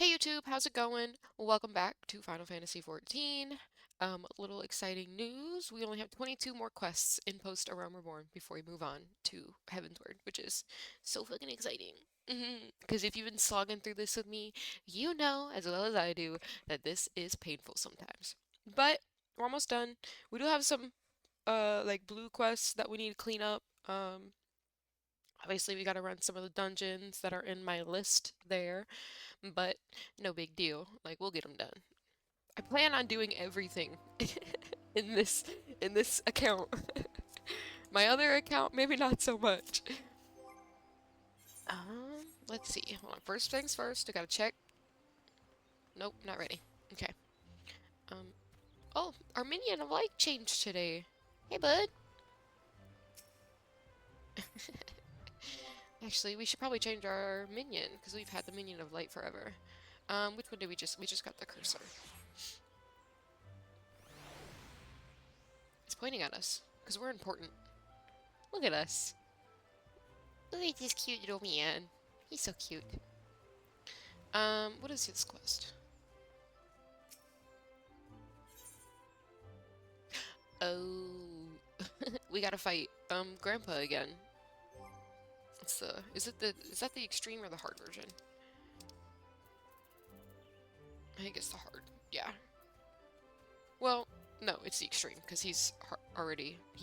Hey YouTube, how's it going? Welcome back to Final Fantasy XIV. A little exciting news. We only have 22 more quests in Post A Realm Reborn before we move on to Heavensward, which is so fucking exciting. Because if you've been slogging through this with me, you know as well as I do that this is painful sometimes. But we're almost done. We do have some like blue quests that we need to clean up. Obviously we gotta run some of the dungeons that are in my list there. But no big deal. Like we'll get them done. I plan on doing everything in this in this account. My other account, maybe not so much. Let's see. Hold on. First things first, I gotta check. Nope, not ready. Okay. Um, oh, our minion of light changed today. Hey, bud. Actually, we should probably change our minion because we've had the minion of light forever. Which one did we just got the cursor. It's pointing at us because we're important. Look at us. Look at this cute little man. He's so cute. What is his quest? Oh, we gotta fight, Grandpa again. Is that the extreme or the hard version? I think it's the hard, yeah. Well, no, it's the extreme, because he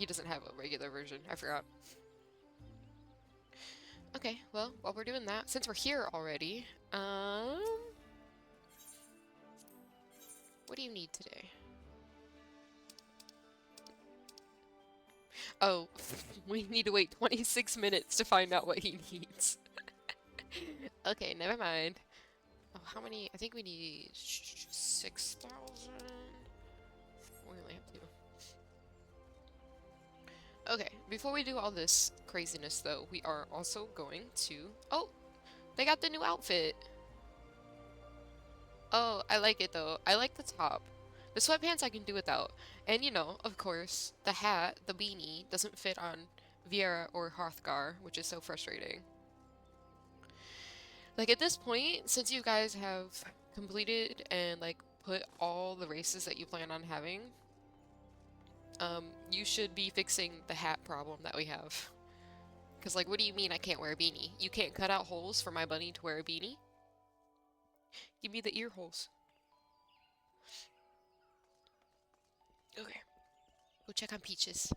doesn't have a regular version, I forgot. Okay, well, while we're doing that, since we're here already, what do you need today? Oh, we need to wait 26 minutes to find out what he needs. Okay, never mind. Oh, how many? I think we need 6,000. We only have two. Okay, before we do all this craziness, though, we are also going to... Oh, they got the new outfit. Oh, I like it, though. I like the top. The sweatpants I can do without. And, you know, of course, the hat, the beanie, doesn't fit on Viera or Hrothgar, which is so frustrating. Like, at this point, since you guys have completed and, like, put all the races that you plan on having, you should be fixing the hat problem that we have. Because, like, what do you mean I can't wear a beanie? You can't cut out holes for my bunny to wear a beanie? Give me the ear holes. Okay. Go check on Peaches.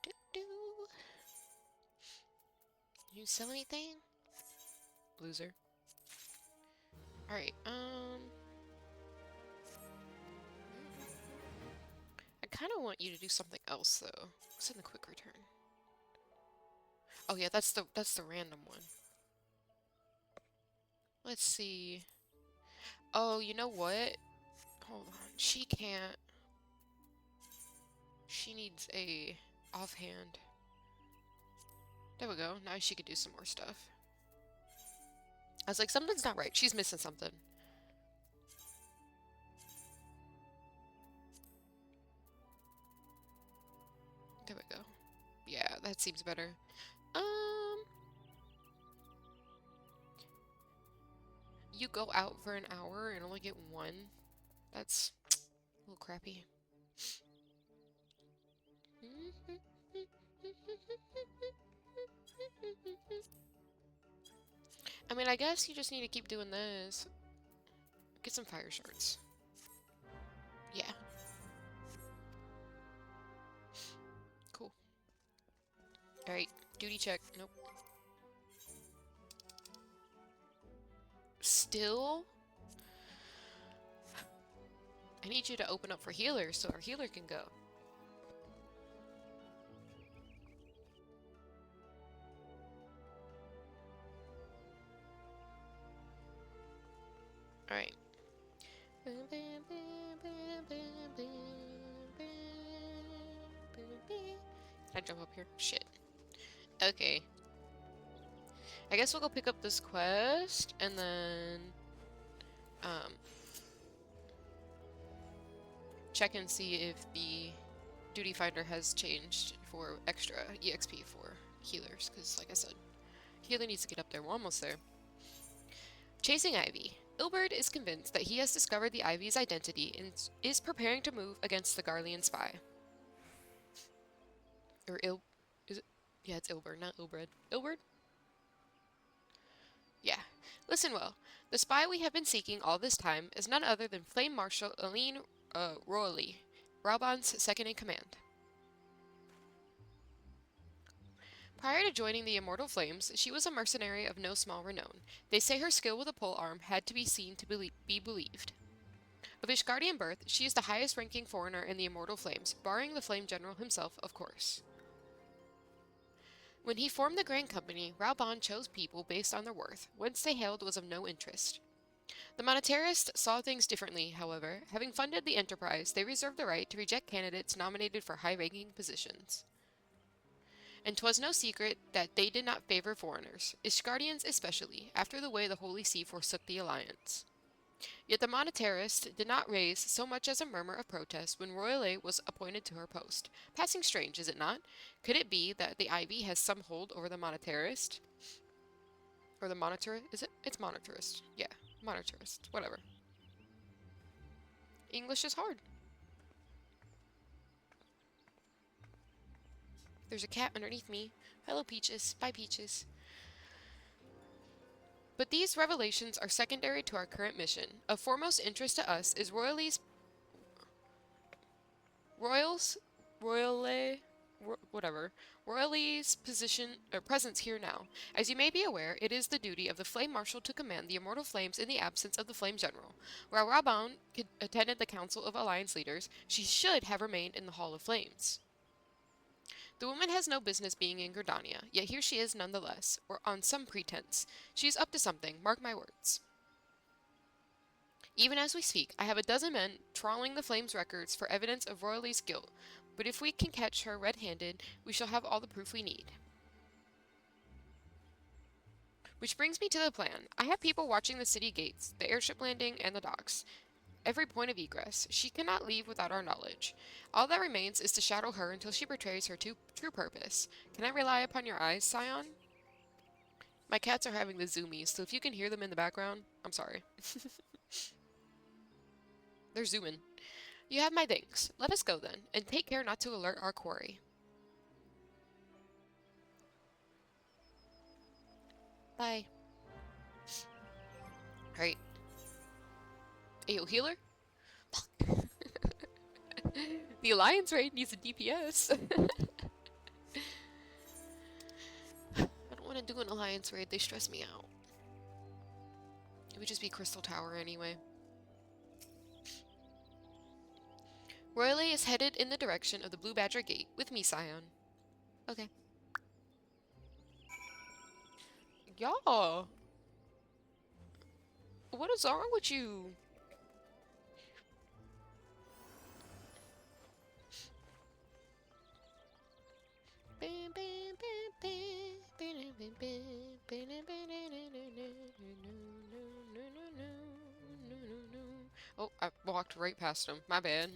Do-do. You sell anything? Loser. Alright, I kind of want you to do something else, though. What's in the quick return? Oh yeah, that's the random one. Let's see. Oh, you know what? Hold on. She can't. She needs a offhand. There we go. Now she could do some more stuff. I was like, something's not right. She's missing something. There we go. Yeah, that seems better. You go out for an hour and only get one. That's a little crappy. I mean, I guess you just need to keep doing this. Get some fire shards. Yeah. Cool. Alright, duty check. Nope. Still? I need you to open up for healers so our healer can go. Alright. Can I jump up here? Shit. Okay. I guess we'll go pick up this quest and then check and see if the duty finder has changed for extra EXP for healers, because like I said, healer needs to get up there. We're almost there. Chasing Ivy. Ilbert is convinced that he has discovered the Ivy's identity and is preparing to move against the Garlean spy. Or is it? Yeah, it's Ilbert, not Ilbred. Ilbert? Yeah. Listen well. The spy we have been seeking all this time is none other than Flame Marshal Aline Royally, Raubon's second in command. Prior to joining the Immortal Flames, she was a mercenary of no small renown. They say her skill with a polearm had to be seen to be believed. Of Ishgardian birth, she is the highest-ranking foreigner in the Immortal Flames, barring the Flame General himself, of course. When he formed the Grand Company, Raubon chose people based on their worth. Whence they hailed was of no interest. The monetarists saw things differently, however. Having funded the enterprise, they reserved the right to reject candidates nominated for high-ranking positions. And 'twas no secret that they did not favor foreigners, Ishgardians especially, after the way the Holy See forsook the alliance. Yet the monetarist did not raise so much as a murmur of protest when Royale was appointed to her post. Passing strange, is it not? Could it be that the Ivy has some hold over the monetarist? Or the monitor? Is it? It's monetarist. Yeah, monetarist. Whatever. English is hard. There's a cat underneath me. Hello, Peaches. Bye, Peaches. But these revelations are secondary to our current mission. Of foremost interest to us is Royale's presence here now. As you may be aware, it is the duty of the Flame Marshal to command the Immortal Flames in the absence of the Flame General. While Raubon attended the Council of Alliance Leaders, she should have remained in the Hall of Flames. The woman has no business being in Gridania, yet here she is nonetheless, or on some pretense. She is up to something, mark my words. Even as we speak, I have a dozen men trawling the Flames' records for evidence of Royalie's guilt, but if we can catch her red-handed, we shall have all the proof we need. Which brings me to the plan. I have people watching the city gates, the airship landing, and the docks. Every point of egress. She cannot leave without our knowledge. All that remains is to shadow her until she betrays her true purpose. Can I rely upon your eyes, Scion? My cats are having the zoomies, so if you can hear them in the background, I'm sorry. They're zooming. You have my thanks. Let us go then, and take care not to alert our quarry. Bye. Alright. Ayo, healer? The Alliance raid needs a DPS. I don't want to do an Alliance raid, they stress me out. It would just be Crystal Tower anyway. Royale is headed in the direction of the Blue Badger Gate with me, Scion. Okay. Y'all! What is wrong with you? Oh, I walked right past him. My bad.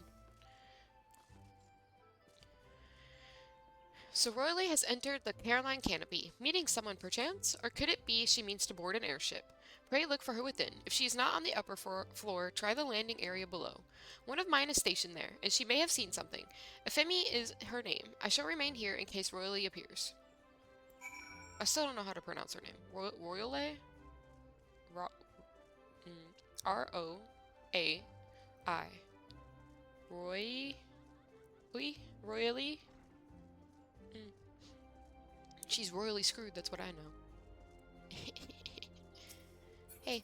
So Royale has entered the Caroline Canopy, meeting someone perchance, or could it be she means to board an airship? Pray look for her within. If she is not on the upper floor, try the landing area below. One of mine is stationed there, and she may have seen something. Efemi is her name. I shall remain here in case Royale appears. I still don't know how to pronounce her name. Royale? R-O-A-I. Royally? She's royally screwed, that's what I know. Hey.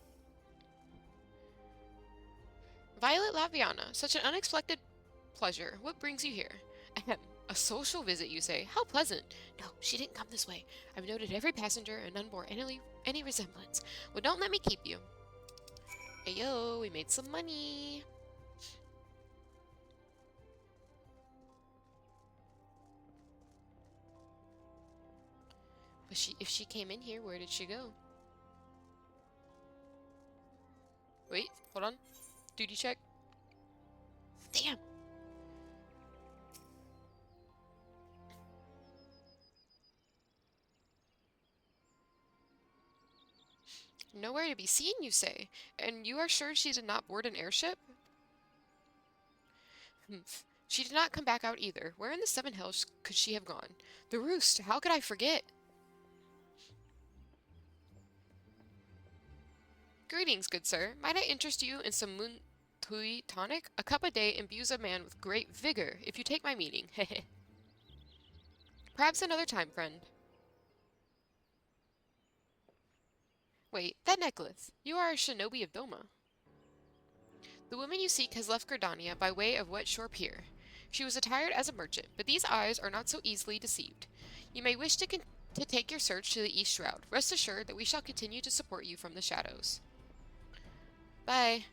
Violet Latvianna, such an unexpected pleasure. What brings you here? Ahem. A social visit, you say? How pleasant. No, she didn't come this way. I've noted every passenger and none bore any resemblance. Well, don't let me keep you. Ayo, we made some money. But if she came in here, where did she go? Wait, hold on. Duty check. Damn. Nowhere to be seen, you say? And you are sure she did not board an airship? Humph. She did not come back out either. Where in the Seven Hells could she have gone? The Roost, how could I forget? Greetings, good sir. Might I interest you in some moon tui tonic? A cup a day imbues a man with great vigor, if you take my meaning. Hehe. Perhaps another time, friend. Wait, that necklace. You are a shinobi of Doma. The woman you seek has left Gridania by way of Wet Shore Pier. She was attired as a merchant, but these eyes are not so easily deceived. You may wish to take your search to the East Shroud. Rest assured that we shall continue to support you from the shadows. Bye.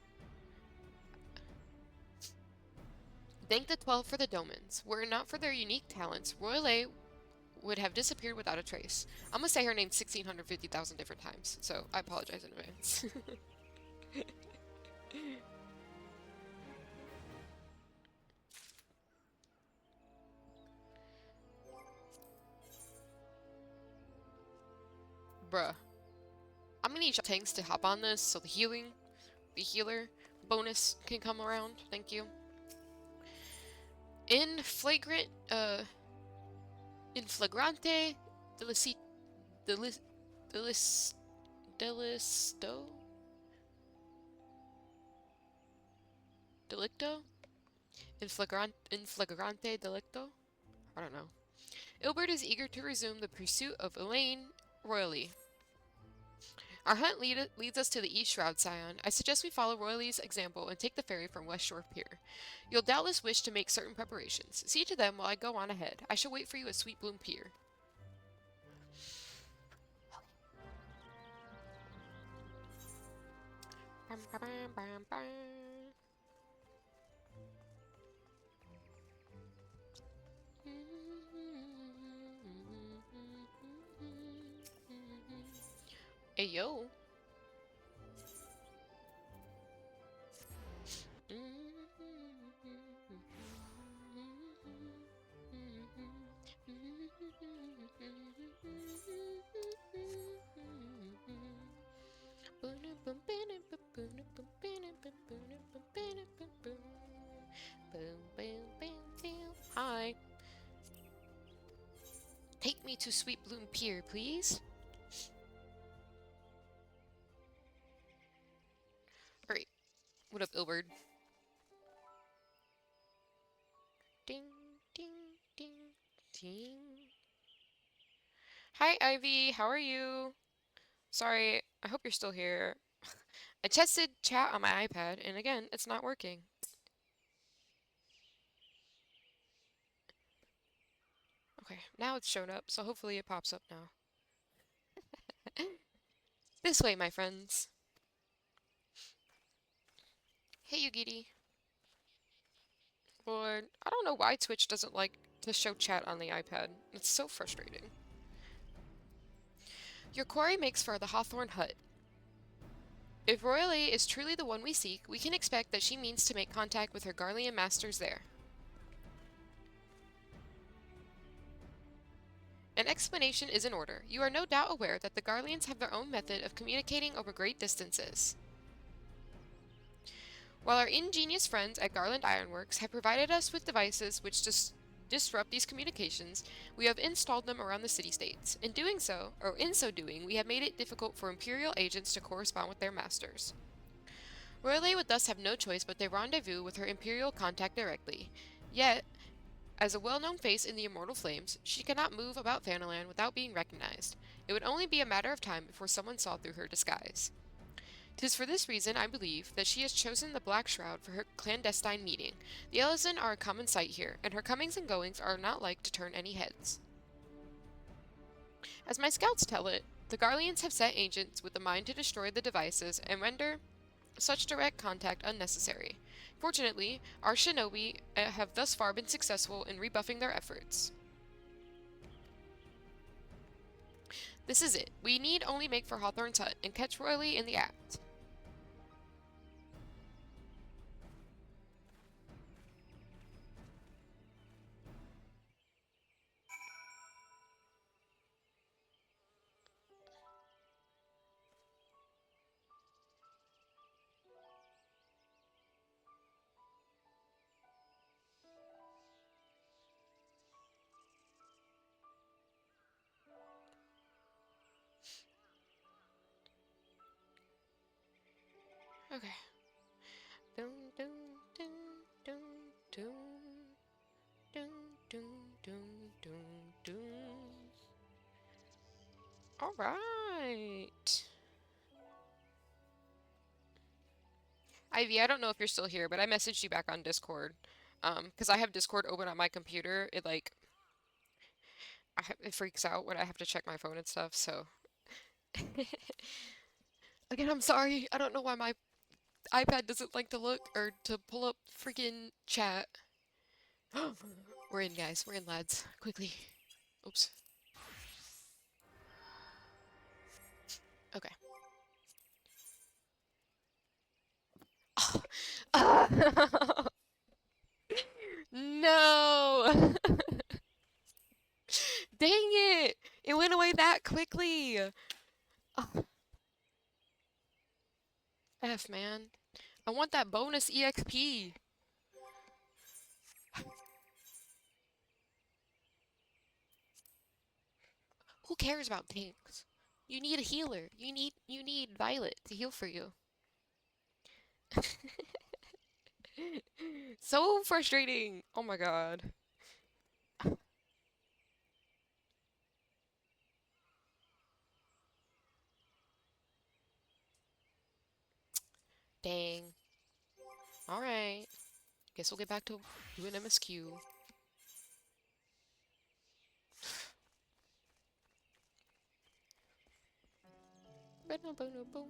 Thank the 12 for the Domans. Were it not for their unique talents, Royale would have disappeared without a trace. I'm gonna say her name 1,650,000 different times, so I apologize in advance. Bruh. I'm gonna need tanks to hop on this so the healer bonus can come around. Thank you. In flagrant, in flagrante delici, delis, delis, delisto? Delicto? In flagrante delicto? I don't know. Ilbert is eager to resume the pursuit of Elaine Royally. Our hunt leads us to the East Shroud, Scion. I suggest we follow Royally's example and take the ferry from West Shore Pier. You'll doubtless wish to make certain preparations. See to them while I go on ahead. I shall wait for you at Sweet Bloom Pier. Hey yo. Hi. Take me to Sweet Bloom Pier, please. Alright. What up, Ilbert? Ding, ding, ding, ding. Hi, Ivy. How are you? Sorry, I hope you're still here. I tested chat on my iPad, and again, it's not working. Okay, now it's shown up, so hopefully it pops up now. This way, my friends. Hey, Yugiri. Lord, I don't know why Twitch doesn't like to show chat on the iPad. It's so frustrating. Your quarry makes for the Hawthorne Hut. If Royale is truly the one we seek, we can expect that she means to make contact with her Garlean masters there. An explanation is in order. You are no doubt aware that the Garleans have their own method of communicating over great distances. While our ingenious friends at Garland Ironworks have provided us with devices which disrupt these communications, we have installed them around the city-states. In so doing, we have made it difficult for Imperial agents to correspond with their masters. Royale would thus have no choice but to rendezvous with her Imperial contact directly. Yet, as a well-known face in the Immortal Flames, she cannot move about Thanalan without being recognized. It would only be a matter of time before someone saw through her disguise. 'Tis for this reason, I believe, that she has chosen the Black Shroud for her clandestine meeting. The Elezen are a common sight here, and her comings and goings are not like to turn any heads. As my scouts tell it, the Garleans have set agents with the mind to destroy the devices and render such direct contact unnecessary. Fortunately, our shinobi have thus far been successful in rebuffing their efforts. This is it. We need only make for Hawthorne's hut and catch Royale in the act. Okay. Dun, dun, dun, dun, dun, dun, dun, dun, dun, dun. All right. Ivy, I don't know if you're still here, but I messaged you back on Discord. Because I have Discord open on my computer. It like it freaks out when I have to check my phone and stuff. So again, I'm sorry. I don't know why my iPad doesn't like to look or to pull up freaking chat. We're in, guys. We're in, lads. Quickly. Oops. Okay. No! Dang it! It went away that quickly! Oh, F, man. I want that bonus EXP. Who cares about tanks? You need a healer. You need Violet to heal for you. So frustrating. Oh my god. Dang. Alright. Guess we'll get back to doing MSQ. Ba-dum-ba-dum-boom.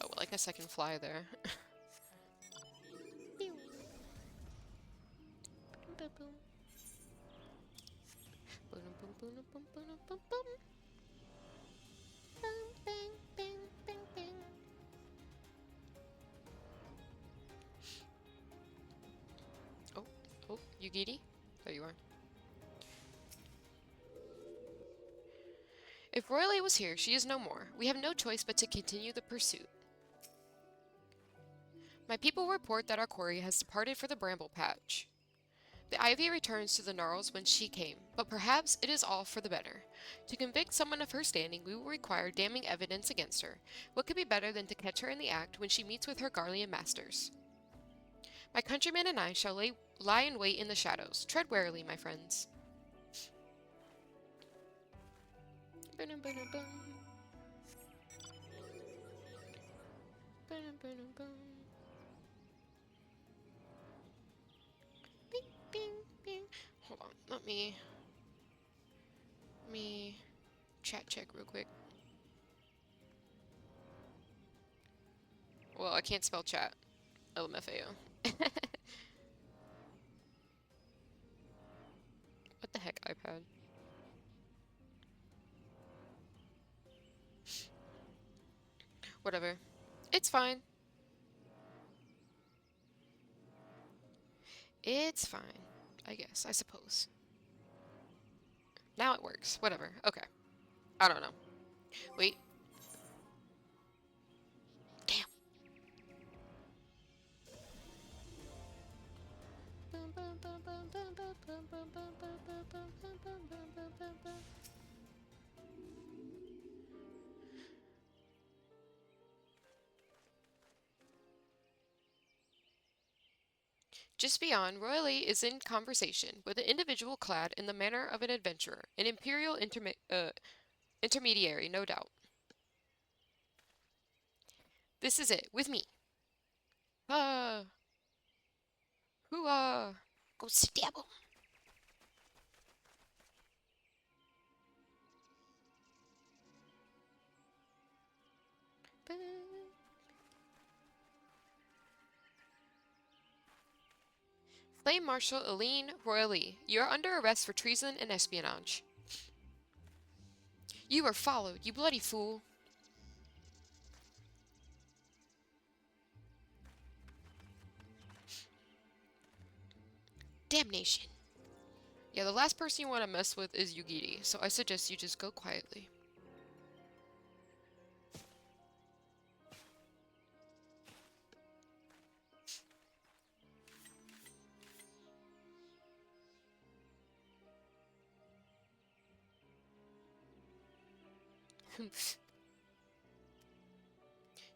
Oh, well, I guess I can fly there. Oh, oh, you giddy? There you are. If Royale was here, she is no more. We have no choice but to continue the pursuit. My people report that our quarry has departed for the bramble patch. The ivy returns to the gnarls whence she came, but perhaps it is all for the better. To convict someone of her standing, we will require damning evidence against her. What could be better than to catch her in the act when she meets with her Garlean masters? My countrymen and I shall lie in wait in the shadows. Tread warily, my friends. Hold on, let me chat check real quick. Well, I can't spell chat. LMFAO. What the heck, iPad? Whatever. It's fine. It's fine. I guess, I suppose. Now it works. Whatever. Okay. I don't know. Wait. Damn. Just beyond, Royale is in conversation with an individual clad in the manner of an adventurer, an imperial intermediary, no doubt. This is it, with me. Ah, hoo-ah. Go stab him. Flame Marshal Aline Royale, you are under arrest for treason and espionage. You were followed, you bloody fool. Damnation. Yeah, the last person you want to mess with is Yugiri, so I suggest you just go quietly.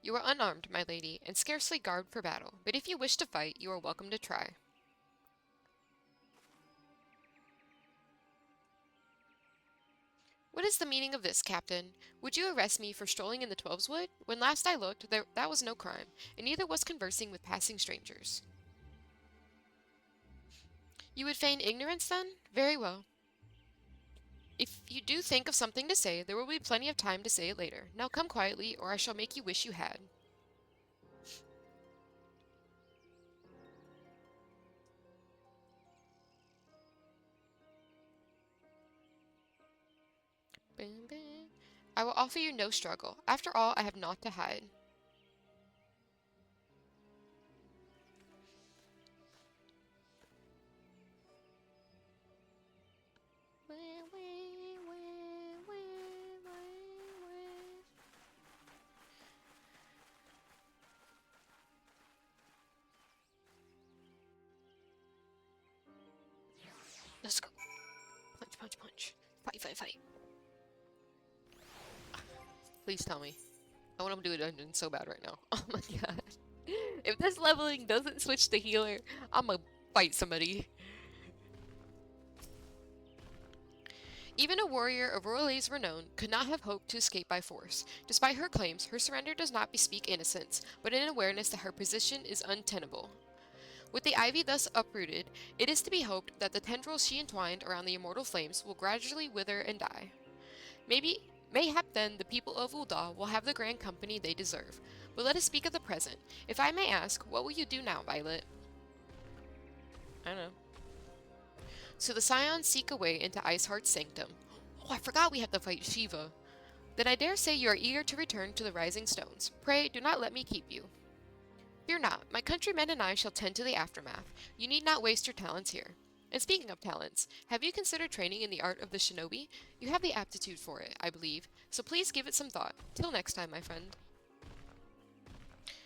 You are unarmed, my lady, and scarcely garbed for battle, but if you wish to fight, you are welcome to try. What is the meaning of this, Captain? Would you arrest me for strolling in the Twelves Wood? When last I looked, that was no crime, and neither was conversing with passing strangers. You would feign ignorance, then? Very well. If you do think of something to say, there will be plenty of time to say it later. Now come quietly, or I shall make you wish you had. Bing, bing. I will offer you no struggle. After all, I have naught to hide. Let's go. Punch, punch, punch. Fight, fight, fight. Please tell me. I want to do a dungeon so bad right now. Oh my god. If this leveling doesn't switch to healer, I'm gonna fight somebody. Even a warrior of Royal's renown could not have hoped to escape by force. Despite her claims, her surrender does not bespeak innocence, but an awareness that her position is untenable. With the ivy thus uprooted, it is to be hoped that the tendrils she entwined around the immortal flames will gradually wither and die. Mayhap then the people of Ul'dah will have the grand company they deserve. But let us speak of the present. If I may ask, what will you do now, Violet? I don't know. So the Scions seek a way into Iceheart's sanctum. Oh, I forgot we have to fight Shiva. Then I dare say you are eager to return to the Rising Stones. Pray, do not let me keep you. Fear not, my countrymen and I shall tend to the aftermath. You need not waste your talents here. And speaking of talents, have you considered training in the art of the shinobi? You have the aptitude for it, I believe, so please give it some thought. Till next time, my friend.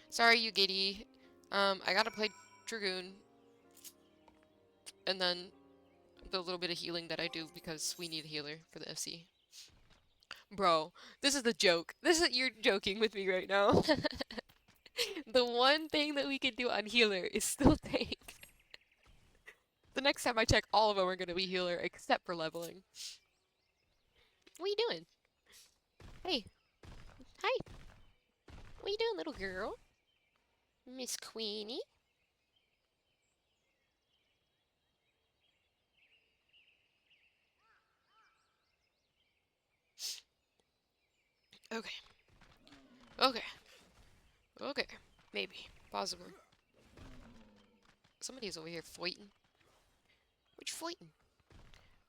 Sorry, you giddy. I gotta play Dragoon. And then the little bit of healing that I do because we need a healer for the FC. Bro, this is the joke. You're joking with me right now. The one thing that we can do on healer is still tank. The next time I check, all of them are gonna be healer except for leveling. What are you doing? Hey. Hi. What are you doing, little girl? Miss Queenie? Okay. Okay. Okay. Maybe. Possibly. Somebody's over here fighting. What you fighting?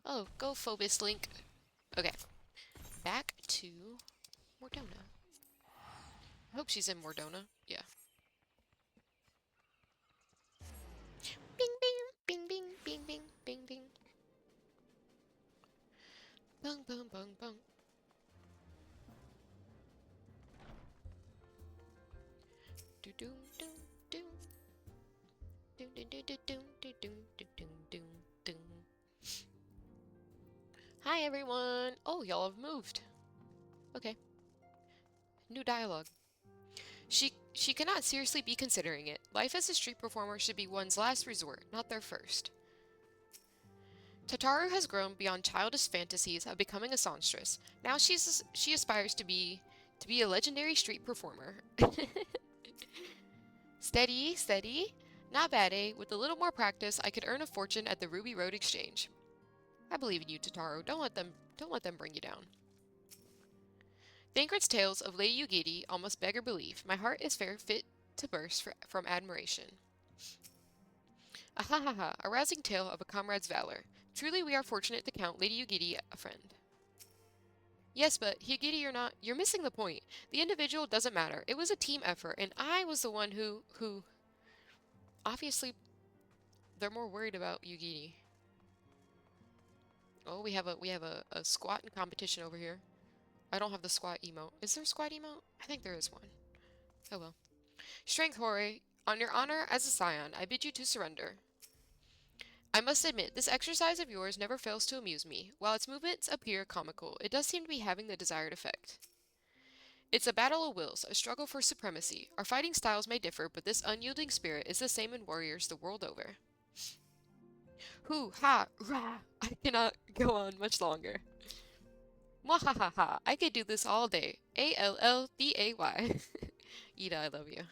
Oh, go Phobos Link. Okay. Back to Mordona. I hope she's in Mordona. Yeah. Bing, bing, bing, bing, bing, bing, bing, bing. Bung, bung, bung, bung. Do do do do. Do do do do do do do do do do do. Hi everyone. Oh, y'all have moved. Okay. New dialogue. She cannot seriously be considering it. Life as a street performer should be one's last resort, not their first. Tataru has grown beyond childish fantasies of becoming a songstress. Now she aspires to be a legendary street performer. Steady, steady. Not bad, eh? With a little more practice, I could earn a fortune at the Ruby Road Exchange. I believe in you, Tataru. Don't let them bring you down. Thancred's tales of Lady Yugiri almost beggar belief. My heart is fair fit to burst from admiration. Ahahaha, a rousing tale of a comrade's valor. Truly we are fortunate to count Lady Yugiri a friend. Yes, but Higiri, you're missing the point. The individual doesn't matter. It was a team effort, and I was the one who obviously they're more worried about Yugiri. Oh, we have a squat in competition over here. I don't have the squat emote. Is there a squat emote? I think there is one. Oh well. Strength Hori, on your honor as a scion, I bid you to surrender. I must admit, this exercise of yours never fails to amuse me. While its movements appear comical, it does seem to be having the desired effect. It's a battle of wills, a struggle for supremacy. Our fighting styles may differ, but this unyielding spirit is the same in warriors the world over. Hoo ha rah! I cannot go on much longer. Mwahahaha! I could do this all day. ALLDAY. Ida, I love you.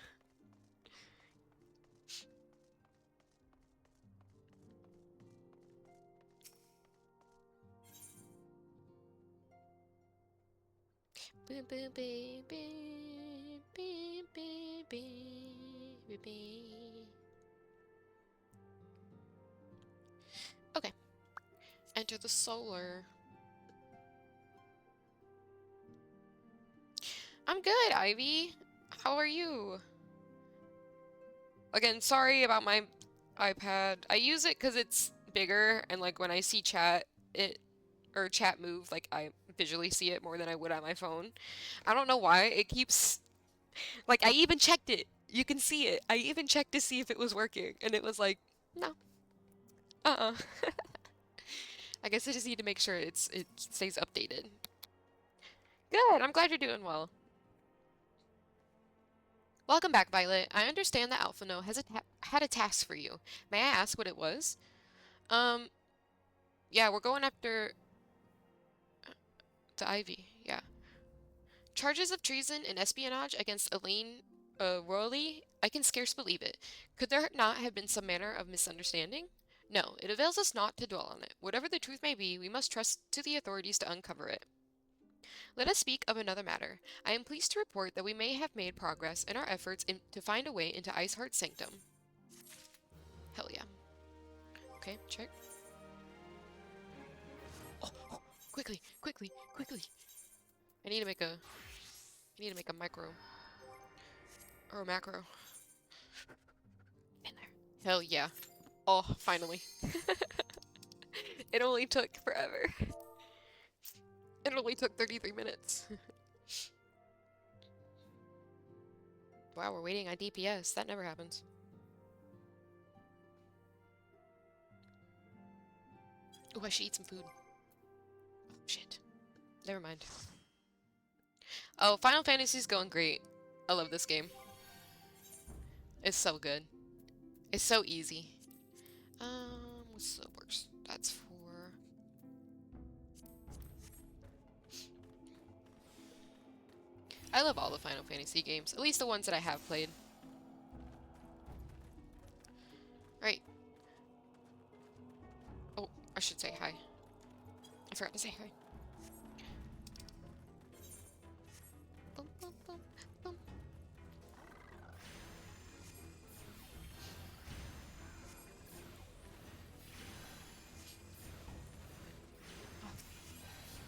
Okay. Enter the solar. I'm good, Ivy. How are you? Again, sorry about my iPad. I use it because it's bigger, and like when I see chat, or chat move, like I visually see it more than I would on my phone. I don't know why it keeps, like I even checked it. You can see it. I even checked to see if it was working, and it was like, no. Uh-uh. I guess I just need to make sure it stays updated. Good. I'm glad you're doing well. Welcome back, Violet. I understand that Alpha No has had a task for you. May I ask what it was? Um, yeah, we're going after the Ivy. Yeah. Charges of treason and espionage against Elaine Royally? I can scarce believe it. Could there not have been some manner of misunderstanding? No, it avails us not to dwell on it. Whatever the truth may be, we must trust to the authorities to uncover it. Let us speak of another matter. I am pleased to report that we may have made progress in our efforts to find a way into Iceheart's sanctum. Hell yeah. Okay, check. Oh, quickly, quickly, quickly. I need to make a micro or a macro. In there. Hell yeah. Oh, finally. It only took forever. It only took 33 minutes. Wow, we're waiting on DPS. That never happens. Oh, I should eat some food. Oh, shit. Never mind. Oh, Final Fantasy's going great. I love this game. It's so good. It's so easy. What's the works? That's for... I love all the Final Fantasy games, at least the ones that I have played. Right. Oh, I should say hi. I forgot to say hi. Boom, boom, boom, boom.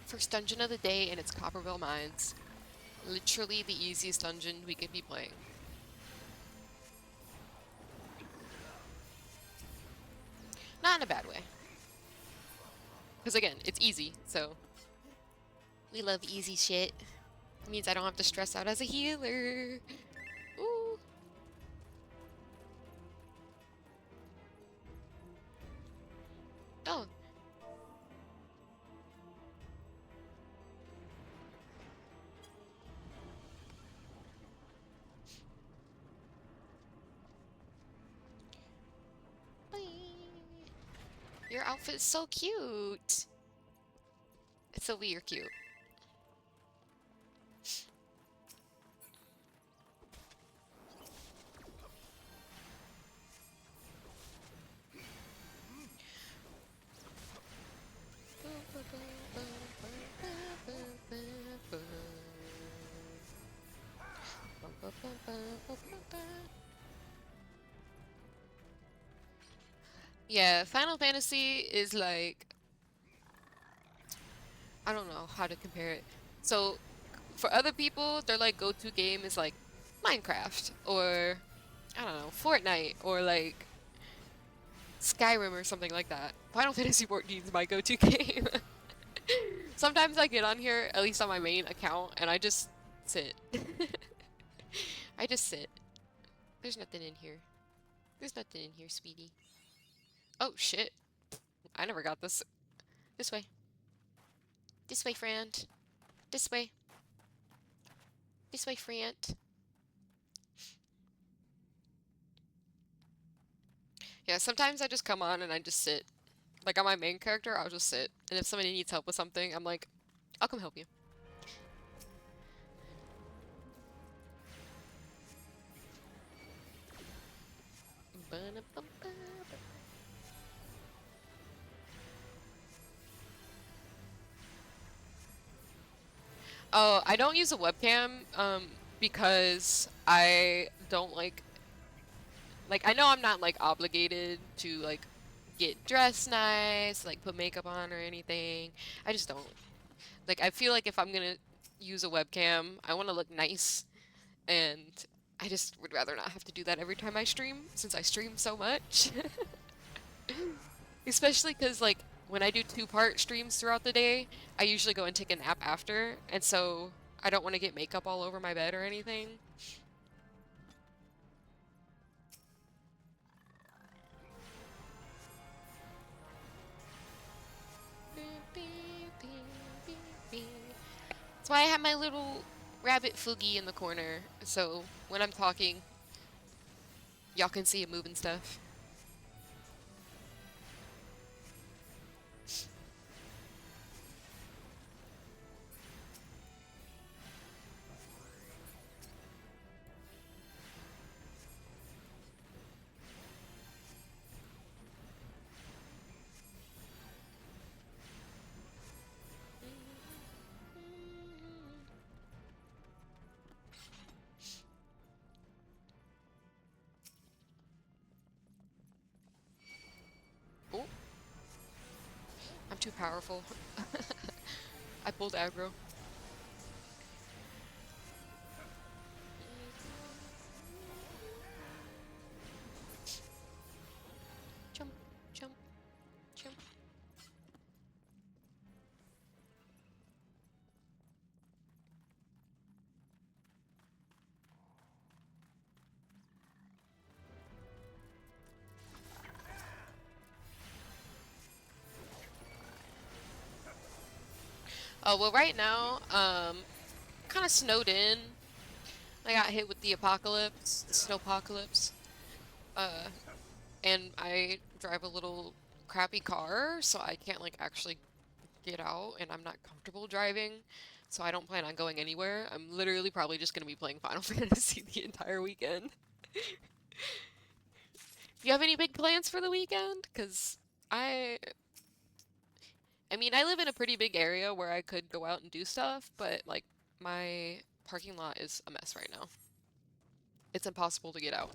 First dungeon of the day, and it's Copperville Mines. Literally the easiest dungeon we could be playing. Not in a bad way. Because again, it's easy, so... We love easy shit. It means I don't have to stress out as a healer. Ooh. Oh. Bye. Your outfit is so cute. It's so weird cute. Yeah, Final Fantasy is like... I don't know how to compare it. So, for other people, their like go-to game is like Minecraft or I don't know, Fortnite or like Skyrim or something like that. Final Fantasy 14 is my go-to game. Sometimes I get on here, at least on my main account, and I just sit. I just sit. There's nothing in here. There's nothing in here, sweetie. Oh, shit. I never got this. This way. This way, friend. This way. This way, friend. Yeah, sometimes I just come on and I just sit. Like on my main character, I'll just sit. And if somebody needs help with something, I'm like, I'll come help you. Oh, I don't use a webcam, because I don't like, I know I'm not, like, obligated to, like, get dressed nice, like, put makeup on or anything. I just don't. Like, I feel like if I'm gonna use a webcam, I want to look nice, and I just would rather not have to do that every time I stream, since I stream so much. Especially because, like, when I do two-part streams throughout the day, I usually go and take a nap after, and so I don't want to get makeup all over my bed or anything. That's why I have my little rabbit Foogie in the corner, so when I'm talking, y'all can see it moving stuff. Oh, I'm too powerful. I pulled aggro. Jump, jump, jump. Oh, well, right now, kind of snowed in. I got hit with the apocalypse, the snowpocalypse. Uh, and I drive a little crappy car, so I can't, like, actually get out, and I'm not comfortable driving, so I don't plan on going anywhere. I'm literally probably just gonna be playing Final Fantasy the entire weekend. Do you have any big plans for the weekend? Because I I mean, I live in a pretty big area where I could go out and do stuff, but like my parking lot is a mess right now. It's impossible to get out.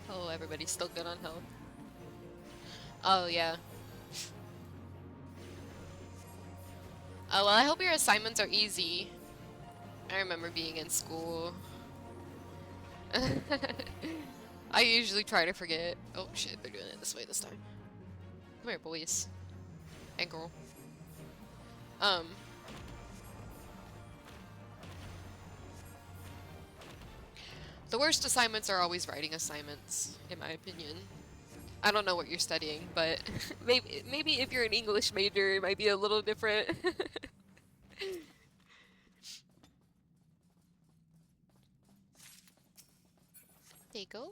Oh, everybody's still good on health. Oh, yeah. Oh, well, I hope your assignments are easy. I remember being in school. I usually try to forget. Oh, shit, they're doing it this way this time. Come here, boys. And girl. Um, the worst assignments are always writing assignments, in my opinion. I don't know what you're studying, but maybe if you're an English major, it might be a little different. There you go.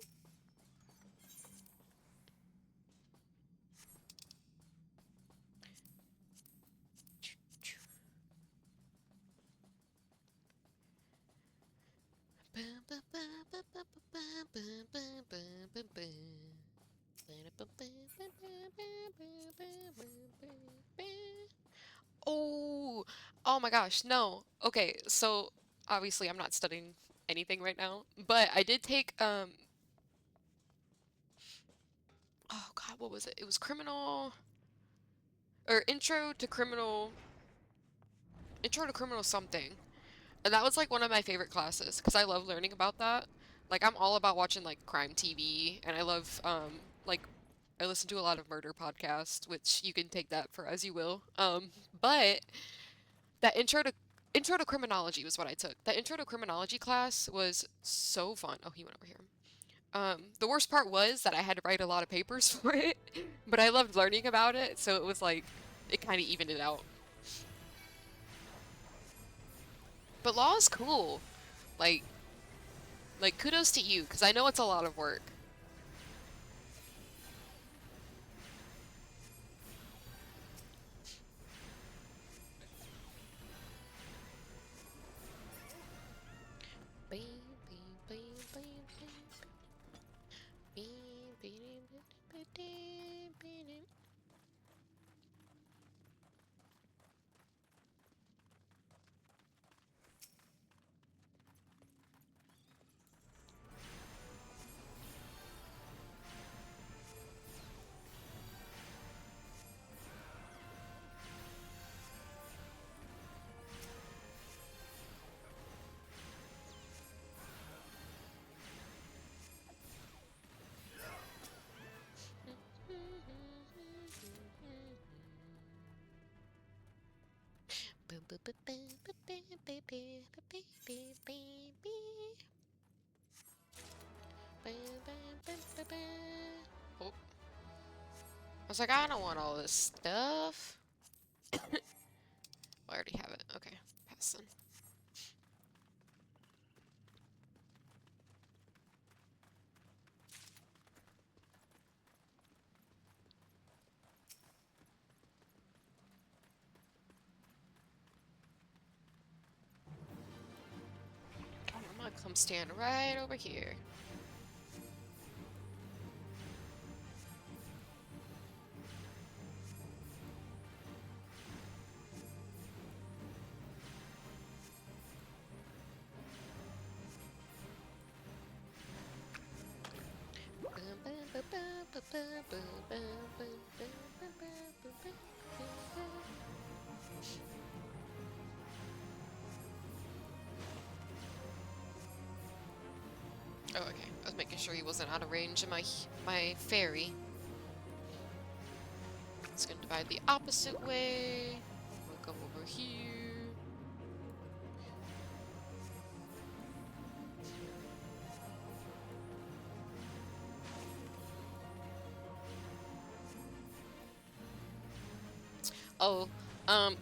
Oh, oh my gosh, no. Okay, so obviously I'm not studying anything right now, but I did take oh God, what was it? It was criminal or intro to criminal something. And that was like one of my favorite classes because I love learning about that. Like I'm all about watching like crime TV and I love like I listen to a lot of murder podcasts, which you can take that for as you will. But that intro to criminology was what I took. That intro to criminology class was so fun. Oh, he went over here. The worst part was that I had to write a lot of papers for it, but I loved learning about it, so it was like it kind of evened it out. But law is cool. Like kudos to you, because I know it's a lot of work. Oh, I was like, I don't want all this stuff. I already have it. Okay, pass then. I'm gonna come stand right over here. Oh, okay. I was making sure he wasn't out of range of my fairy. It's gonna divide the opposite way. We'll come over here. Oh,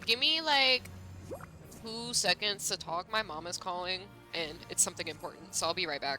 give me like 2 seconds to talk. My mom is calling, and it's something important, so I'll be right back.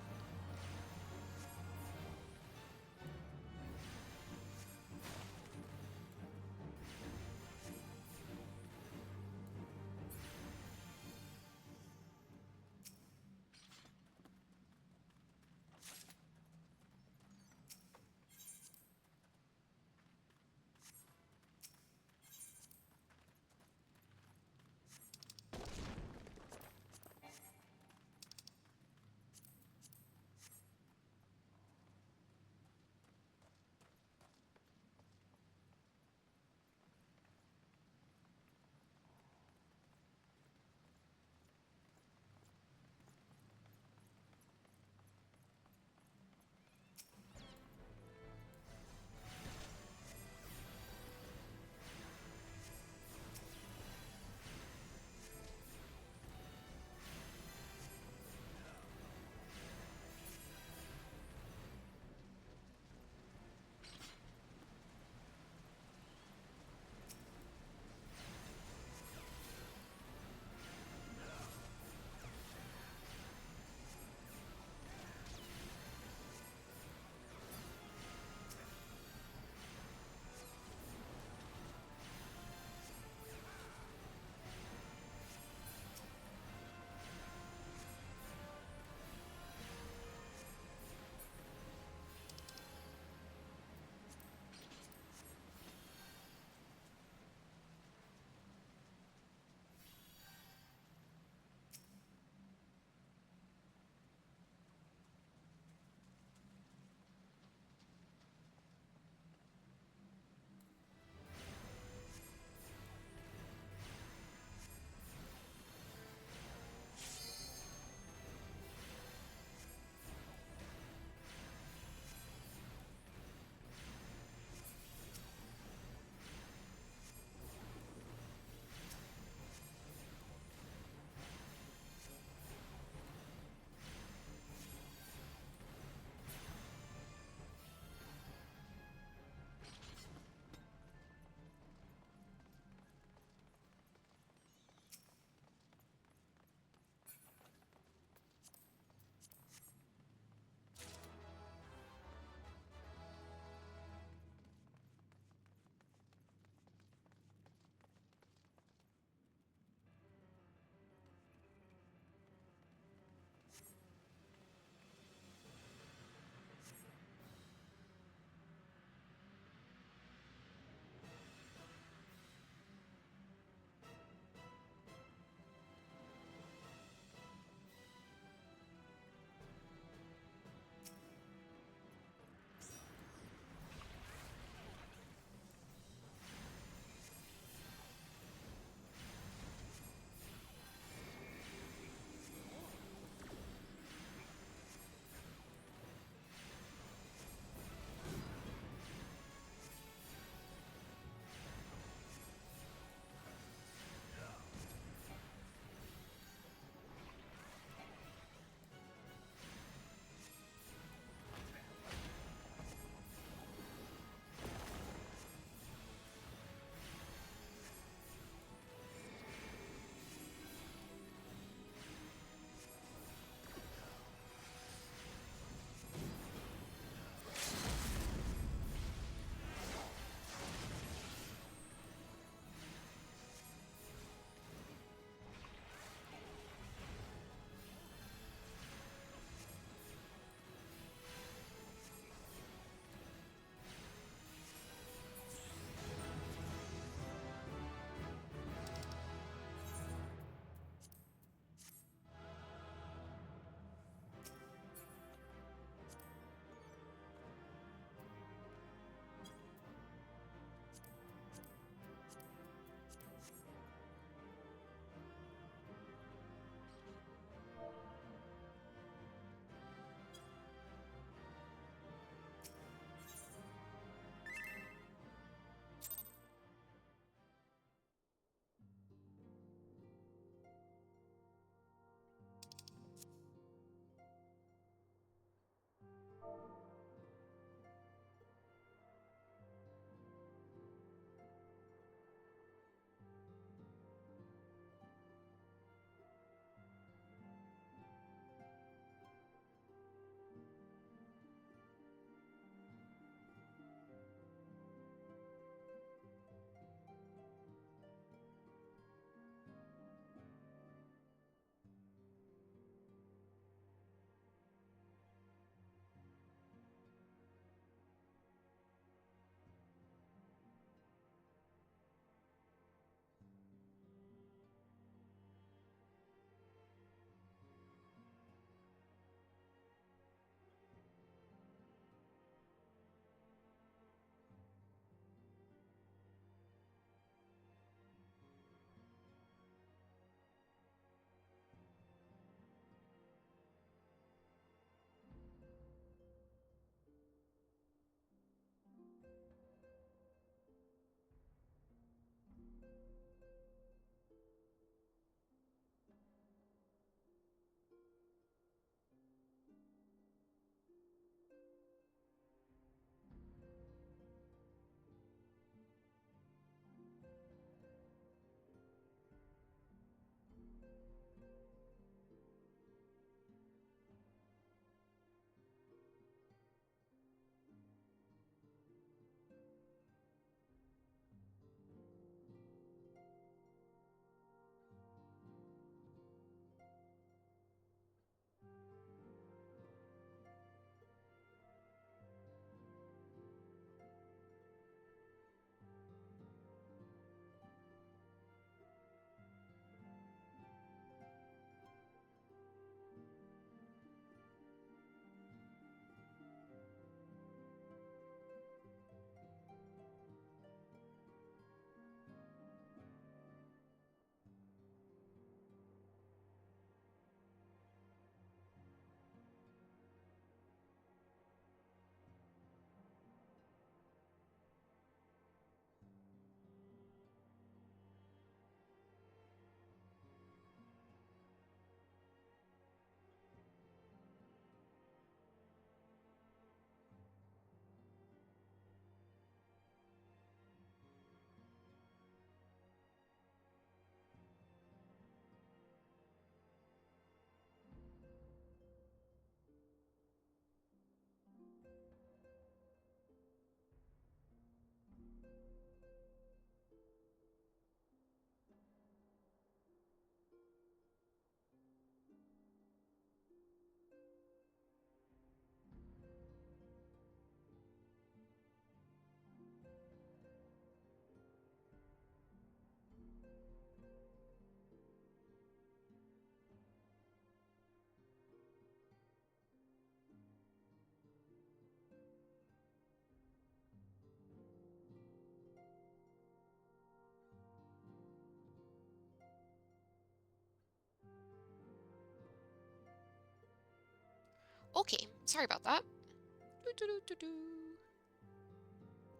sorry about that.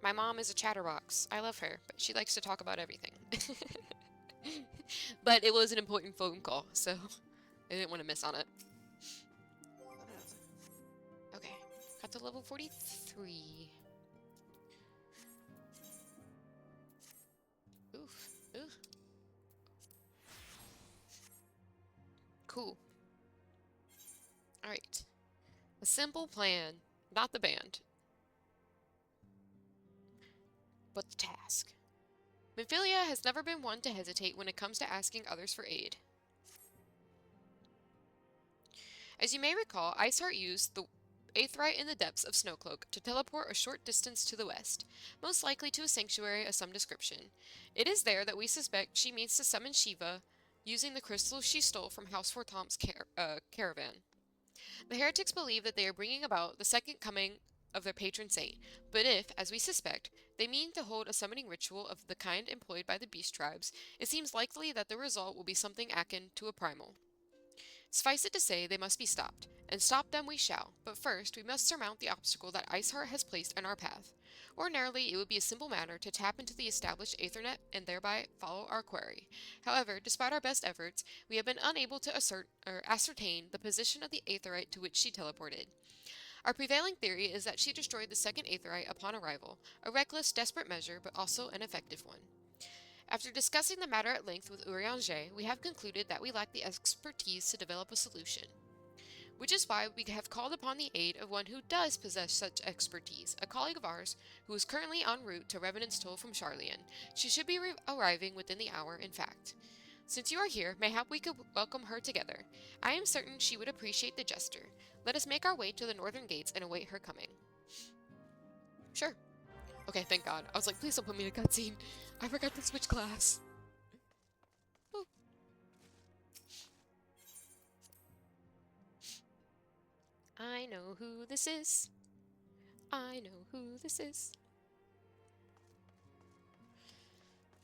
My mom is a chatterbox. I love her, but she likes to talk about everything. But it was an important phone call, so I didn't want to miss on it. Okay, got to level 43. Oof, oof. Cool. Alright. A simple plan. Not the band, but the task. Minfilia has never been one to hesitate when it comes to asking others for aid. As you may recall, Iceheart used the Aetheryte in the depths of Snowcloak to teleport a short distance to the west, most likely to a sanctuary of some description. It is there that we suspect she means to summon Shiva using the crystals she stole from House Fortomp's caravan. The heretics believe that they are bringing about the second coming of their patron saint, but if, as we suspect, they mean to hold a summoning ritual of the kind employed by the beast tribes, it seems likely that the result will be something akin to a primal. Suffice it to say, they must be stopped, and stop them we shall, but first we must surmount the obstacle that Iceheart has placed in our path. Ordinarily, it would be a simple matter to tap into the established Aethernet and thereby follow our quarry. However, despite our best efforts, we have been unable to ascertain the position of the Aetherite to which she teleported. Our prevailing theory is that she destroyed the second Aetherite upon arrival, a reckless, desperate measure, but also an effective one. After discussing the matter at length with Urianger, we have concluded that we lack the expertise to develop a solution. Which is why we have called upon the aid of one who does possess such expertise, a colleague of ours who is currently en route to Revenant's Toll from Charlian. She should be arriving within the hour, in fact. Since you are here, mayhap we could welcome her together. I am certain she would appreciate the gesture. Let us make our way to the northern gates and await her coming. Sure. Okay, thank God. I was like, please don't put me in a cutscene. I forgot to switch class. Ooh. I know who this is. I know who this is.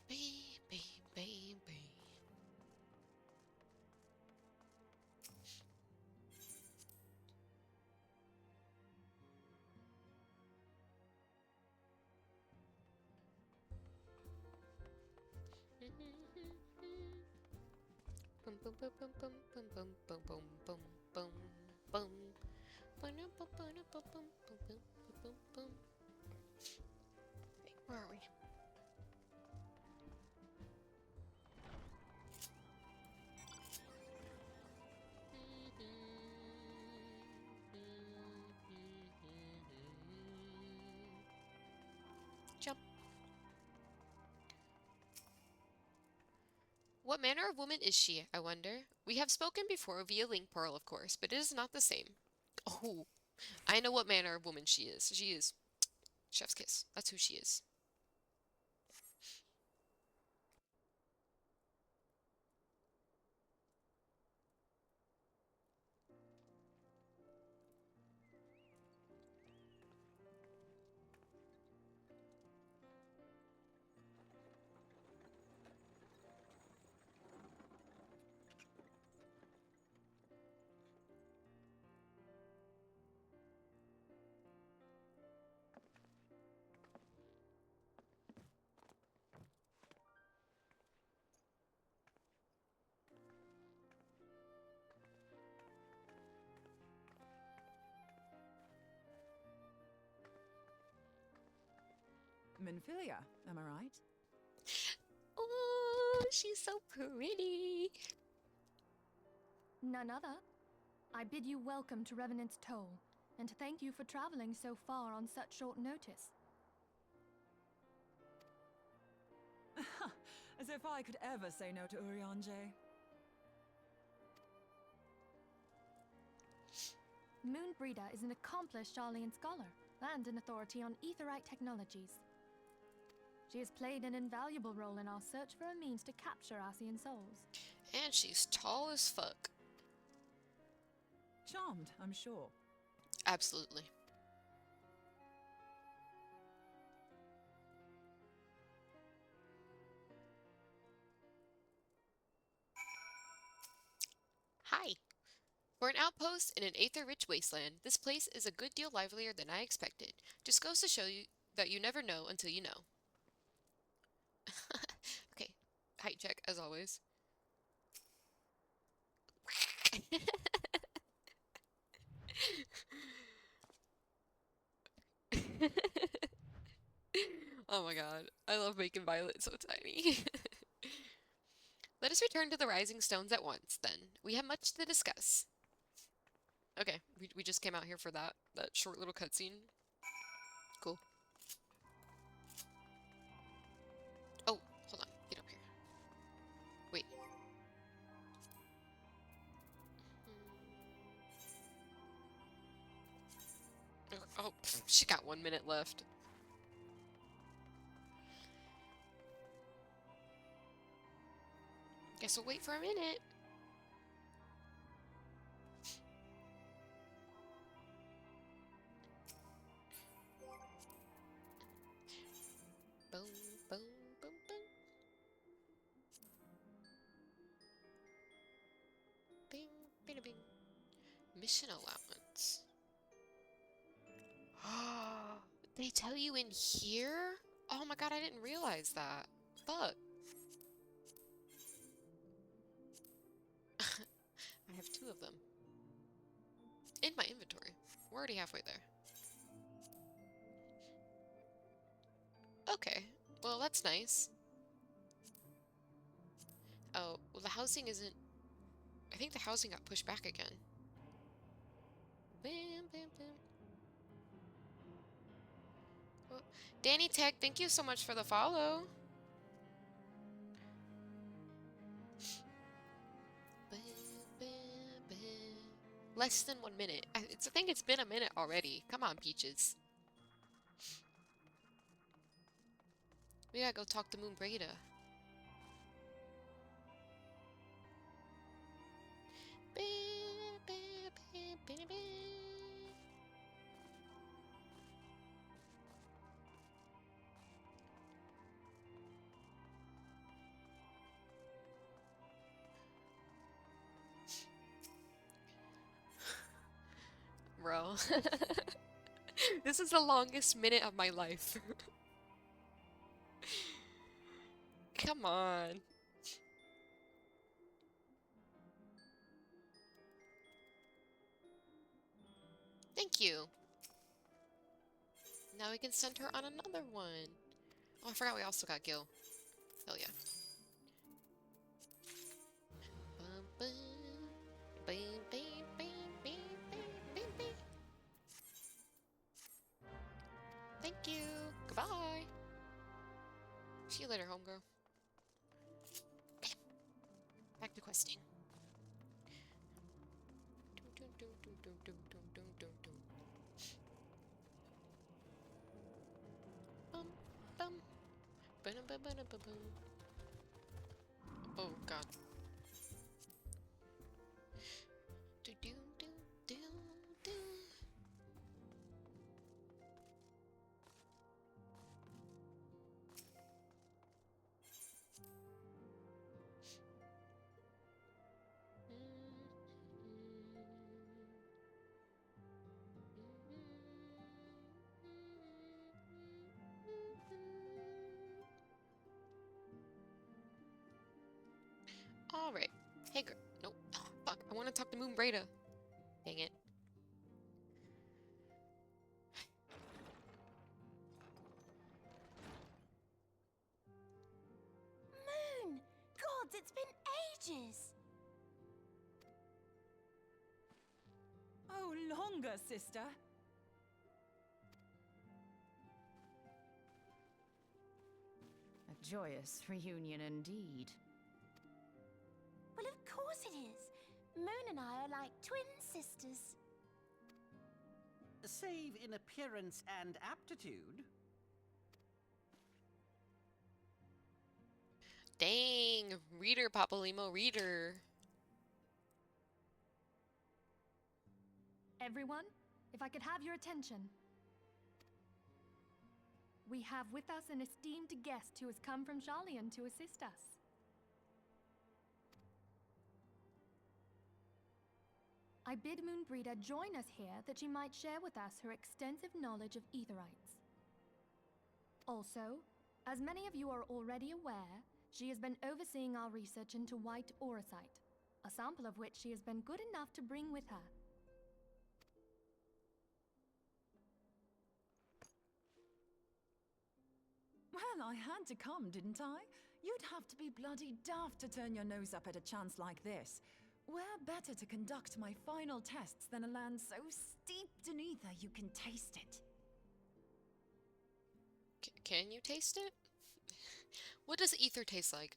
Baby, baby. Bum bum bum bum bum bum bum bum bum bum bum bum. Hey, where are we? Jump. What manner of woman is she, I wonder? We have spoken before via link pearl, of course, but it is not the same. Oh, I know what manner of woman she is. She is Chef's Kiss. That's who she is. Minfilia, am I right? Oh, she's so pretty. None other. I bid you welcome to Revenant's Toll, and thank you for traveling so far on such short notice. As if I could ever say no to Urianger. Moonbreeder is an accomplished Charlian scholar and an authority on Aetherite technologies. She has played an invaluable role in our search for a means to capture Ascian souls. And she's tall as fuck. Charmed, I'm sure. Absolutely. Hi. For an outpost in an aether-rich wasteland, this place is a good deal livelier than I expected. Just goes to show you that you never know until you know. Okay, height check as always. Oh my god, I love making Violet so tiny. Let us return to the Rising Stones at once, then. We have much to discuss. Okay, we just came out here for that short little cutscene. Cool. Oh, hold on. Get up here. Wait. Oh, pff, she got 1 minute left. Guess we'll wait for a minute. Boom, boom, boom, boom. Bing, bing, bing. Mission allowance. They tell you in here? Oh my god, I didn't realize that. Fuck. I have 2 of them. In my inventory. We're already halfway there. Okay. Well, that's nice. Oh, well, the housing isn't... I think the housing got pushed back again. Bam, bam, bam. Oh. Danny Tech, thank you so much for the follow. Bam, bam, bam. Less than 1 minute. I think it's been a minute already. Come on, Peaches. We gotta go talk to Moon Breda. Bro. This is the longest minute of my life. Come on. Thank you. Now we can send her on another one. Oh, I forgot we also got Gil. Hell yeah. Bum, bum. Bam, bam, bam, bam, bam, bam, bam. Thank you. Goodbye. See you later, homegirl. Okay. Back to questing. Bum, bum. Ba-dum, ba-ba-dum, ba-bum. Oh god. Do do do do do. All right. Hey, girl. Nope. Ah, fuck. I want to talk to Moon Breda. Dang it. Moon! Gods, it's been ages! Oh, longer, sister. A joyous reunion indeed. Well, of course it is. Moon and I are like twin sisters. Save in appearance and aptitude. Dang. Reader, Papalymo, reader. Everyone, if I could have your attention. We have with us an esteemed guest who has come from Shalian to assist us. I bid Moonbreeder join us here that she might share with us her extensive knowledge of Aetherites. Also, as many of you are already aware, she has been overseeing our research into white auracite, a sample of which she has been good enough to bring with her. Well, I had to come, didn't I? You'd have to be bloody daft to turn your nose up at a chance like this. Where better to conduct my final tests than a land so steeped in ether you can taste it? Can you taste it? What does ether taste like?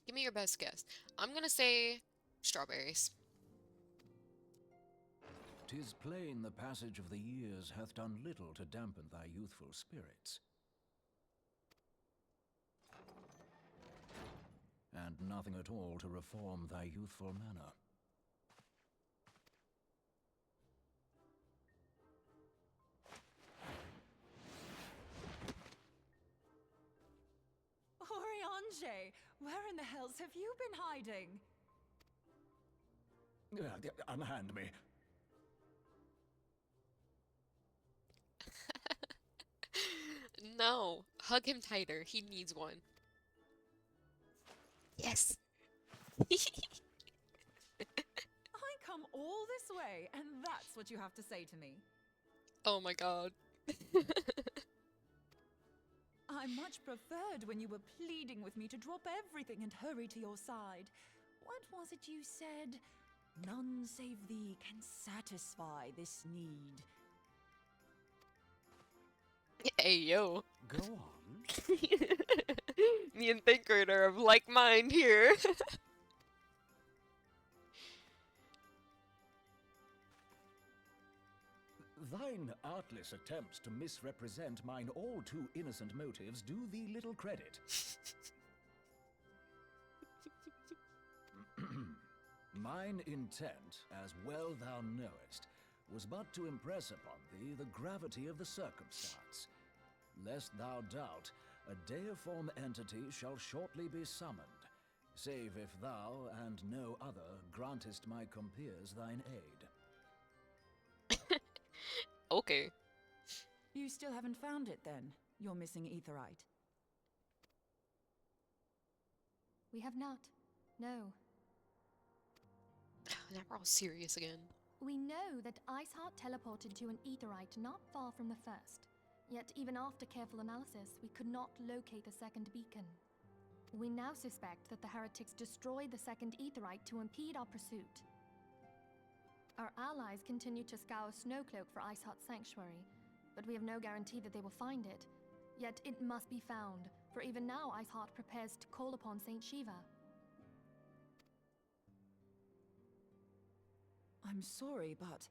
Give me your best guess. I'm gonna say strawberries. 'Tis plain the passage of the years hath done little to dampen thy youthful spirits. And nothing at all to reform thy youthful manner. Oriange, where in the hells have you been hiding? Unhand me. No, hug him tighter. He needs one. Yes. I come all this way, and that's what you have to say to me. Oh my god. I much preferred when you were pleading with me to drop everything and hurry to your side. What was it you said? None save thee can satisfy this need. Hey, yo. Go on. Me and Thinker are of like mind here. Thine artless attempts to misrepresent mine all too innocent motives do thee little credit. Mine intent, as well thou knowest, was but to impress upon thee the gravity of the circumstance. Lest thou doubt, a deiform entity shall shortly be summoned, save if thou and no other grantest my compeers thine aid. Okay. You still haven't found it then, your missing aetherite? We have not. No. Now we're all serious again. We know that Iceheart teleported to an aetherite not far from the first. Yet even after careful analysis, we could not locate the second beacon. We now suspect that the heretics destroyed the second aetherite to impede our pursuit. Our allies continue to scour Snowcloak for Iceheart's sanctuary, but we have no guarantee that they will find it. Yet it must be found, for even now Iceheart prepares to call upon Saint Shiva. I'm sorry, but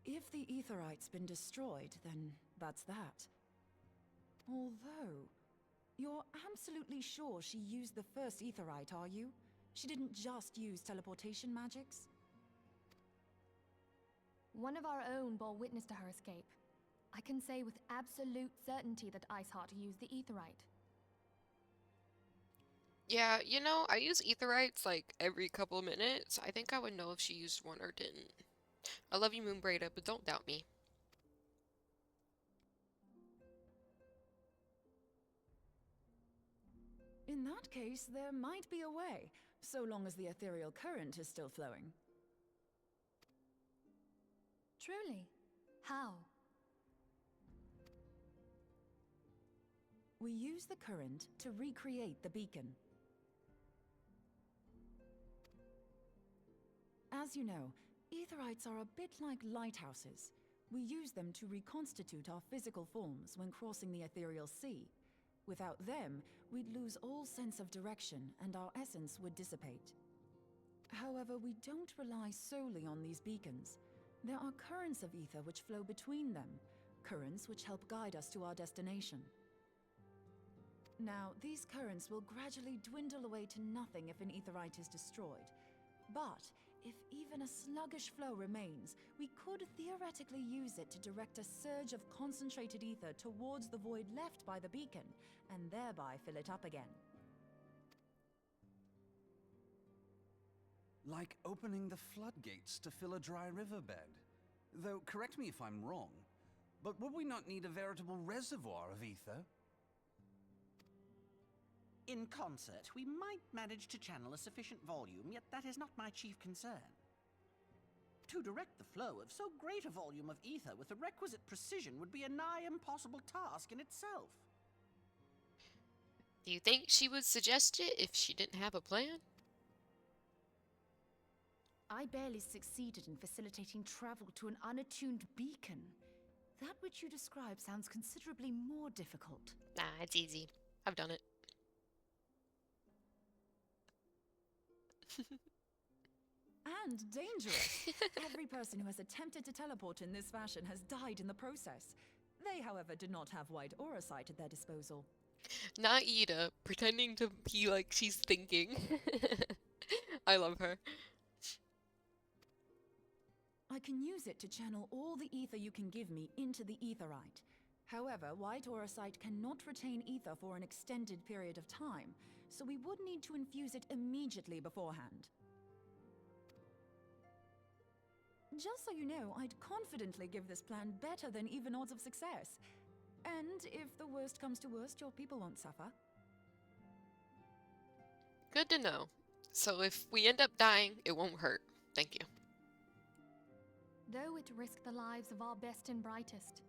if the aetherite's been destroyed, then that's that. Although, you're absolutely sure she used the first aetherite, are you? She didn't just use teleportation magics? One of our own bore witness to her escape. I can say with absolute certainty that Iceheart used the aetherite. Yeah, you know, I use Etherites like every couple of minutes. I think I would know if she used one or didn't. I love you, Moonbreda, but don't doubt me. In that case, there might be a way, so long as the ethereal current is still flowing. Truly? How? We use the current to recreate the beacon. As you know, aetherites are a bit like lighthouses. We use them to reconstitute our physical forms when crossing the ethereal sea. Without them, we'd lose all sense of direction and our essence would dissipate. However, we don't rely solely on these beacons. There are currents of ether which flow between them, currents which help guide us to our destination. Now, these currents will gradually dwindle away to nothing if an aetherite is destroyed. But if even a sluggish flow remains, we could theoretically use it to direct a surge of concentrated ether towards the void left by the beacon, and thereby fill it up again. Like opening the floodgates to fill a dry riverbed. Though, correct me if I'm wrong, but would we not need a veritable reservoir of ether? In concert, we might manage to channel a sufficient volume, yet that is not my chief concern. To direct the flow of so great a volume of ether with the requisite precision would be a nigh impossible task in itself. Do you think she would suggest it if she didn't have a plan? I barely succeeded in facilitating travel to an unattuned beacon. That which you describe sounds considerably more difficult. Nah, it's easy. I've done it. And dangerous. Every person who has attempted to teleport in this fashion has died in the process. They, however, did not have wide aura sight at their disposal. Not Ida, pretending to be like she's thinking. I love her. I can use it to channel all the ether you can give me into the etherite. However, white aura sight cannot retain ether for an extended period of time, so we would need to infuse it immediately beforehand. Just so you know, I'd confidently give this plan better than even odds of success. And if the worst comes to worst, your people won't suffer. Good to know. So if we end up dying, it won't hurt. Thank you. Though it risked the lives of our best and brightest,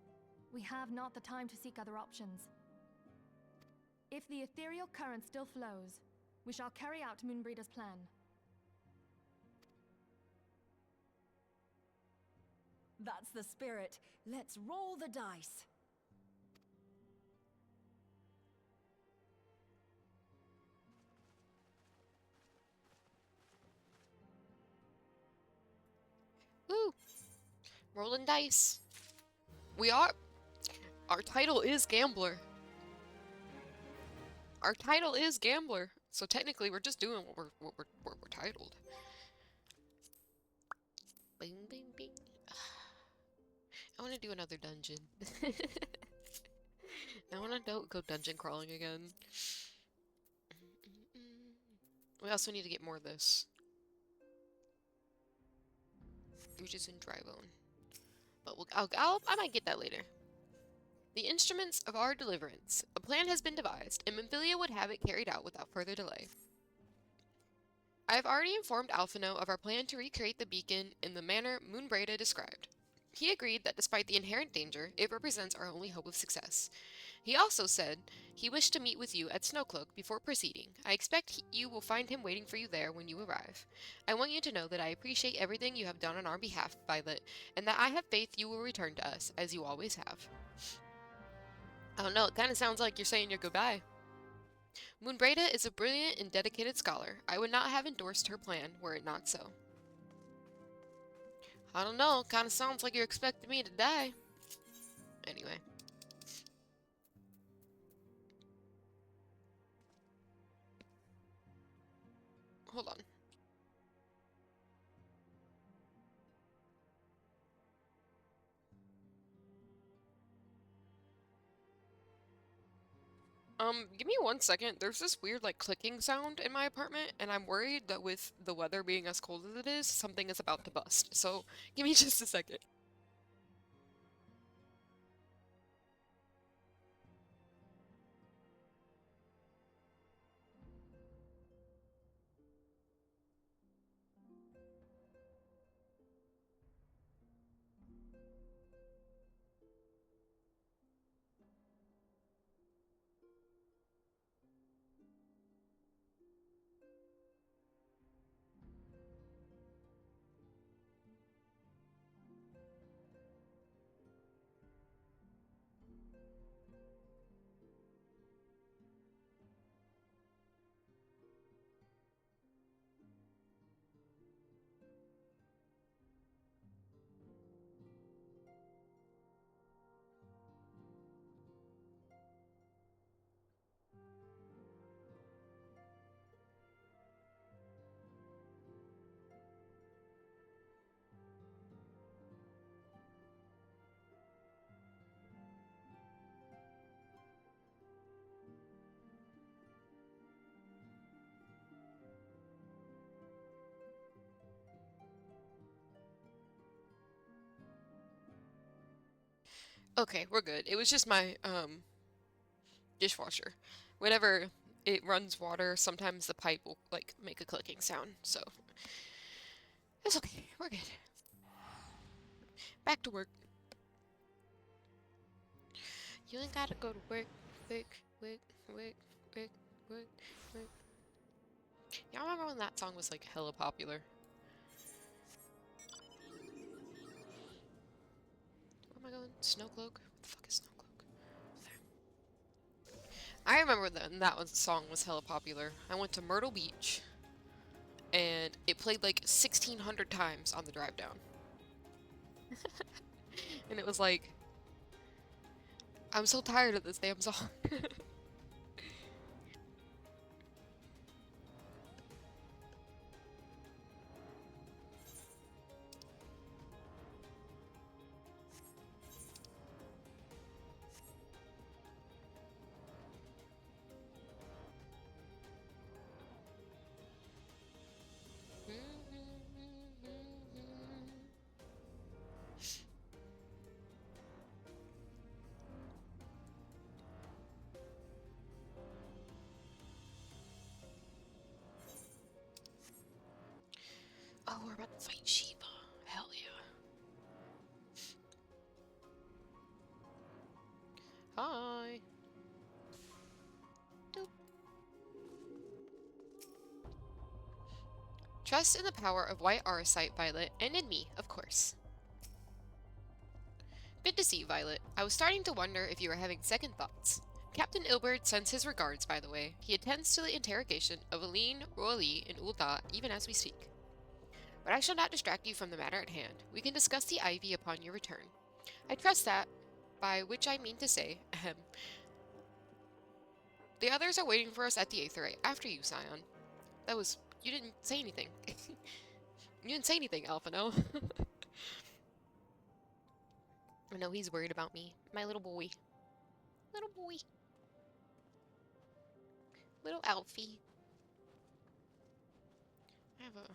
we have not the time to seek other options. If the ethereal current still flows, we shall carry out Moonbreeder's plan. That's the spirit. Let's roll the dice. Woo! Rolling dice. We are. Our title is Gambler. Our title is Gambler. So technically, we're just doing what we're titled. Bing, bing, bing. I want to do another dungeon. I want to go dungeon crawling again. We also need to get more of this, which is in dry bone. But I might get that later. The instruments of our deliverance. A plan has been devised, and Memphilia would have it carried out without further delay. I have already informed Alphino of our plan to recreate the beacon in the manner Moonbreda described. He agreed that despite the inherent danger, it represents our only hope of success. He also said he wished to meet with you at Snowcloak before proceeding. I expect you will find him waiting for you there when you arrive. I want you to know that I appreciate everything you have done on our behalf, Violet, and that I have faith you will return to us, as you always have. I don't know, it kind of sounds like you're saying your goodbye. Moonbreda is a brilliant and dedicated scholar. I would not have endorsed her plan were it not so. I don't know, it kind of sounds like you're expecting me to die. Anyway. Hold on. Give me 1 second. There's this weird, like, clicking sound in my apartment, and I'm worried that with the weather being as cold as it is, something is about to bust. So, give me just a second. Okay, we're good. It was just my dishwasher. Whenever it runs water, sometimes the pipe will like make a clicking sound. So it's okay. We're good. Back to work. You ain't gotta go to work, work, work, work, work, work, work. Y'all remember when that song was like hella popular? Where am I going? Snowcloak? What the fuck is Snowcloak? There. I remember when song was hella popular. I went to Myrtle Beach and it played like 1,600 times on the drive down. And it was like, I'm so tired of this damn song. Oh, we're about to fight Shiva. Hell yeah. Hi. Doop. Trust in the power of white auricite, Violet, and in me, of course. Good to see you, Violet. I was starting to wonder if you were having second thoughts. Captain Ilbert sends his regards, by the way. He attends to the interrogation of Aline, Roali, and Ulda even as we speak. But I shall not distract you from the matter at hand. We can discuss the Ivy upon your return. I trust that, by which I mean to say, ahem. The others are waiting for us at the Aetherite, after you, Scion. You didn't say anything. You didn't say anything, Alpha, no? I know he's worried about me. My little boy. Little boy. Little Alfie. I have a...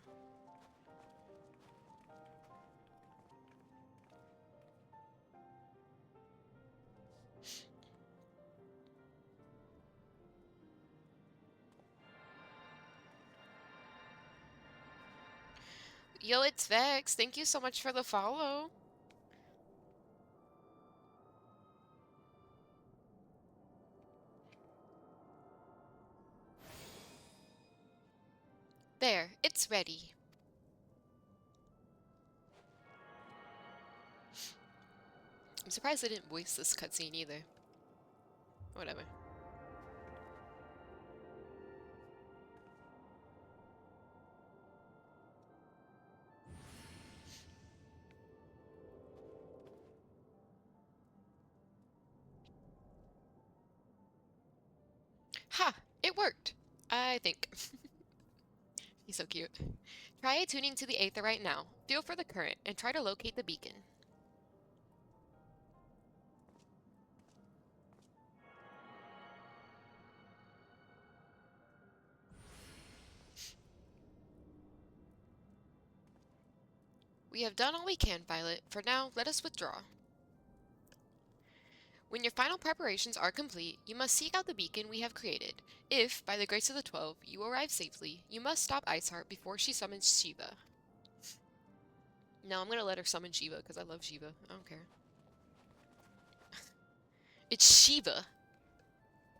Yo, it's Vex. Thank you so much for the follow. There, it's ready. I'm surprised they didn't voice this cutscene either. Whatever. Ha! It worked! I think. He's so cute. Try attuning to the Aetherite now. Feel for the current, and try to locate the beacon. We have done all we can, Violet. For now, let us withdraw. When your final preparations are complete, you must seek out the beacon we have created. If, by the grace of the 12, you arrive safely, you must stop Iceheart before she summons Shiva. No, I'm gonna let her summon Shiva, because I love Shiva. I don't care. It's Shiva!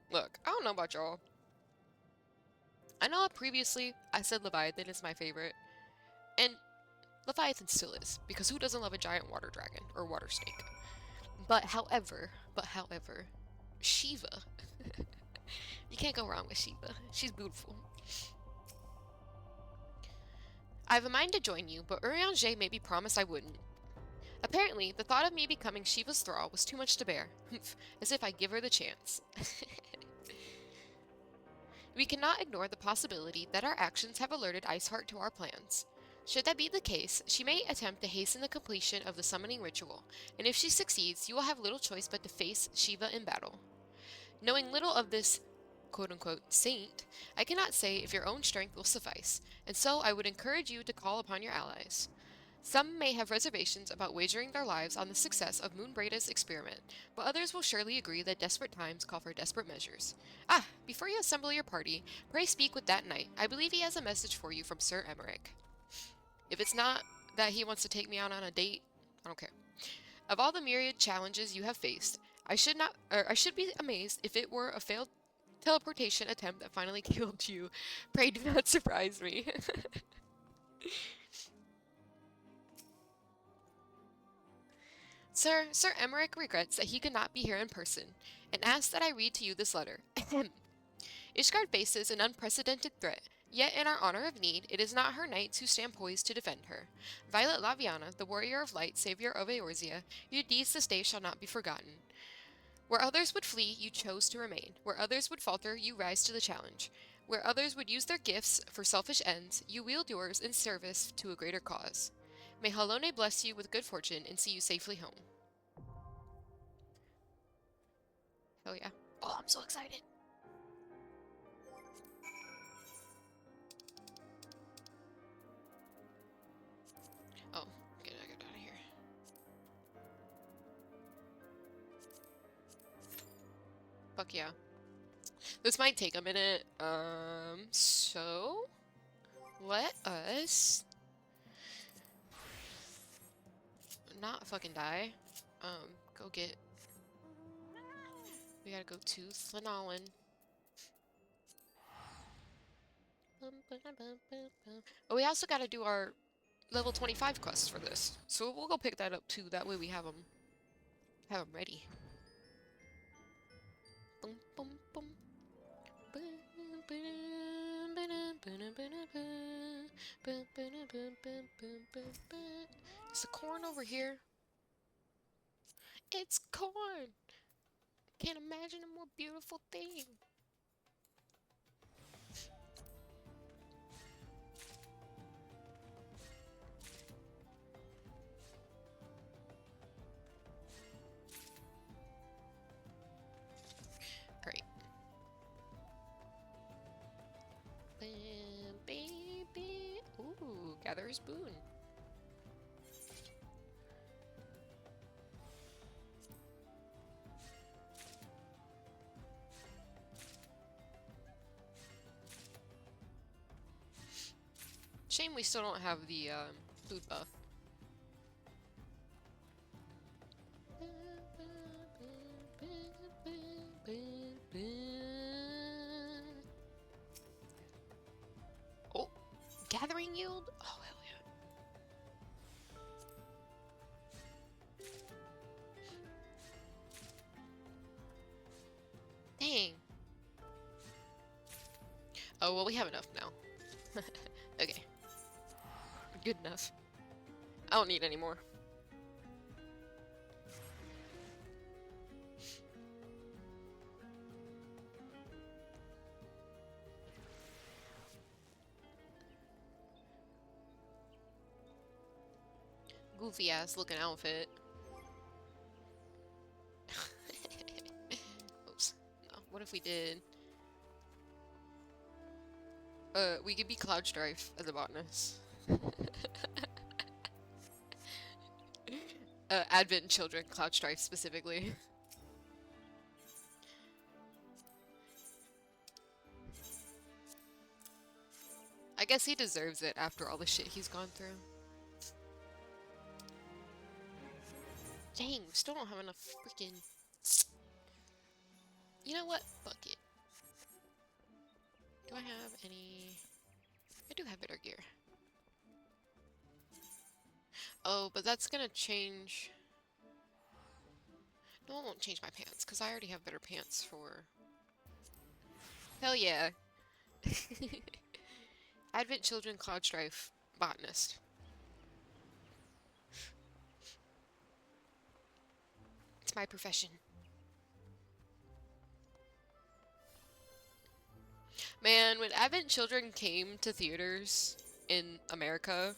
Look, I don't know about y'all. I know previously I said Leviathan is my favorite, and Leviathan still is, because who doesn't love a giant water dragon, or water snake? But however, Shiva. You can't go wrong with Shiva. She's beautiful. I have a mind to join you, but Urianger made me promise I wouldn't. Apparently, the thought of me becoming Shiva's thrall was too much to bear. As if I'd give her the chance. We cannot ignore the possibility that our actions have alerted Iceheart to our plans. Should that be the case, she may attempt to hasten the completion of the summoning ritual, and if she succeeds, you will have little choice but to face Shiva in battle. Knowing little of this quote-unquote saint, I cannot say if your own strength will suffice, and so I would encourage you to call upon your allies. Some may have reservations about wagering their lives on the success of Moonbraida's experiment, but others will surely agree that desperate times call for desperate measures. Ah, before you assemble your party, pray speak with that knight. I believe he has a message for you from Sir Emmerich. If it's not that he wants to take me out on a date, I don't care. Of all the myriad challenges you have faced, I should be amazed if it were a failed teleportation attempt that finally killed you. Pray do not surprise me. Sir Emmerich regrets that he could not be here in person, and asks that I read to you this letter. Ahem. Ishgard faces an unprecedented threat, yet in our honor of need, it is not her knights who stand poised to defend her. Violet Laviana, the warrior of light, savior of Eorzea, your deeds this day shall not be forgotten. Where others would flee, you chose to remain. Where others would falter, you rise to the challenge. Where others would use their gifts for selfish ends, you wield yours in service to a greater cause. May Halone bless you with good fortune and see you safely home. Hell yeah. Oh, I'm so excited. Oh, get out of here. Fuck yeah. This might take a minute. So let us not fucking die. Go get. We gotta go to Thlanolin. Oh, we also gotta do our level 25 quests for this. So we'll go pick that up too. That way we have them ready. Boom, boom, boom. Is the corn over here? It's corn! Can't imagine a more beautiful thing. Great. Baby. Ooh, Gatherer's Boon. Shame we still don't have the food buff. Oh, gathering yield? Oh, hell yeah. Dang. Oh, well, we have enough now. Okay. Good enough. I don't need any more. Goofy ass looking outfit. Oops. No. What if we did? We could be Cloud Strife as a botanist. Advent Children, Cloud Strife specifically. I guess he deserves it after all the shit he's gone through. Dang, we still don't have enough freaking... You know what? Fuck it. Do I have any... I do have better gear. Oh, but that's gonna change... No, it won't change my pants, because I already have better pants for... Hell yeah. Advent Children, Cloud Strife, Botanist. It's my profession. Man, when Advent Children came to theaters in America,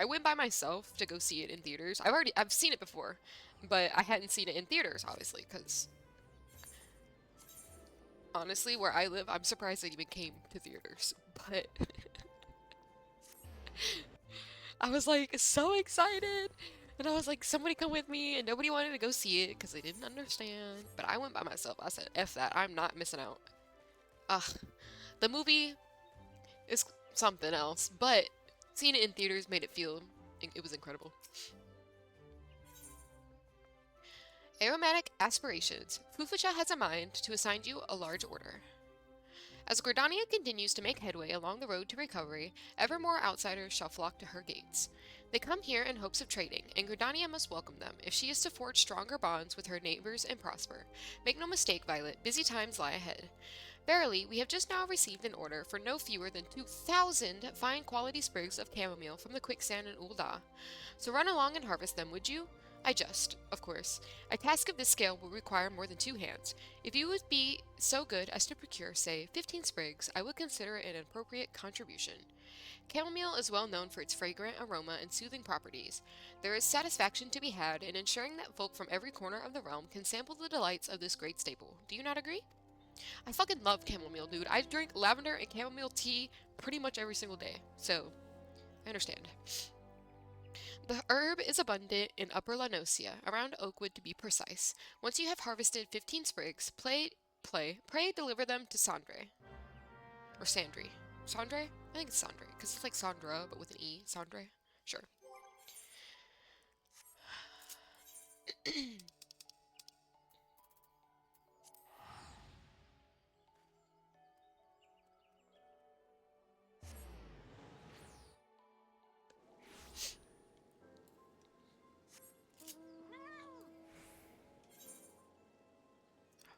I went by myself to go see it in theaters. I've seen it before, but I hadn't seen it in theaters, obviously, because honestly, where I live, I'm surprised it even came to theaters. But I was like so excited. And I was like, somebody come with me, and nobody wanted to go see it because they didn't understand. But I went by myself. I said, F that, I'm not missing out. Ugh. The movie is something else, but seeing it in theaters made it feel, it was incredible. Aromatic aspirations. Fufucha has a mind to assign you a large order. As Gordania continues to make headway along the road to recovery, ever more outsiders shall flock to her gates. They come here in hopes of trading, and Gordania must welcome them if she is to forge stronger bonds with her neighbors and prosper. Make no mistake, Violet, busy times lie ahead. Verily, we have just now received an order for no fewer than 2,000 fine quality sprigs of chamomile from the quicksand in Ul'dah. So run along and harvest them, would you? I jest, of course. A task of this scale will require more than 2 hands. If you would be so good as to procure, say, 15 sprigs, I would consider it an appropriate contribution. Chamomile is well known for its fragrant aroma and soothing properties. There is satisfaction to be had in ensuring that folk from every corner of the realm can sample the delights of this great staple. Do you not agree? I fucking love chamomile, dude. I drink lavender and chamomile tea pretty much every single day, so I understand. The herb is abundant in Upper Lanosia, around Oakwood to be precise. Once you have harvested 15 sprigs, pray deliver them to Sandre. Or Sandry. Sandre? I think it's Sandre, because it's like Sandra, but with an E. Sandre? Sure.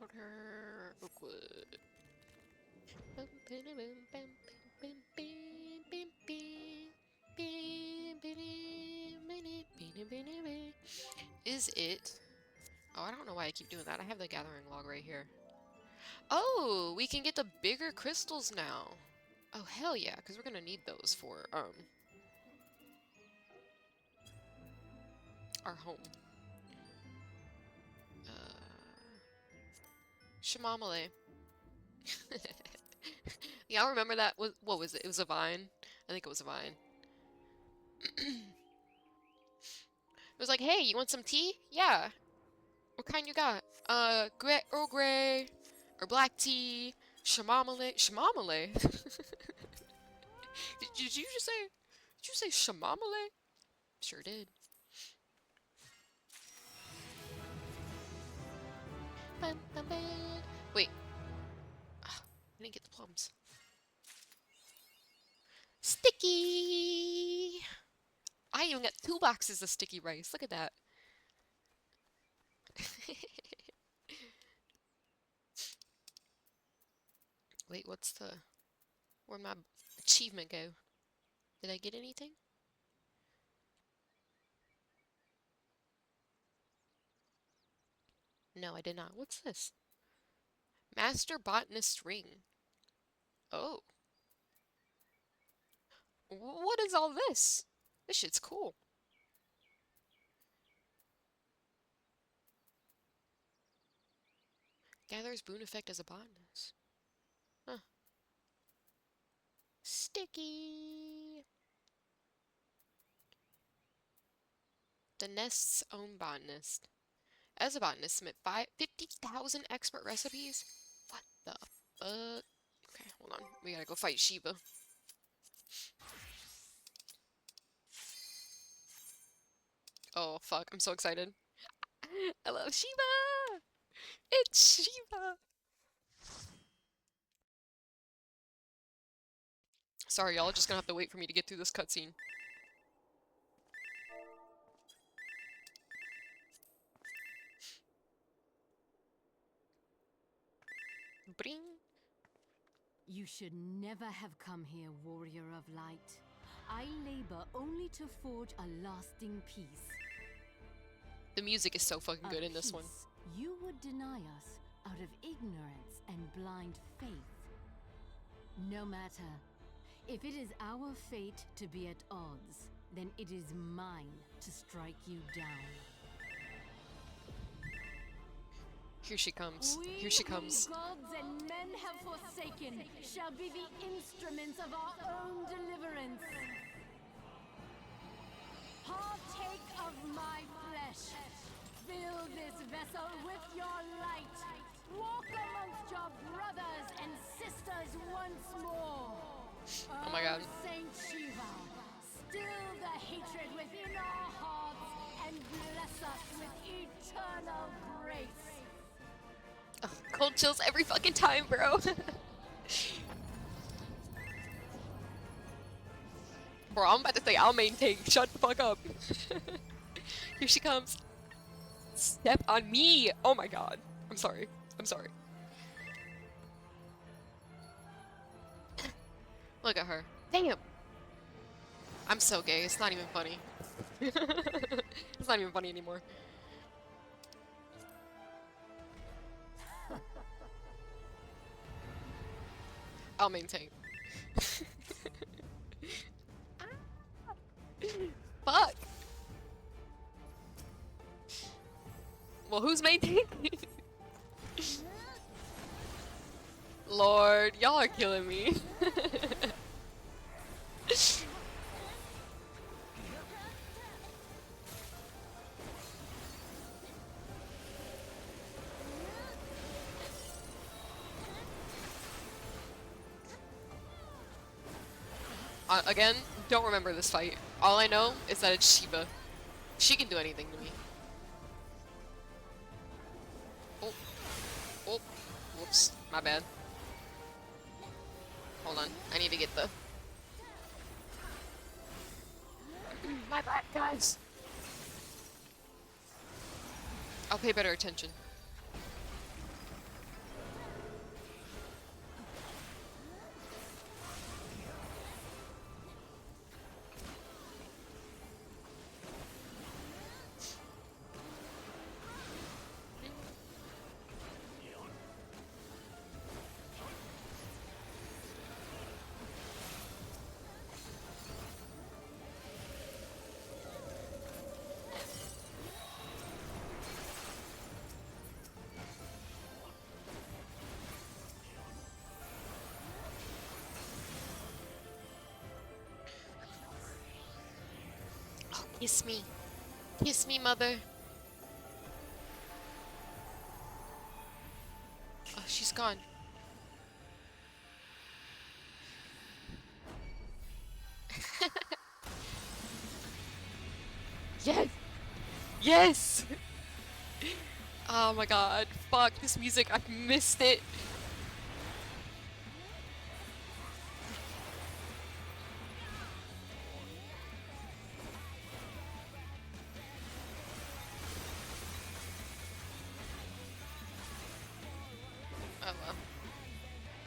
Outer Oakwood. Is it? Oh, I don't know why I keep doing that. I have the gathering log right here. Oh, we can get the bigger crystals now. Oh, hell yeah, because we're gonna need those for, our home. Shamamale. Y'all remember that? What was it? It was a vine. I think it was a vine. It was like, hey, you want some tea? Yeah. What kind you got? Earl Grey, or black tea, shamamale. Shamamale? Did you just say? Did you say shamamale? Sure did. Wait. Ah, I didn't get the plums. Sticky! I even got 2 boxes of sticky rice. Look at that. Wait, where'd my achievement go? Did I get anything? No, I did not. What's this? Master Botanist Ring. Oh. What is all this? This shit's cool. Gathers boon effect as a botanist. Huh. Sticky. The nest's own botanist. As a botanist, submit 50,000 expert recipes? What the fuck? Okay, hold on. We gotta go fight Shiva. Oh, fuck. I'm so excited. I love Shiva! It's Shiva! Sorry, y'all. Just gonna have to wait for me to get through this cutscene. Bring. You should never have come here, warrior of light. I labor only to forge a lasting peace. The music is so fucking good in this one. You would deny us out of ignorance and blind faith. No matter. If it is our fate to be at odds, then it is mine to strike you down. Here she comes. Here she comes. Gods and men have forsaken shall be the instruments of our own deliverance. sisters once more. Oh my god. Saint Shiva, still the hatred within our hearts and bless us with eternal grace. Ugh, cold chills every fucking time, bro. Bro, I'm about to say I'll maintain. Shut the fuck up. Here she comes. Step on me. Oh my god. I'm sorry. I'm sorry. Look at her. Damn. I'm so gay. It's not even funny. It's not even funny anymore. I'll maintain. Fuck. Well, who's maintaining? Lord, y'all are killing me. Again, don't remember this fight. All I know is that it's Shiva. She can do anything to me. Oh. Oh. Whoops. My bad. Hold on. I need to get the... My bad, guys. I'll pay better attention. Kiss me. Kiss me, mother. Oh, she's gone. Yes! Yes! Oh my god. Fuck this music. I've missed it. Oh well.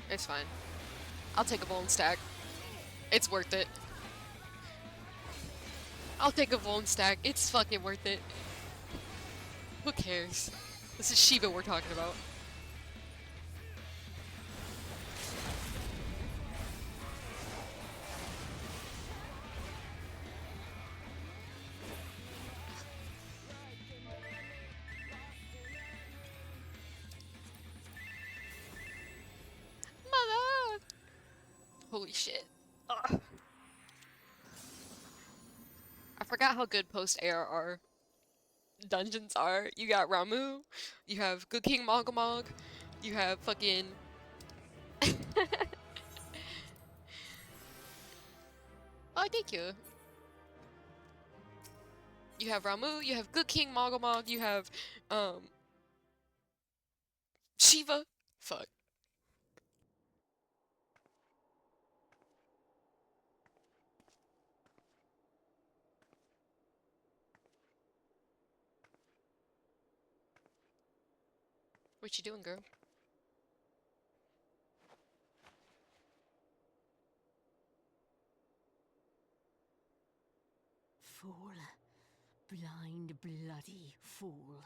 It's fine. I'll take a bone stack. It's worth it. I'll take a bone stack. It's fucking worth it. Who cares? This is Shiva we're talking about. Mother! Holy shit. Ugh. I forgot how good post ARR dungeons are. You got Ramu, you have Good King Mogomog, you have fucking... Oh, thank you. You have Ramu, you have Good King Mogomog, you have, Shiva. Fuck. What you doing, girl? Fool. Blind, bloody fool.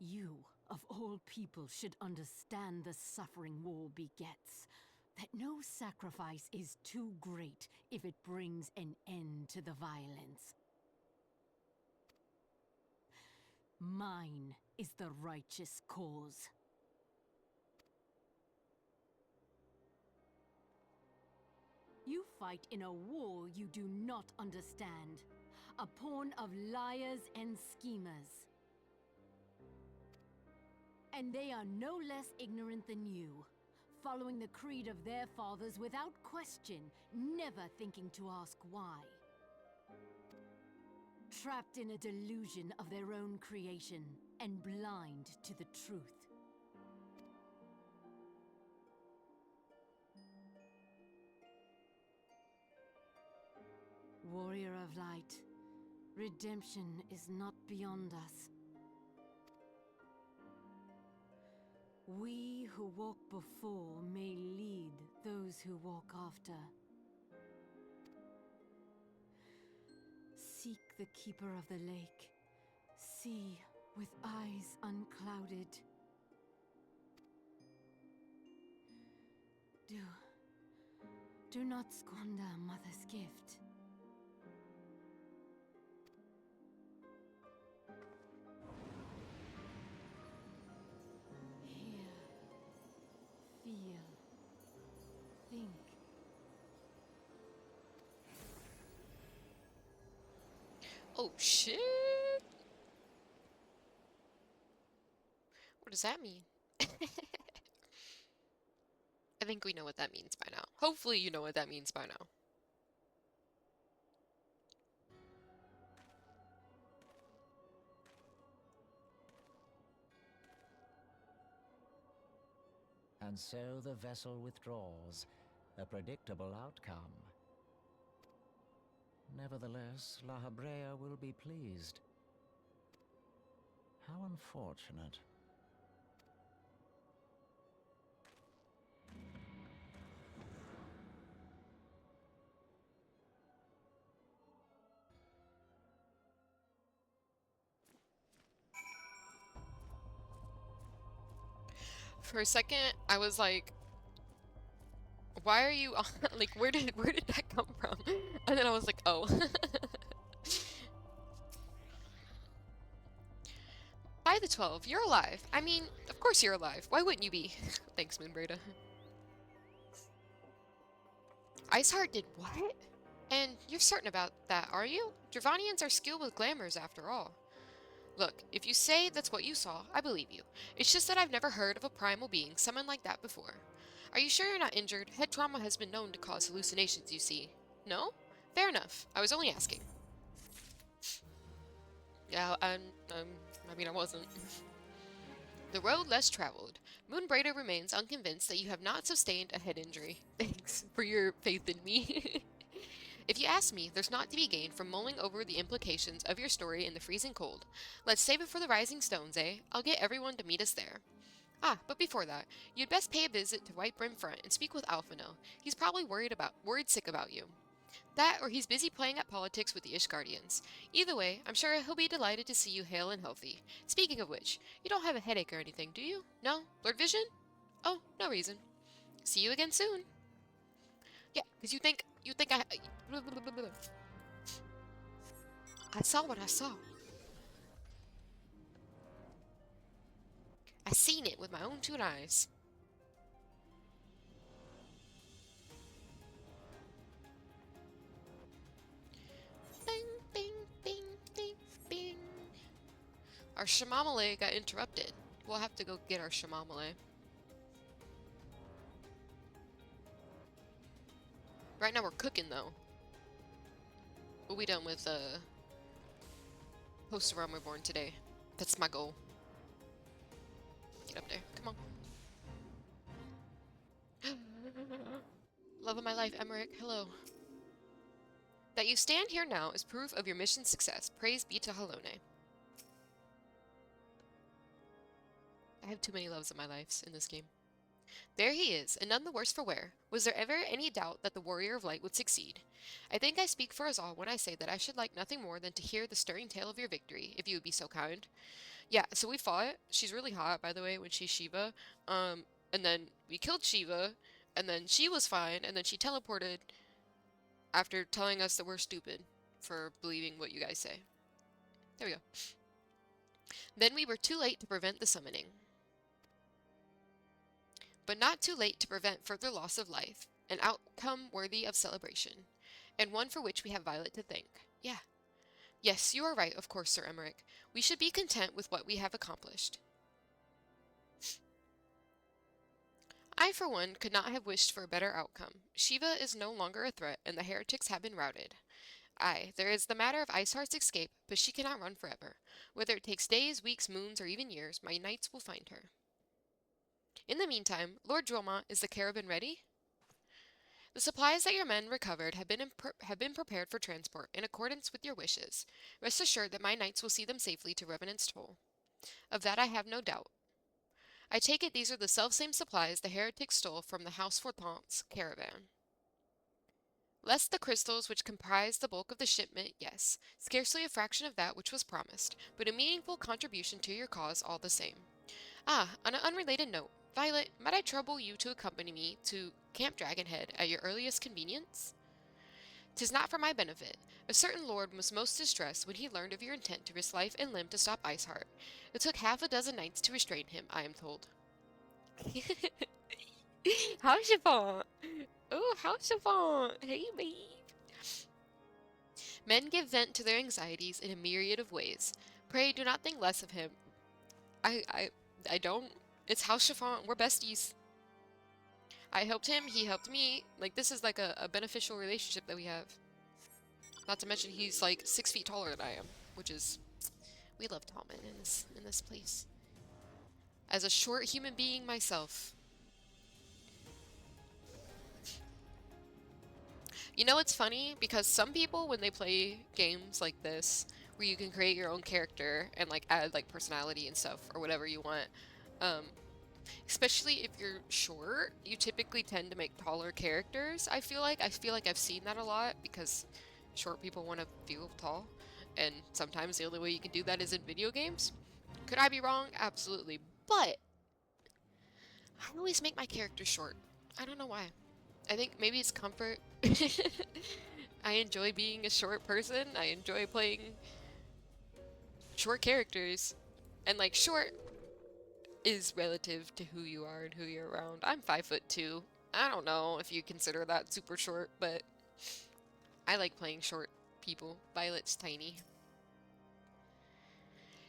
You, of all people, should understand the suffering war begets. That no sacrifice is too great if it brings an end to the violence. Mine is the righteous cause. You fight in a war you do not understand. A pawn of liars and schemers. And they are no less ignorant than you, following the creed of their fathers without question, never thinking to ask why. Trapped in a delusion of their own creation, and blind to the truth. Warrior of Light, redemption is not beyond us. We who walk before may lead those who walk after. Seek the Keeper of the Lake. See with eyes unclouded. Do not squander Mother's gift. Hear, feel, think. Oh shit! What does that mean? I think we know what that means by now. Hopefully you know what that means by now. And so the vessel withdraws, a predictable outcome. Nevertheless, La Habrea will be pleased. How unfortunate. For a second, I was like, why are you on, like, where did that come from? And then I was like, oh. By the 12, you're alive. I mean, of course you're alive. Why wouldn't you be? Thanks, Moonbreda. Iceheart did what? And you're certain about that, are you? Dravanians are skilled with glamours after all. Look, if you say that's what you saw, I believe you. It's just that I've never heard of a primal being summoned like that before. Are you sure you're not injured? Head trauma has been known to cause hallucinations, you see. No? Fair enough. I was only asking. Yeah, I mean, I wasn't. The road less traveled. Moonbreda remains unconvinced that you have not sustained a head injury. Thanks for your faith in me. If you ask me, there's not to be gained from mulling over the implications of your story in the freezing cold. Let's save it for the Rising Stones, eh? I'll get everyone to meet us there. Ah, but before that, you'd best pay a visit to White Brim Front and speak with Alphino. He's probably worried sick about you. That, or he's busy playing at politics with the Ishgardians. Either way, I'm sure he'll be delighted to see you hale and healthy. Speaking of which, you don't have a headache or anything, do you? No? Blurred vision? Oh, no reason. See you again soon. Yeah, because you think I saw what I saw. I seen it with my own two eyes. Bing, bing, bing, bing, bing. Our shamamale got interrupted. We'll have to go get our shamamale. Right now we're cooking though. We'll be done with Post Realm Reborn today. That's my goal. Get up there. Come on. Love of my life, Emmerich. Hello. That you stand here now is proof of your mission's success. Praise be to Halone. I have too many loves in my lives in this game. There he is, and none the worse for wear. Was there ever any doubt that the Warrior of Light would succeed? I think I speak for us all when I say that I should like nothing more than to hear the stirring tale of your victory, if you would be so kind. Yeah, so we fought. She's really hot, by the way, when she's Shiva. And then we killed Shiva, and then she was fine, and then she teleported after telling us that we're stupid for believing what you guys say. There we go. Then we were too late to prevent the summoning. But not too late to prevent further loss of life, an outcome worthy of celebration, and one for which we have Violet to thank. Yeah. Yes, you are right, of course, Sir Emmerich. We should be content with what we have accomplished. I, for one, could not have wished for a better outcome. Shiva is no longer a threat, and the heretics have been routed. Aye, there is the matter of Iceheart's escape, but she cannot run forever. Whether it takes days, weeks, moons, or even years, my knights will find her. In the meantime, Lord Dromont, is the caravan ready? The supplies that your men recovered have been prepared for transport in accordance with your wishes. Rest assured that my knights will see them safely to Revenant's Toll. Of that I have no doubt. I take it these are the selfsame supplies the heretics stole from the House Fortant's caravan. Less the crystals which comprise the bulk of the shipment, yes, scarcely a fraction of that which was promised, but a meaningful contribution to your cause all the same. Ah, on an unrelated note, Violet, might I trouble you to accompany me to Camp Dragonhead at your earliest convenience? 'Tis not for my benefit. A certain lord was most distressed when he learned of your intent to risk life and limb to stop Iceheart. It took half a dozen knights to restrain him, I am told. How chiffon? Oh, how chiffon? Hey, babe. Men give vent to their anxieties in a myriad of ways. Pray do not think less of him. I don't. It's house chiffon. We're besties. I helped him, he helped me. Like, this is like a beneficial relationship that we have. Not to mention he's like 6 feet taller than I am, which is... We love tall men in this place. As a short human being myself. You know, it's funny because some people, when they play games like this, where you can create your own character and like add like personality and stuff or whatever you want, especially if you're short, you typically tend to make taller characters. I feel like I've seen that a lot because short people want to feel tall, and sometimes the only way you can do that is in video games. Could I be wrong? Absolutely, but I always make my characters short. I don't know why. I think maybe it's comfort. I enjoy being a short person. I enjoy playing short characters. And like short is relative to who you are and who you're around. I'm 5'2". I don't know if you consider that super short, but I like playing short people. Violet's tiny.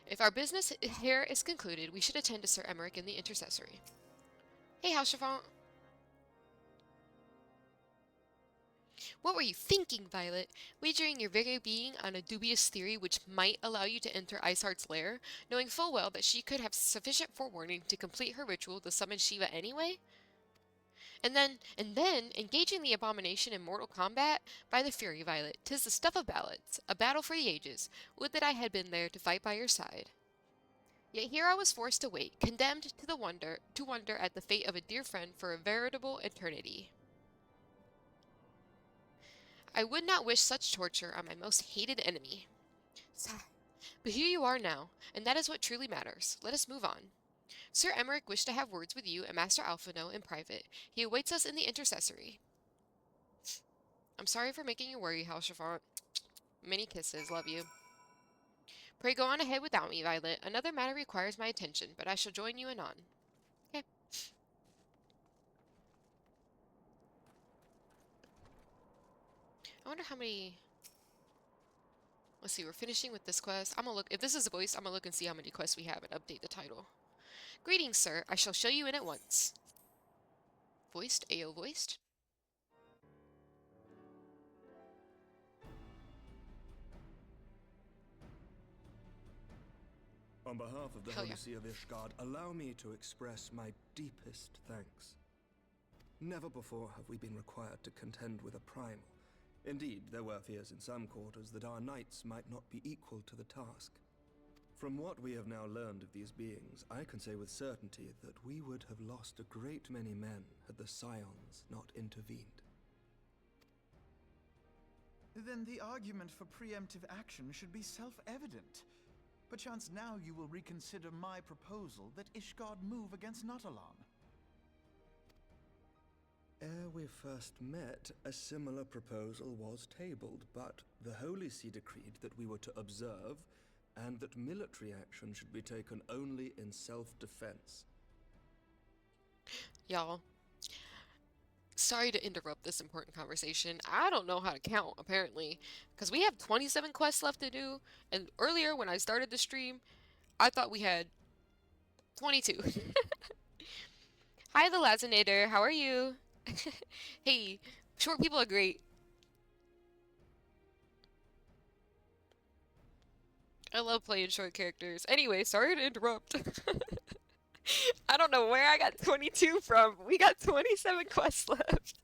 If our business here is concluded, we should attend to Sir Emmerich in the intercessory. Hey, House Chiffon. What were you thinking, Violet? Wagering your very being on a dubious theory which might allow you to enter Iceheart's lair, knowing full well that she could have sufficient forewarning to complete her ritual to summon Shiva anyway? And then, engaging the abomination in mortal combat? By the fury, Violet, 'tis the stuff of ballads, a battle for the ages. Would that I had been there to fight by your side. Yet here I was forced to wait, condemned to wonder at the fate of a dear friend for a veritable eternity. I would not wish such torture on my most hated enemy. Sigh. But here you are now, and that is what truly matters. Let us move on. Sir Emmerich wished to have words with you and Master Alphino in private. He awaits us in the intercessory. I'm sorry for making you worry, House Chiffon. Many kisses. Love you. Pray go on ahead without me, Violet. Another matter requires my attention, but I shall join you anon. Okay. I wonder how many... Let's see, we're finishing with this quest. I'm gonna look... If this is voiced, I'm gonna look and see how many quests we have and update the title. Greetings, sir. I shall show you in at once. Voiced? AO voiced? On behalf of the Hell Holy yeah. See of Ishgard, allow me to express my deepest thanks. Never before have we been required to contend with a primal. Indeed, there were fears in some quarters that our knights might not be equal to the task. From what we have now learned of these beings, I can say with certainty that we would have lost a great many men had the Scions not intervened. Then the argument for preemptive action should be self-evident. Perchance now you will reconsider my proposal that Ishgard move against Natalan. Ere we first met, a similar proposal was tabled, but the Holy See decreed that we were to observe, and that military action should be taken only in self-defense. Y'all, sorry to interrupt this important conversation. I don't know how to count, apparently, because we have 27 quests left to do, and earlier when I started the stream, I thought we had 22. Hi, the Lazinator. How are you? Hey, short people are great. I love playing short characters. Anyway, sorry to interrupt. I don't know where I got 22 from. We got 27 quests left.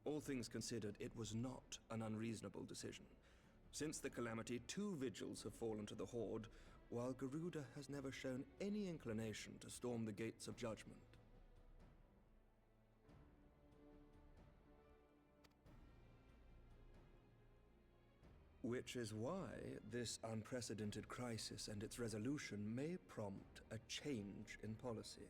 All things considered, it was not an unreasonable decision. Since the calamity, 2 vigils have fallen to the Horde, while Garuda has never shown any inclination to storm the gates of judgment. Which is why this unprecedented crisis and its resolution may prompt a change in policy.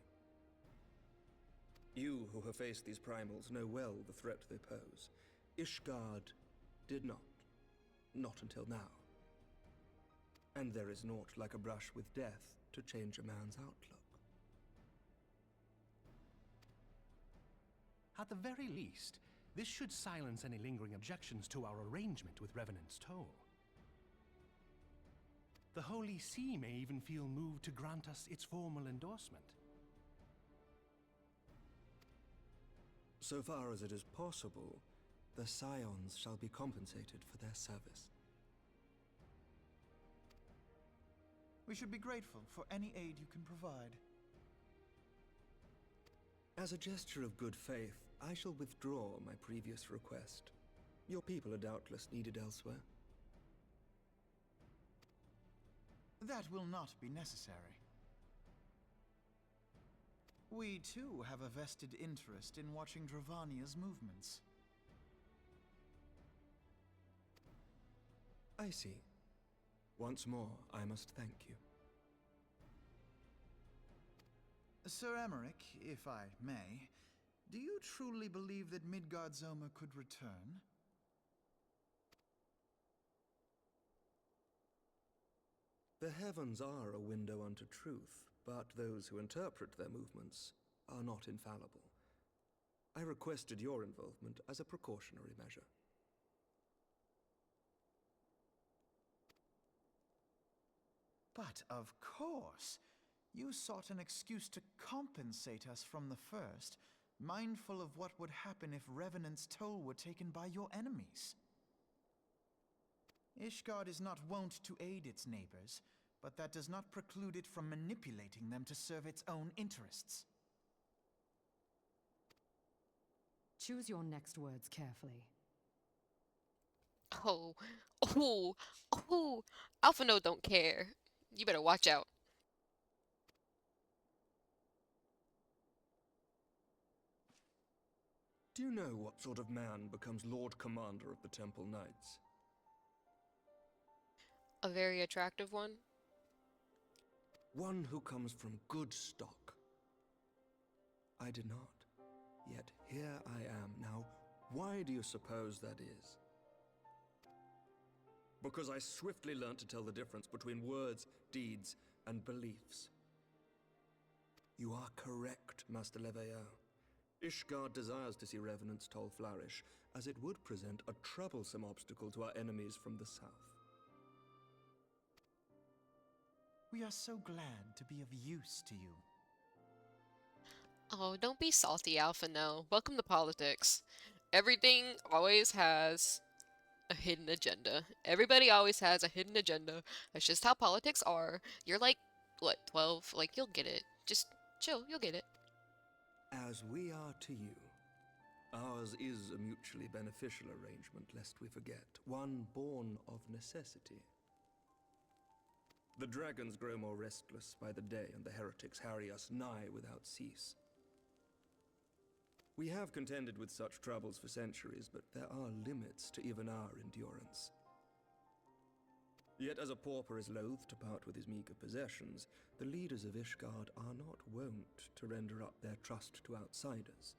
You who have faced these primals know well the threat they pose. Ishgard did not. Not until now. And there is naught like a brush with death to change a man's outlook. At the very least, this should silence any lingering objections to our arrangement with Revenant's Toll. The Holy See may even feel moved to grant us its formal endorsement. So far as it is possible, the Scions shall be compensated for their service. We should be grateful for any aid you can provide. As a gesture of good faith, I shall withdraw my previous request. Your people are doubtless needed elsewhere. That will not be necessary. We too have a vested interest in watching Dravania's movements. I see. Once more, I must thank you. Sir Emmerich, if I may, do you truly believe that Midgardsormr could return? The heavens are a window unto truth, but those who interpret their movements are not infallible. I requested your involvement as a precautionary measure. But of course, you sought an excuse to compensate us from the first, mindful of what would happen if Revenant's Toll were taken by your enemies. Ishgard is not wont to aid its neighbors, but that does not preclude it from manipulating them to serve its own interests. Choose your next words carefully. Oh, oh, oh. Alpha No don't care. You better watch out. Do you know what sort of man becomes Lord Commander of the Temple Knights? A very attractive one. One who comes from good stock. I did not. Yet here I am now. Why do you suppose that is? Because I swiftly learned to tell the difference between words, deeds, and beliefs. You are correct, Master Leveilleur. Ishgard desires to see Revenant's Toll flourish, as it would present a troublesome obstacle to our enemies from the south. We are so glad to be of use to you. Oh, don't be salty, Alpha No. Welcome to politics. Everything always has a hidden agenda. Everybody always has a hidden agenda. That's just how politics are. You're like, what, 12? Like, you'll get it. Just chill, you'll get it. As we are to you. Ours is a mutually beneficial arrangement, lest we forget. One born of necessity. The dragons grow more restless by the day, and the heretics harry us nigh without cease. We have contended with such troubles for centuries, but there are limits to even our endurance. Yet as a pauper is loath to part with his meager possessions, the leaders of Ishgard are not wont to render up their trust to outsiders.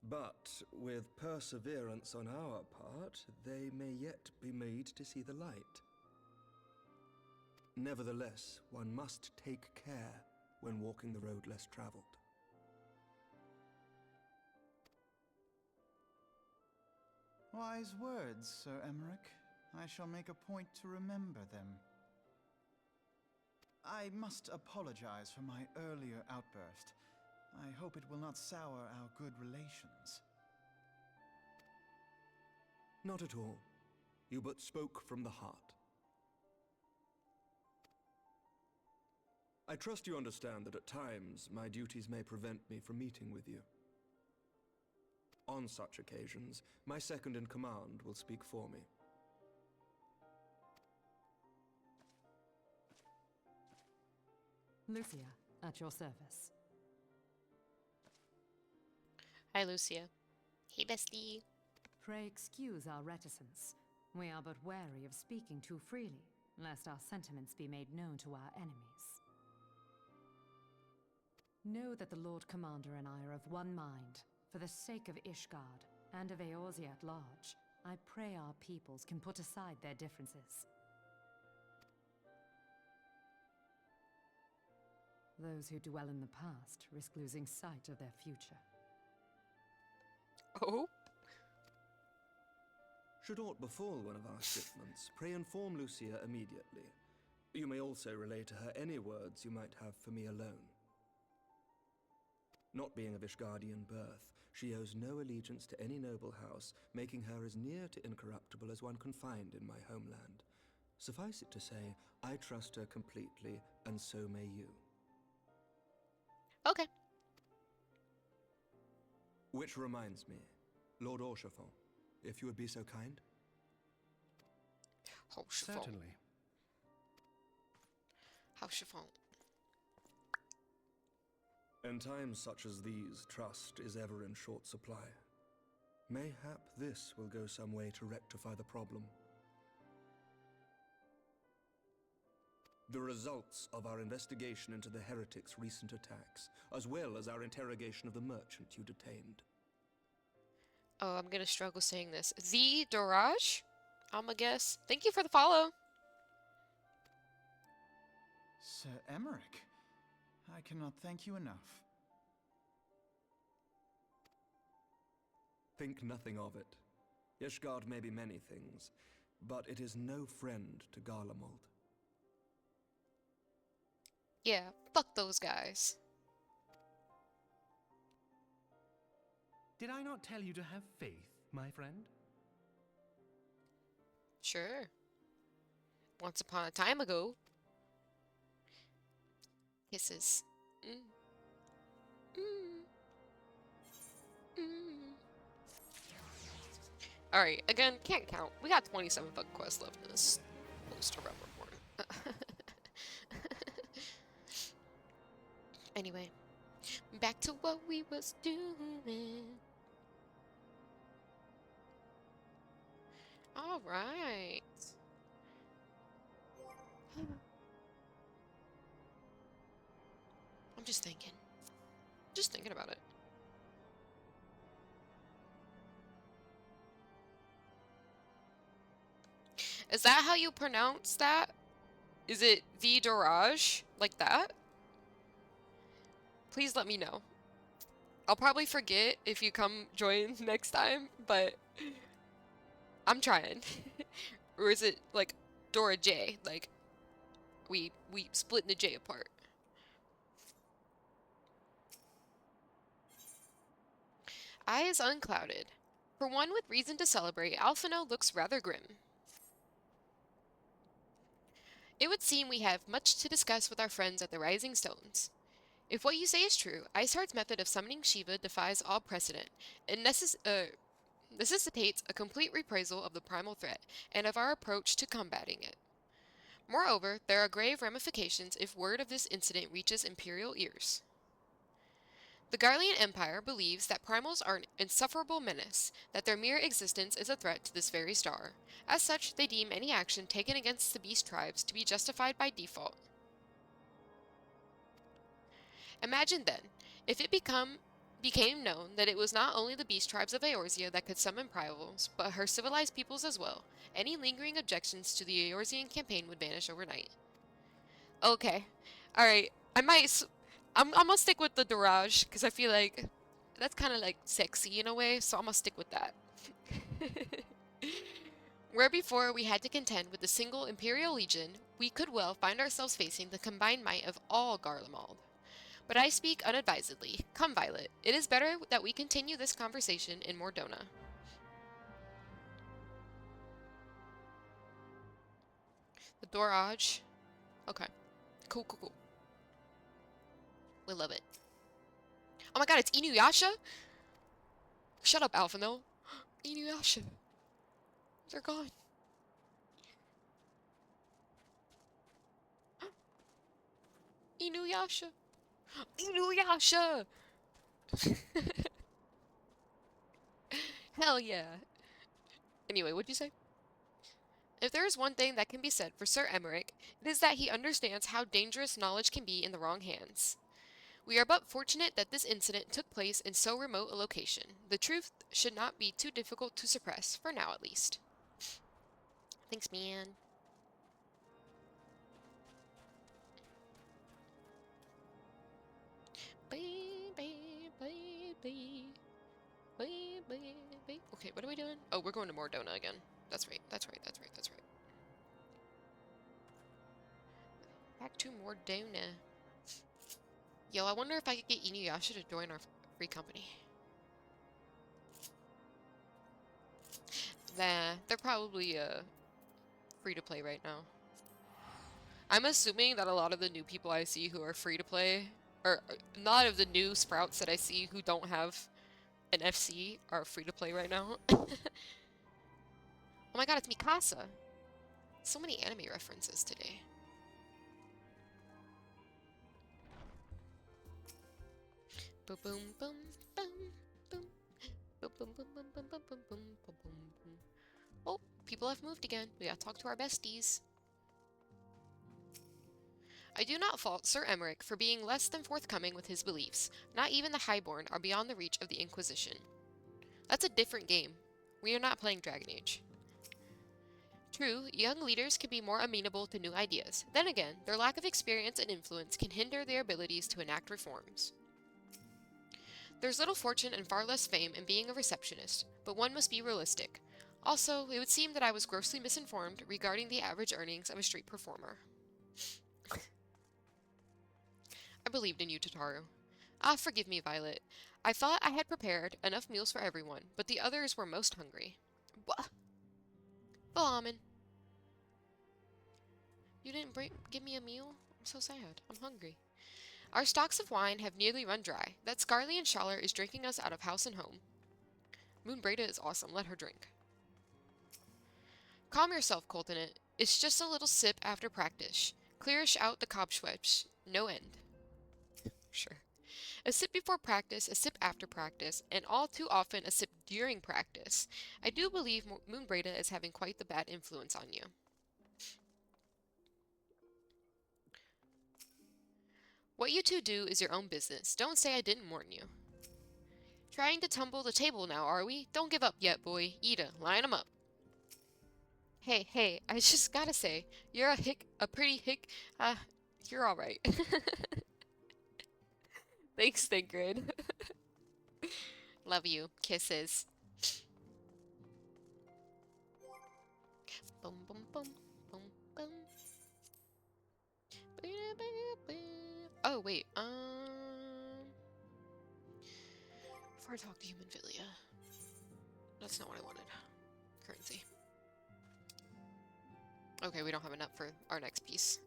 But with perseverance on our part, they may yet be made to see the light. Nevertheless, one must take care when walking the road less traveled. Wise words, Sir Emmerich. I shall make a point to remember them. I must apologize for my earlier outburst. I hope it will not sour our good relations. Not at all. You but spoke from the heart. I trust you understand that at times my duties may prevent me from meeting with you. On such occasions, my second in command will speak for me. Lucia, at your service. Hi, Lucia. Hey, bestie. Pray excuse our reticence. We are but wary of speaking too freely, lest our sentiments be made known to our enemies. Know that the Lord Commander and I are of one mind. For the sake of Ishgard, and of Eorzea at large, I pray our peoples can put aside their differences. Those who dwell in the past risk losing sight of their future. Oh? Should aught befall one of our shipments, pray inform Lucia immediately. You may also relay to her any words you might have for me alone. Not being of Ishgardian birth, she owes no allegiance to any noble house, making her as near to incorruptible as one can find in my homeland. Suffice it to say, I trust her completely, and so may you. Okay. Which reminds me, Lord Orchefort, if you would be so kind? Oh, chiffon. Certainly. How chiffon. In times such as these, trust is ever in short supply. Mayhap this will go some way to rectify the problem. The results of our investigation into the heretics' recent attacks, as well as our interrogation of the merchant you detained. Oh, I'm gonna struggle saying this. The Doraj? I'ma guess. Thank you for the follow. Sir Emmerich, I cannot thank you enough. Think nothing of it. Ishgard may be many things, but it is no friend to Garlemald. Yeah, fuck those guys. Did I not tell you to have faith, my friend? Sure. Once upon a time ago. Kisses. Alright, again, can't count. We got 27 fucking quests left in this post-around report. Anyway, back to what we was doing. Alright. I'm just thinking. Just thinking about it. Is that how you pronounce that? Is it the Doraj? Like that? Please let me know. I'll probably forget if you come join next time, but I'm trying. Or is it like Dora J? Like we splitting the J apart. Eyes unclouded. For one with reason to celebrate, Alphino looks rather grim. It would seem we have much to discuss with our friends at the Rising Stones. If what you say is true, Iceheart's method of summoning Shiva defies all precedent, and necessitates a complete reprisal of the primal threat, and of our approach to combating it. Moreover, there are grave ramifications if word of this incident reaches Imperial ears. The Garlean Empire believes that primals are an insufferable menace, that their mere existence is a threat to this very star. As such, they deem any action taken against the beast tribes to be justified by default. Imagine then, if it became known that it was not only the beast tribes of Eorzea that could summon primals, but her civilized peoples as well. Any lingering objections to the Eorzean campaign would vanish overnight. Okay, alright, I'm gonna stick with the Doraj, because I feel like that's kind of like sexy in a way, so I'm gonna stick with that. Where before we had to contend with a single Imperial Legion, we could well find ourselves facing the combined might of all Garlemald. But I speak unadvisedly. Come, Violet. It is better that we continue this conversation in Mordona. The Dorage. Okay. Cool, cool, cool. We love it. Oh my god, it's Inuyasha? Shut up, Alphino. Inuyasha. They're gone. Inuyasha. Inuyasha! Hell yeah. Anyway, what'd you say? If there is one thing that can be said for Sir Emmerich, it is that he understands how dangerous knowledge can be in the wrong hands. We are but fortunate that this incident took place in so remote a location. The truth should not be too difficult to suppress, for now at least. Thanks, man. Okay, what are we doing? Oh, we're going to Mordona again. That's right, that's right, that's right, that's right. Back to Mordona. Yo, I wonder if I could get Inuyasha to join our free company. Nah, they're probably free to play right now. I'm assuming that a lot of the new people I see who are free to play, or a lot of the new sprouts that I see who don't have an FC are free to play right now. Oh my god, it's Mikasa! So many anime references today. Boom boom boom boom boom boom boom boom boom boom boom boom boom boom boom. Oh, people have moved again. We gotta talk to our besties. I do not fault Sir Emmerich for being less than forthcoming with his beliefs. Not even the Highborn are beyond the reach of the Inquisition. That's a different game. We are not playing Dragon Age. True, young leaders can be more amenable to new ideas. Then again, their lack of experience and influence can hinder their abilities to enact reforms. There's little fortune and far less fame in being a receptionist, but one must be realistic. Also, it would seem that I was grossly misinformed regarding the average earnings of a street performer. I believed in you, Tataru. Ah, forgive me, Violet. I thought I had prepared enough meals for everyone, but the others were most hungry. Valaman. You didn't give me a meal? I'm so sad. I'm hungry. Our stocks of wine have nearly run dry. That Scarlian Schaller is drinking us out of house and home. Moon Breda is awesome. Let her drink. Calm yourself, Coltonit. It's just a little sip after practice. Clearish out the cobwebs. No end. Sure. A sip before practice, a sip after practice, and all too often a sip during practice. I do believe Moon Breda is having quite the bad influence on you. What you two do is your own business. Don't say I didn't warn you. Trying to tumble the table now, are we? Don't give up yet, boy. Ida, line 'em up. Hey, hey, I just gotta say, you're a pretty you're alright. Thanks, Thinkrid. Love you. Kisses. Boom, boom, boom, boom, boom. Oh, wait, before I talk to Human Philia. That's not what I wanted. Currency. Okay, we don't have enough for our next piece.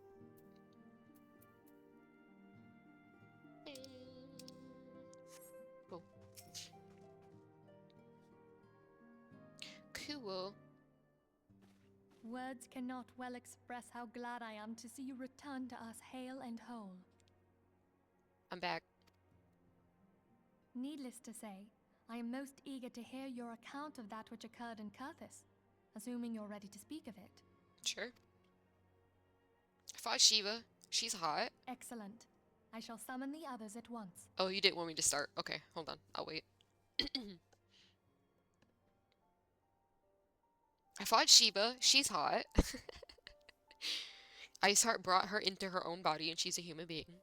Cool. Cool. Words cannot well express how glad I am to see you return to us hale and whole. I'm back. Needless to say, I am most eager to hear your account of that which occurred in Kurthis, assuming you're ready to speak of it. Sure. I fought Shiva. She's hot. Excellent. I shall summon the others at once. Oh, you didn't want me to start. Okay, hold on. I'll wait. I fought Shiva. She's hot. Iceheart brought her into her own body and she's a human being.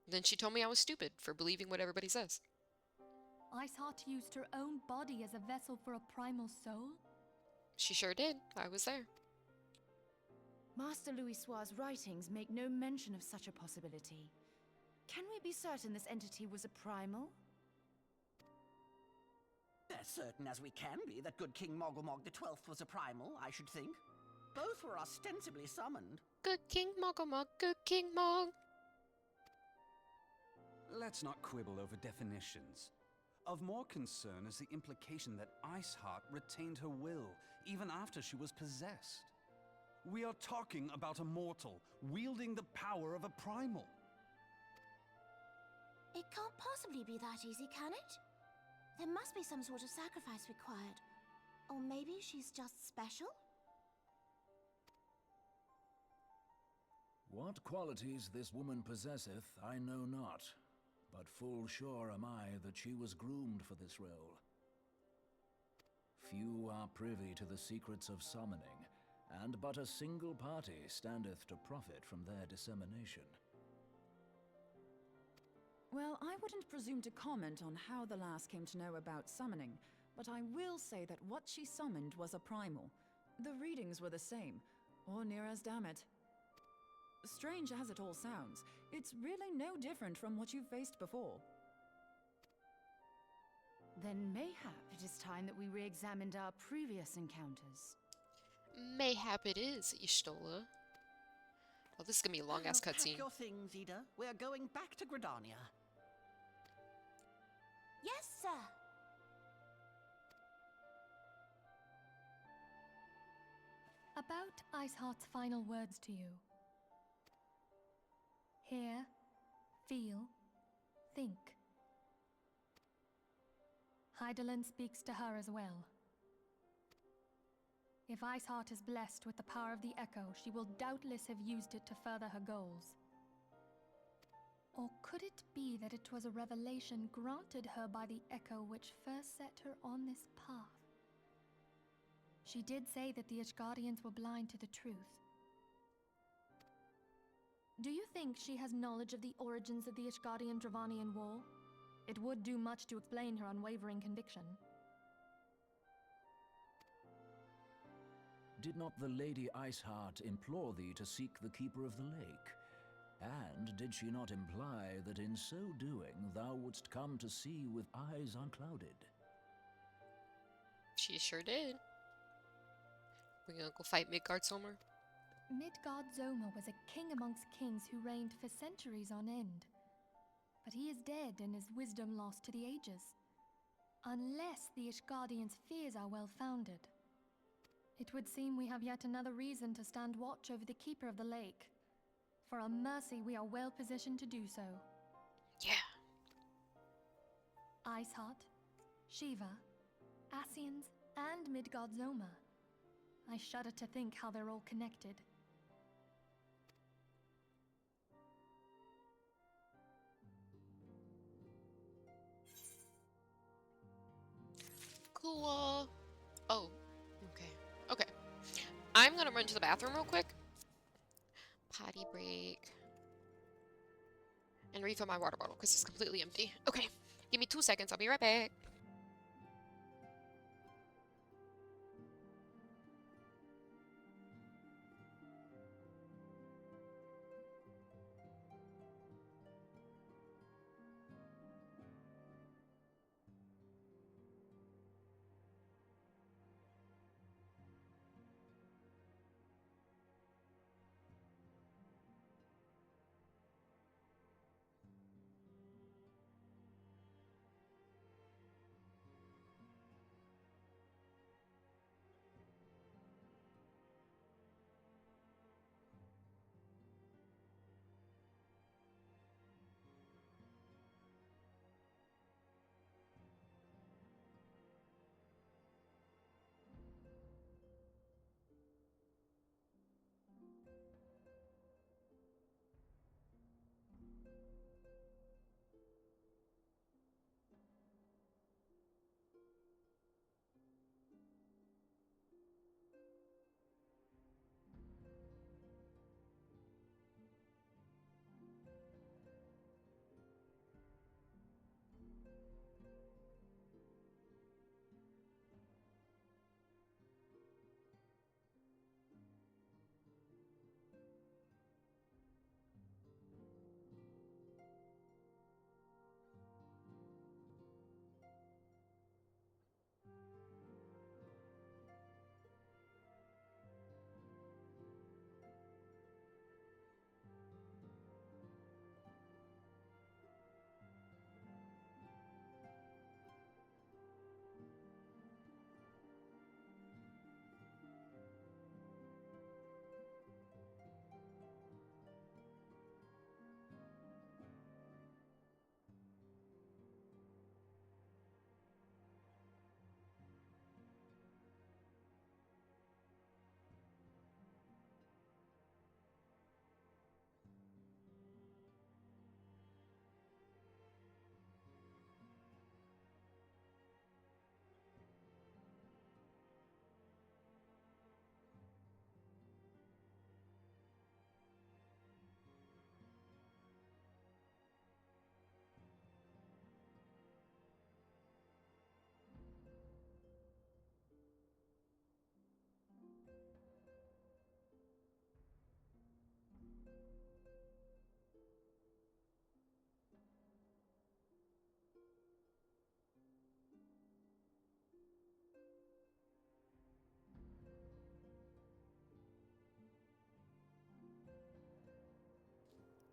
Then she told me I was stupid for believing what everybody says. Iceheart used her own body as a vessel for a primal soul? She sure did. I was there. Master Louisoir's writings make no mention of such a possibility. Can we be certain this entity was a primal? As certain as we can be that good King Mogglemog the 12th was a primal, I should think. Both were ostensibly summoned. Good King Mogglemog, good King Mog. Let's not quibble over definitions. Of more concern is the implication that Iceheart retained her will, even after she was possessed. We are talking about a mortal, wielding the power of a primal. It can't possibly be that easy, can it? There must be some sort of sacrifice required. Or maybe she's just special? What qualities this woman possesseth, I know not, but full sure am I that she was groomed for this role. Few are privy to the secrets of summoning, and but a single party standeth to profit from their dissemination. Well, I wouldn't presume to comment on how the lass came to know about summoning, but I will say that what she summoned was a primal. The readings were the same, or near as damn it. Strange as it all sounds, it's really no different from what you've faced before. Then mayhap it is time that we re-examined our previous encounters. Mayhap it is, Ishtola. Well, this is gonna be a long-ass Pack cutscene. your things, Ida. We're going back to Gridania. Yes, sir. About Iceheart's final words to you. Hear, feel, think. Hydaelyn speaks to her as well. If Iceheart is blessed with the power of the Echo, she will doubtless have used it to further her goals. Or could it be that it was a revelation granted her by the Echo which first set her on this path? She did say that the Ishgardians were blind to the truth. Do you think she has knowledge of the origins of the Ishgardian-Dravanian War? It would do much to explain her unwavering conviction. Did not the Lady Iceheart implore thee to seek the Keeper of the Lake? And did she not imply that in so doing thou wouldst come to see with eyes unclouded? She sure did. We gonna go fight Midgardsormr? Midgard-Zoma was a king amongst kings who reigned for centuries on end. But he is dead and his wisdom lost to the ages. Unless the Ishgardians' fears are well-founded. It would seem we have yet another reason to stand watch over the Keeper of the Lake. For a mercy, we are well positioned to do so. Yeah. Iceheart, Shiva, Ascians, and Midgard-Zoma. I shudder to think how they're all connected. Cool. Oh, okay. Okay. I'm gonna run to the bathroom real quick. Potty break. And refill my water bottle because it's completely empty. Okay. Give me 2 seconds. I'll be right back.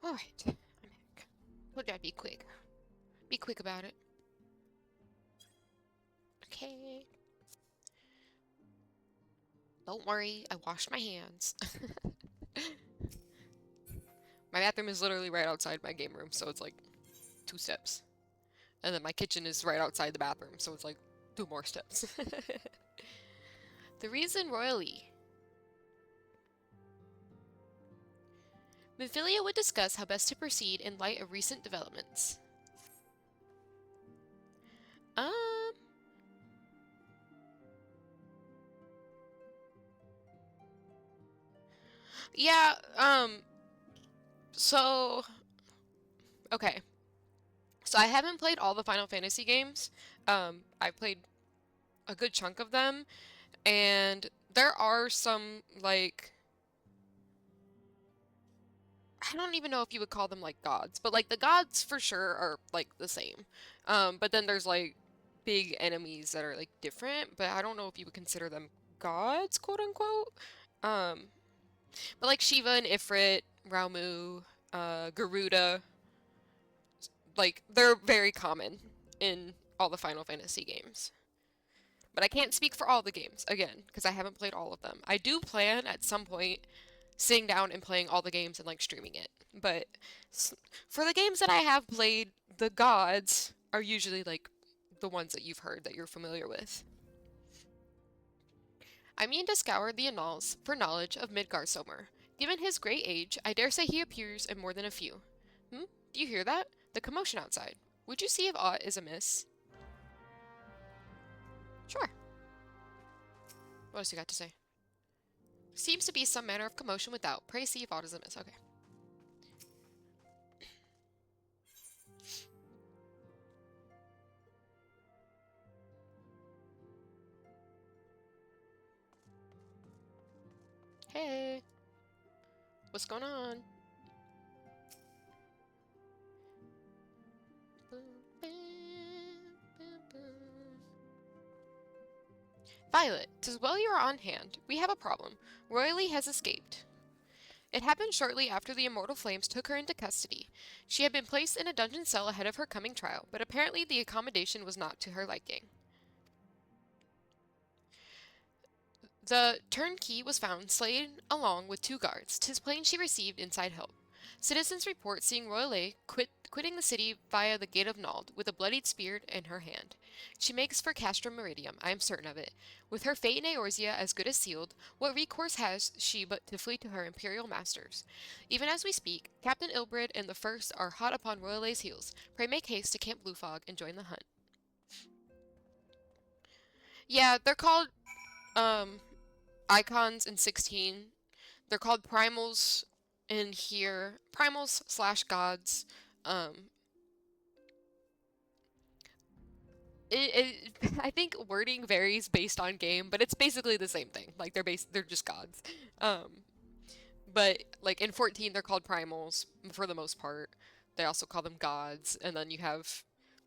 Alright, I'm back. Told you I'd be quick. Be quick about it. Okay. Don't worry, I washed my hands. My bathroom is literally right outside my game room, so it's like 2 steps. And then my kitchen is right outside the bathroom, so it's like 2 more steps. The reason royally. Minfilia would discuss how best to proceed in light of recent developments. Yeah, so, okay. So I haven't played all the Final Fantasy games. I played a good chunk of them, and there are some, like, I don't even know if you would call them, like, gods, but, like, the gods for sure are, like, the same. But then there's, like, big enemies that are, like, different, but I don't know if you would consider them gods, quote unquote. But, like, Shiva and Ifrit, Raumu, Garuda, like, they're very common in all the Final Fantasy games. But I can't speak for all the games, again, because I haven't played all of them. I do plan at some point sitting down and playing all the games and, like, streaming it. But for the games that I have played, the gods are usually, like, the ones that you've heard that you're familiar with. I mean to scour the annals for knowledge of Midgar Somer. Given his great age, I dare say he appears in more than a few. Do you hear that? The commotion outside. Would you see if aught is amiss? Sure. What else you got to say? Seems to be some manner of commotion without. Pray see if aught is amiss. Okay. Hey. What's going on? Violet, 'tis well you are on hand. We have a problem. Royally has escaped. It happened shortly after the Immortal Flames took her into custody. She had been placed in a dungeon cell ahead of her coming trial, but apparently the accommodation was not to her liking. The turnkey was found slain along with 2 guards. 'Tis plain she received inside help. Citizens report seeing Royale quitting the city via the Gate of Nald with a bloodied spear in her hand. She makes for Castrum Meridium, I am certain of it. With her fate in Eorzea as good as sealed, what recourse has she but to flee to her imperial masters? Even as we speak, Captain Ilbrid and the First are hot upon Royale's heels. Pray make haste to Camp Bluefog and join the hunt. Yeah, they're called, icons in 16. They're called primals in here. Primals / gods. I think wording varies based on game, but it's basically the same thing. Like they're just gods. But like in 14 they're called primals for the most part. They also call them gods, and then you have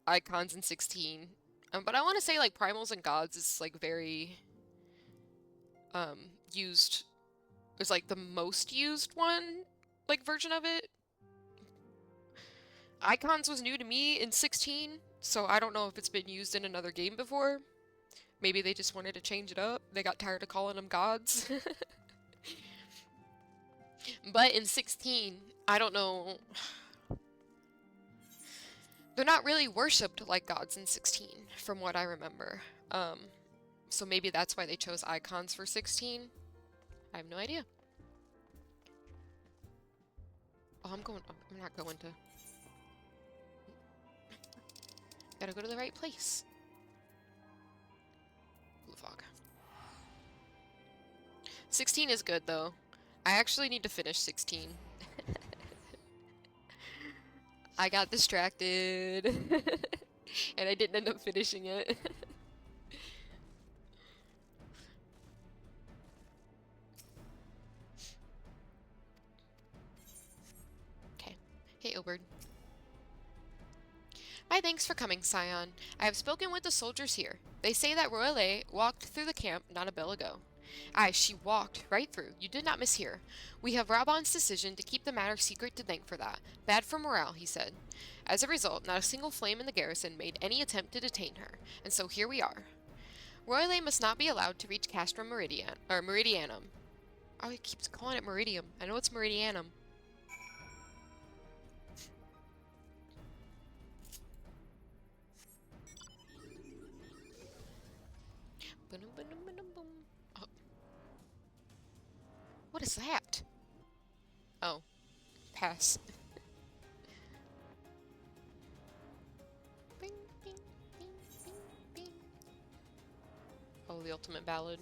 icons in 16. But I want to say like primals and gods is like very used. It's like the most used one, like version of it. Icons was new to me in 16, so I don't know if it's been used in another game before. Maybe they just wanted to change it up. They got tired of calling them gods. But in 16, I don't know. They're not really worshipped like gods in 16, from what I remember. So maybe that's why they chose icons for 16. I have no idea. Oh, I'm not going to. Gotta go to the right place. Blue fog. 16 is good, though. I actually need to finish 16. I got distracted. And I didn't end up finishing it. Okay. Hey, Ilbert. My thanks for coming, Scion. I have spoken with the soldiers here. They say that Royale walked through the camp not a bell ago. Aye, she walked right through. You did not mishear. We have Raban's decision to keep the matter secret to thank for that. Bad for morale, he said. As a result, not a single flame in the garrison made any attempt to detain her, and so here we are. Royle must not be allowed to reach Castrum Meridianum. Oh, he keeps calling it Meridium. I know it's Meridianum. Oh. What is that? Oh, pass. Bing, bing, bing, bing, bing. Oh, the ultimate ballad.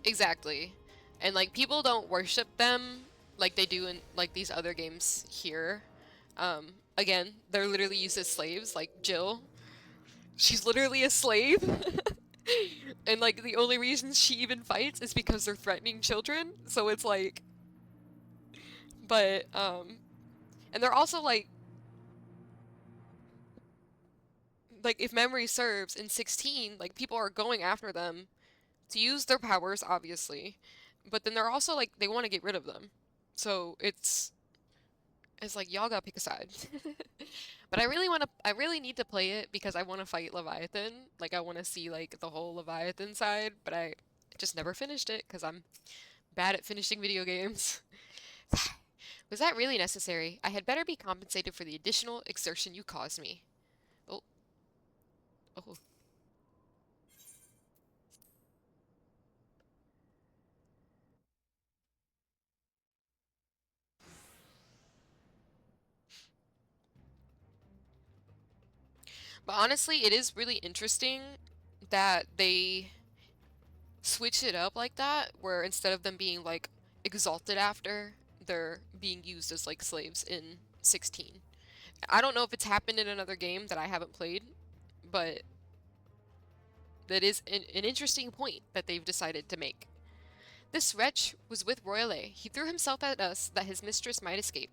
Exactly. And like people don't worship them like they do in like these other games here. Again, they're literally used as slaves, like Jill. She's literally a slave. And like the only reason she even fights is because they're threatening children. So it's like but and they're also like if memory serves in 16, like people are going after them to use their powers obviously. But then they're also like they want to get rid of them. So it's like y'all gotta pick a side. But I really need to play it because I want to fight Leviathan. Like I want to see like the whole Leviathan side, but I just never finished it because I'm bad at finishing video games. Was that really necessary? I had better be compensated for the additional exertion you caused me. Oh. Oh. But honestly, it is really interesting that they switch it up like that, where instead of them being like exalted after, they're being used as like slaves in 16. I don't know if it's happened in another game that I haven't played, but that is an interesting point that they've decided to make. This wretch was with Royle. He threw himself at us that his mistress might escape.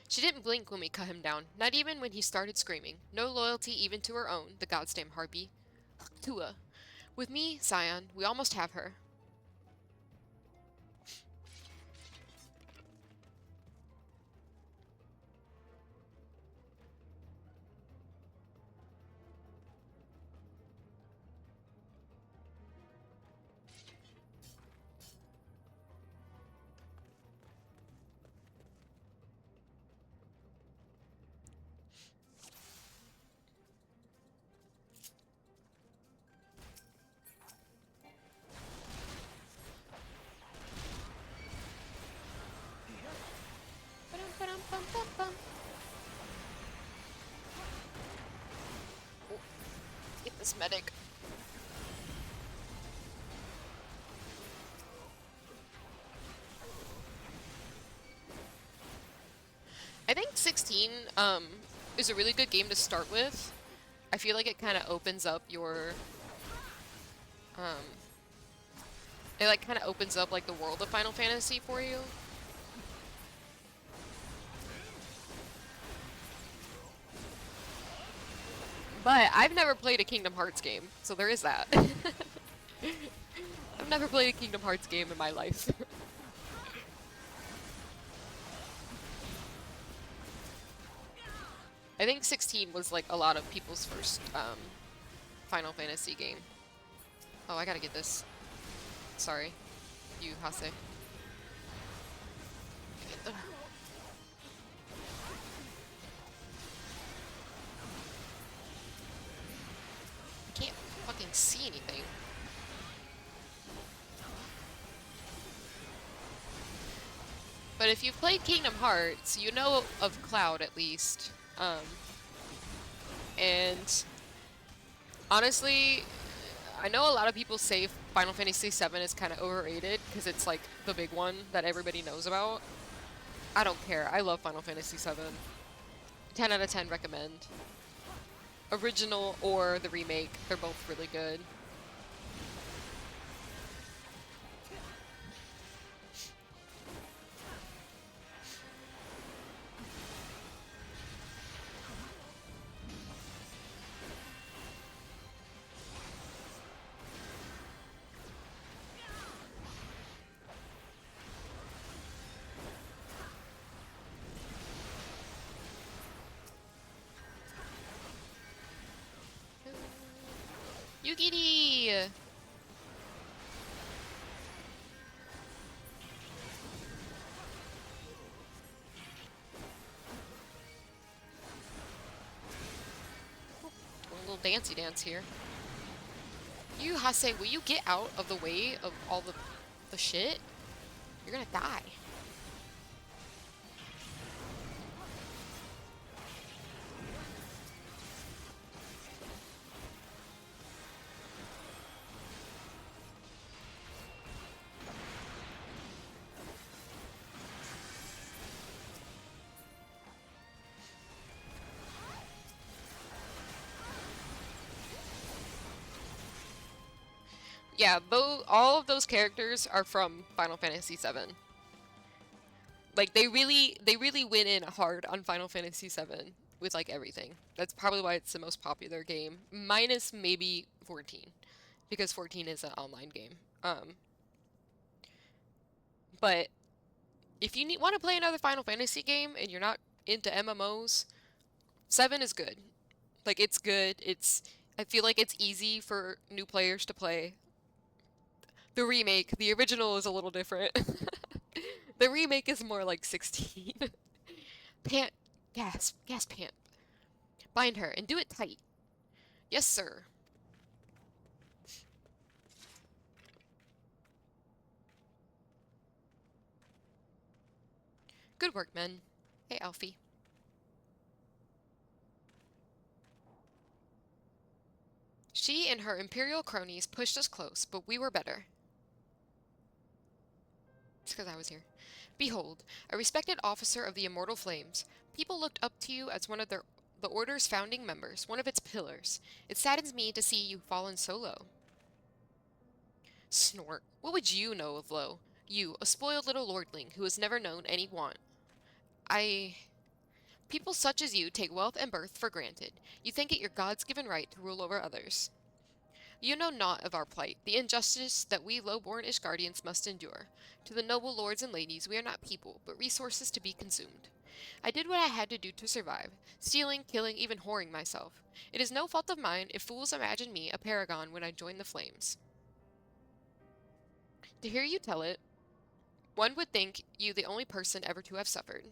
She didn't blink when we cut him down, not even when he started screaming. No loyalty even to her own, the goddamn harpy. Tua. With me, Scion, we almost have her. Oh, get this medic. I think 16 is a really good game to start with. I feel like it kind of opens up your it like kind of opens up like the world of Final Fantasy for you. But I've never played a Kingdom Hearts game, so there is that. I've never played a Kingdom Hearts game in my life. I think 16 was like a lot of people's first Final Fantasy game. Oh, I gotta get this. Sorry. You, Hase. I can't fucking see anything. But if you've played Kingdom Hearts, you know of Cloud at least. And honestly, I know a lot of people say Final Fantasy VII is kind of overrated because it's like the big one that everybody knows about. I don't care. I love Final Fantasy VII. 10 out of 10 recommend. Original or the remake, they're both really good. Yugiri! Doing a little dancey dance here. You, Hase, will you get out of the way of all the shit? You're gonna die. Yeah, all of those characters are from Final Fantasy VII. Like they really went in hard on Final Fantasy VII with like everything. That's probably why it's the most popular game, minus maybe 14, because 14 is an online game. But if you want to play another Final Fantasy game and you're not into MMOs, 7 is good. Like it's good. I feel like it's easy for new players to play. The remake, the original is a little different. The remake is more like 16. Pant, gasp, pant. Bind her and do it tight. Yes, sir. Good work, men. Hey, Alfie. She and her Imperial cronies pushed us close, but we were better. It's because I was here. Behold, a respected officer of the Immortal Flames. People looked up to you as one of the Order's founding members, one of its pillars. It saddens me to see you fallen so low. Snort. What would you know of low? You, a spoiled little lordling who has never known any want. People such as you take wealth and birth for granted. You think it your God's-given right to rule over others. You know naught of our plight, the injustice that we low-born Ishgardians must endure. To the noble lords and ladies, we are not people, but resources to be consumed. I did what I had to do to survive, stealing, killing, even whoring myself. It is no fault of mine if fools imagine me a paragon when I join the flames. To hear you tell it, one would think you the only person ever to have suffered.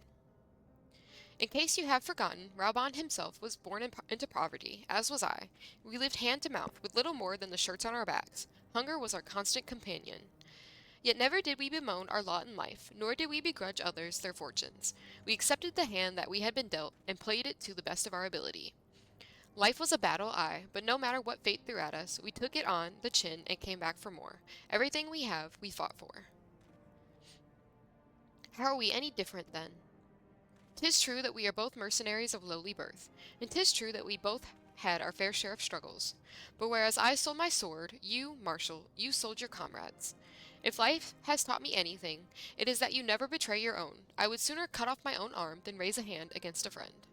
In case you have forgotten, Raubon himself was born into poverty, as was I. We lived hand to mouth, with little more than the shirts on our backs. Hunger was our constant companion. Yet never did we bemoan our lot in life, nor did we begrudge others their fortunes. We accepted the hand that we had been dealt, and played it to the best of our ability. Life was a battle, aye, but no matter what fate threw at us, we took it on the chin and came back for more. Everything we have, we fought for. How are we any different, then? 'Tis true that we are both mercenaries of lowly birth, and 'tis true that we both had our fair share of struggles. But whereas I sold my sword, you, Marshal, you sold your comrades. If life has taught me anything, it is that you never betray your own. I would sooner cut off my own arm than raise a hand against a friend.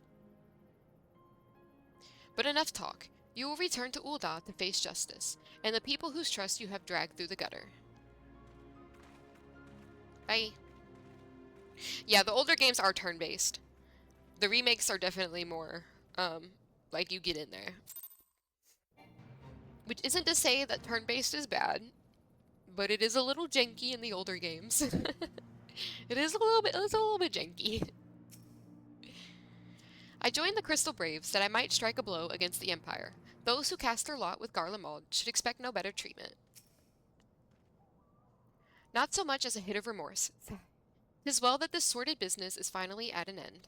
But enough talk. You will return to Ul'dah to face justice, and the people whose trust you have dragged through the gutter. Bye. Yeah, the older games are turn-based. The remakes are definitely more, like you get in there. Which isn't to say that turn-based is bad, but it is a little janky in the older games. It's a little bit janky. I joined the Crystal Braves that I might strike a blow against the Empire. Those who cast their lot with Garlemald should expect no better treatment. Not so much as a hit of remorse. 'Tis well that this sordid business is finally at an end.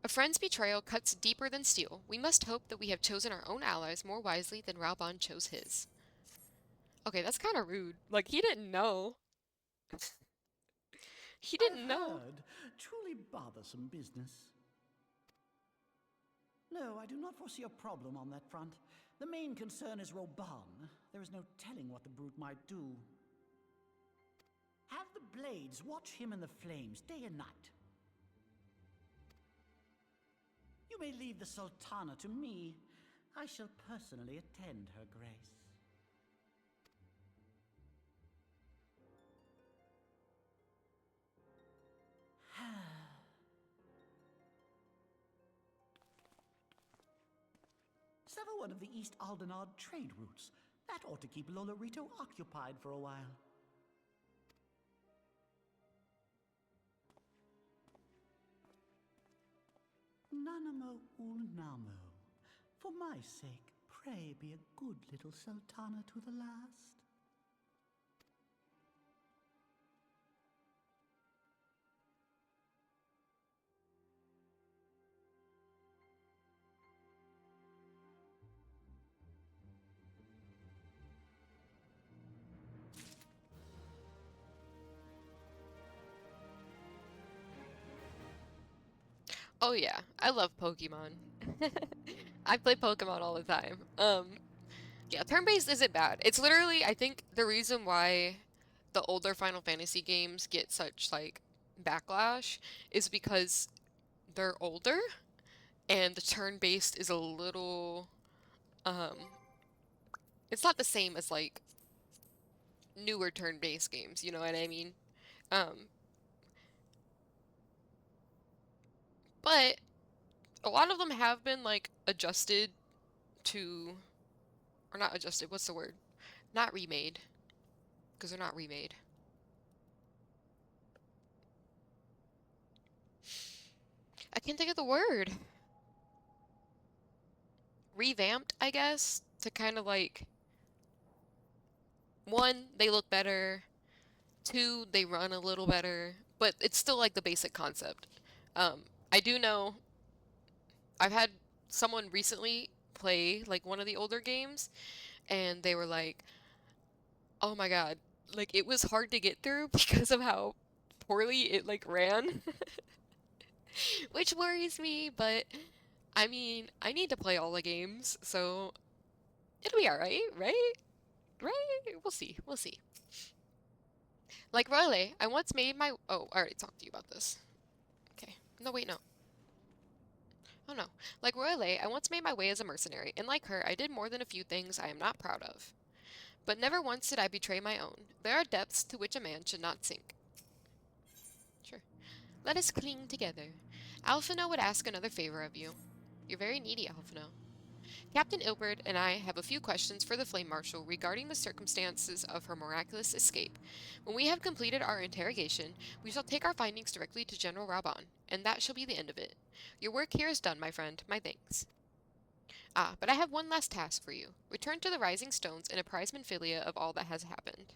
A friend's betrayal cuts deeper than steel. We must hope that we have chosen our own allies more wisely than Raubon chose his. Okay, that's kind of rude. Like, he didn't know. He didn't know. Heard. Truly bothersome business. No, I do not foresee a problem on that front. The main concern is Raubon. There is no telling what the brute might do. Have the Blades watch him in the flames day and night. You may leave the Sultana to me. I shall personally attend her grace. Sever one of the East Aldenard trade routes. That ought to keep Lolorito occupied for a while. Nanamo Ulnamo. For my sake, pray be a good little sultana to the last. Oh yeah, I love Pokemon. I play Pokemon all the time. Yeah, turn-based isn't bad. It's literally, I think, the reason why the older Final Fantasy games get such, like, backlash is because they're older and the turn-based is a little, um, it's not the same as, like, newer turn-based games, you know what I mean? Um, but a lot of them have been, like, adjusted to, or not adjusted, what's the word? Not remade, because they're not remade. I can't think of the word. Revamped, I guess, to kind of like, one, they look better, two, they run a little better, but it's still like the basic concept. I do know I've had someone recently play like one of the older games, and they were like, "Oh my God, like it was hard to get through because of how poorly it like ran," which worries me, but I mean, I need to play all the games, so it'll be all right, right? Right? We'll see. We'll see. Like Riley, I once made my... Oh, I already talked to you about this. Okay. No, wait, no. Oh, no. Like Riley, I once made my way as a mercenary, and like her, I did more than a few things I am not proud of. But never once did I betray my own. There are depths to which a man should not sink. Sure. Let us cling together. Alphino would ask another favor of you. You're very needy, Alphino. Captain Ilbert and I have a few questions for the Flame Marshal regarding the circumstances of her miraculous escape. When we have completed our interrogation, we shall take our findings directly to General Raban, and that shall be the end of it. Your work here is done, my friend. My thanks. Ah, but I have one last task for you. Return to the Rising Stones and apprise Minfilia of all that has happened.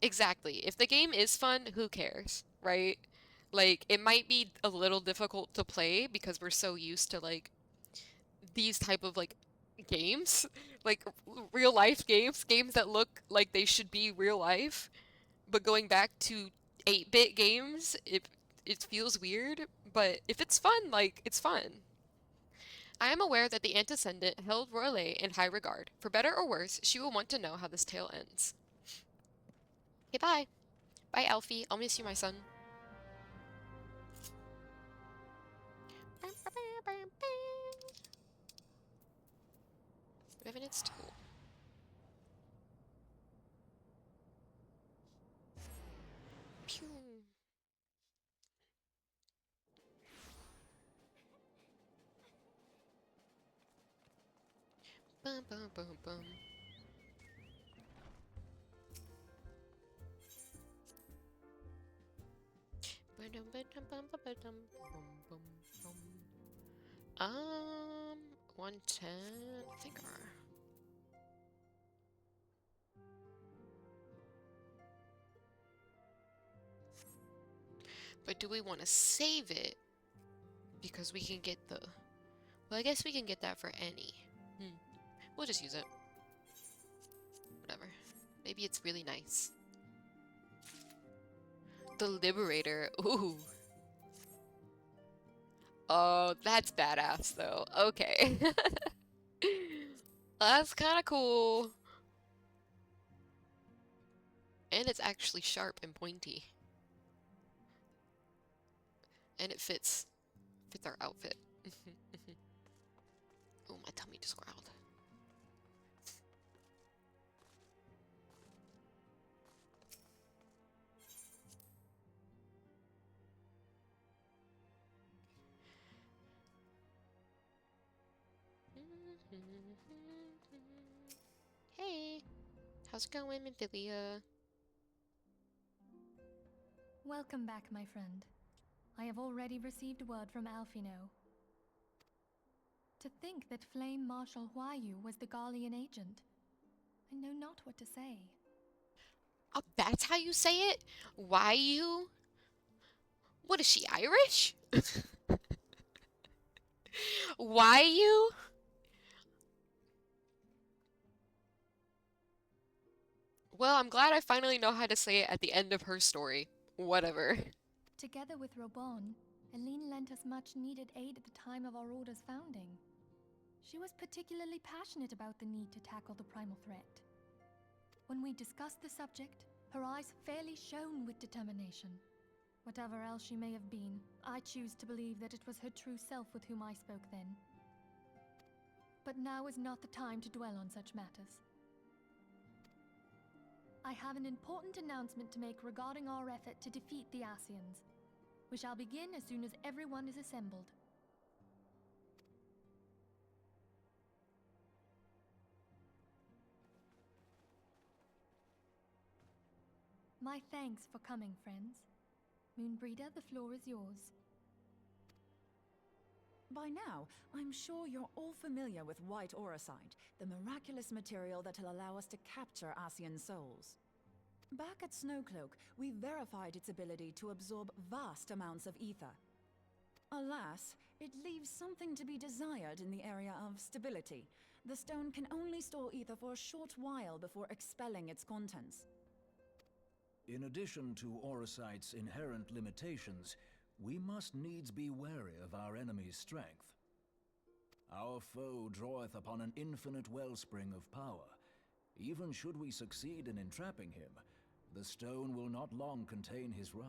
Exactly. If the game is fun, who cares, right? Like, it might be a little difficult to play because we're so used to, like, these type of like games, like real life games that look like they should be real life, but going back to 8-bit games, it feels weird, but if it's fun, like it's fun. I am aware that the antecedent held Royle in high regard. For better or worse, she will want to know how this tale ends. Okay, bye. Bye, Alfie. I'll miss you, my son. Revenant's Tool. Pew. Bum, bum, bum, bum. Ba-dum, ba-dum, bum, ba-ba-dum, bum, bum, bum. 110, I think are. But do we want to save it? Because we can get the... Well, I guess we can get that for any. We'll just use it. Whatever. Maybe it's really nice. The Liberator. Ooh. Oh, that's badass, though. Okay. That's kind of cool. And it's actually sharp and pointy. And it fits our outfit. Oh, my tummy just growled. Hey, how's it going, Amphilia? Welcome back, my friend. I have already received word from Alfino. To think that Flame Marshal Huayu was the Garlean agent. I know not what to say. Oh, that's how you say it? Why you? What is she, Irish? Why you? Well, I'm glad I finally know how to say it at the end of her story. Whatever. Together with Robon, Aline lent us much needed aid at the time of our order's founding. She was particularly passionate about the need to tackle the primal threat. When we discussed the subject, her eyes fairly shone with determination. Whatever else she may have been, I choose to believe that it was her true self with whom I spoke then. But now is not the time to dwell on such matters. I have an important announcement to make regarding our effort to defeat the Asians. We shall begin as soon as everyone is assembled. My thanks for coming, friends. Moonbreeder, the floor is yours. By now, I'm sure you're all familiar with white aurosite, the miraculous material that'll allow us to capture Asian souls. Back at Snowcloak, we verified its ability to absorb vast amounts of ether. Alas, it leaves something to be desired in the area of stability. The stone can only store ether for a short while before expelling its contents. In addition to aurosite's inherent limitations, we must needs be wary of our enemy's strength. Our foe draweth upon an infinite wellspring of power. Even should we succeed in entrapping him, the stone will not long contain his wrath.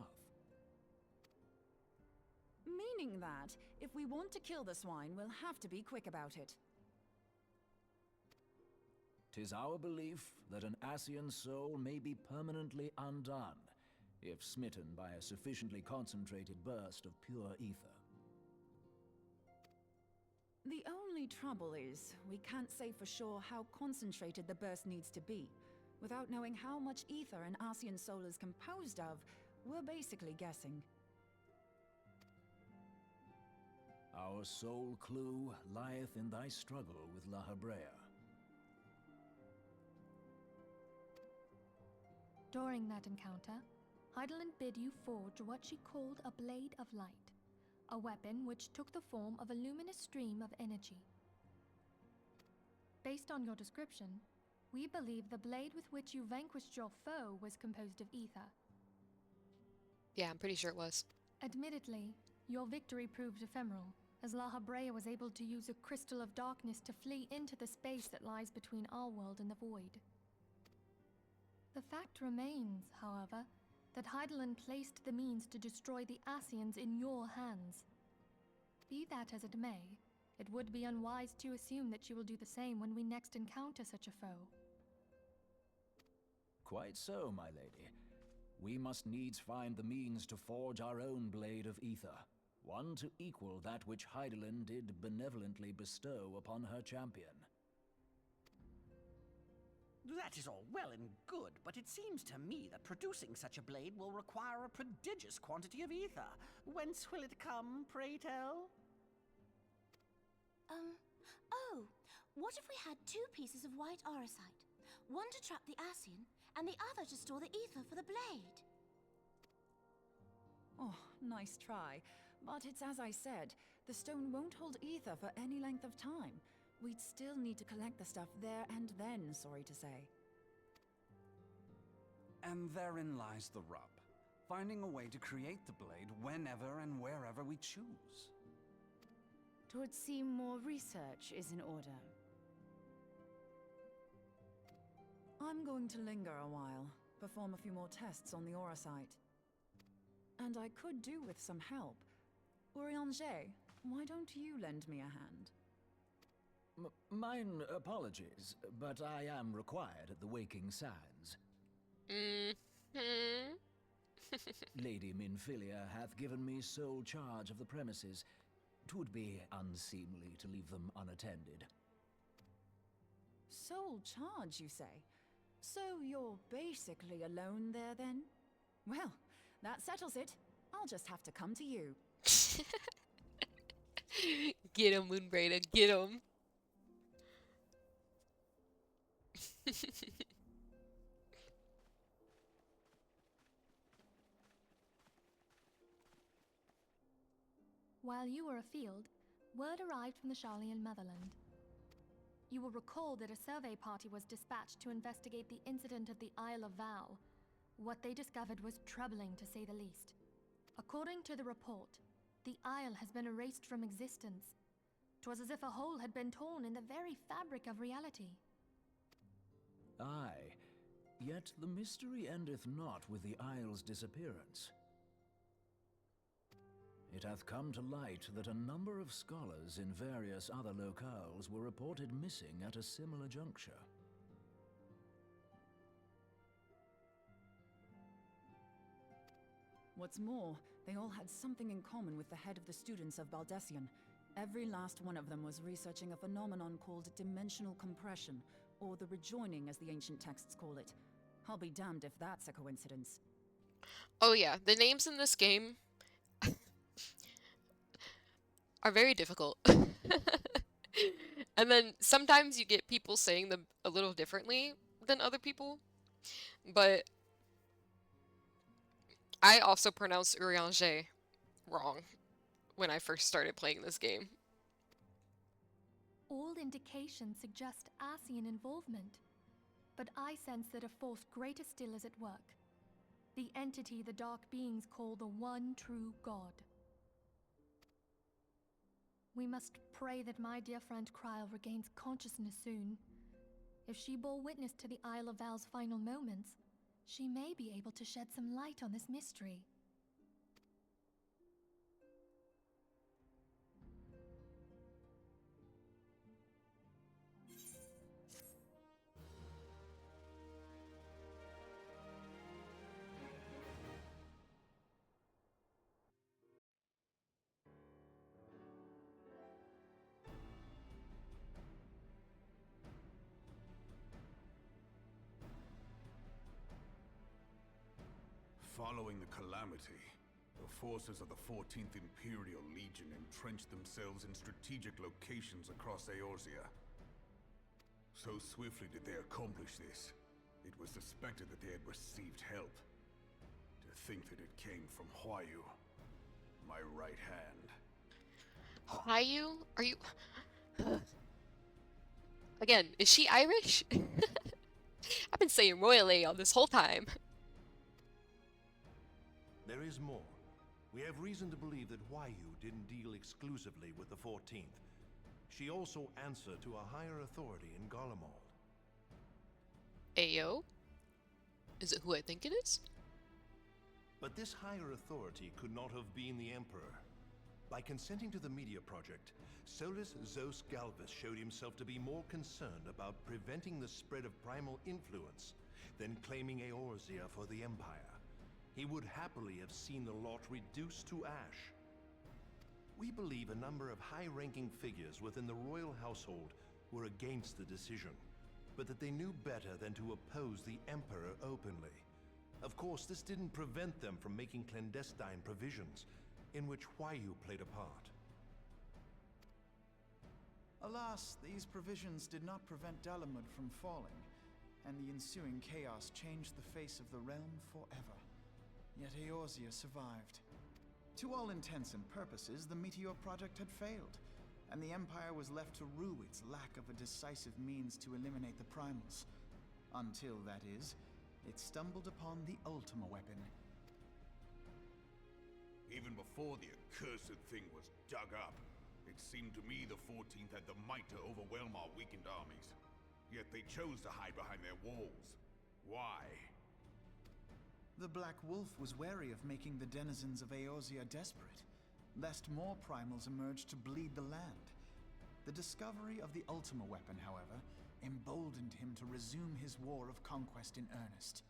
Meaning that, if we want to kill the swine, we'll have to be quick about it. 'Tis our belief that an Asian soul may be permanently undone, if smitten by a sufficiently concentrated burst of pure ether. The only trouble is, we can't say for sure how concentrated the burst needs to be. Without knowing how much ether an Asian soul is composed of, we're basically guessing. Our sole clue lieth in thy struggle with La Habrea. During that encounter, Heidelin bid you forge what she called a Blade of Light, a weapon which took the form of a luminous stream of energy. Based on your description, we believe the blade with which you vanquished your foe was composed of ether. Yeah, I'm pretty sure it was. Admittedly, your victory proved ephemeral, as La Habrea was able to use a crystal of darkness to flee into the space that lies between our world and the void. The fact remains, however, that Heidelin placed the means to destroy the Asians in your hands. Be that as it may, it would be unwise to assume that you will do the same when we next encounter such a foe. Quite so, my lady. We must needs find the means to forge our own blade of ether, one to equal that which Heidelin did benevolently bestow upon her champion. That is all well and good, but it seems to me that producing such a blade will require a prodigious quantity of ether. Whence will it come, pray tell? Oh, what if we had two pieces of white aurosite? One to trap the Asian, and the other to store the ether for the blade. Oh, nice try. But it's as I said, the stone won't hold ether for any length of time. We'd still need to collect the stuff there and then, sorry to say. And therein lies the rub. Finding a way to create the blade whenever and wherever we choose. 'Twould seem more research is in order. I'm going to linger a while, perform a few more tests on the aurosite. And I could do with some help. Urianger, why don't you lend me a hand? Mine apologies, but I am required at the Waking Sands. Mm-hmm. Lady Minfilia hath given me sole charge of the premises. 'Twould be unseemly to leave them unattended. Sole charge, you say? So you're basically alone there, then? Well, that settles it. I'll just have to come to you. Get him, Moonbraider, get him. While you were afield, word arrived from the Charlian motherland. You will recall that a survey party was dispatched to investigate the incident at the Isle of Val. What they discovered was troubling, to say the least. According to the report, the Isle has been erased from existence. 'Twas as if a hole had been torn in the very fabric of reality. Aye, yet the mystery endeth not with the isle's disappearance. It hath come to light that a number of scholars in various other locales were reported missing at a similar juncture. What's more, they all had something in common with the head of the students of Baldessian. Every last one of them was researching a phenomenon called dimensional compression, or the rejoining as the ancient texts call it. I'll be damned if that's a coincidence. Oh yeah, the names in this game are very difficult. And then sometimes you get people saying them a little differently than other people. But I also pronounced Urianger wrong when I first started playing this game. All indications suggest Asian involvement, but I sense that a force greater still is at work. The entity the Dark Beings call the One True God. We must pray that my dear friend Kryl regains consciousness soon. If she bore witness to the Isle of Val's final moments, she may be able to shed some light on this mystery. Following the calamity, the forces of the 14th Imperial Legion entrenched themselves in strategic locations across Eorzea. So swiftly did they accomplish this, it was suspected that they had received help. To think that it came from Huayu, my right hand. Huayu? Are you... Again, is she Irish? I've been saying royally all this whole time. There is more. We have reason to believe that Huayu didn't deal exclusively with the 14th. She also answered to a higher authority in Garlemald. Ayo? Is it who I think it is? But this higher authority could not have been the Emperor. By consenting to the media project, Solus Zos Galvus showed himself to be more concerned about preventing the spread of primal influence than claiming Eorzea for the Empire. He would happily have seen the lot reduced to ash. We believe a number of high-ranking figures within the royal household were against the decision, but that they knew better than to oppose the Emperor openly. Of course, this didn't prevent them from making clandestine provisions, in which Huayu played a part. Alas, these provisions did not prevent Dalamud from falling, and the ensuing chaos changed the face of the realm forever. Yet Eorzea survived. To all intents and purposes, the Meteor Project had failed, and the Empire was left to rue its lack of a decisive means to eliminate the primals. Until, that is, it stumbled upon the Ultima weapon. Even before the accursed thing was dug up, it seemed to me the 14th had the might to overwhelm our weakened armies. Yet they chose to hide behind their walls. Why? The Black Wolf was wary of making the denizens of Eorzea desperate, lest more primals emerge to bleed the land. The discovery of the Ultima weapon, however, emboldened him to resume his war of conquest in earnest.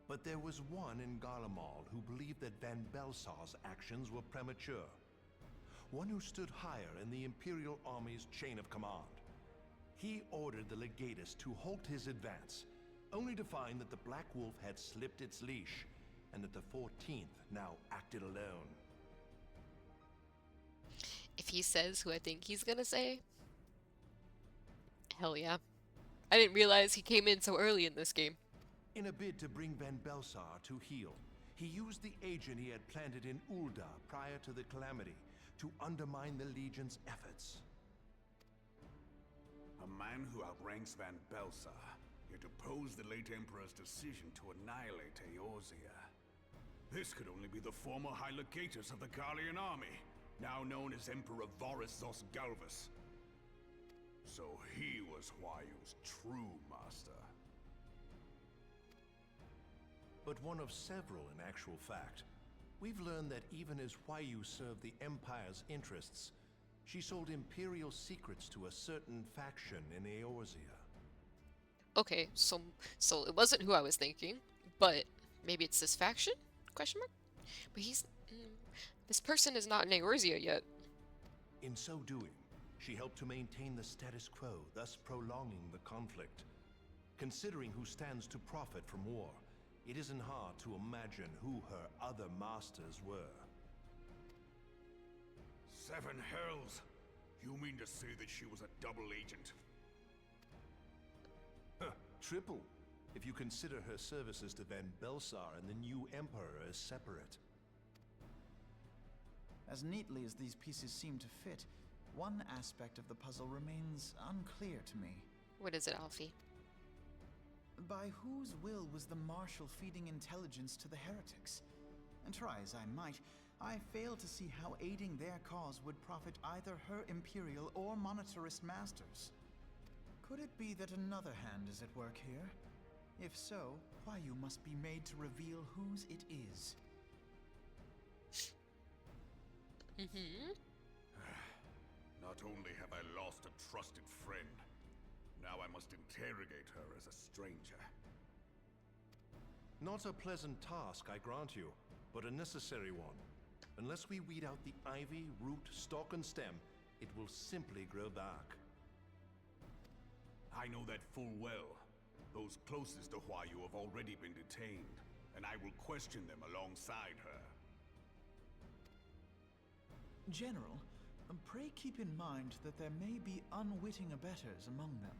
But there was one in Garlemald who believed that Van Belsar's actions were premature. One who stood higher in the Imperial Army's chain of command. He ordered the legatus to halt his advance, only to find that the Black Wolf had slipped its leash, and that the 14th now acted alone. If he says who I think he's gonna say, hell yeah. I didn't realize he came in so early in this game. In a bid to bring Van Belsar to heel, he used the agent he had planted in Ul'dah prior to the Calamity to undermine the Legion's efforts. A man who outranks Van Belsar, yet opposed the late Emperor's decision to annihilate Eorzea. This could only be the former High Legatus of the Garlean army, now known as Emperor Varus Zos Galvus. So he was Huayu's true master. But one of several in actual fact. We've learned that even as Huayu served the Empire's interests, she sold Imperial secrets to a certain faction in Eorzea. Okay, so it wasn't who I was thinking, but maybe it's this faction? Question mark? But this person is not in Eorzea yet. In so doing, she helped to maintain the status quo, thus prolonging the conflict. Considering who stands to profit from war, it isn't hard to imagine who her other masters were. Seven hells! You mean to say that she was a double agent? Huh, triple, if you consider her services to Van Belsar and the new Emperor as separate. As neatly as these pieces seem to fit, one aspect of the puzzle remains unclear to me. What is it, Alfie? By whose will was the Marshal feeding intelligence to the heretics? And try as I might, I fail to see how aiding their cause would profit either her Imperial or monetarist masters. Could it be that another hand is at work here? If so, Huayu must be made to reveal whose it is. Not only have I lost a trusted friend, now I must interrogate her as a stranger. Not a pleasant task, I grant you, but a necessary one. Unless we weed out the ivy, root, stalk, and stem, it will simply grow dark. I know that full well. Those closest to Huayu have already been detained, and I will question them alongside her. General, pray keep in mind that there may be unwitting abettors among them.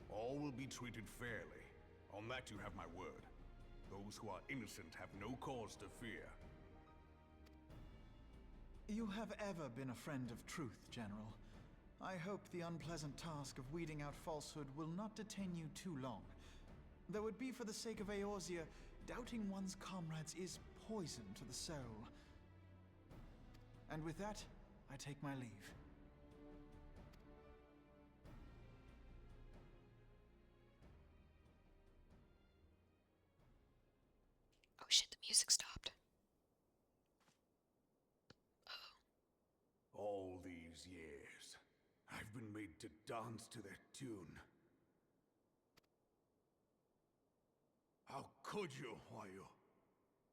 All will be treated fairly. On that you have my word. Those who are innocent have no cause to fear. You have ever been a friend of truth, General. I hope the unpleasant task of weeding out falsehood will not detain you too long. Though it be for the sake of Eorzea, doubting one's comrades is poison to the soul. And with that, I take my leave. Oh shit, the music stopped. All these years, I've been made to dance to their tune. How could you, Huayu?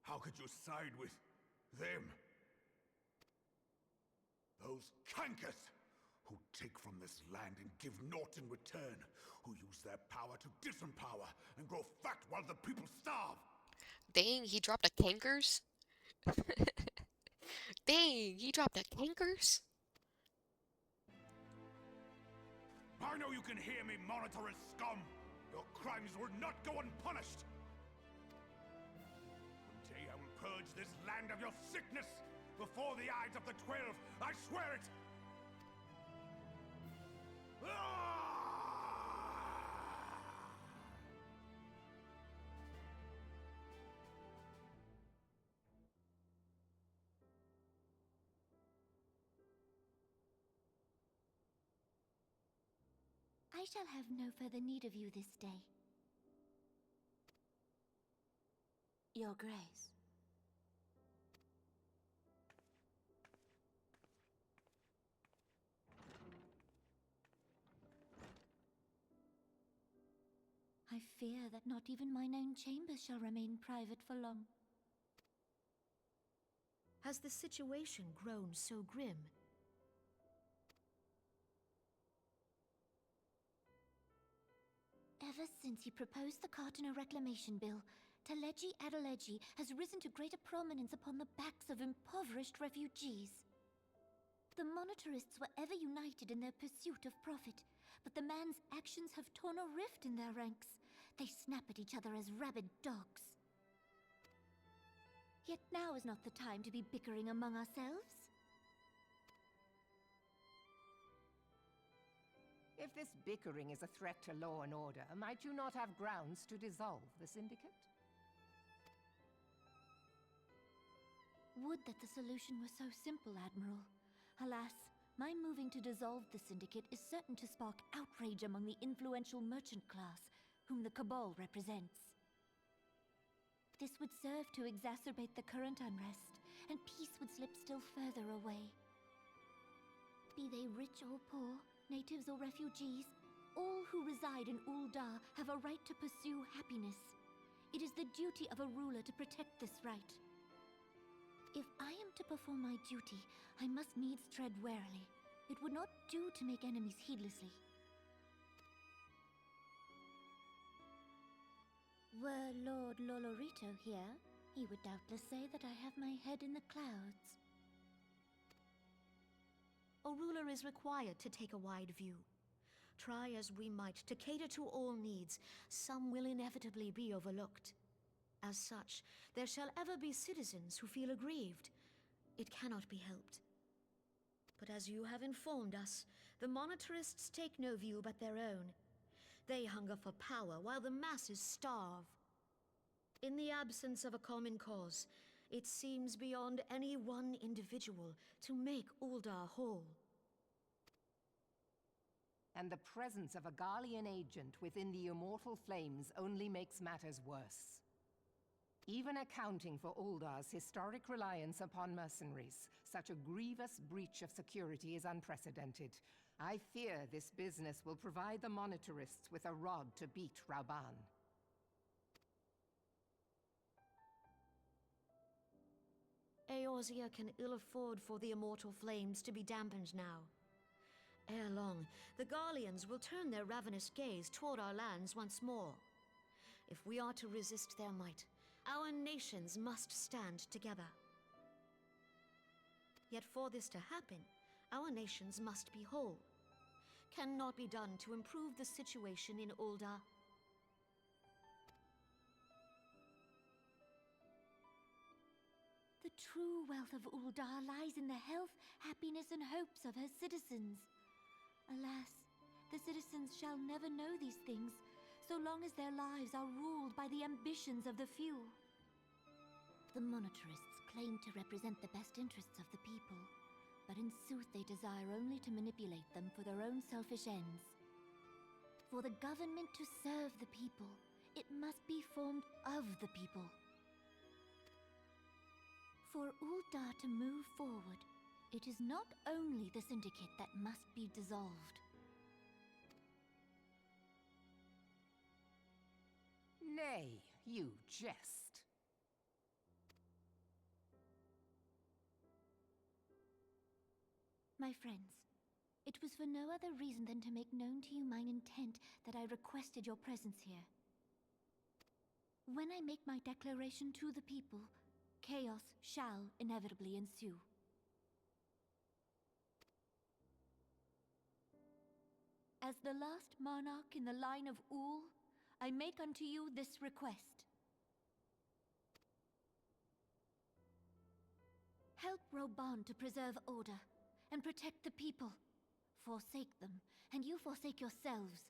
How could you side with them? Those cankers who take from this land and give naught in return, who use their power to disempower and grow fat while the people starve. Dang, he dropped a cankers? Dang, he dropped a cankers? I know you can hear me, monetarist scum! Your crimes will not go unpunished! One day I will purge this land of your sickness! Before the eyes of the 12, I swear it! I shall have no further need of you this day. Your Grace. I fear that not even mine own chambers shall remain private for long. Has the situation grown so grim? Ever since you proposed the Cartona Reclamation Bill, Teleji Adeleji has risen to greater prominence upon the backs of impoverished refugees. The monetarists were ever united in their pursuit of profit, but the man's actions have torn a rift in their ranks. They snap at each other as rabid dogs. Yet now is not the time to be bickering among ourselves. If this bickering is a threat to law and order, might you not have grounds to dissolve the Syndicate? Would that the solution were so simple, Admiral. Alas, my moving to dissolve the Syndicate is certain to spark outrage among the influential merchant class, whom the Cabal represents. This would serve to exacerbate the current unrest, and peace would slip still further away. Be they rich or poor, natives or refugees, all who reside in Ul'dah have a right to pursue happiness. It is the duty of a ruler to protect this right. If I am to perform my duty, I must needs tread warily. It would not do to make enemies heedlessly. Were Lord Lolorito here, he would doubtless say that I have my head in the clouds. A ruler is required to take a wide view. Try as we might to cater to all needs, some will inevitably be overlooked. As such, there shall ever be citizens who feel aggrieved. It cannot be helped. But as you have informed us, the monetarists take no view but their own. They hunger for power while the masses starve. In the absence of a common cause, it seems beyond any one individual to make Ul'dah whole. And the presence of a Garlean agent within the Immortal Flames only makes matters worse. Even accounting for Uldah's historic reliance upon mercenaries, such a grievous breach of security is unprecedented. I fear this business will provide the monetarists with a rod to beat Rauban. Eorzea can ill afford for the Immortal Flames to be dampened now. Ere long, the Garleans will turn their ravenous gaze toward our lands once more. If we are to resist their might, our nations must stand together. Yet for this to happen, our nations must be whole. Cannot be done to improve the situation in Ul'dah. The true wealth of Ul'dah lies in the health, happiness, and hopes of her citizens. Alas, the citizens shall never know these things, so long as their lives are ruled by the ambitions of the few. The monetarists claim to represent the best interests of the people, but in sooth they desire only to manipulate them for their own selfish ends. For the government to serve the people, it must be formed of the people. For Ul'dah to move forward, it is not only the Syndicate that must be dissolved. Nay, you jest. My friends, it was for no other reason than to make known to you mine intent that I requested your presence here. When I make my declaration to the people, chaos shall inevitably ensue. As the last monarch in the line of Ul, I make unto you this request. Help Rauban to preserve order and protect the people. Forsake them, and you forsake yourselves.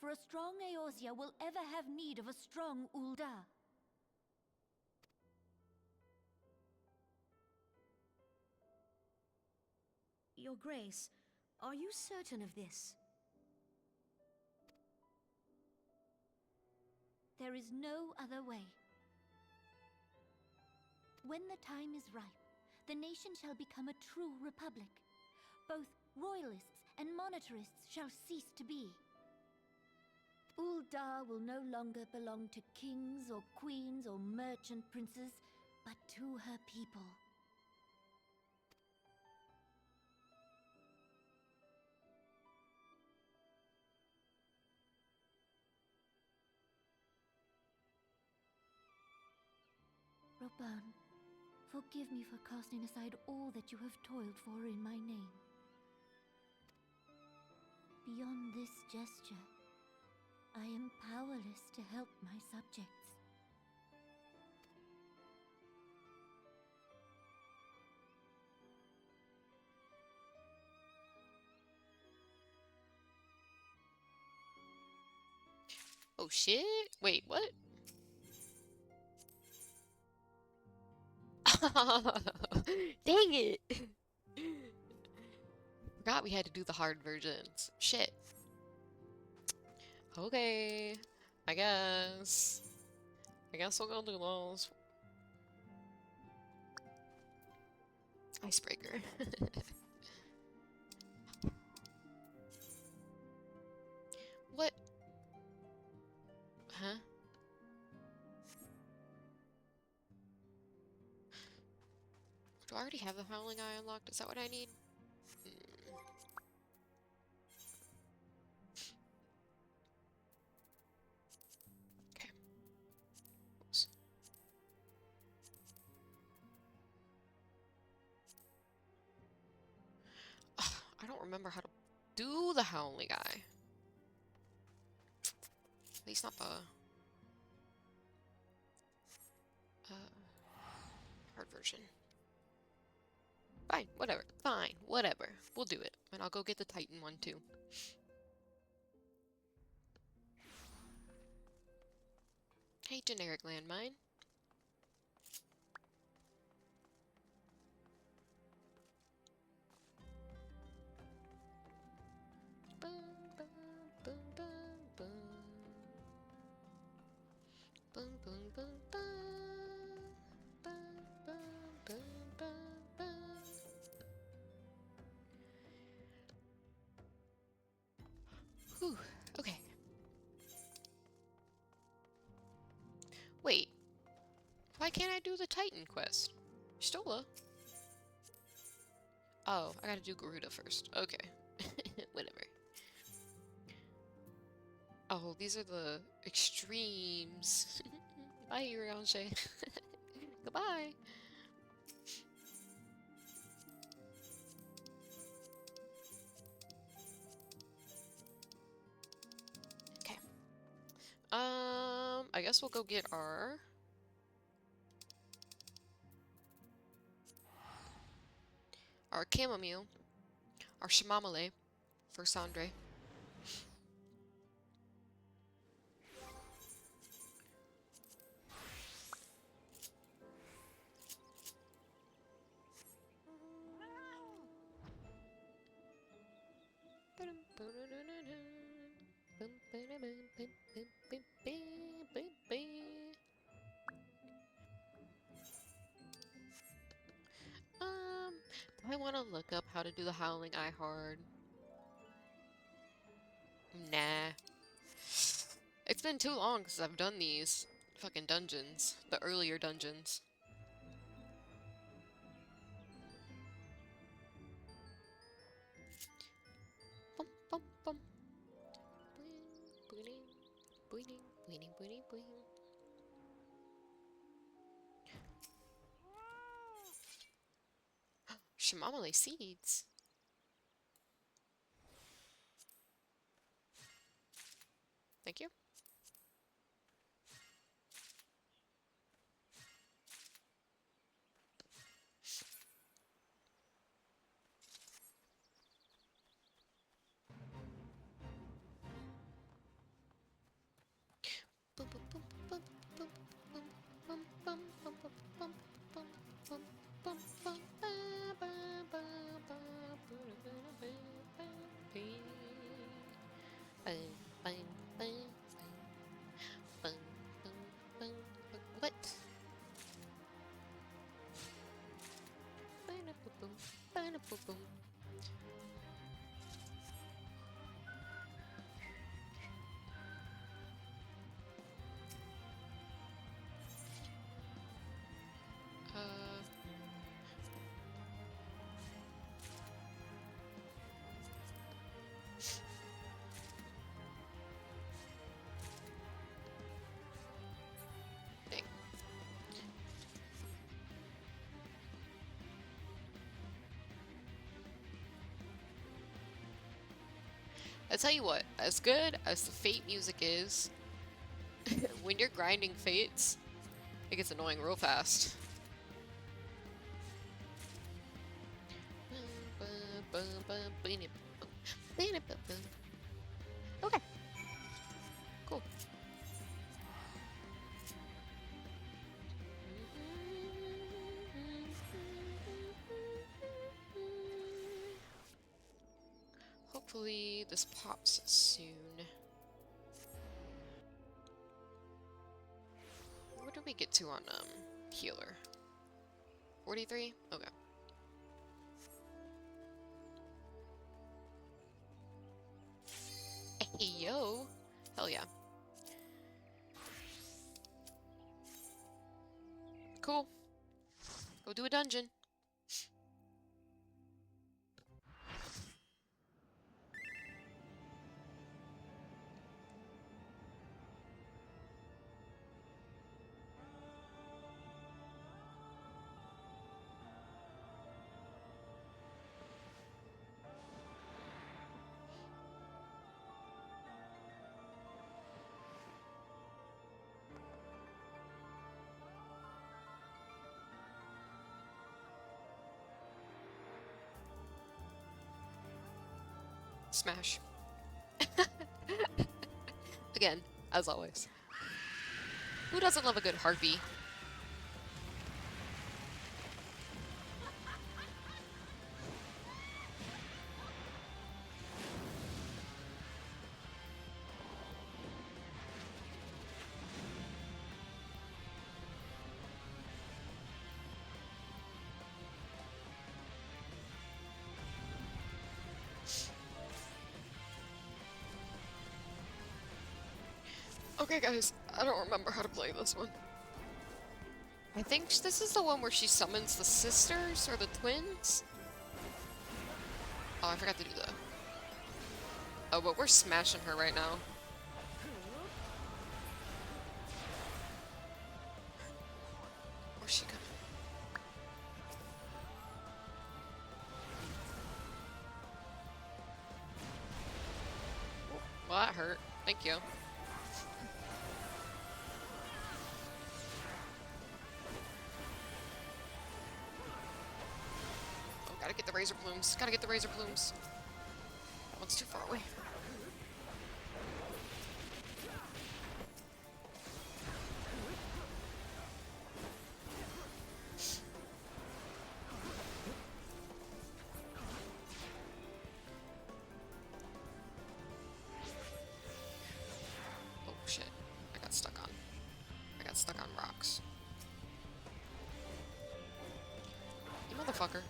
For a strong Eorzea will ever have need of a strong Ul'dah. Your Grace, are you certain of this? There is no other way. When the time is ripe, the nation shall become a true republic. Both royalists and monetarists shall cease to be. Ul'dah will no longer belong to kings or queens or merchant princes, but to her people. Mistborn, forgive me for casting aside all that you have toiled for in my name. Beyond this gesture, I am powerless to help my subjects. Oh shit! Wait, what? Dang it! Forgot we had to do the hard versions. Shit. Okay. I guess. I guess we'll go do those. Icebreaker. What? Huh? Do I already have the Howling Eye unlocked? Is that what I need? Okay. Oops. Ugh, I don't remember how to do the Howling Eye. At least not the hard version. Fine, whatever. Fine, whatever. We'll do it. And I'll go get the Titan one too. Hey, generic landmine. Bum, bum, bum, bum, bum. Bum, bum, bum, bum. Bum, bum, bum, bum, bum. Whew, okay. Wait, why can't I do the Titan quest? Stola? Oh, I gotta do Garuda first. Okay. Whatever. Oh, these are the extremes. Bye, Irianche. Goodbye. Okay. I guess we'll go get our chamomile, our chamomile for Sandre. Do I want to look up how to do the Howling Eye hard? Nah. It's been too long since I've done these fucking dungeons. The earlier dungeons. Bum, bum, bum. Boing, boing, boing, boing, boing. Shamamale seeds. Thank you. I tell you what, as good as the Fate music is, when you're grinding Fates, it gets annoying real fast. Okay. Cool. Hopefully this pops soon. What did we get to on healer? 43? Okay. Hey yo! Hell yeah. Cool. Go do a dungeon. Smash. Again, as always. Who doesn't love a good harpy? Okay guys, I don't remember how to play this one. I think this is the one where she summons the sisters or the twins? Oh, I forgot to do that. Oh, but we're smashing her right now. Where's she coming? Well, that hurt. Thank you. Gotta get the razor plumes. Gotta get the razor plumes. That one's too far away. Oh shit. I got stuck on rocks. You motherfucker.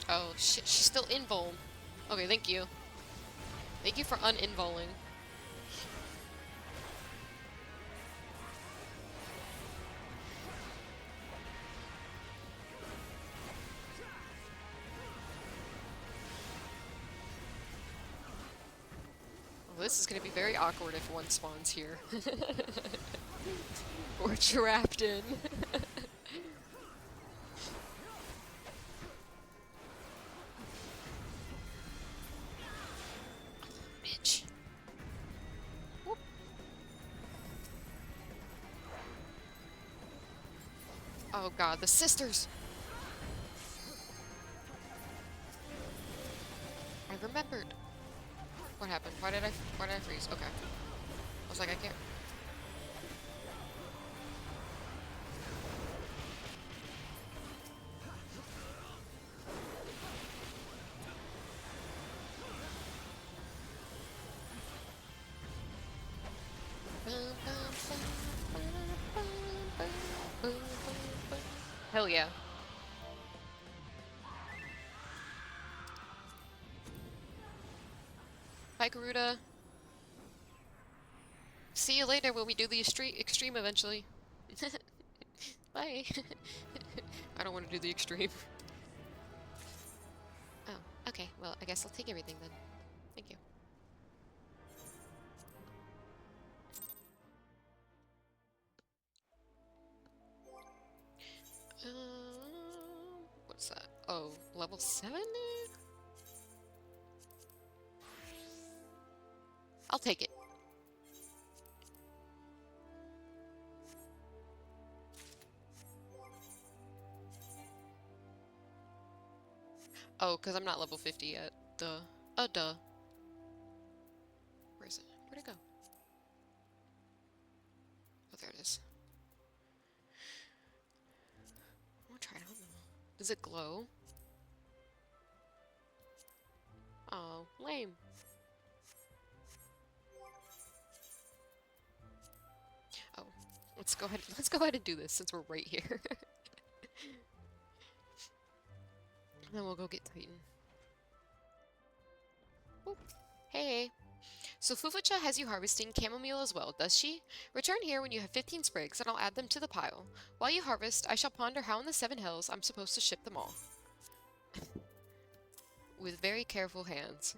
Oh shit, she's still invul. Okay, thank you. Thank you for uninvoling. Well, this is gonna be very awkward if one spawns here. We're trapped in. Bitch. Whoop. Oh god, the sisters! I remembered. What happened? Why did I freeze? Okay. I was like, I can't. Hell yeah. Hi, Garuda. see you later when we do the extreme eventually. Bye. I don't want to do the extreme. Oh, okay. Well, I guess I'll take everything then. Thank you. What's that? Oh, level 7? I'll take it. Oh, because I'm not level 50 yet. Duh. Oh, duh. Where is it? Where'd it go? Oh, there it is. I want to try it on though. Does it glow? Oh, lame. Oh, let's go ahead. Let's go ahead and do this since we're right here. Then we'll go get Titan. Oop. Hey. So Fufucha has you harvesting chamomile as well, does she? Return here when you have 15 sprigs, and I'll add them to the pile. While you harvest, I shall ponder how in the 7 hills I'm supposed to ship them all. With very careful hands.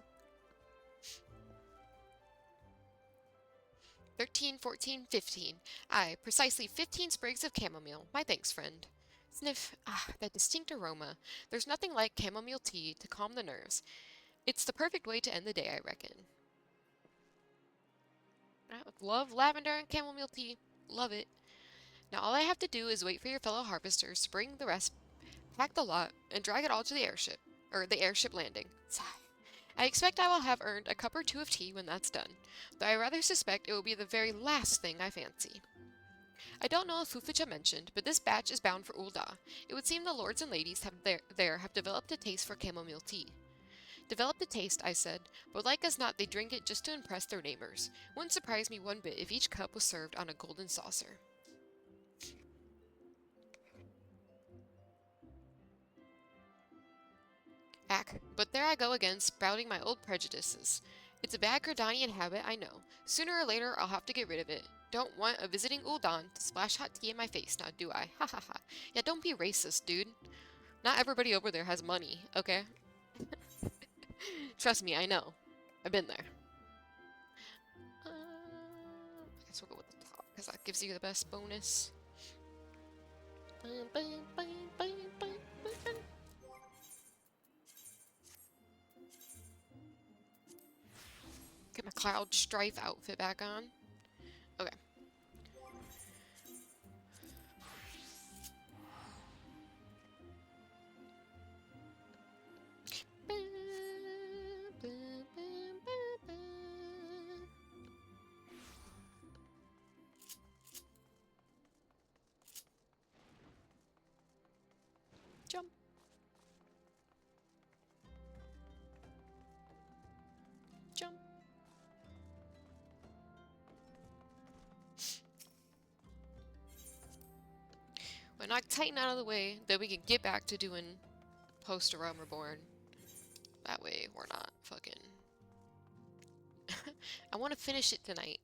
13, 14, 15. Aye, precisely 15 sprigs of chamomile. My thanks, friend. Sniff. Ah, that distinct aroma. There's nothing like chamomile tea to calm the nerves. It's the perfect way to end the day, I reckon. I love lavender and chamomile tea. Love it. Now all I have to do is wait for your fellow harvesters to bring the rest, pack the lot, and drag it all to the airship. Or the airship landing. Sigh. I expect I will have earned a cup or two of tea when that's done, though I rather suspect it will be the very last thing I fancy. I don't know if Fufucha mentioned, but this batch is bound for Ul'dah. It would seem the lords and ladies have developed a taste for chamomile tea. Developed a taste, I said, but like as not they drink it just to impress their neighbors. Wouldn't surprise me one bit if each cup was served on a golden saucer. Ack, but there I go again, sprouting my old prejudices. It's a bad Gردanian habit, I know. Sooner or later, I'll have to get rid of it. Don't want a visiting Ul'dah to splash hot tea in my face, now do I? Ha ha ha. Yeah, don't be racist, dude. Not everybody over there has money, okay? Trust me, I know. I've been there. I guess we'll go with the top, because that gives you the best bonus. Get my Cloud Strife outfit back on. Okay. Jump. Jump. When I Titan out of the way, then we can get back to doing Post A Realm Reborn. That way we're not fucking... I want to finish it tonight.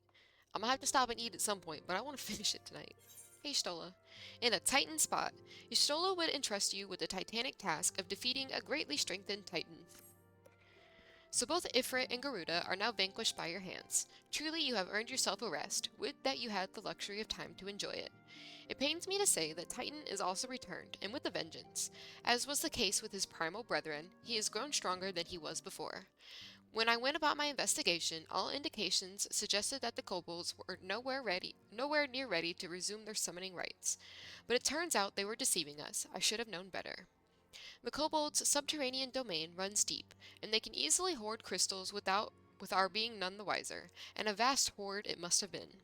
I'm gonna have to stop and eat at some point, but I want to finish it tonight. Hey, Stola. In a Titan spot, Stola would entrust you with the titanic task of defeating a greatly strengthened Titan. So both Ifrit and Garuda are now vanquished by your hands. Truly you have earned yourself a rest. Would that you had the luxury of time to enjoy it. It pains me to say that Titan is also returned, and with a vengeance. As was the case with his primal brethren, he has grown stronger than he was before. When I went about my investigation, all indications suggested that the kobolds were nowhere near ready to resume their summoning rites. But it turns out they were deceiving us. I should have known better. The kobolds' subterranean domain runs deep, and they can easily hoard crystals with our being none the wiser, and a vast hoard it must have been.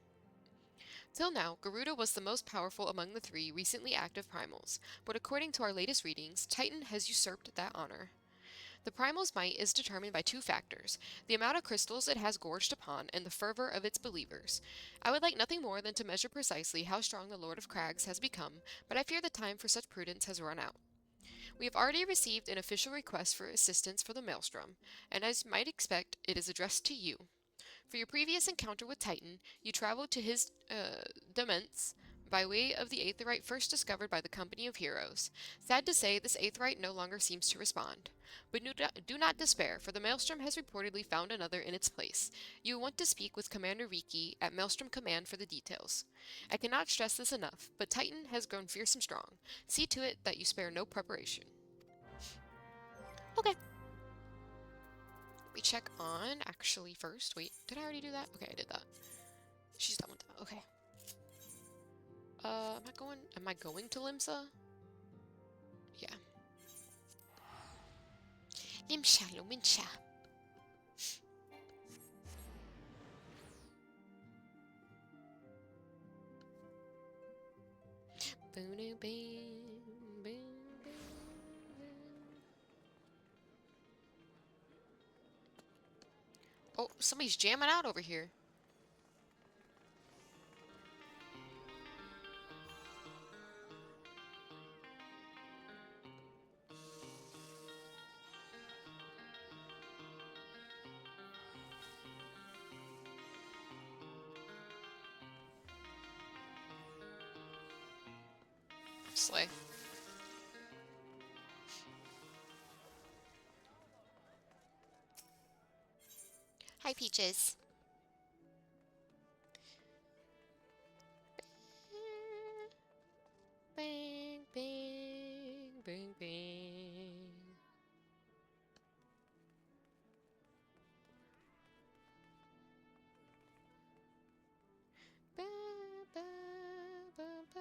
Till now, Garuda was the most powerful among the 3 recently active primals, but according to our latest readings, Titan has usurped that honor. The primal's might is determined by 2 factors, the amount of crystals it has gorged upon and the fervor of its believers. I would like nothing more than to measure precisely how strong the Lord of Crags has become, but I fear the time for such prudence has run out. We have already received an official request for assistance for the Maelstrom, and as you might expect, it is addressed to you. For your previous encounter with Titan, you traveled to his demesne by way of the Aetheryte first discovered by the Company of Heroes. Sad to say, this Aetheryte no longer seems to respond. But do not despair, for the Maelstrom has reportedly found another in its place. You will want to speak with Commander Riki at Maelstrom Command for the details. I cannot stress this enough, but Titan has grown fearsome strong. See to it that you spare no preparation. Okay. Let me check on, actually, first. Wait, did I already do that? Okay, I did that. She's done with that. Okay. Am I going to Limsa? Yeah. Limsha, Luminsha. Oh, somebody's jamming out over here. Slay. Hi, Peaches. Bang, bang, bang, bang. Ba, ba, ba, ba.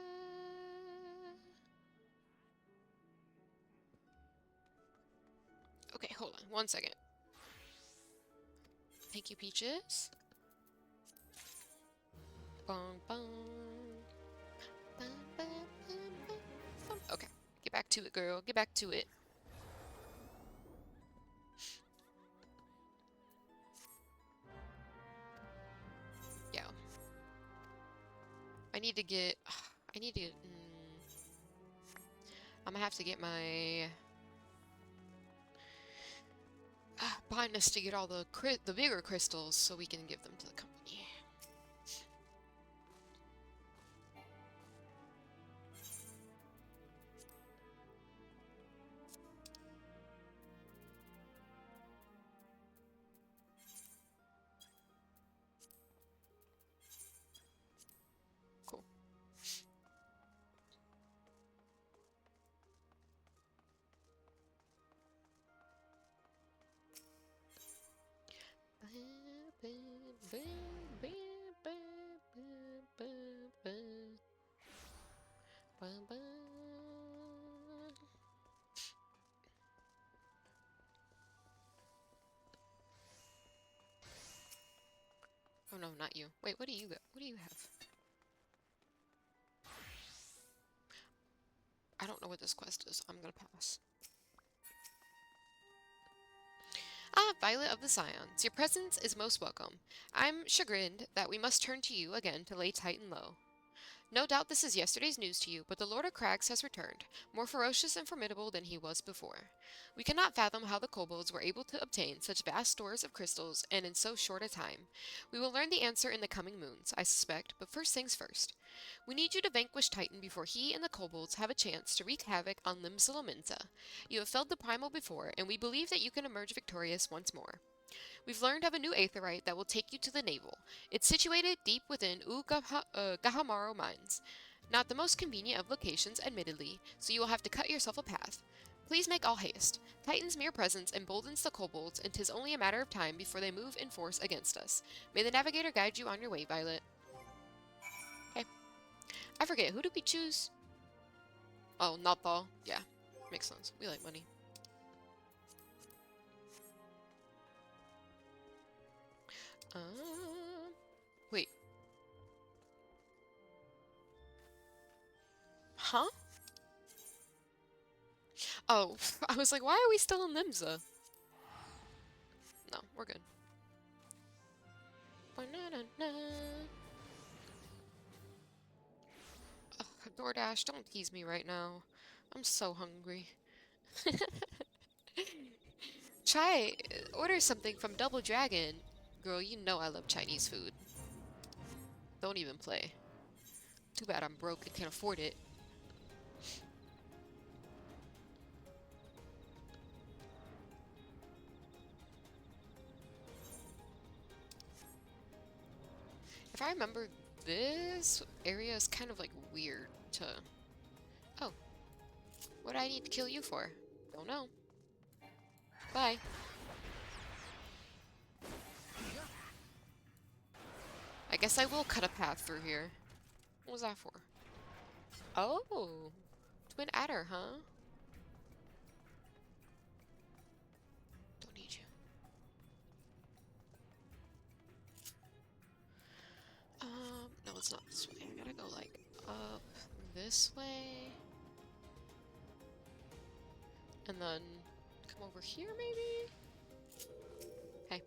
Okay, hold on 1 second. Thank you, Peaches. Bong, bong. Bum, bum, bum, bum, bum. Okay, get back to it, girl. Get back to it. Yeah. I need to get... I need to... I'm gonna have to get my... botanist to get all the bigger crystals so we can give them to the company. Cool. Oh no, not you. Wait, what do you got? What do you have? I don't know what this quest is. I'm gonna pass. Ah, Violet of the Scions. Your presence is most welcome. I'm chagrined that we must turn to you again to lay Titan low. No doubt this is yesterday's news to you, but the Lord of Crags has returned, more ferocious and formidable than he was before. We cannot fathom how the kobolds were able to obtain such vast stores of crystals and in so short a time. We will learn the answer in the coming moons, I suspect, but first things first. We need you to vanquish Titan before he and the kobolds have a chance to wreak havoc on Limsa. You have felled the primal before, and we believe that you can emerge victorious once more. We've learned of a new aetheryte that will take you to the navel. It's situated deep within Gahamaro mines. Not the most convenient of locations, admittedly, so you will have to cut yourself a path. Please make all haste. Titan's mere presence emboldens the kobolds, and 'tis only a matter of time before they move in force against us. May the navigator guide you on your way, Violet. Okay. I forget, who did we choose? Oh, Nathal. Yeah, makes sense. We like money. Wait. Huh? Oh, I was like, why are we still in Limsa? No, we're good. Ugh, DoorDash, don't tease me right now. I'm so hungry. Try order something from Double Dragon. Girl, you know I love Chinese food. Don't even play. Too bad I'm broke and can't afford it. If I remember, this area is kind of like weird to... Oh. What do I need to kill you for? Don't know. Bye. I guess I will cut a path through here. What was that for? Oh! Twin adder, huh? Don't need you. No, it's not this way. I gotta go, like, up this way. And then come over here, maybe? Hey.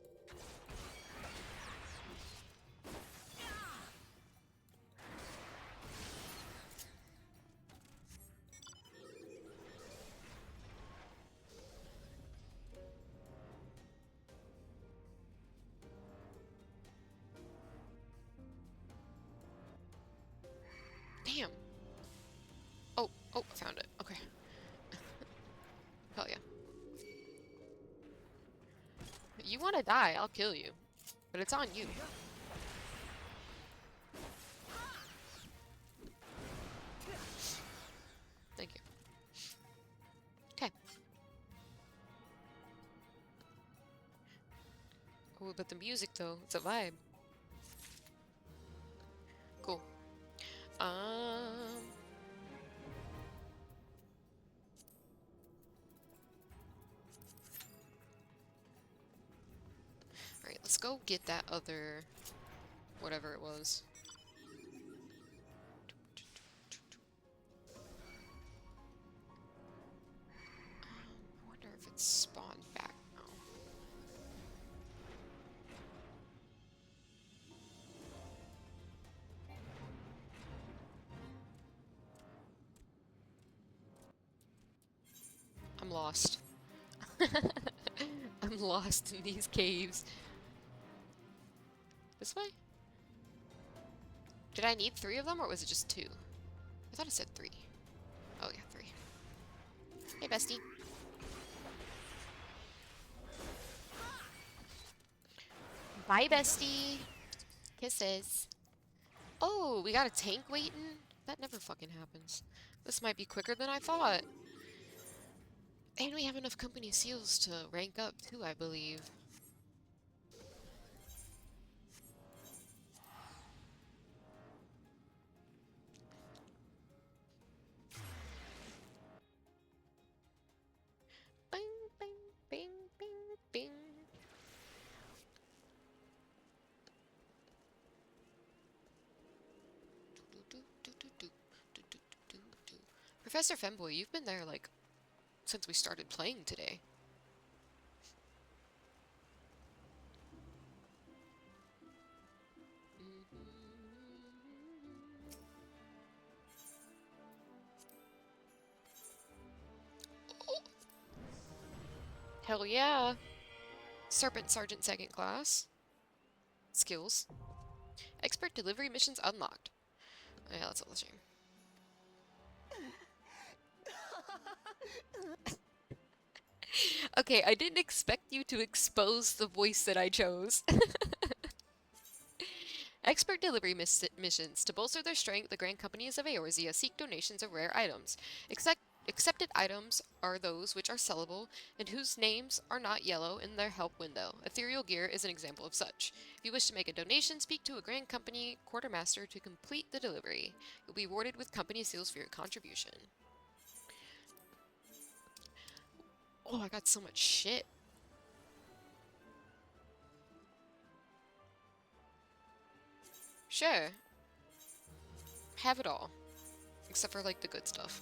Damn. Oh, I found it. Okay. Hell yeah. You want to die, I'll kill you. But it's on you. Thank you. Okay. Oh, but the music, though, it's a vibe. Cool. Alright, let's go get that other... whatever it was. I wonder if it's spawned back now. I'm lost. I'm lost in these caves. This way? Did I need 3 of them, or was it just 2? I thought it said 3. Oh yeah, 3. Hey, bestie. Bye, bestie. Kisses. Oh, we got a tank waiting? That never fucking happens. This might be quicker than I thought. And we have enough company seals to rank up too, I believe. Bing, bing, bing, bing, bing. Professor Femboy, you've been there, like, since we started playing today. Hell yeah! Serpent Sergeant 2nd class. Skills. Expert delivery missions unlocked. Oh, yeah, that's a shame. Okay, I didn't expect you to expose the voice that I chose. Expert delivery missions. To bolster their strength, the Grand Companies of Eorzea seek donations of rare items. Accepted items are those which are sellable and whose names are not yellow in their help window. Ethereal gear is an example of such. If you wish to make a donation, speak to a Grand Company quartermaster to complete the delivery. You'll be awarded with company seals for your contribution. Oh, I got so much shit. Sure. Have it all. Except for, like, the good stuff.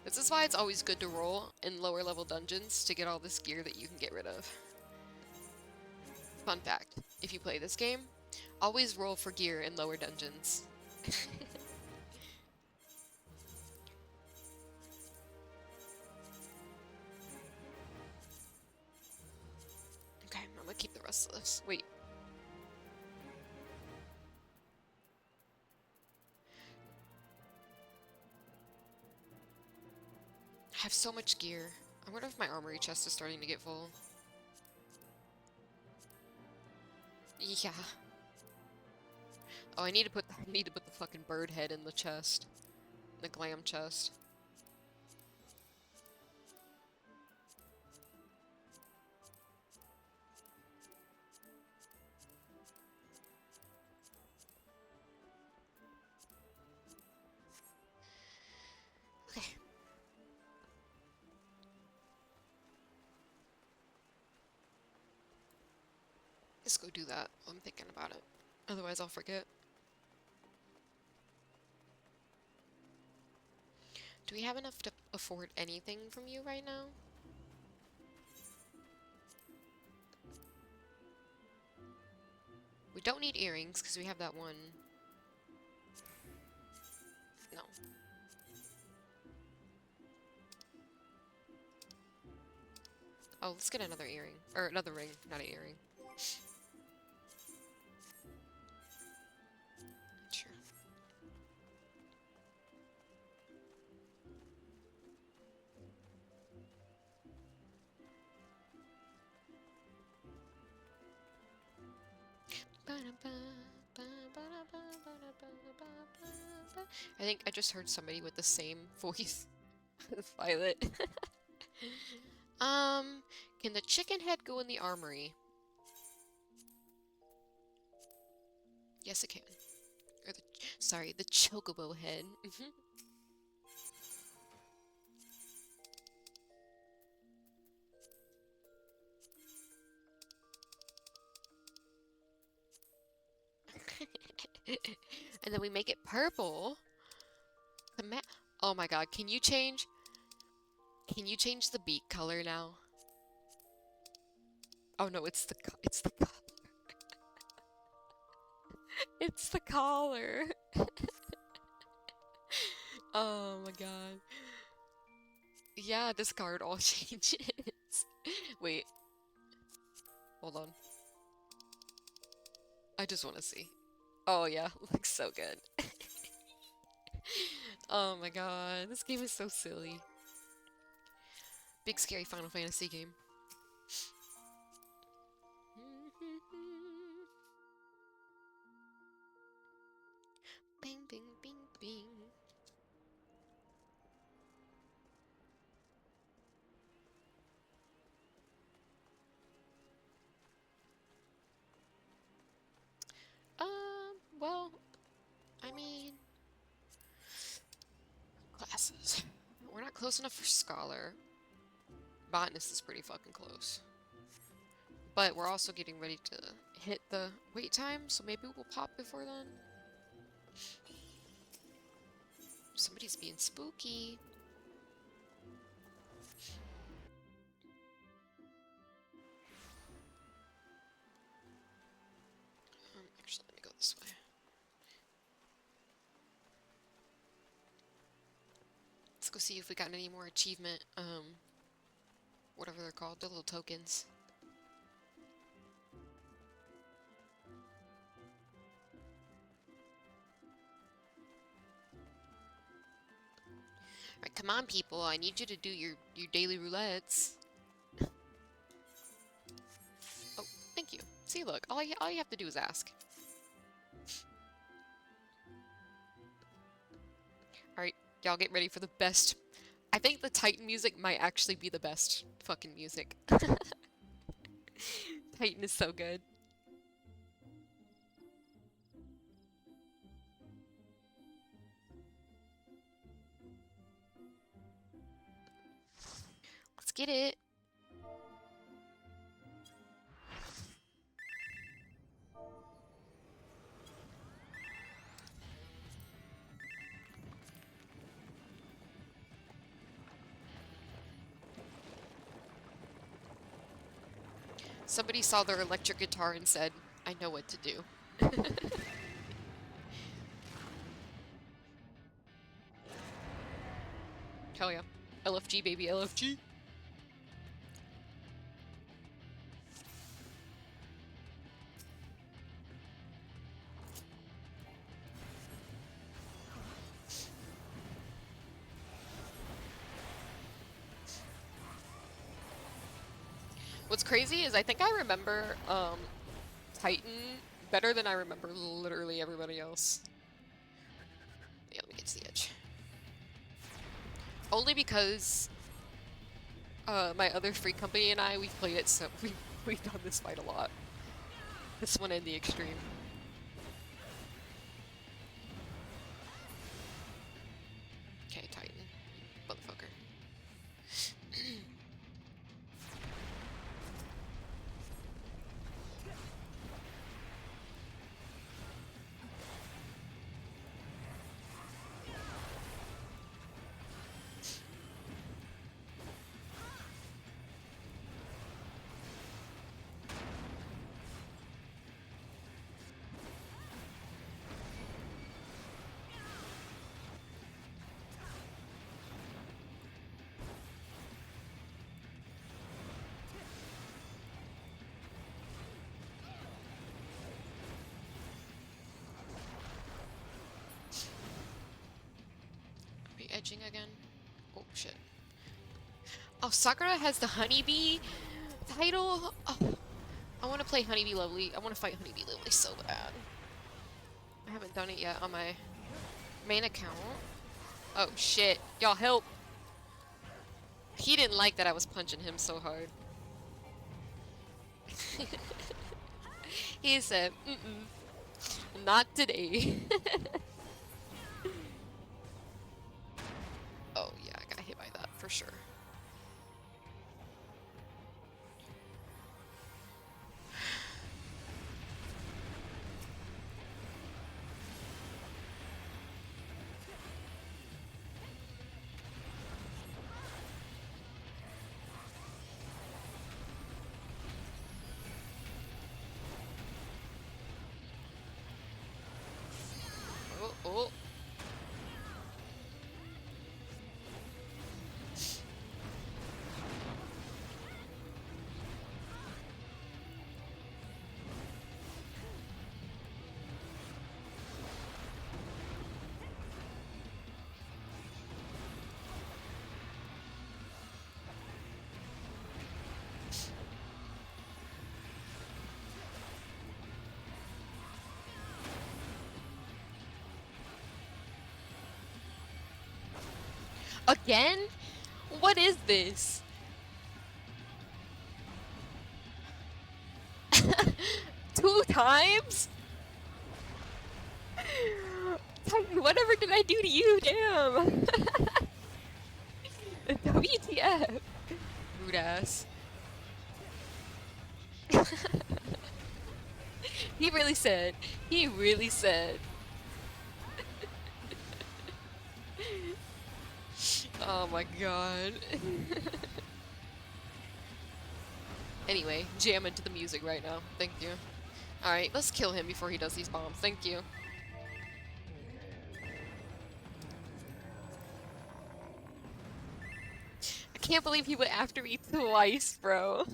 This is why it's always good to roll in lower level dungeons to get all this gear that you can get rid of. Fun fact, if you play this game, always roll for gear in lower dungeons. restless. Wait. I have so much gear. I wonder if my armory chest is starting to get full. Yeah. Oh, I need to put the fucking bird head in the chest. The glam chest. Okay. Let's go do that while I'm thinking about it. Otherwise I'll forget. Do we have enough to afford anything from you right now? We don't need earrings because we have that one. No. Oh, let's get another earring. Or another ring, not an earring. Sure. I think I just heard somebody with the same voice as Violet. Can the chicken head go in the armory? Yes, it can. Or sorry, the chocobo head. And then we make it purple. Oh my god, can you change the beak color now? Oh no, it's the collar. It's the collar. Oh my god. Yeah, discard all changes. Wait. Hold on. I just want to see. Oh yeah, looks so good. Oh my god, this game is so silly. Big scary Final Fantasy game. Bing, bing, bing, bing. Well, I mean, classes. We're not close enough for Scholar. Botanist is pretty fucking close. But we're also getting ready to hit the wait time, so maybe we'll pop before then. Somebody's being spooky. Actually, let me go this way. Let's go see if we got any more achievement, whatever they're called, the little tokens. Alright, come on people, I need you to do your daily roulettes. Oh, thank you. See, look, all you have to do is ask. Alright, y'all get ready for the best. I think the Titan music might actually be the best fucking music. Titan is so good. Let's get it. Somebody saw their electric guitar and said, I know what to do. Hell yeah. LFG, baby, LFG. What's crazy is I think I remember Titan better than I remember literally everybody else. Yeah, let me get to the edge. Only because my other free company and I, we've played it, so we've done this fight a lot. This one in the extreme. Okay, Titan. Motherfucker. Edging again. Oh shit. Oh, Sakura has the Honeybee title. Oh, I want to play Honeybee Lovely. I want to fight Honeybee Lovely so bad. I haven't done it yet on my main account. Oh shit. Y'all help. He didn't like that I was punching him so hard. He said, not today. Oh yeah, I got hit by that for sure. Oh, oh. Again? What is this? Two times? Titan, whatever did I do to you? Damn. WTF? Rude ass. He really said. He really said. Oh my god. Anyway, jam into the music right now. Thank you. Alright, let's kill him before he does these bombs. Thank you. I can't believe he went after me twice, bro.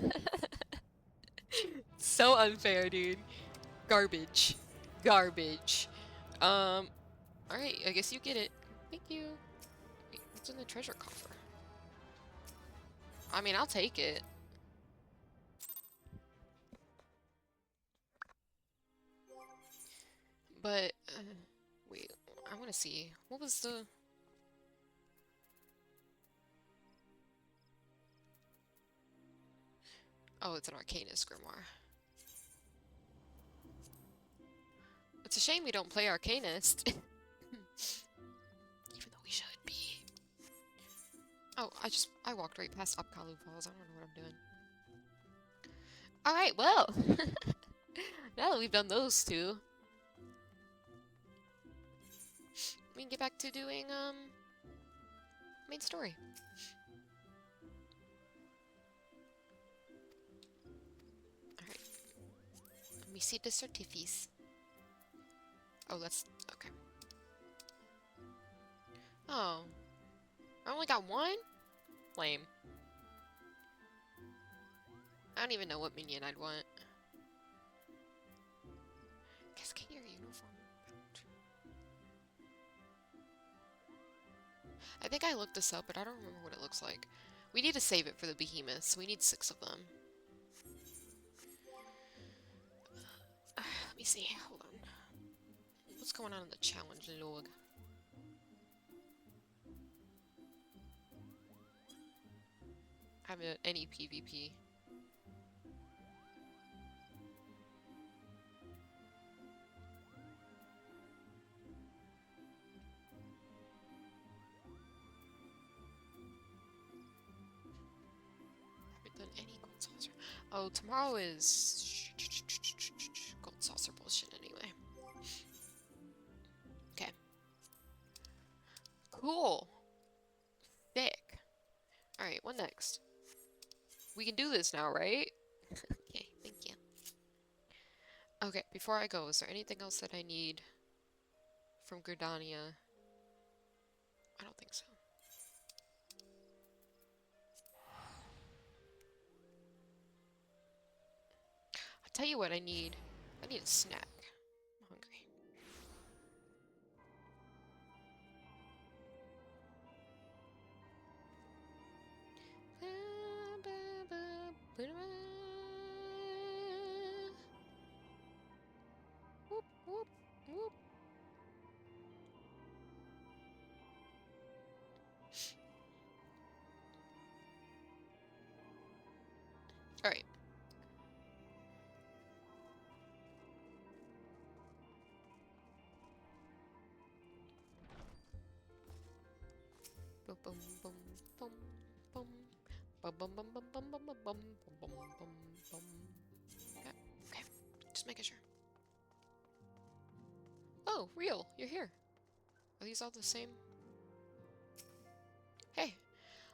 So unfair, dude. Garbage. Garbage. Alright, I guess you get it. Thank you. Wait, what's in the treasure coffer? I mean, I'll take it. But, wait, I want to see. What was the... Oh, it's an Arcanist grimoire. It's a shame we don't play Arcanist. Even though we should be. Oh, I walked right past Upkalu Falls. I don't know what I'm doing. Alright, well. Now that we've done those two, we can get back to doing, main story. Alright. Let me see the certificates. Oh, that's... okay. Oh. I only got one? Lame. I don't even know what minion I'd want. Guess get your uniform. I think I looked this up, but I don't remember what it looks like. We need to save it for the behemoths. We need 6 of them. me see. Hold on. What's going on in the challenge log? I haven't any PvP. Haven't done any gold saucer. Oh, tomorrow is gold saucer bullshit anyway. Okay. Cool. Thick. Alright, what next? We can do this now, right? Okay, thank you. Okay, before I go, is there anything else that I need from Gridania? I don't think so. I'll tell you what I need. I need a snack. I'm hungry. Whoop, whoop, whoop. Alright. Boom, boom, boom, boom, boom. Bum, bum, bum, bum, bum, bum, bum, bum, bum, bum, bum, bum. Okay, okay. Just making sure. Oh, Real, you're here. Are these all the same? Hey,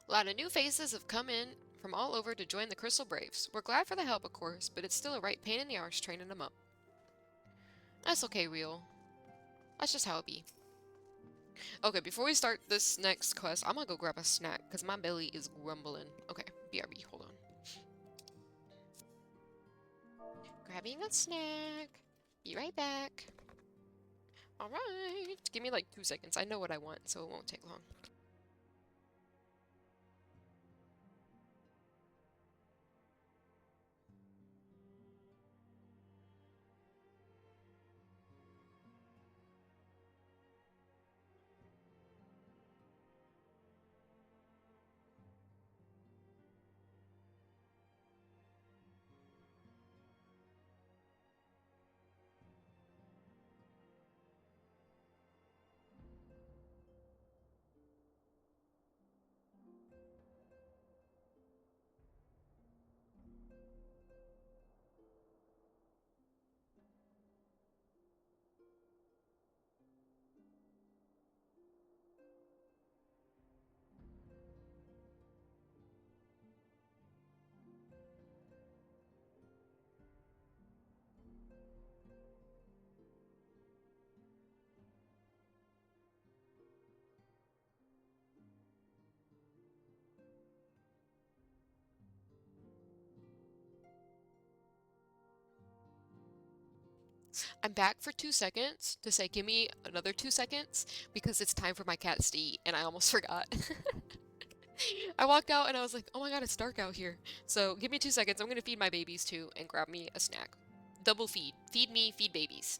a lot of new faces have come in from all over to join the Crystal Braves. We're glad for the help, of course, but it's still a right pain in the arse training them up. That's okay, Real. That's just how it be. Okay, before we start this next quest, I'm gonna go grab a snack, because my belly is grumbling. Okay, BRB, hold on. Grabbing a snack. Be right back. Alright. Give me like 2 seconds. I know what I want, so it won't take long. I'm back for 2 seconds to say give me another 2 seconds because it's time for my cats to eat and I almost forgot. I walked out and I was like, oh my god, it's dark out here. So give me 2 seconds. I'm gonna feed my babies too and grab me a snack. Double feed. Feed me, feed babies.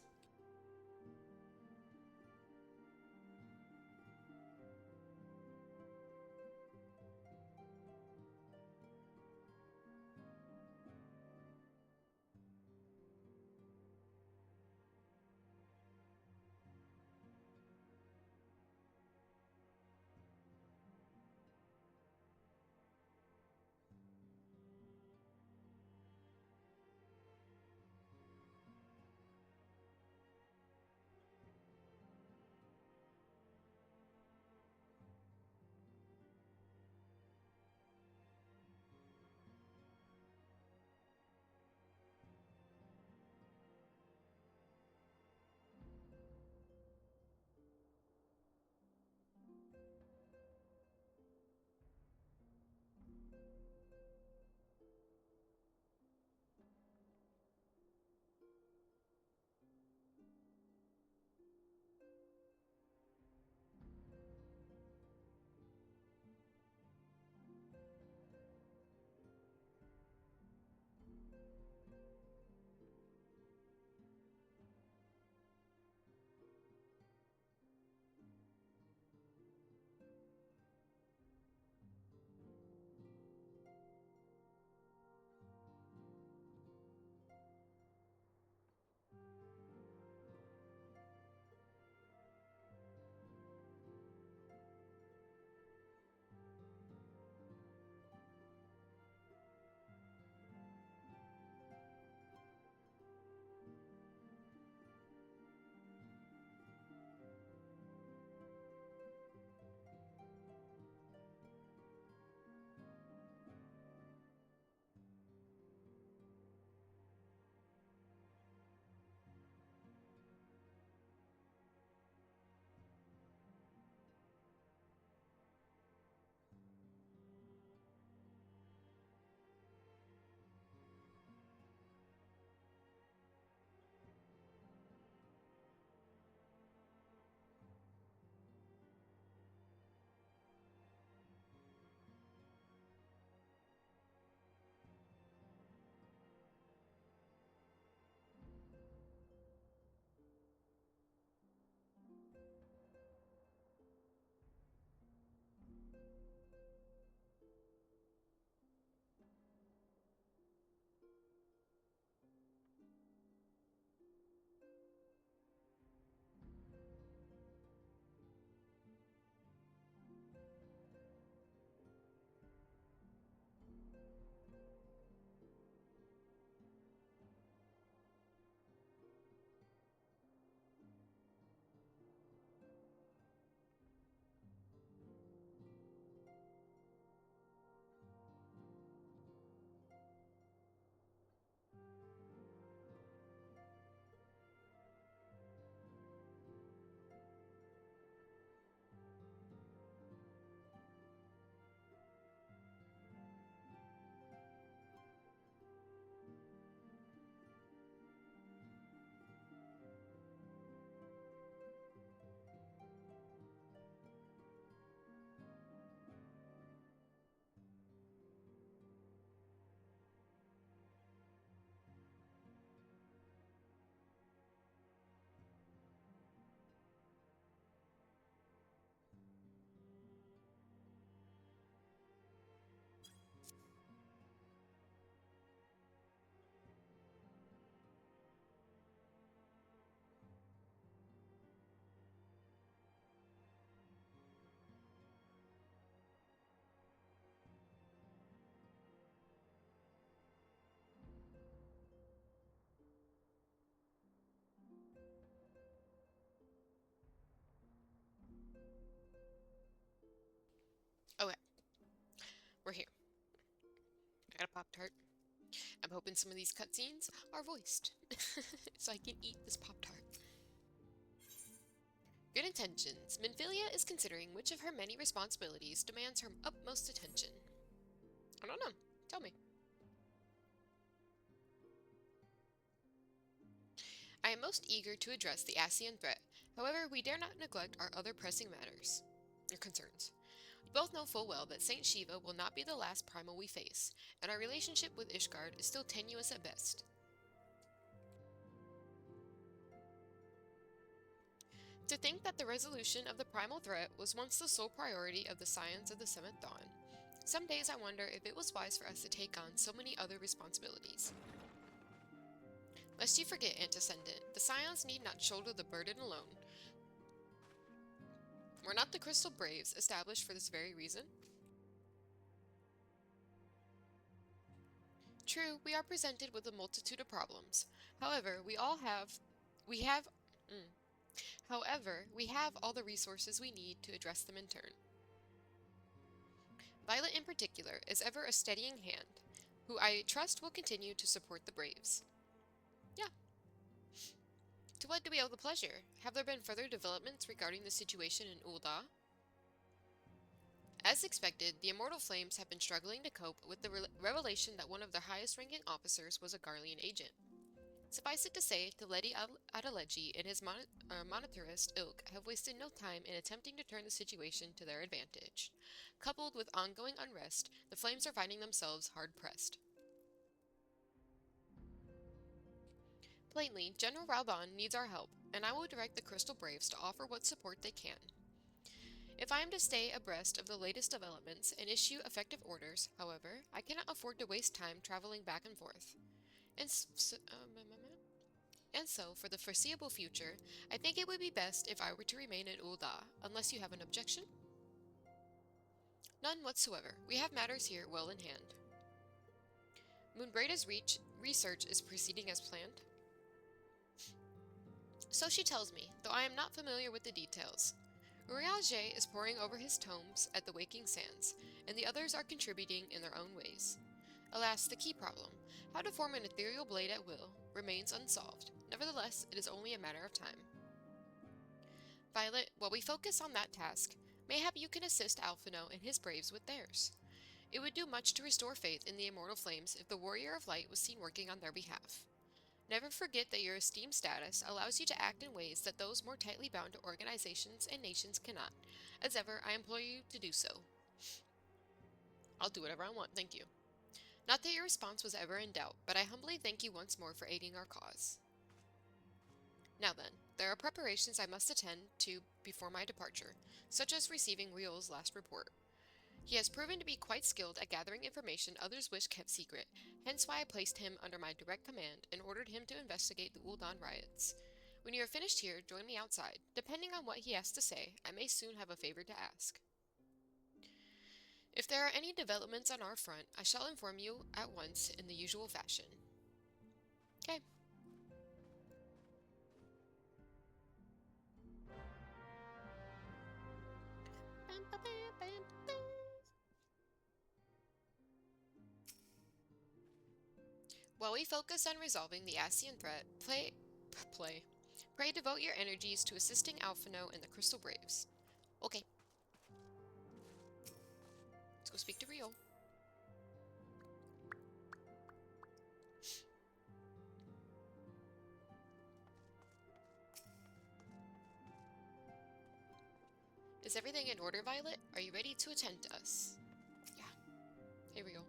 Pop-Tart. I'm hoping some of these cutscenes are voiced, so I can eat this Pop-Tart. Good intentions. Minfilia is considering which of her many responsibilities demands her utmost attention. I don't know. Tell me. I am most eager to address the Asian threat. However, we dare not neglect our other pressing matters or concerns. We both know full well that Saint Shiva will not be the last primal we face, and our relationship with Ishgard is still tenuous at best. To think that the resolution of the primal threat was once the sole priority of the Scions of the Seventh Dawn. Some days I wonder if it was wise for us to take on so many other responsibilities. Lest you forget, Antecedent, the Scions need not shoulder the burden alone. Were not the Crystal Braves established for this very reason? True, we are presented with a multitude of problems. However, we have all the resources we need to address them in turn. Violet in particular is ever a steadying hand, who I trust will continue to support the Braves. Yeah. To what do we owe the pleasure? Have there been further developments regarding the situation in Ul'dah? As expected, the Immortal Flames have been struggling to cope with the revelation that one of their highest-ranking officers was a Garlean agent. Suffice it to say, Lady Adeleji and his monetarist ilk have wasted no time in attempting to turn the situation to their advantage. Coupled with ongoing unrest, the Flames are finding themselves hard-pressed. Plainly, General Raubon needs our help, and I will direct the Crystal Braves to offer what support they can. If I am to stay abreast of the latest developments and issue effective orders, however, I cannot afford to waste time traveling back and forth. And so, for the foreseeable future, I think it would be best if I were to remain in Ul'dah, unless you have an objection? None whatsoever. We have matters here well in hand. Moonbraida's research is proceeding as planned? So she tells me, though I am not familiar with the details. Urianger is poring over his tomes at the Waking Sands, and the others are contributing in their own ways. Alas, the key problem, how to form an ethereal blade at will, remains unsolved. Nevertheless, it is only a matter of time. Violet, while we focus on that task, mayhap you can assist Alphino and his braves with theirs. It would do much to restore faith in the Immortal Flames if the Warrior of Light was seen working on their behalf. Never forget that your esteemed status allows you to act in ways that those more tightly bound to organizations and nations cannot. As ever, I implore you to do so. I'll do whatever I want, thank you. Not that your response was ever in doubt, but I humbly thank you once more for aiding our cause. Now then, there are preparations I must attend to before my departure, such as receiving Riol's last report. He has proven to be quite skilled at gathering information others wish kept secret, hence why I placed him under my direct command and ordered him to investigate the Ul'dah riots. When you are finished here, join me outside. Depending on what he has to say, I may soon have a favor to ask. If there are any developments on our front, I shall inform you at once in the usual fashion. Okay. While we focus on resolving the Asian threat, pray devote your energies to assisting Alphino and the Crystal Braves. Okay. Let's go speak to Riol. Is everything in order, Violet? Are you ready to attend to us? Yeah. Hey, Riol.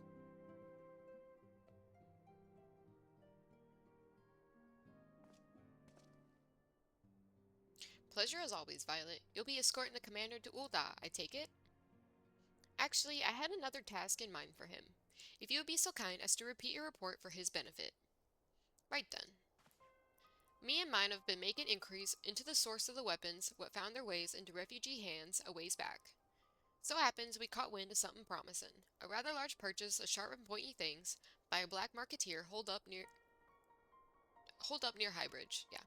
Pleasure as always, Violet. You'll be escorting the commander to Ul'dah, I take it? Actually, I had another task in mind for him. If you would be so kind as to repeat your report for his benefit. Right then. Me and mine have been making inquiries into the source of the weapons what found their ways into refugee hands a ways back. So happens we caught wind of something promising. A rather large purchase of sharp and pointy things by a black marketeer holed up near Highbridge, yeah.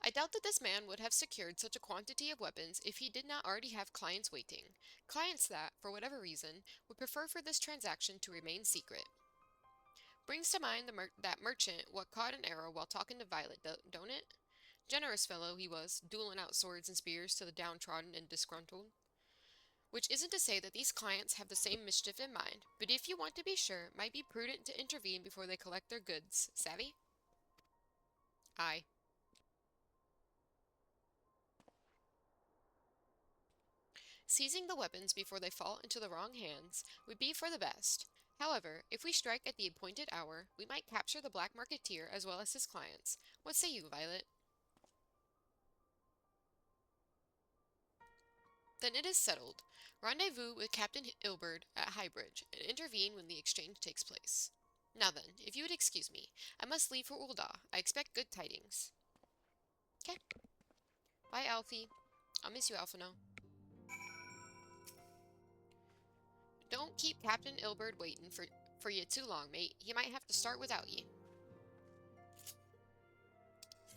I doubt that this man would have secured such a quantity of weapons if he did not already have clients waiting. Clients that, for whatever reason, would prefer for this transaction to remain secret. Brings to mind that merchant what caught an arrow while talking to Violet, don't it? Generous fellow he was, dueling out swords and spears to the downtrodden and disgruntled. Which isn't to say that these clients have the same mischief in mind, but if you want to be sure, it might be prudent to intervene before they collect their goods. Savvy? Aye. Seizing the weapons before they fall into the wrong hands would be for the best. However, if we strike at the appointed hour, we might capture the black marketeer as well as his clients. What say you, Violet? Then it is settled. Rendezvous with Captain Ilberd at Highbridge, and intervene when the exchange takes place. Now then, if you would excuse me, I must leave for Ul'dah. I expect good tidings. Okay. Bye, Alfie. I'll miss you, Alphino. Don't keep Captain Ilberd waiting for you too long, mate. He might have to start without ye.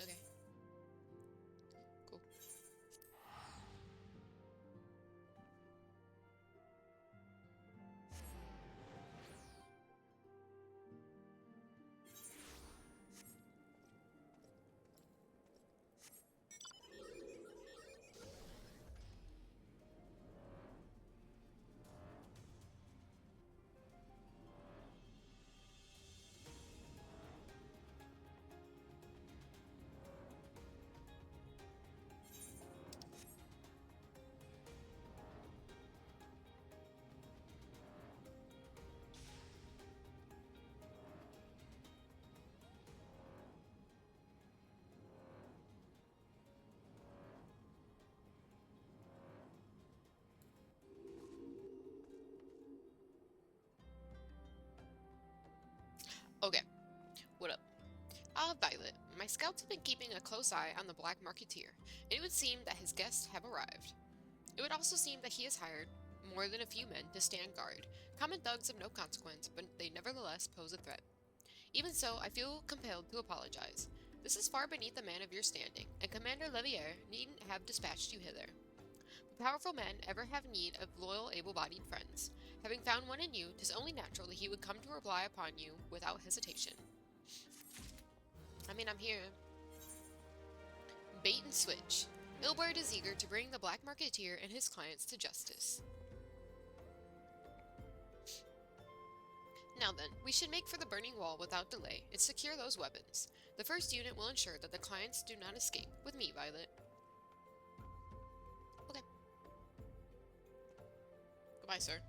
Okay. Cool. Okay, what up? Violet, my scouts have been keeping a close eye on the Black Marketeer, and it would seem that his guests have arrived. It would also seem that he has hired more than a few men to stand guard, common thugs of no consequence, but they nevertheless pose a threat. Even so, I feel compelled to apologize. This is far beneath a man of your standing, and Commander Levier needn't have dispatched you hither. Powerful men ever have need of loyal, able-bodied friends. Having found one in you, 'tis only natural that he would come to rely upon you without hesitation. I mean, I'm here. Bait and switch. Ilberd is eager to bring the Black Marketeer and his clients to justice. Now then, we should make for the burning wall without delay and secure those weapons. The first unit will ensure that the clients do not escape. With me, Violet. Okay. Goodbye, sir.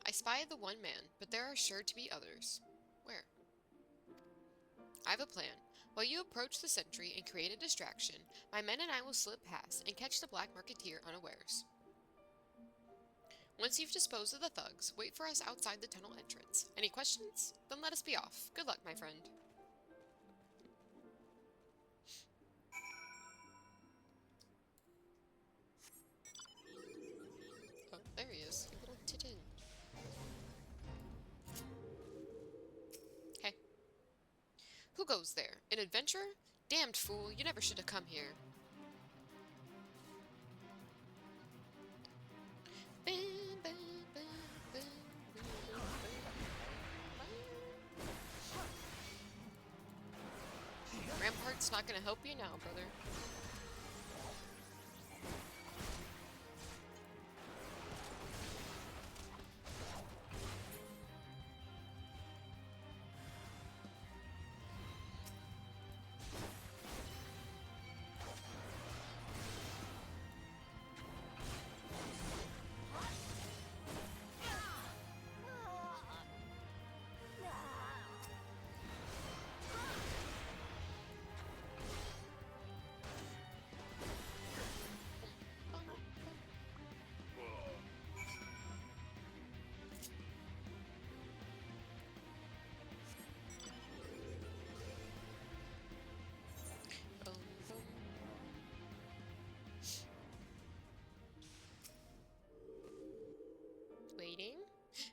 I spy the one man, but there are sure to be others. Where? I have a plan. While you approach the sentry and create a distraction, my men and I will slip past and catch the Black Marketeer unawares. Once you've disposed of the thugs, wait for us outside the tunnel entrance. Any questions? Then let us be off. Good luck, my friend. Oh, there he is. You little titin. Hey. Who goes there? An adventurer? Damned fool, you never should have come here. Rampart's not gonna help you now, brother.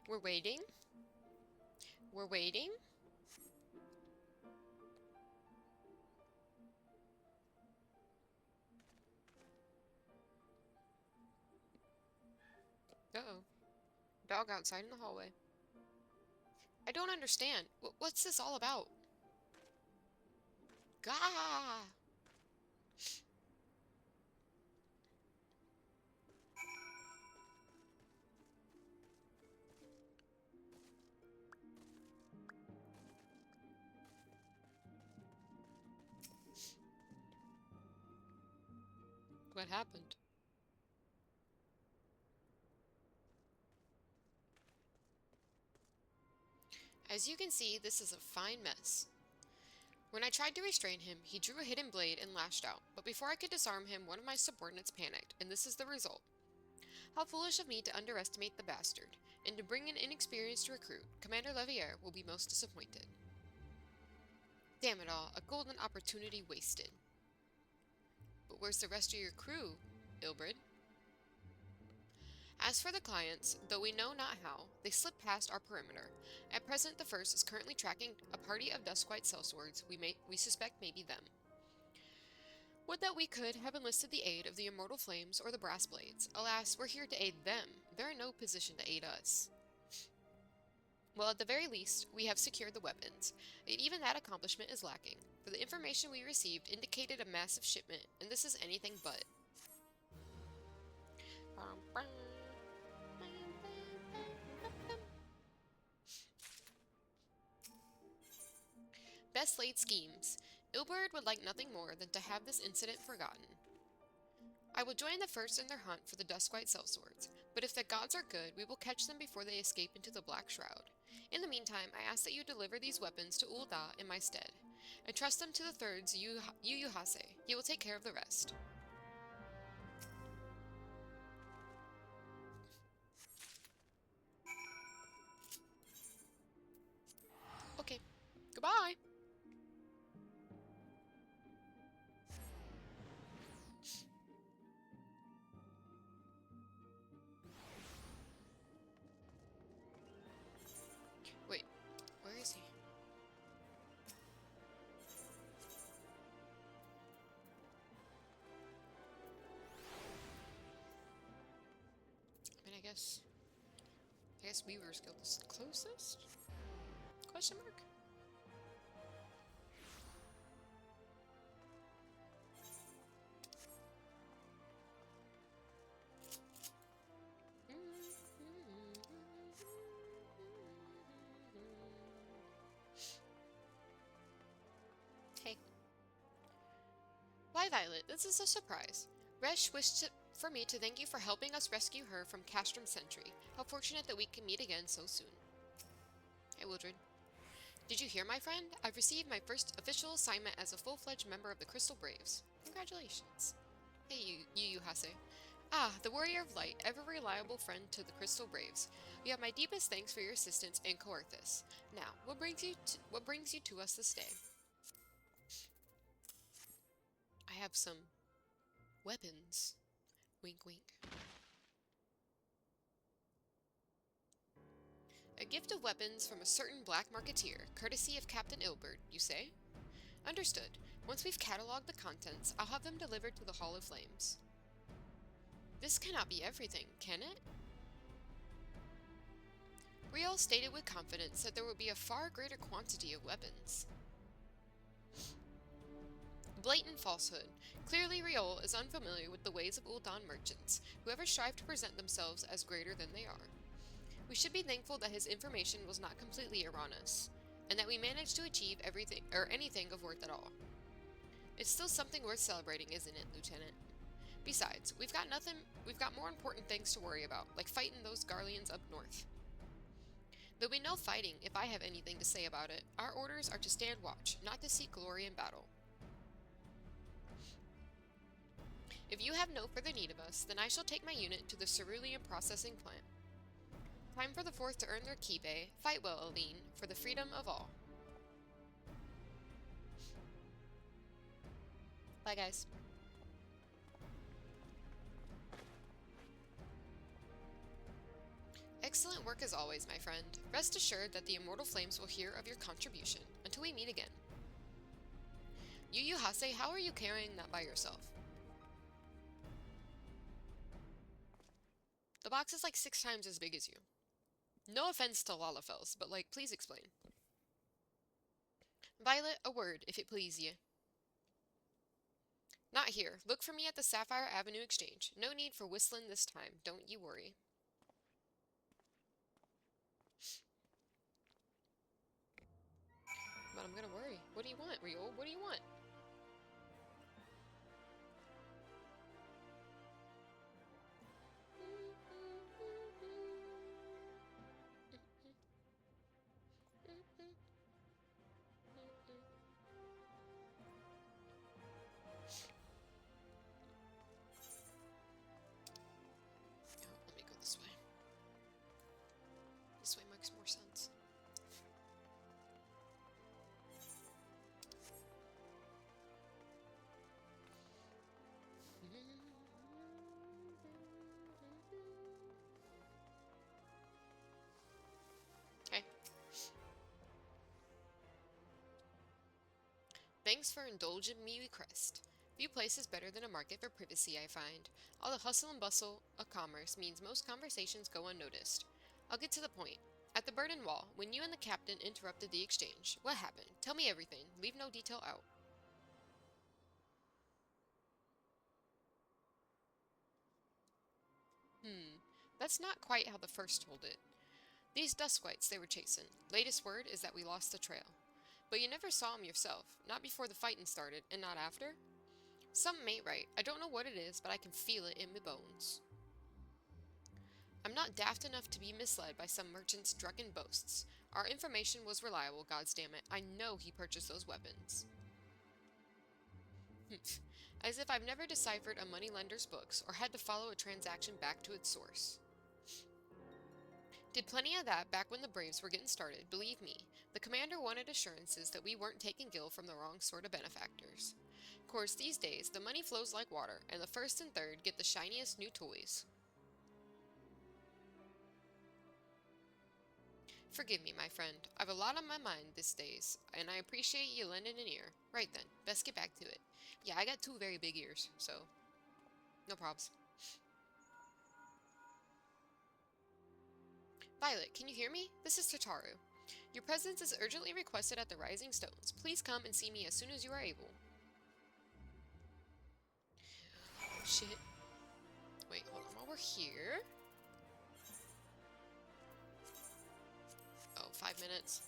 We're waiting. We're waiting. Uh-oh. Dog outside in the hallway. I don't understand. What's this all about? Gah! What happened? As you can see, this is a fine mess. When I tried to restrain him, he drew a hidden blade and lashed out, but before I could disarm him, one of my subordinates panicked, and this is the result. How foolish of me to underestimate the bastard, and to bring an inexperienced recruit. Commander Levier will be most disappointed. Damn it all, a golden opportunity wasted. But where's the rest of your crew, Ilbrid? As for the clients, though we know not how, they slip past our perimeter. At present, the first is currently tracking a party of Duskwhite sellswords we suspect may be them. Would that we could have enlisted the aid of the Immortal Flames or the Brass Blades. Alas, we're here to aid them. They're in no position to aid us. Well, at the very least, we have secured the weapons, and even that accomplishment is lacking, for the information we received indicated a massive shipment, and this is anything but. Best laid schemes. Ilberd would like nothing more than to have this incident forgotten. I will join the first in their hunt for the Duskwhite sellswords, but if the gods are good, we will catch them before they escape into the Black Shroud. In the meantime, I ask that you deliver these weapons to Ul'dah in my stead. Entrust them to the third's Yuyuhase. He will take care of the rest. Okay, goodbye! Wait, where is he? I mean, I guess Weaver's Guild is the closest? Question mark? Hey. Why, Violet, this is a surprise. Resh wished for me to thank you for helping us rescue her from Castrum Sentry. How fortunate that we can meet again so soon. Hey, Wildred. Did you hear, my friend? I've received my first official assignment as a full-fledged member of the Crystal Braves. Congratulations. Hey, Yuyuhase. Ah, the Warrior of Light, ever reliable friend to the Crystal Braves. You have my deepest thanks for your assistance in Coerthus. Now, what brings you to us this day? I have some weapons. Wink, wink. A gift of weapons from a certain black marketeer, courtesy of Captain Ilberd, you say? Understood. Once we've cataloged the contents, I'll have them delivered to the Hall of Flames. This cannot be everything, can it? Riel stated with confidence that there would be a far greater quantity of weapons. Blatant falsehood. Clearly Riol is unfamiliar with the ways of Ul'dah merchants, who ever strive to present themselves as greater than they are. We should be thankful that his information was not completely erroneous, and that we managed to achieve everything or anything of worth at all. It's still something worth celebrating, isn't it, Lieutenant? Besides, we've got more important things to worry about, like fighting those Garleans up north. There'll be no fighting if I have anything to say about it. Our orders are to stand watch, not to seek glory in battle. If you have no further need of us, then I shall take my unit to the cerulean processing plant. Time for the Fourth to earn their kibe. Fight well, Aline, for the freedom of all. Bye, guys. Excellent work as always, my friend. Rest assured that the immortal flames will hear of your contribution. Until we meet again. Yu Hase, how are you carrying that by yourself? The box is like 6 times as big as you. No offense to Lalafels, but like, please explain. Violet, a word, if it please ye. Not here. Look for me at the Sapphire Avenue Exchange. No need for whistling this time. Don't you worry. But I'm gonna worry. What do you want, Rio? What do you want? Let me go this way. This way makes more sense. Okay. Thanks for indulging me request. Few places better than a market for privacy, I find. All the hustle and bustle of commerce means most conversations go unnoticed. I'll get to the point. At the Burden Wall, when you and the captain interrupted the exchange, what happened? Tell me everything. Leave no detail out. That's not quite how the first told it. These Duskwites they were chasing. Latest word is that we lost the trail. But you never saw 'em yourself. Not before the fighting started, and not after? Something ain't right. I don't know what it is, but I can feel it in my bones. I'm not daft enough to be misled by some merchant's drunken boasts. Our information was reliable, goddammit. I know he purchased those weapons. As if I've never deciphered a moneylender's books or had to follow a transaction back to its source. Did plenty of that back when the Braves were getting started, believe me. The commander wanted assurances that we weren't taking Gil from the wrong sort of benefactors. Of course, these days, the money flows like water, and the first and third get the shiniest new toys. Forgive me, my friend. I've a lot on my mind these days, and I appreciate you lending an ear. Right then, best get back to it. Yeah, I got 2 very big ears, so no probs. Violet, can you hear me? This is Tataru. Your presence is urgently requested at the Rising Stones. Please come and see me as soon as you are able. Oh, shit. Wait, hold on. While we're here... Oh, 5 minutes.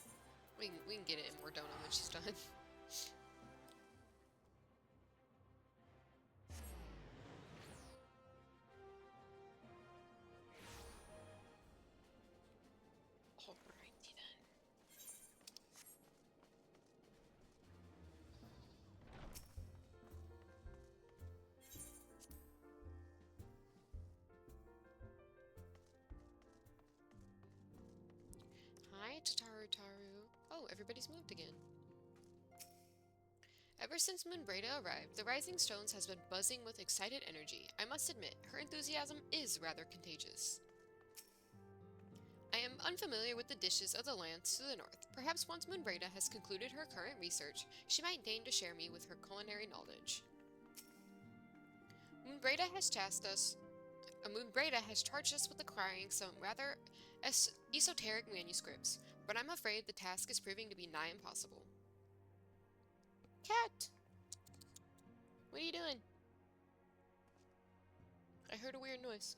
We can get it in Mordona when she's done. Alrighty then. Hi, Tataru Taru. Oh, everybody's moved again. Ever since Moonbreda arrived, the Rising Stones has been buzzing with excited energy. I must admit, her enthusiasm is rather contagious. I am unfamiliar with the dishes of the lands to the north. Perhaps once Moonbreda has concluded her current research, she might deign to share me with her culinary knowledge. Moonbreda has charged us with acquiring some rather esoteric manuscripts, but I'm afraid the task is proving to be nigh impossible. Cat! What are you doing? I heard a weird noise.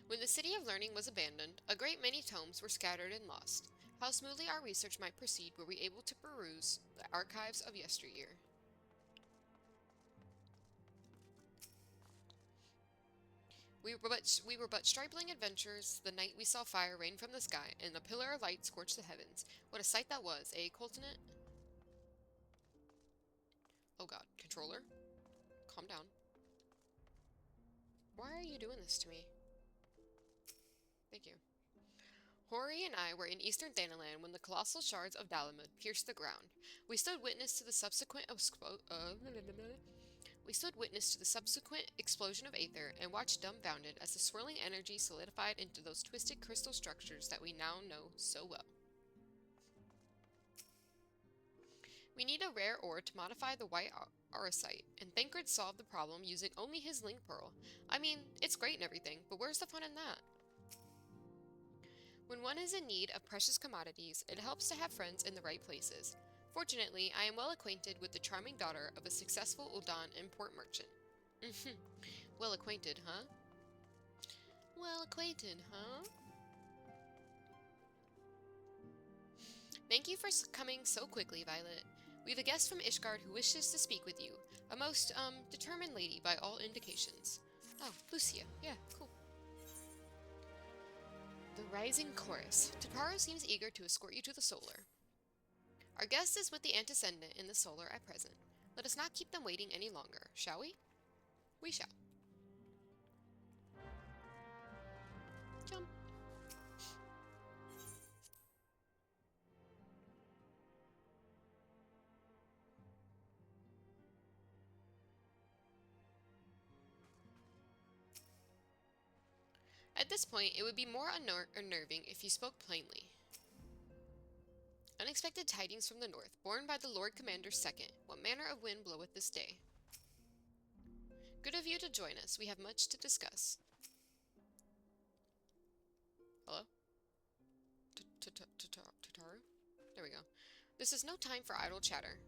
When the City of Learning was abandoned, a great many tomes were scattered and lost. How smoothly our research might proceed were we able to peruse the archives of yesteryear. We were but stripling adventurers the night we saw fire rain from the sky, and a pillar of light scorch the heavens. What a sight that was, eh, Coltonant? Oh god, controller? Calm down. Why are you doing this to me? Thank you. Hori and I were in eastern Thanalan when the colossal shards of Dalamud pierced the ground. We stood witness to the subsequent We stood witness to the subsequent explosion of aether and watched dumbfounded as the swirling energy solidified into those twisted crystal structures that we now know so well. We need a rare ore to modify the white auracite, and Thancred solved the problem using only his link pearl. I mean, it's great and everything, but where's the fun in that? When one is in need of precious commodities, it helps to have friends in the right places. Fortunately, I am well acquainted with the charming daughter of a successful Uldan import merchant. Well acquainted, huh? Well acquainted, huh? Thank you for coming so quickly, Violet. We have a guest from Ishgard who wishes to speak with you. A most, determined lady by all indications. Oh, Lucia. Yeah, cool. The Rising Chorus. Tataru seems eager to escort you to the Solar. Our guest is with the Antecedent in the Solar at present. Let us not keep them waiting any longer, shall we? We shall. Jump. At this point, it would be more unnerving if you spoke plainly. Unexpected tidings from the north, borne by the Lord Commander II. What manner of wind bloweth this day? Good of you to join us. We have much to discuss. Hello? Tataru? There we go. This is no time for idle chatter.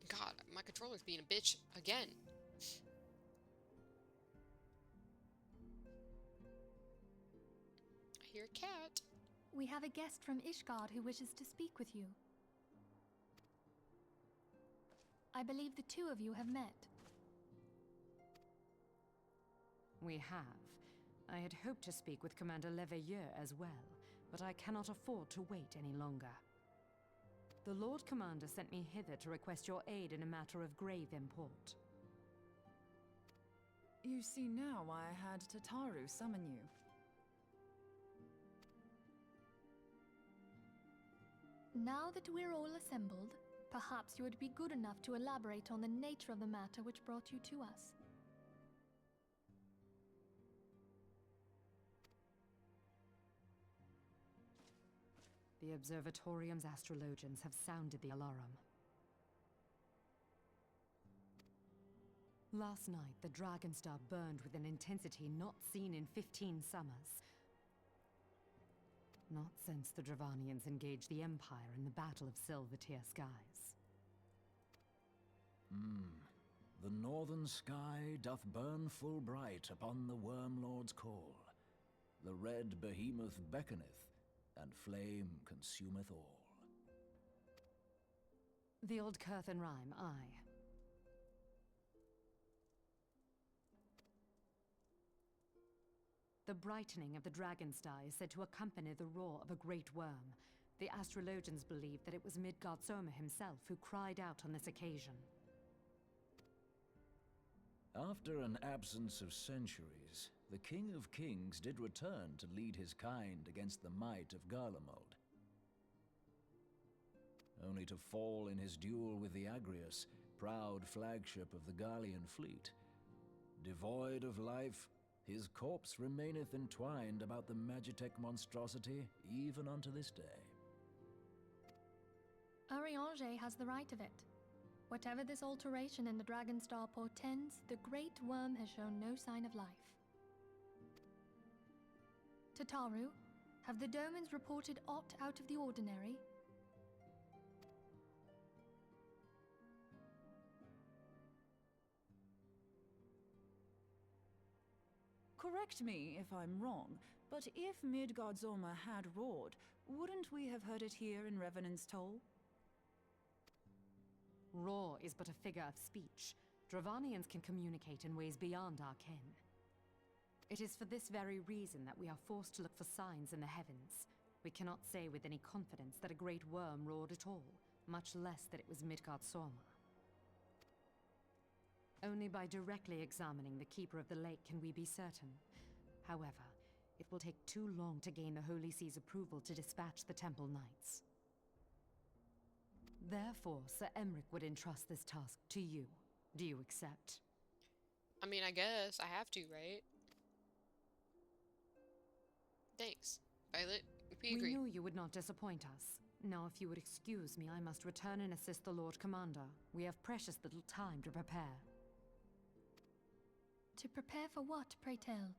God, my controller's being a bitch again. I hear a cat. We have a guest from Ishgard who wishes to speak with you. I believe the two of you have met. We have. I had hoped to speak with Commander Leveilleur as well, but I cannot afford to wait any longer. The Lord Commander sent me hither to request your aid in a matter of grave import. You see now why I had Tataru summon you. Now that we're all assembled, perhaps you would be good enough to elaborate on the nature of the matter which brought you to us. The Observatorium's astrologians have sounded the alarm. Last night, the Dragonstar burned with an intensity not seen in 15 summers. Not since the Dravanians engaged the Empire in the Battle of Silvertear Skies. The northern sky doth burn full bright upon the Wormlord's call. The red behemoth beckoneth, and flame consumeth all. The old Curthan rhyme, aye. The brightening of the Dragonstar is said to accompany the roar of a great worm. The astrologians believe that it was Midgard Soma himself who cried out on this occasion. After an absence of centuries, the King of Kings did return to lead his kind against the might of Garlemald. Only to fall in his duel with the Agrius, proud flagship of the Gallian fleet. Devoid of life, his corpse remaineth entwined about the Magitech monstrosity even unto this day. Ariange has the right of it. Whatever this alteration in the Dragonstar portends, the Great Worm has shown no sign of life. Tataru, have the Domans reported aught out of the ordinary? Correct me if I'm wrong, but if Midgardsormr had roared, wouldn't we have heard it here in Revenant's Toll? Roar is but a figure of speech. Dravanians can communicate in ways beyond our ken. It is for this very reason that we are forced to look for signs in the heavens. We cannot say with any confidence that a great worm roared at all, much less that it was Midgardsormr. Only by directly examining the Keeper of the Lake can we be certain. However, it will take too long to gain the Holy See's approval to dispatch the Temple Knights. Therefore, Sir Emric would entrust this task to you. Do you accept? I mean, I guess I have to, right? Thanks, Violet. We We agree. knew you would not disappoint us. Now, if you would excuse me, I must return and assist the Lord Commander. We have precious little time to prepare. To prepare for what, pray tell?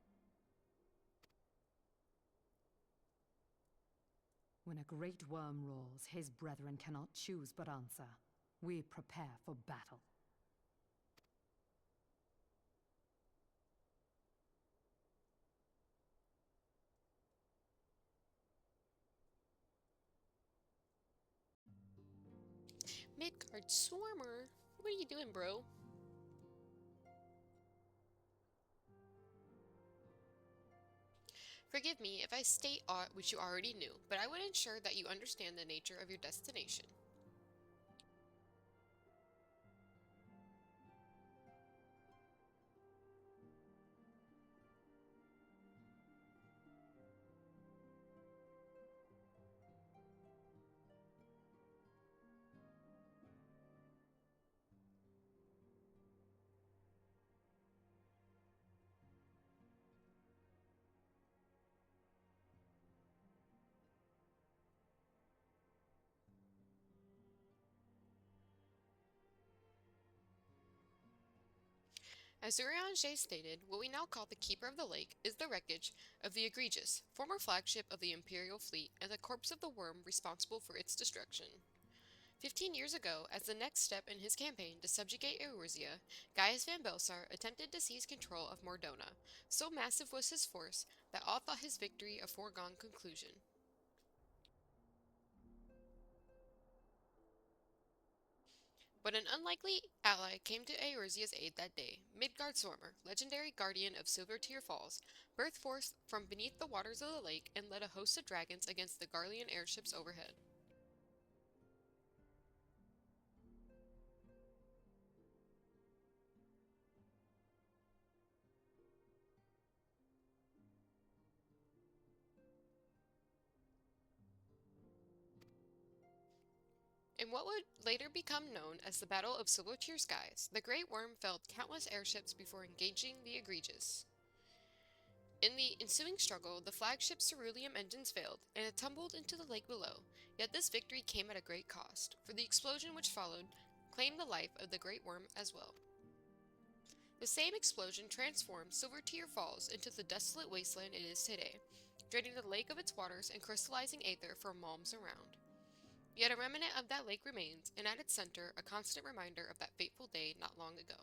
When a great worm roars, his brethren cannot choose but answer. We prepare for battle. Midgard Swarmer? What are you doing, bro? Forgive me if I state aught which you already knew, but I would ensure that you understand the nature of your destination. As Urianger stated, what we now call the Keeper of the Lake is the wreckage of the Egregious, former flagship of the Imperial fleet, and the corpse of the worm responsible for its destruction. 15 years ago, as the next step in his campaign to subjugate Eorzea, Gaius van Belsar attempted to seize control of Mordona. So massive was his force that all thought his victory a foregone conclusion. But an unlikely ally came to Eorzea's aid that day. Midgard Sormer, legendary guardian of Silvertear Falls, birthed forth from beneath the waters of the lake and led a host of dragons against the Garlean airships overhead. In what would later become known as the Battle of Silvertear Skies, the Great Worm felled countless airships before engaging the Egregious. In the ensuing struggle, the flagship's ceruleum engines failed, and it tumbled into the lake below, yet this victory came at a great cost, for the explosion which followed claimed the life of the Great Worm as well. The same explosion transformed Silvertear Falls into the desolate wasteland it is today, draining the lake of its waters and crystallizing aether for malms around. Yet a remnant of that lake remains, and at its center, a constant reminder of that fateful day not long ago.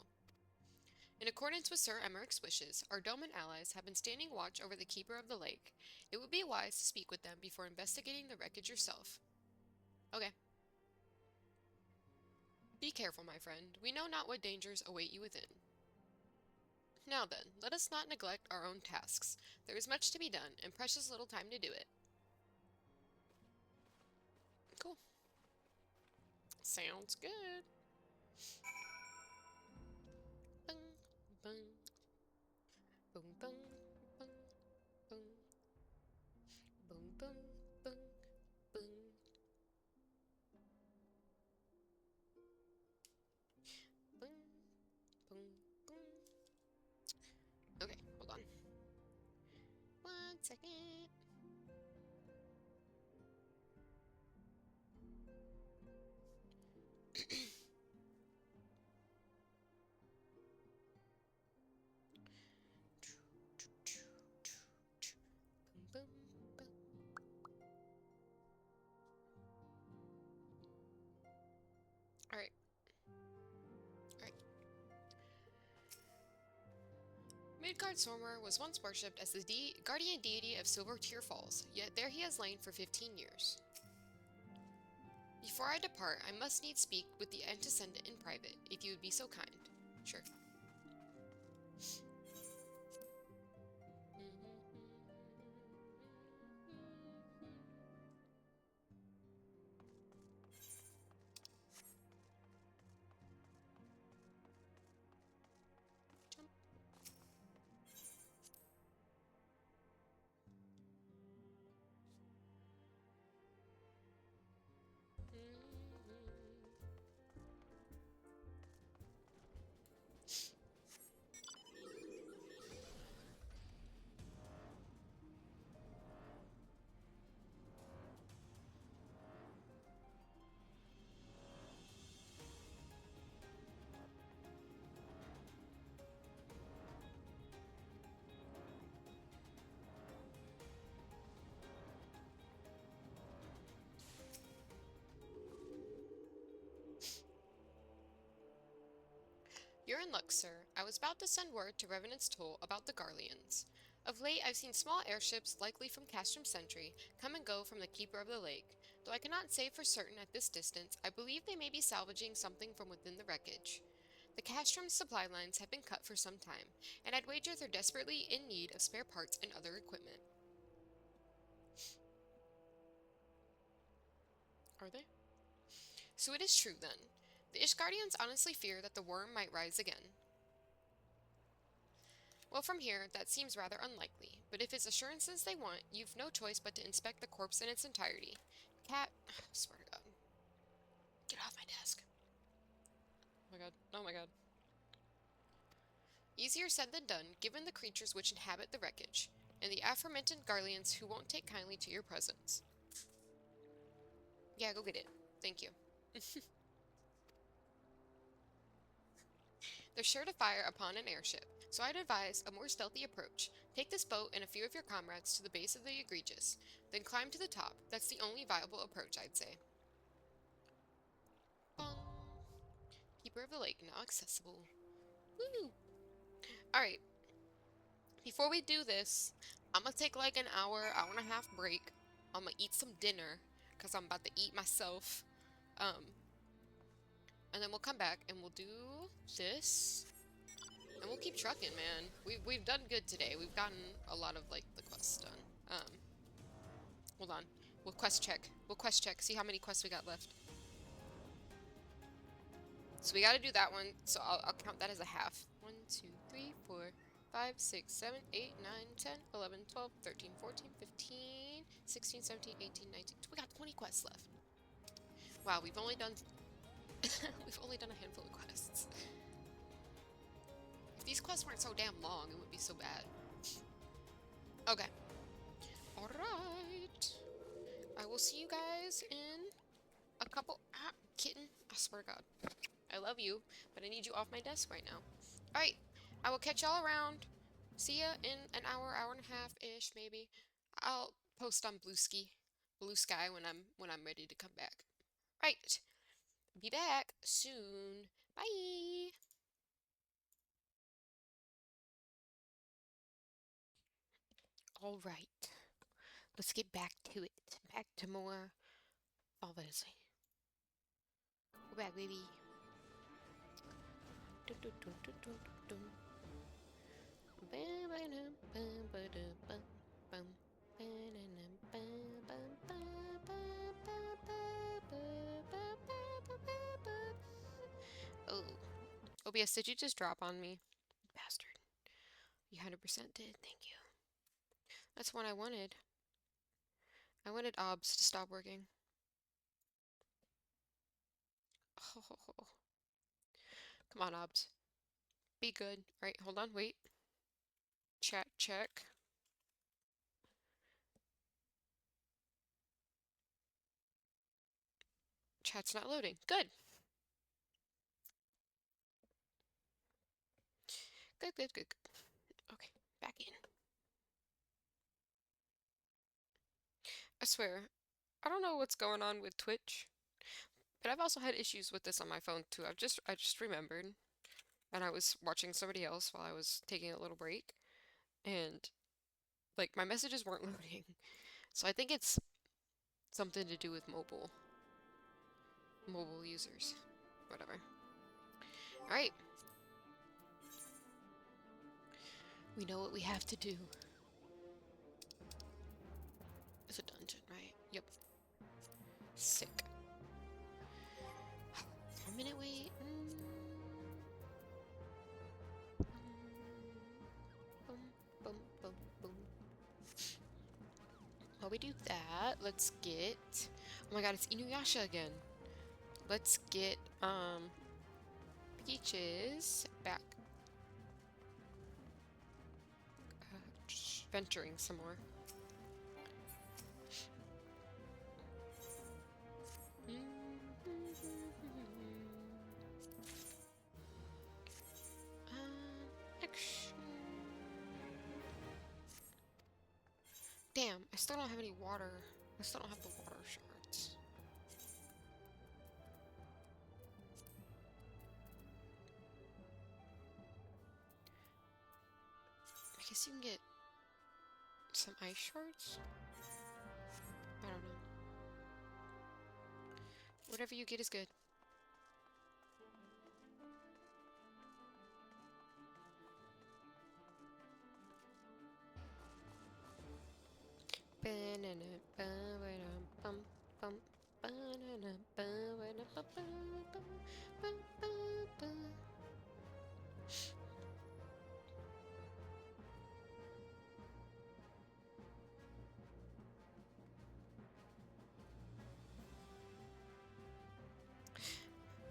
In accordance with Sir Emmerich's wishes, our Doman allies have been standing watch over the Keeper of the Lake. It would be wise to speak with them before investigating the wreckage yourself. Okay. Be careful, my friend. We know not what dangers await you within. Now then, let us not neglect our own tasks. There is much to be done, and precious little time to do it. Cool. Sounds good. Bung, bung. Boom, boom, boom, boom. Boom, boom, boom, boom. Boom, boom, boom. Okay, hold on. 1 second. Boom, boom, boom. Alright. Alright. Midgard Sormer was once worshipped as the guardian deity of Silvertear Falls, yet there he has lain for 15 years. Before I depart, I must needs speak with the antecedent in private, if you would be so kind. Sure. Jump. You're in luck, sir. I was about to send word to Revenant's Toll about the Garleans. Of late, I've seen small airships, likely from Castrum Sentry, come and go from the Keeper of the Lake. Though I cannot say for certain at this distance, I believe they may be salvaging something from within the wreckage. The Castrum supply lines have been cut for some time, and I'd wager they're desperately in need of spare parts and other equipment. Are they? So it is true, then. The Ishgardians honestly fear that the worm might rise again. Well, from here, that seems rather unlikely, but if it's assurances they want, you've no choice but to inspect the corpse in its entirety. Cat, I swear to God. Get off my desk. Oh my God. Oh my God. Easier said than done, given the creatures which inhabit the wreckage, and the aforementioned Garleans who won't take kindly to your presence. Yeah, go get it. Thank you. They're sure to fire upon an airship, so I'd advise a more stealthy approach. Take this boat and a few of your comrades to the base of the egregious, then climb to the top. That's the only viable approach, I'd say. Bong. Keeper of the Lake, now accessible. Woo! Alright. Before we do this, I'm gonna take like an hour and a half break. I'm gonna eat some dinner, because I'm about to eat myself. And then we'll come back and we'll do this. And we'll keep trucking, man. We've done good today. We've gotten a lot of, like, the quests done. Hold on. We'll quest check. See how many quests we got left. So we gotta do that one. So I'll count that as a half. 1, 2, 3, 4, 5, 6, 7, 8, 9, 10, 11, 12, 13, 14, 15, 16, 17, 18, 19. We got 20 quests left. Wow, we've only done... we've only done a handful of quests. If these quests weren't so damn long, it would be so bad. Okay. Alright. I will see you guys in a couple... Ah, kitten. I swear to God. I love you, but I need you off my desk right now. Alright. I will catch y'all around. See ya in an hour, hour and a half-ish, maybe. I'll post on Bluesky when I'm ready to come back. Right. Be back soon. Bye. All right. Let's get back to it. Back to more Final Fantasy. We're back, baby. Oh. OBS, did you just drop on me? Bastard. You 100% did. Thank you. That's what I wanted. I wanted OBS to stop working. Oh. Come on, OBS. Be good. Alright, hold on, wait. Chat check. Chat's not loading. Good. Good. Okay, back in. I swear, I don't know what's going on with Twitch, but I've also had issues with this on my phone too. I just remembered, and I was watching somebody else while I was taking a little break, and like my messages weren't loading. So I think it's something to do with mobile users. Whatever. Alright. We know what we have to do. It's a dungeon, right? Yep. Sick. 1 minute wait. Boom. While we do that, let's get... Oh my god, it's Inuyasha again. Let's get, Peaches back. Just venturing some more. Action. Damn, I still don't have any water. I still don't have the water shards. guess you can get some ice shards? I don't know. Whatever you get is good.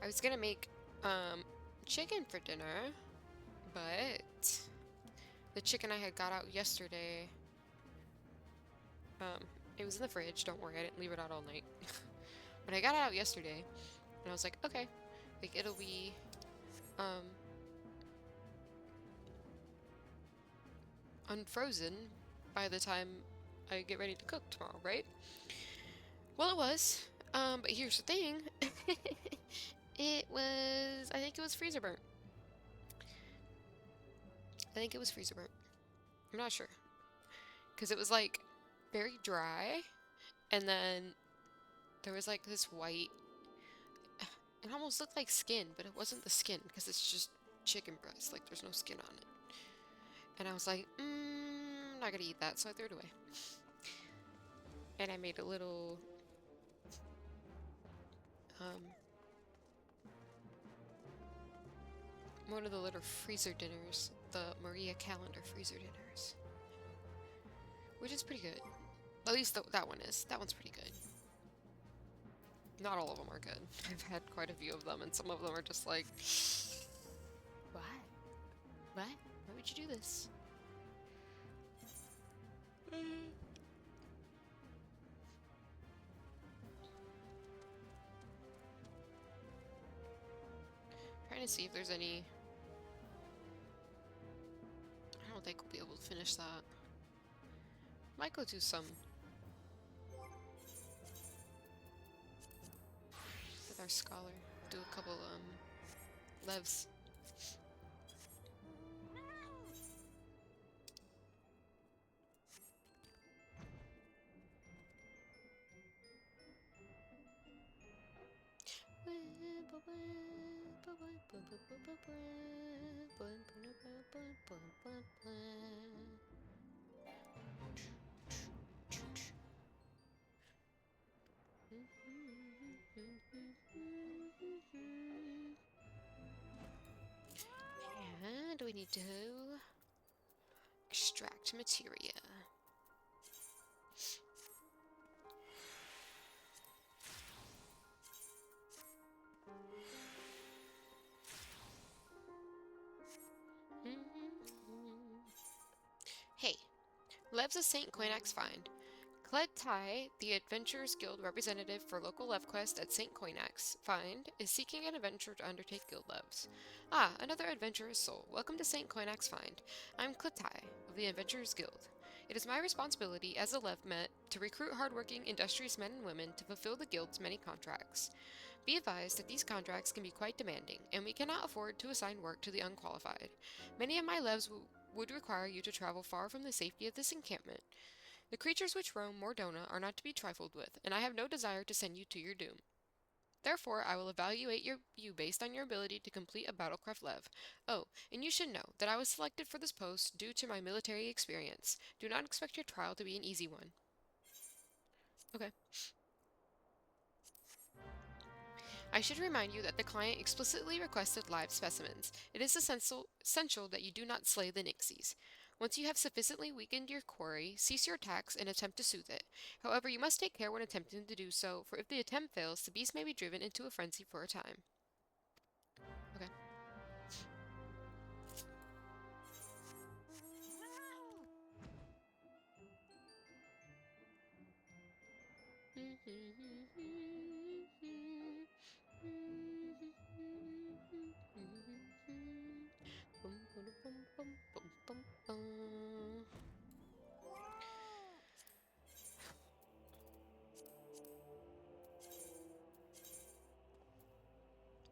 I was gonna make chicken for dinner, but the chicken I had got out yesterday, it was in the fridge, don't worry, I didn't leave it out all night. But I got it out yesterday, and I was like, okay, like it'll be, unfrozen by the time I get ready to cook tomorrow, right? Well, it was, but here's the thing. I think it was freezer burnt. I think it was freezer burnt. I'm not sure. Because it was like very dry, and then there was like this white, it almost looked like skin, but it wasn't the skin because it's just chicken breast, like there's no skin on it. And I was like, not gonna eat that, so I threw it away. And I made a little, one of the little freezer dinners, the Maria Calendar freezer dinners. Which is pretty good. At least that one is. That one's pretty good. Not all of them are good. I've had quite a few of them, and some of them are just like, why? Why? Why would you do this? Trying to see if there's any. I don't think we'll be able to finish that. Might go do some with our scholar. Do a couple levs. And we need to extract materia. Hey, Lev's a St. Coinax find. Cled Tai, the Adventurers Guild representative for local Lev quest at St. Coinax Find, is seeking an adventure to undertake guild Levs. Ah, another adventurous soul. Welcome to St. Coinax Find. I'm Cled Tai of the Adventurers Guild. It is my responsibility as a Lev Met to recruit hardworking, industrious men and women to fulfill the Guild's many contracts. Be advised that these contracts can be quite demanding, and we cannot afford to assign work to the unqualified. Many of my Levs would require you to travel far from the safety of this encampment. The creatures which roam Mordona are not to be trifled with, and I have no desire to send you to your doom. Therefore, I will evaluate you based on your ability to complete a Battlecraft Lev. Oh, and you should know that I was selected for this post due to my military experience. Do not expect your trial to be an easy one. Okay. I should remind you that the client explicitly requested live specimens. It is essential that you do not slay the Nixies. Once you have sufficiently weakened your quarry, cease your attacks and attempt to soothe it. However, you must take care when attempting to do so, for if the attempt fails, the beast may be driven into a frenzy for a time. Okay.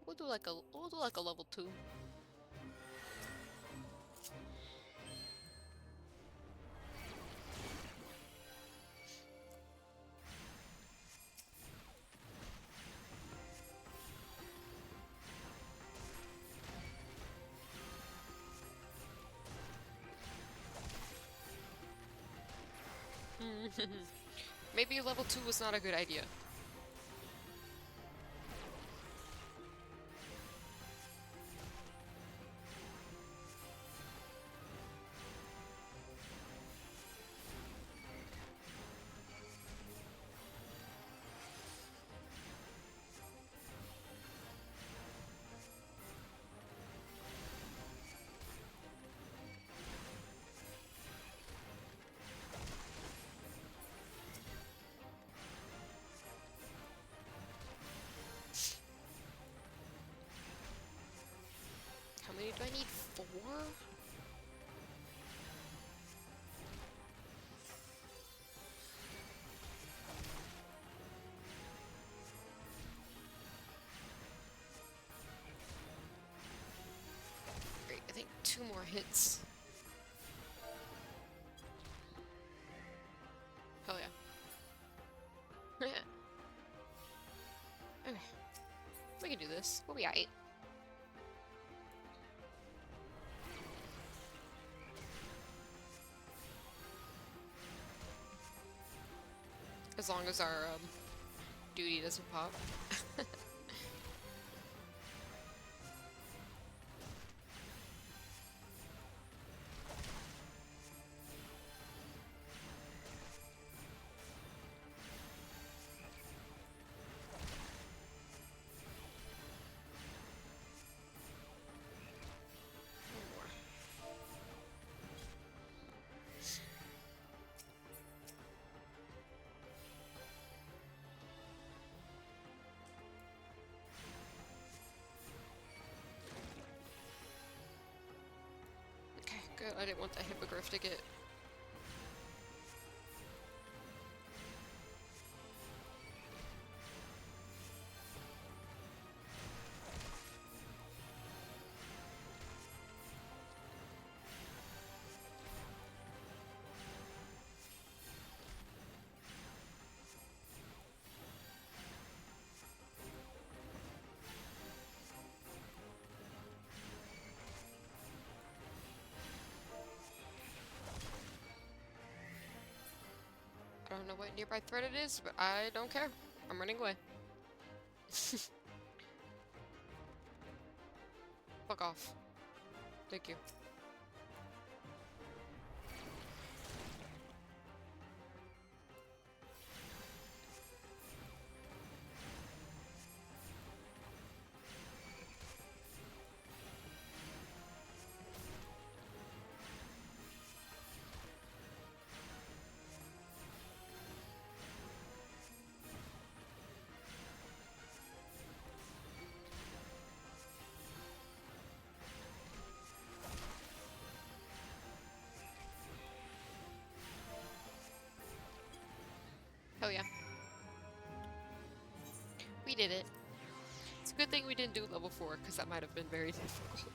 We'll do like a level 2. Maybe level 2 was not a good idea. How many do I need? 4? Great, I think 2 more hits. Hell yeah. Okay. We can do this. We'll be alright. As long as our duty doesn't pop. Good, I didn't want that hippogriff to get... I don't know what nearby threat it is, but I don't care. I'm running away. Fuck off. Thank you. Oh yeah. We did it. It's a good thing we didn't do level 4, because that might have been very difficult.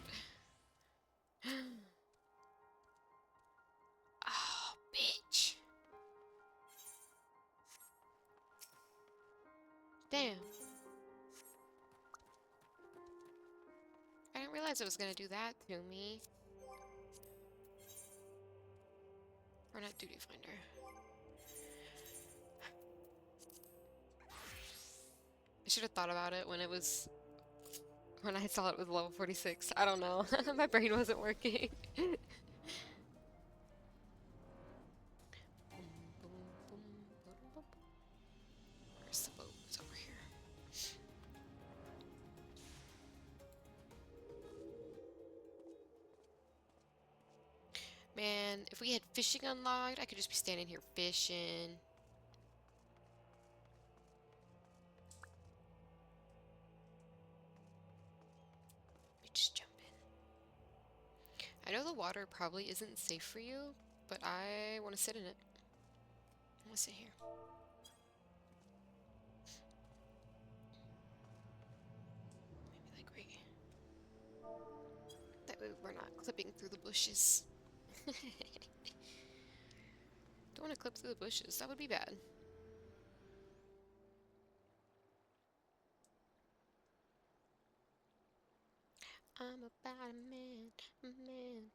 Oh, bitch. Damn. I didn't realize it was gonna do that to me. Or not duty finder. I should have thought about it when I saw it with level 46. I don't know. My brain wasn't working. Where's the boat? It's over here. Man, if we had fishing unlocked, I could just be standing here fishing. Just jump in. I know the water probably isn't safe for you, but I want to sit in it. I want to sit here. Maybe like right. That way we're not clipping through the bushes. Don't want to clip through the bushes. That would be bad. I'm about a man, man.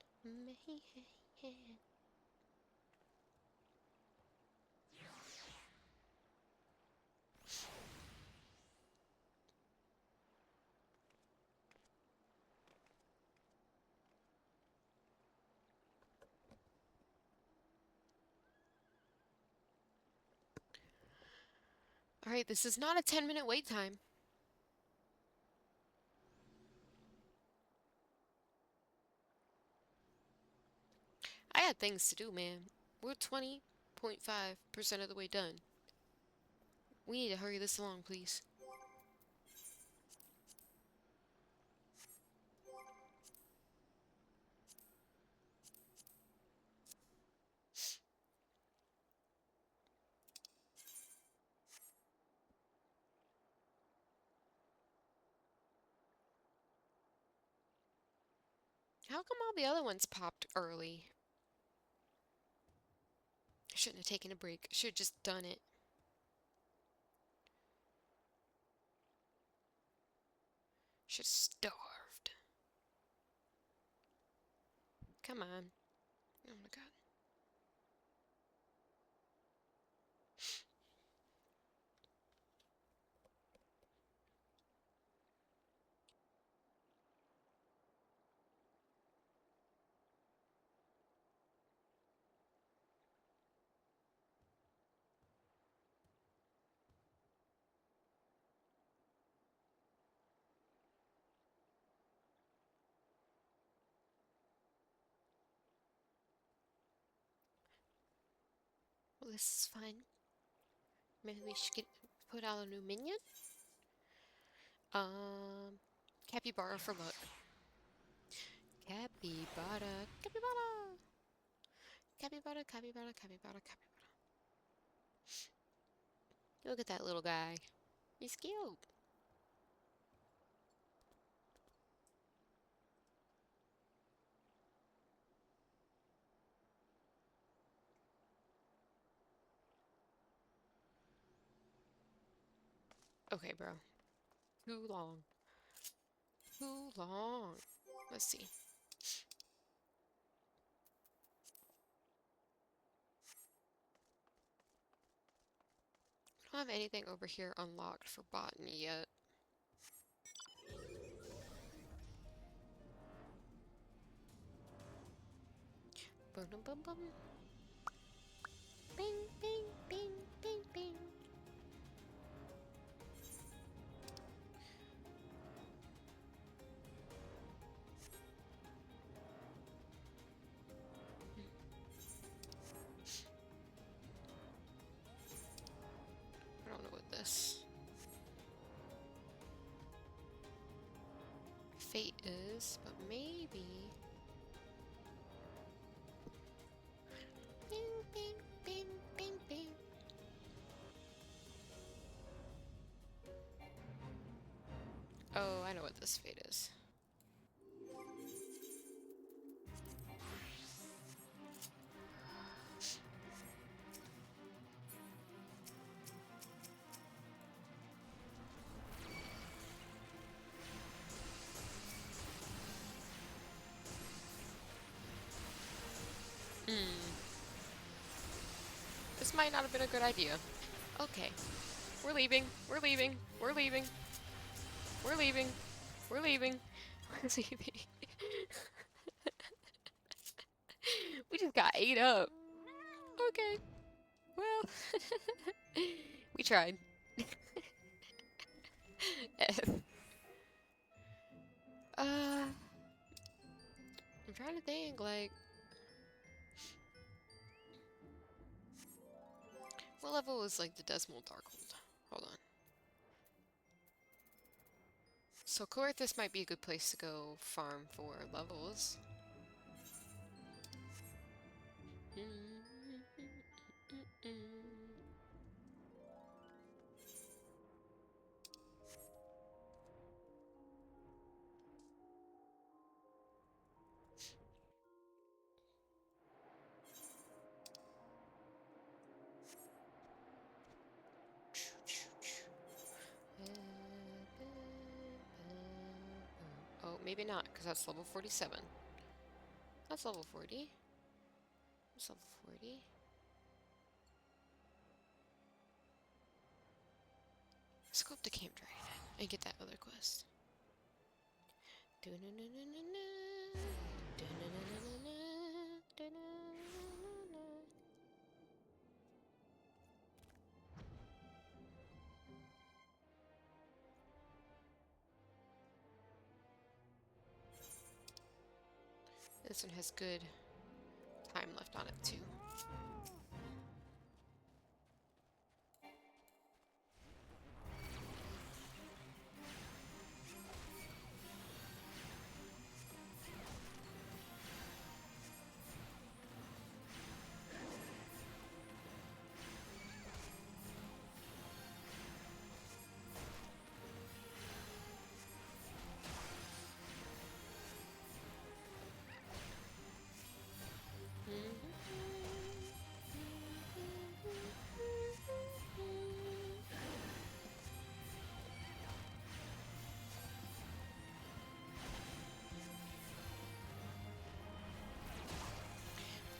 Alright, this is not a 10-minute wait time. I had things to do, man. We're 20.5% of the way done. We need to hurry this along, please. How come all the other ones popped early? I shouldn't have taken a break. I should have just done it. Should have starved. Come on. Oh my god. Well, this is fun. Maybe we should put out a new minion? Capybara for luck. Capybara, capybara! Capybara, capybara, capybara, capybara. Look at that little guy. He's cute. Okay, bro. Too long. Too long. Let's see. I don't have anything over here unlocked for botany yet. Boom, boom, boom, boom. Bing, bing, bing, bing, bing. I don't know what this fate is, but maybe. Bing, bing, bing, bing, bing. Oh, I know what this fate is. This might not have been a good idea. Okay. We're leaving. We're leaving. We're leaving. We're leaving. We're leaving. We're leaving. We just got ate up. Okay. Well, we tried. I'm trying to think, like, what level is, like, the Decimal Darkhold? Hold on. So Coerthus might be a good place to go farm for levels. Oh, maybe not, because that's level 47. That's level 40. That's level 40. Let's go up to Camp Dragon and get that other quest. This one has good time left on it too.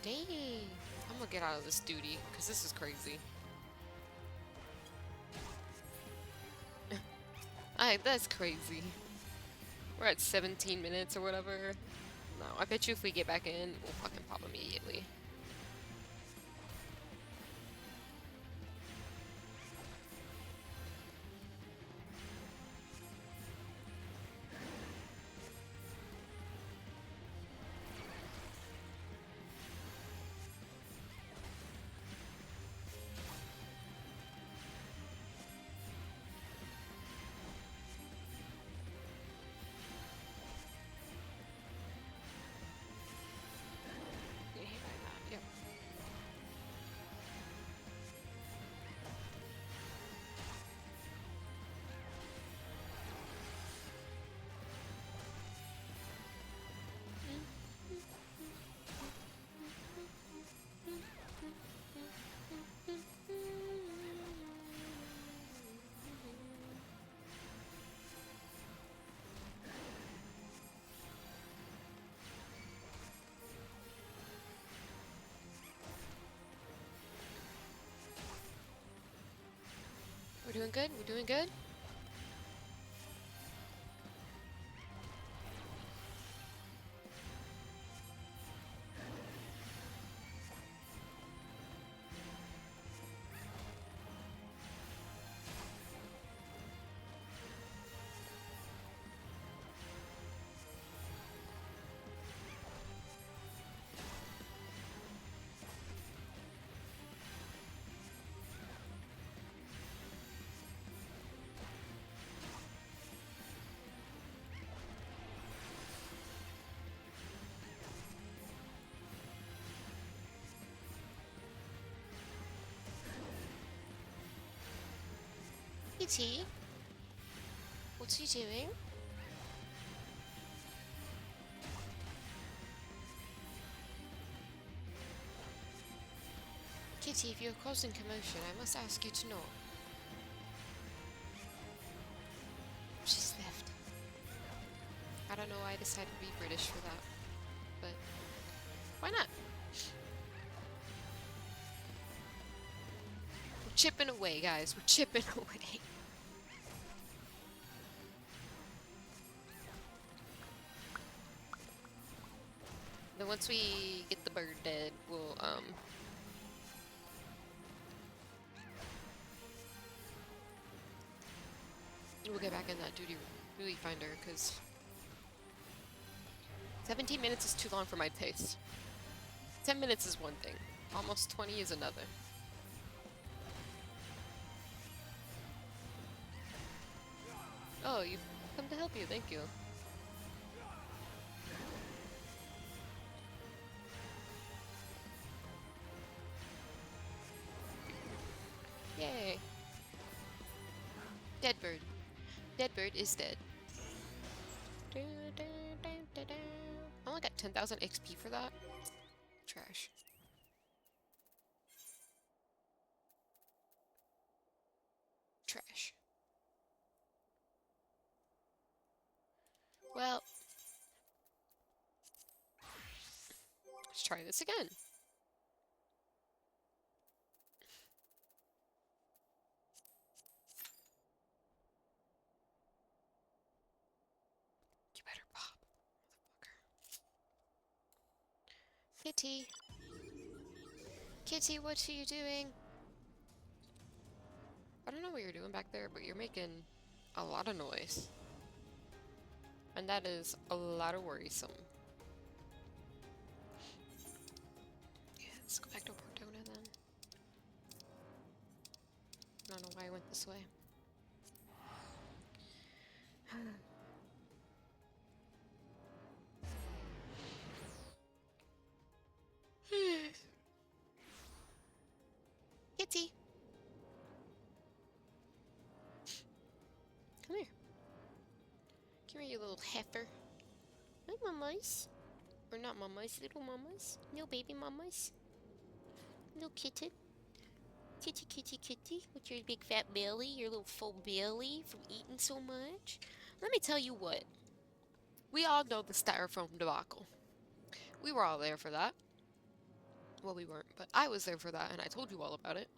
Dang. I'm gonna get out of this duty, because this is crazy. That's crazy. We're at 17 minutes or whatever. No, I bet you if we get back in, we'll fucking pop immediately. Yep. We're doing good? We're doing good? Kitty? What's he doing? Kitty, if you're causing commotion, I must ask you to not. She's left. I don't know why I decided to be British for that, but why not? We're chipping away, guys. We're chipping away. Then once we get the bird dead, we'll get back in that duty finder, because 17 minutes is too long for my taste. 10 minutes is one thing. Almost 20 is another. Oh, you've come to help you. Thank you. Yay. Dead bird. Dead bird is dead. I only got 10,000 XP for that. Trash. Trash. Well, let's try this again. You better pop, motherfucker. Kitty. Kitty, what are you doing? I don't know what you're doing back there, but you're making a lot of noise. And that is a lot of worrisome. Let's go back to Portona then. I don't know why I went this way. Kitty! Come here. Come here, you little heifer. Hi, mamas. Or not mamas, little mamas. No baby mamas. No kitten. Kitty, kitty, kitty. With your big fat belly, your little full belly from eating so much. Let me tell you what. We all know the styrofoam debacle. We were all there for that. Well, we weren't, but I was there for that, and I told you all about it.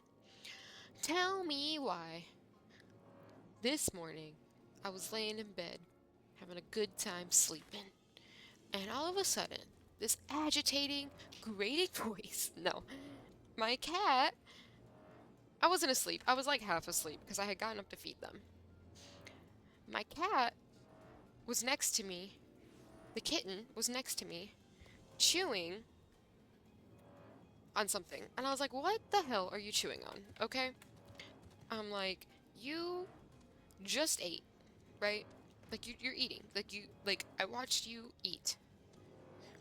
Tell me why. This morning, I was laying in bed, having a good time sleeping, and all of a sudden, this agitating, grating voice. No, my cat. I wasn't asleep. I was like half asleep because I had gotten up to feed them. My cat was next to me. The kitten was next to me, chewing on something. And I was like, what the hell are you chewing on? Okay? I'm like, you just ate, right? Like, you're eating. Like, I watched you eat.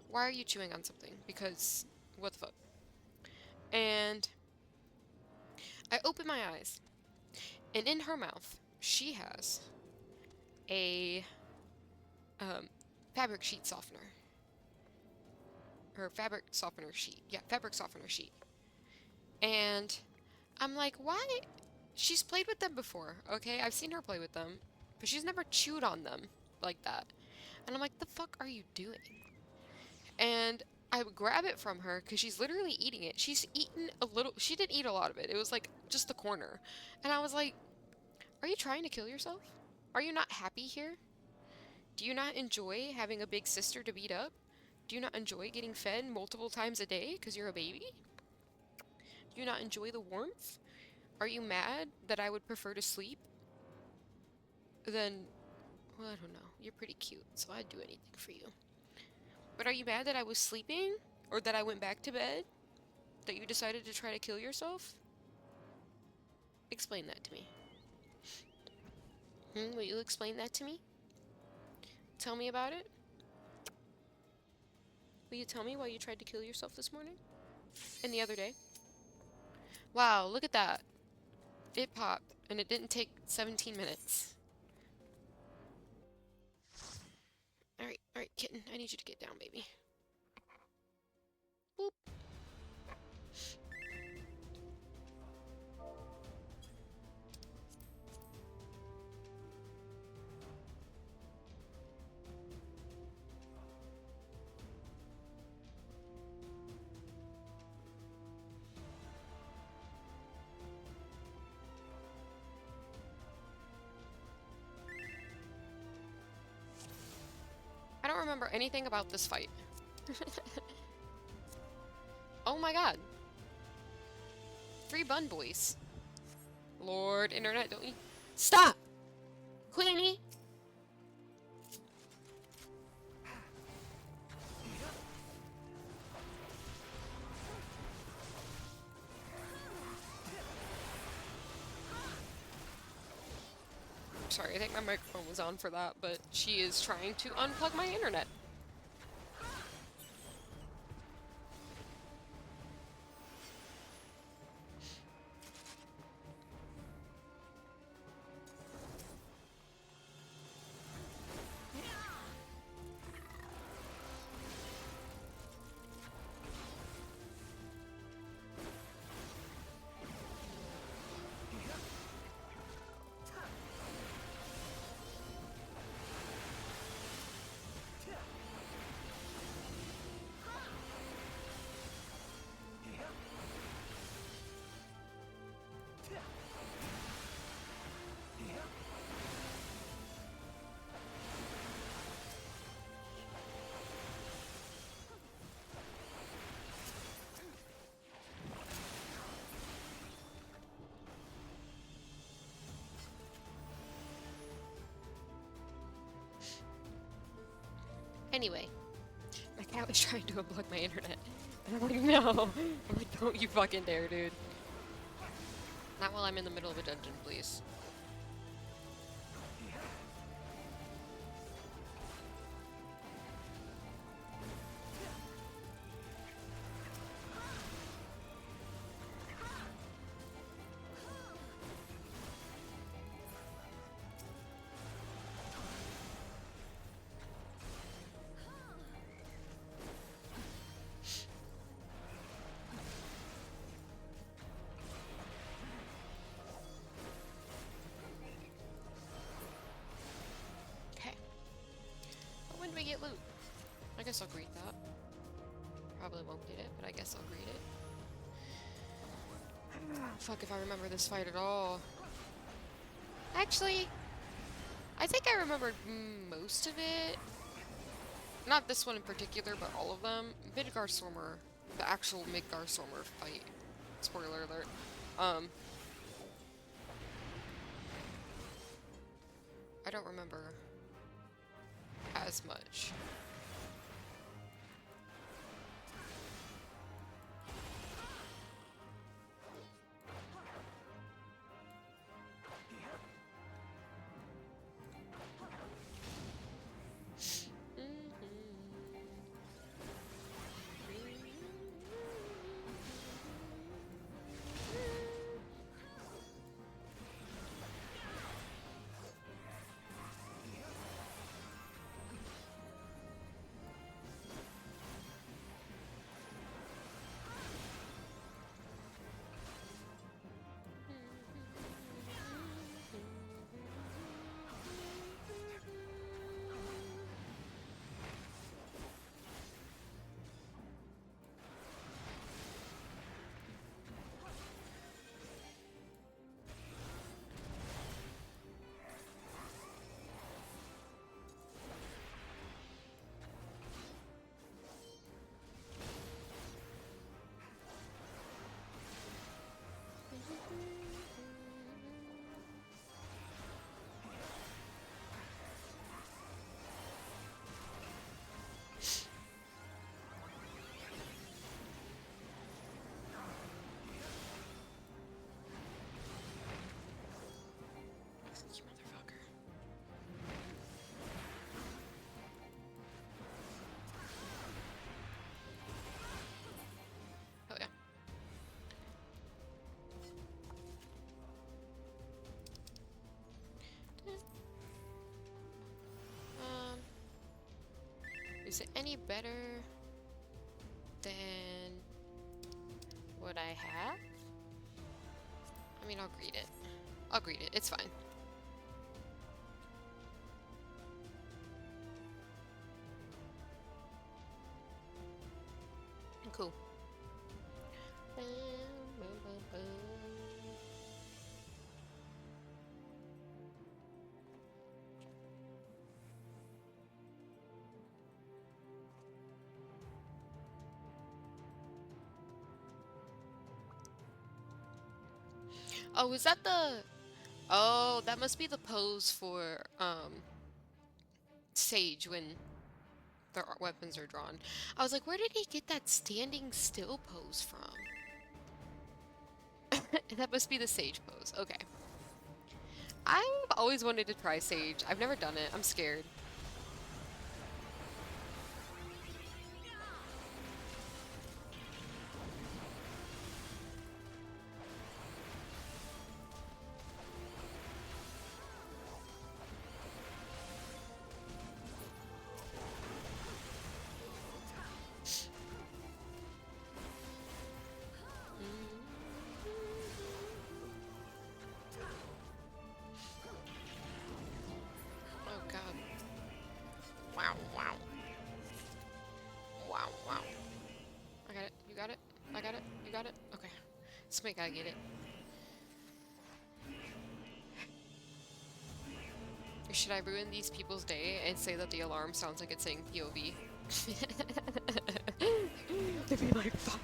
Why are you chewing on something? Because, what the fuck? And I open my eyes, and in her mouth, she has a fabric sheet softener. Her fabric softener sheet. Yeah, fabric softener sheet. And I'm like, why? She's played with them before, okay? I've seen her play with them, but she's never chewed on them like that. And I'm like, the fuck are you doing? And I would grab it from her because she's literally eating it. She's eaten a little. She didn't eat a lot of it. It was like just the corner. And I was like, are you trying to kill yourself? Are you not happy here? Do you not enjoy having a big sister to beat up? Do you not enjoy getting fed multiple times a day because you're a baby? Do you not enjoy the warmth? Are you mad that I would prefer to sleep than... Well, I don't know. You're pretty cute, so I'd do anything for you. But are you mad that I was sleeping? Or that I went back to bed? That you decided to try to kill yourself? Explain that to me. Will you explain that to me? Tell me about it? Will you tell me why you tried to kill yourself this morning? And the other day? Wow, look at that. It popped, and it didn't take 17 minutes. Alright, kitten. I need you to get down, baby. Boop. I don't remember anything about this fight. Oh my god. 3 bun boys. Lord, internet, don't you... Stop! Queenie! Sorry, I think my microphone was on for that, but she is trying to unplug my internet. Anyway, my cat was trying to unplug my internet. And I'm like, no. I'm like, don't you fucking dare, dude. Not while I'm in the middle of a dungeon, please. Okay. But when do we get loot? I guess I'll greet that. Probably won't get it, but I guess I'll greet it. Fuck if I remember this fight at all. Actually, I think I remembered most of it. Not this one in particular, but all of them. Midgar Stormer, the actual Midgar Stormer fight. Spoiler alert. I don't remember as much. Oh yeah. Is it any better than what I have? I mean, I'll greet it. I'll greet it. It's fine. Cool. Oh, is that the... Oh, that must be the pose for, Sage when their weapons are drawn. I was like, where did he get that standing still pose from? That must be the Sage pose. Okay. I've always wanted to try Sage. I've never done it. I'm scared. Somebody gotta get it. Or should I ruin these people's day and say that the alarm sounds like it's saying POV? They'd be like, fuck.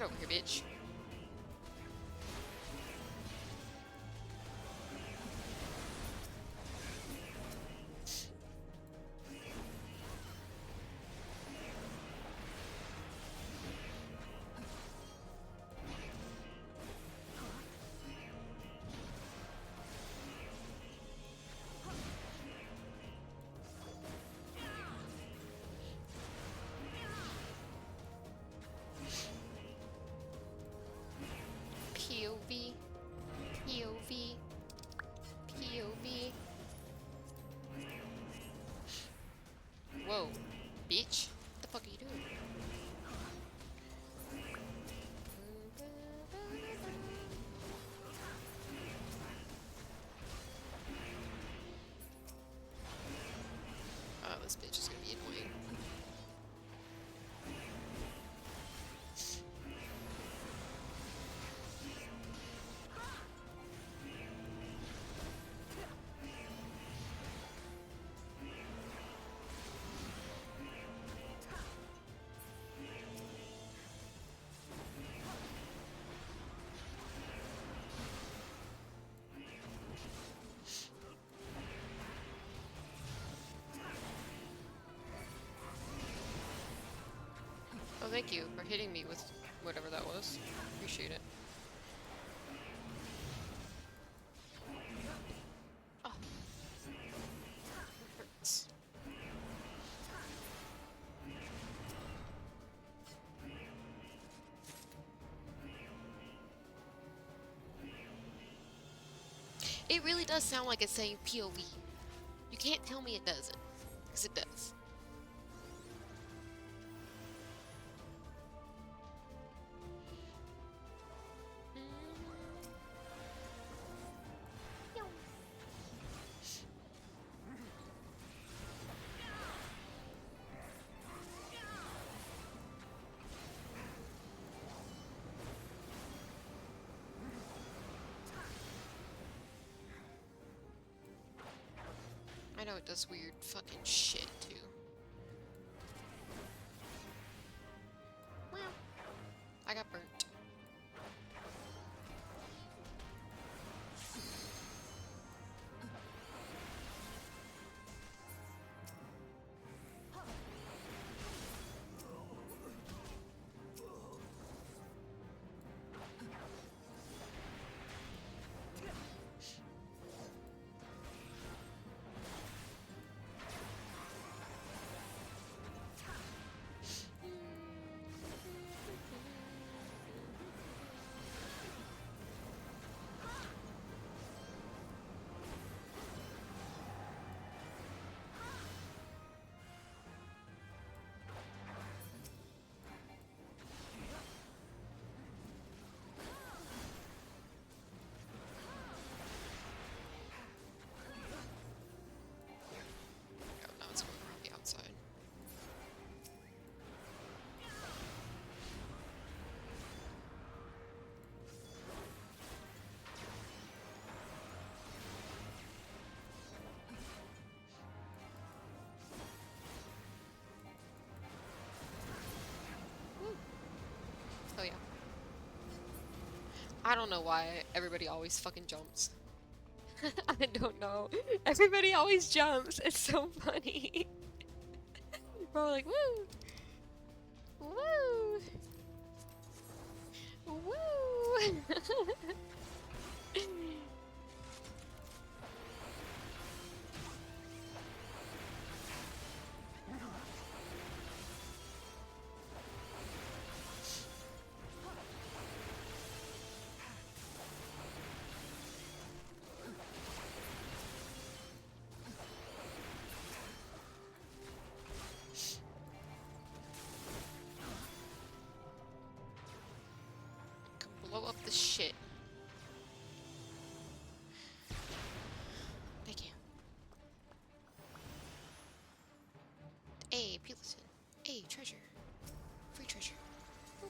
over here, bitch. POV, POV, POV. Whoa, bitch. What the fuck are you doing? Oh, this bitch is gonna be annoying. Oh, thank you for hitting me with whatever that was. Appreciate it. Oh. It hurts. It really does sound like it's saying POV. You can't tell me it doesn't, because it does. I know it does weird fucking shit too. Well, I got burnt. Oh, now it's going around the outside. Woo. Oh yeah. I don't know why everybody always fucking jumps. I don't know. Everybody always jumps. It's so funny. We're all like, woo! Woo! Woo! Blow up the shit. Thank you. A Peloton. A treasure. Free treasure. Woo.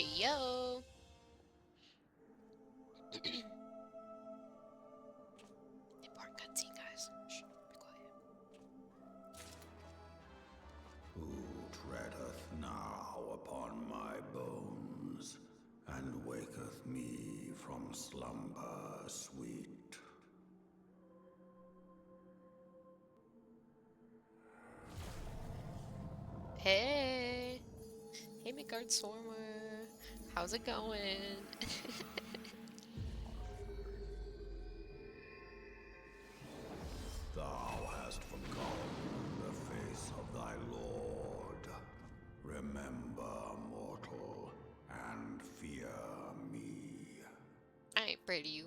Hey, yo. Important cutscene, guys. Shh, be quiet. Who treadeth now upon my bones, and waketh me from slumber sweet? Hey. Hey, Midgard Swarmer. How's it going? Thou hast forgotten the face of thy lord. Remember, mortal, and fear me. I ain't afraid of you.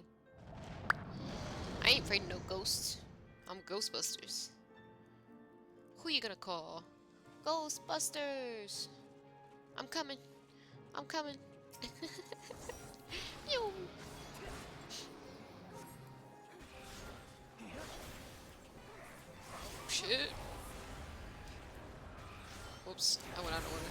I ain't afraid of no ghosts. I'm Ghostbusters. Who you gonna call? Ghostbusters! I'm coming. I'm coming. Yo! Shit. Whoops, I went out of order.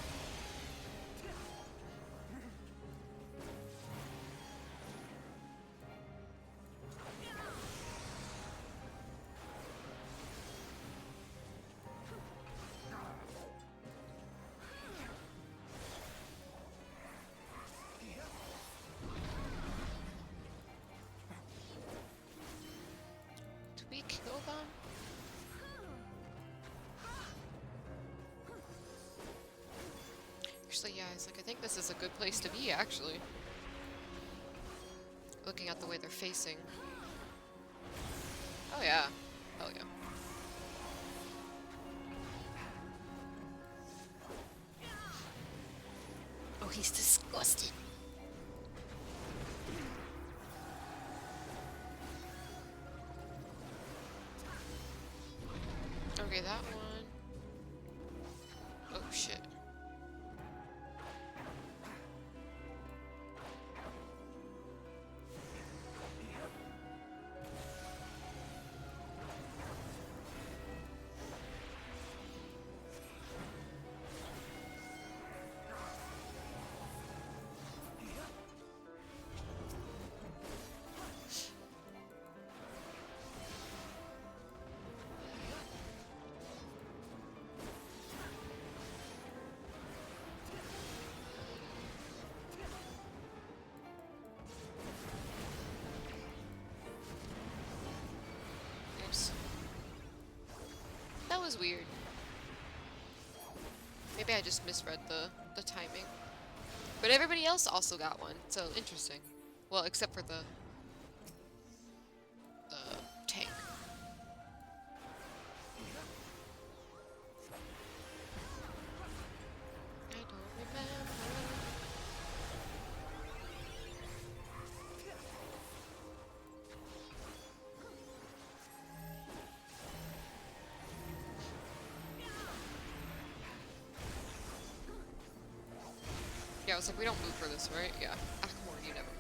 Did we kill them? Actually, yeah, it's like, I think this is a good place to be, actually. Looking at the way they're facing. Oh, yeah. Oh, yeah. Oh, he's disgusted. Okay, that one. Oh, shit. Oops. That was weird. Maybe I just misread the timing. But everybody else also got one, so interesting. Well, except for the tank. I don't remember. Yeah, I was like, we don't move for this, right? Yeah. Ackmore, you never move.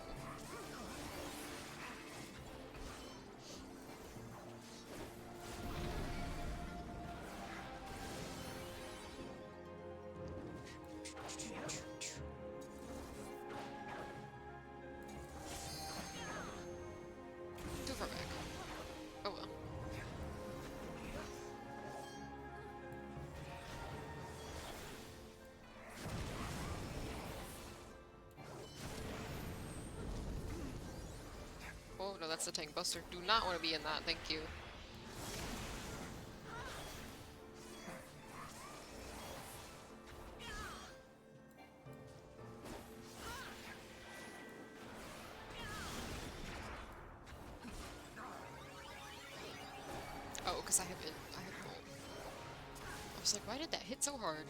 Too far back. Oh well. Oh no, that's the tank buster. Do not want to be in that, thank you. Oh, because I have bolt. I was like, why did that hit so hard?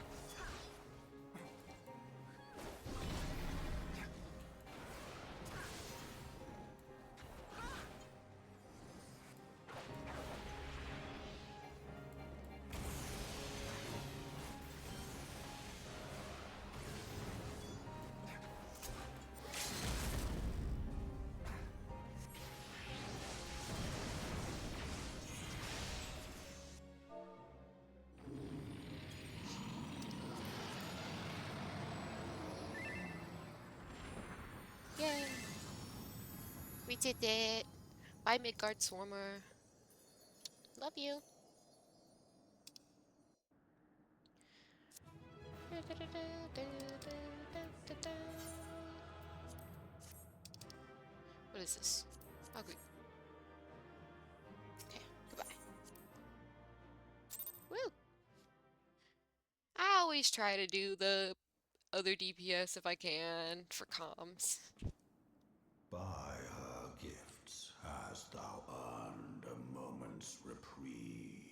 We did it. Bye, Midgard Swarmer. Love you. What is this? Okay. Okay, goodbye. Woo! I always try to do the other DPS if I can for comms. By her gifts hast thou earned a moment's reprieve.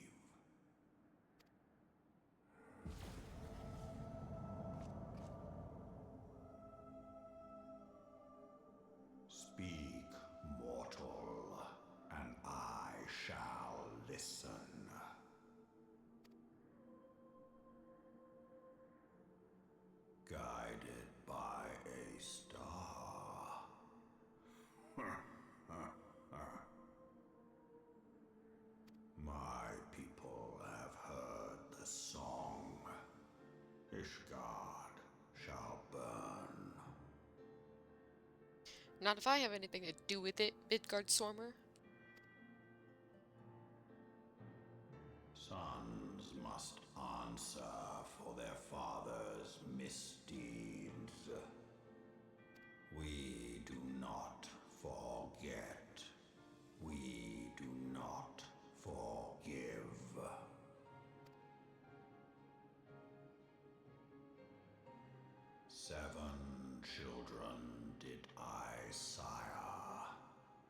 Speak, mortal, and I shall listen. Guided by a star. My people have heard the song. Ishgard shall burn. Not if I have anything to do with it, Midgard Swarmer. Sons must answer for their father's misdeeds. We do not forget. We do not forgive. 7 children did I sire.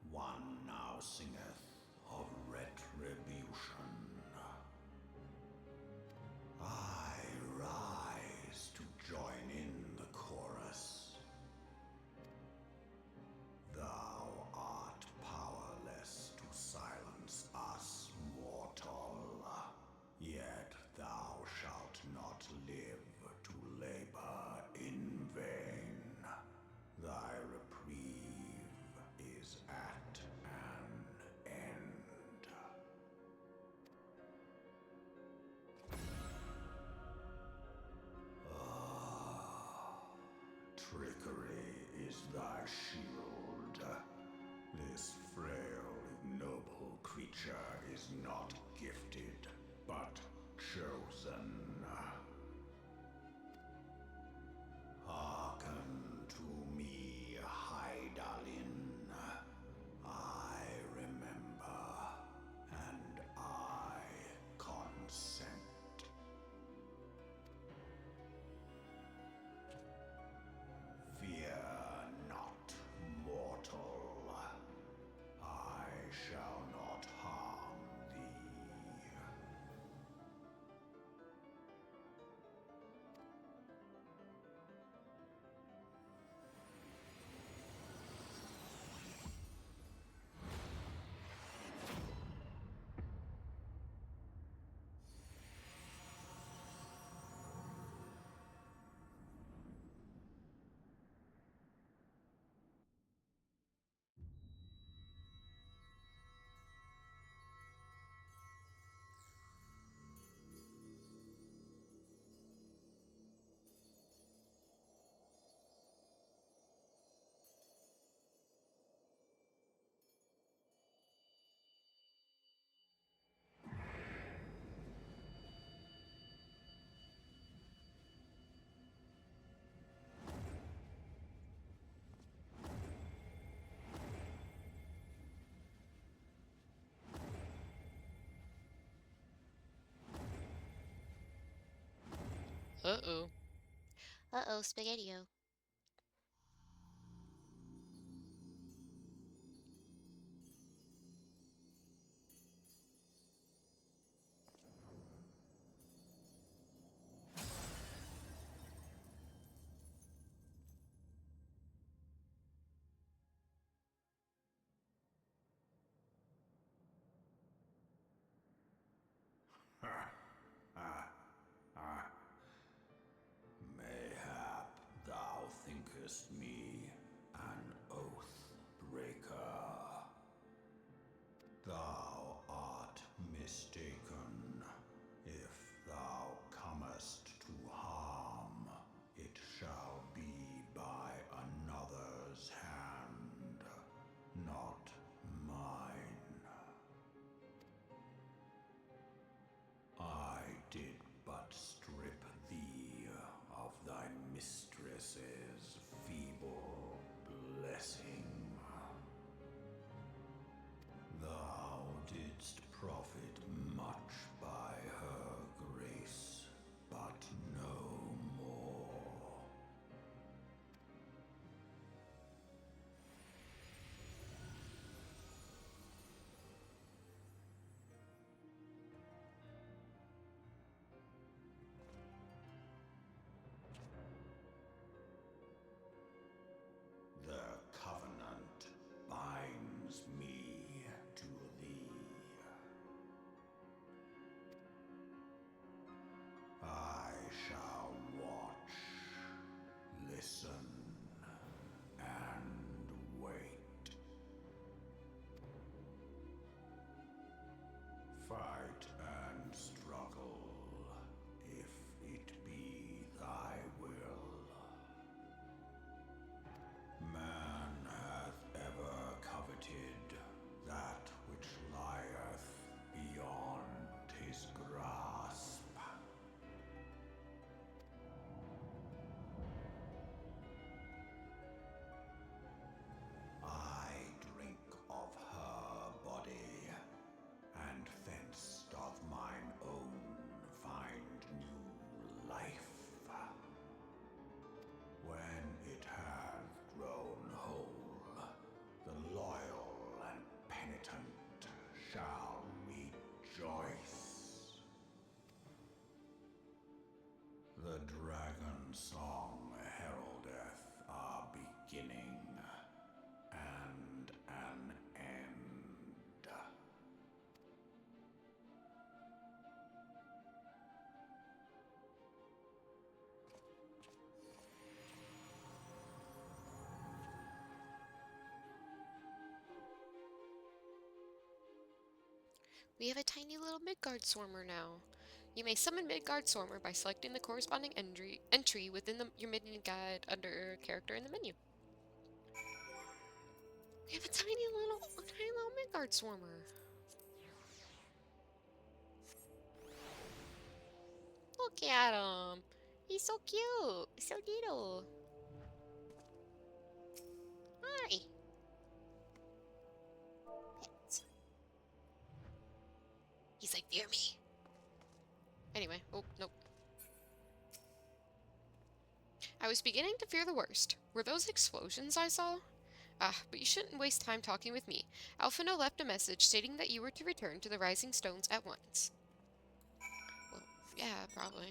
One now singeth of retribution. I rise to join in the chorus. Thou art powerless to silence us, mortal. Yet thou shalt not live to labor in vain. Thy reprieve is at an end. Trickery is thy shield. This frail, ignoble creature is not gifted, but chosen. Hearken to me, Hydaelyn. I remember, and I consent. Fear not, mortal. I shall not harm thee. Uh-oh. Uh-oh, Spaghetti-O. Mayhap thou Solis's feeble blessing. Thou didst profit much by her grace, but no more. The covenant binds me to thee. I shall watch, listen, and wait. Fight and struggle, if it be thy will. Man hath ever coveted that which lieth beyond his grasp. I drink of her body, and fenced of mine own find new life. When it hath grown whole, the loyal and penitent shall rejoice. The dragon song heraldeth a beginning and an end. We have a tiny little Midgard Swarmer now. You may summon Midgard Swarmer by selecting the corresponding entry within your minion guide under character in the menu. We have a tiny little Midgard Swarmer. Look at him. He's so cute. So little. Hi. Pets. He's like, fear me. Anyway, oh, nope. I was beginning to fear the worst. Were those explosions I saw? Ah, but you shouldn't waste time talking with me. Alphino left a message stating that you were to return to the Rising Stones at once. Well, yeah, probably.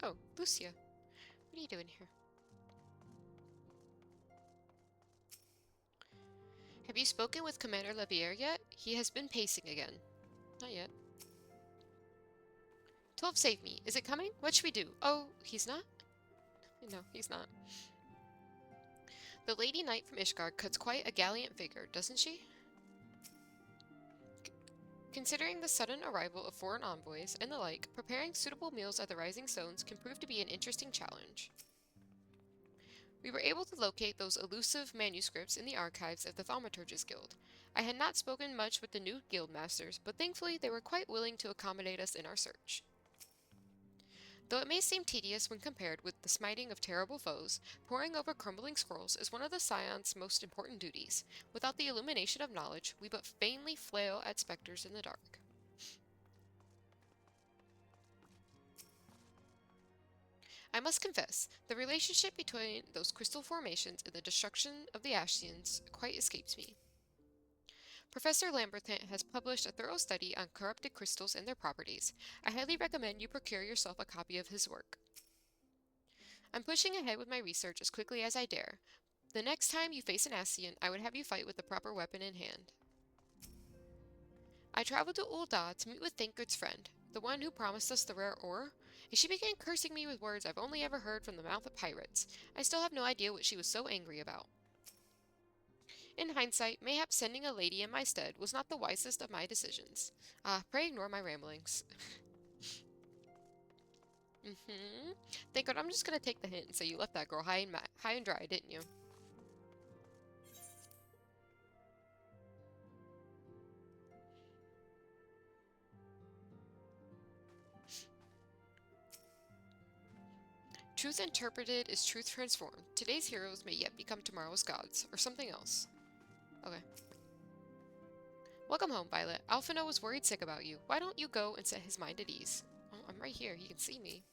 Oh, Lucia. What are you doing here? Have you spoken with Commander Levier yet? He has been pacing again. Not yet. 12 saved me. Is it coming? What should we do? Oh, he's not? No, he's not. The Lady Knight from Ishgard cuts quite a gallant figure, doesn't she? Considering the sudden arrival of foreign envoys and the like, preparing suitable meals at the Rising Stones can prove to be an interesting challenge. We were able to locate those elusive manuscripts in the archives of the Thaumaturges Guild. I had not spoken much with the new guild masters, but thankfully they were quite willing to accommodate us in our search. Though it may seem tedious when compared with the smiting of terrible foes, poring over crumbling scrolls is one of the Scion's most important duties. Without the illumination of knowledge, we but vainly flail at specters in the dark. I must confess, the relationship between those crystal formations and the destruction of the Ascians quite escapes me. Professor Lamberthant has published a thorough study on corrupted crystals and their properties. I highly recommend you procure yourself a copy of his work. I'm pushing ahead with my research as quickly as I dare. The next time you face an Ascian, I would have you fight with the proper weapon in hand. I traveled to Ul'dah to meet with Thancred's friend, the one who promised us the rare ore, and she began cursing me with words I've only ever heard from the mouth of pirates. I still have no idea what she was so angry about. In hindsight, mayhap sending a lady in my stead was not the wisest of my decisions. Pray ignore my ramblings. Thancred, I'm just gonna take the hint and say you left that girl high and dry, didn't you? Truth interpreted is truth transformed. Today's heroes may yet become tomorrow's gods, or something else. Okay. Welcome home, Violet. Alphino was worried sick about you. Why don't you go and set his mind at ease? Oh, I'm right here. He can see me.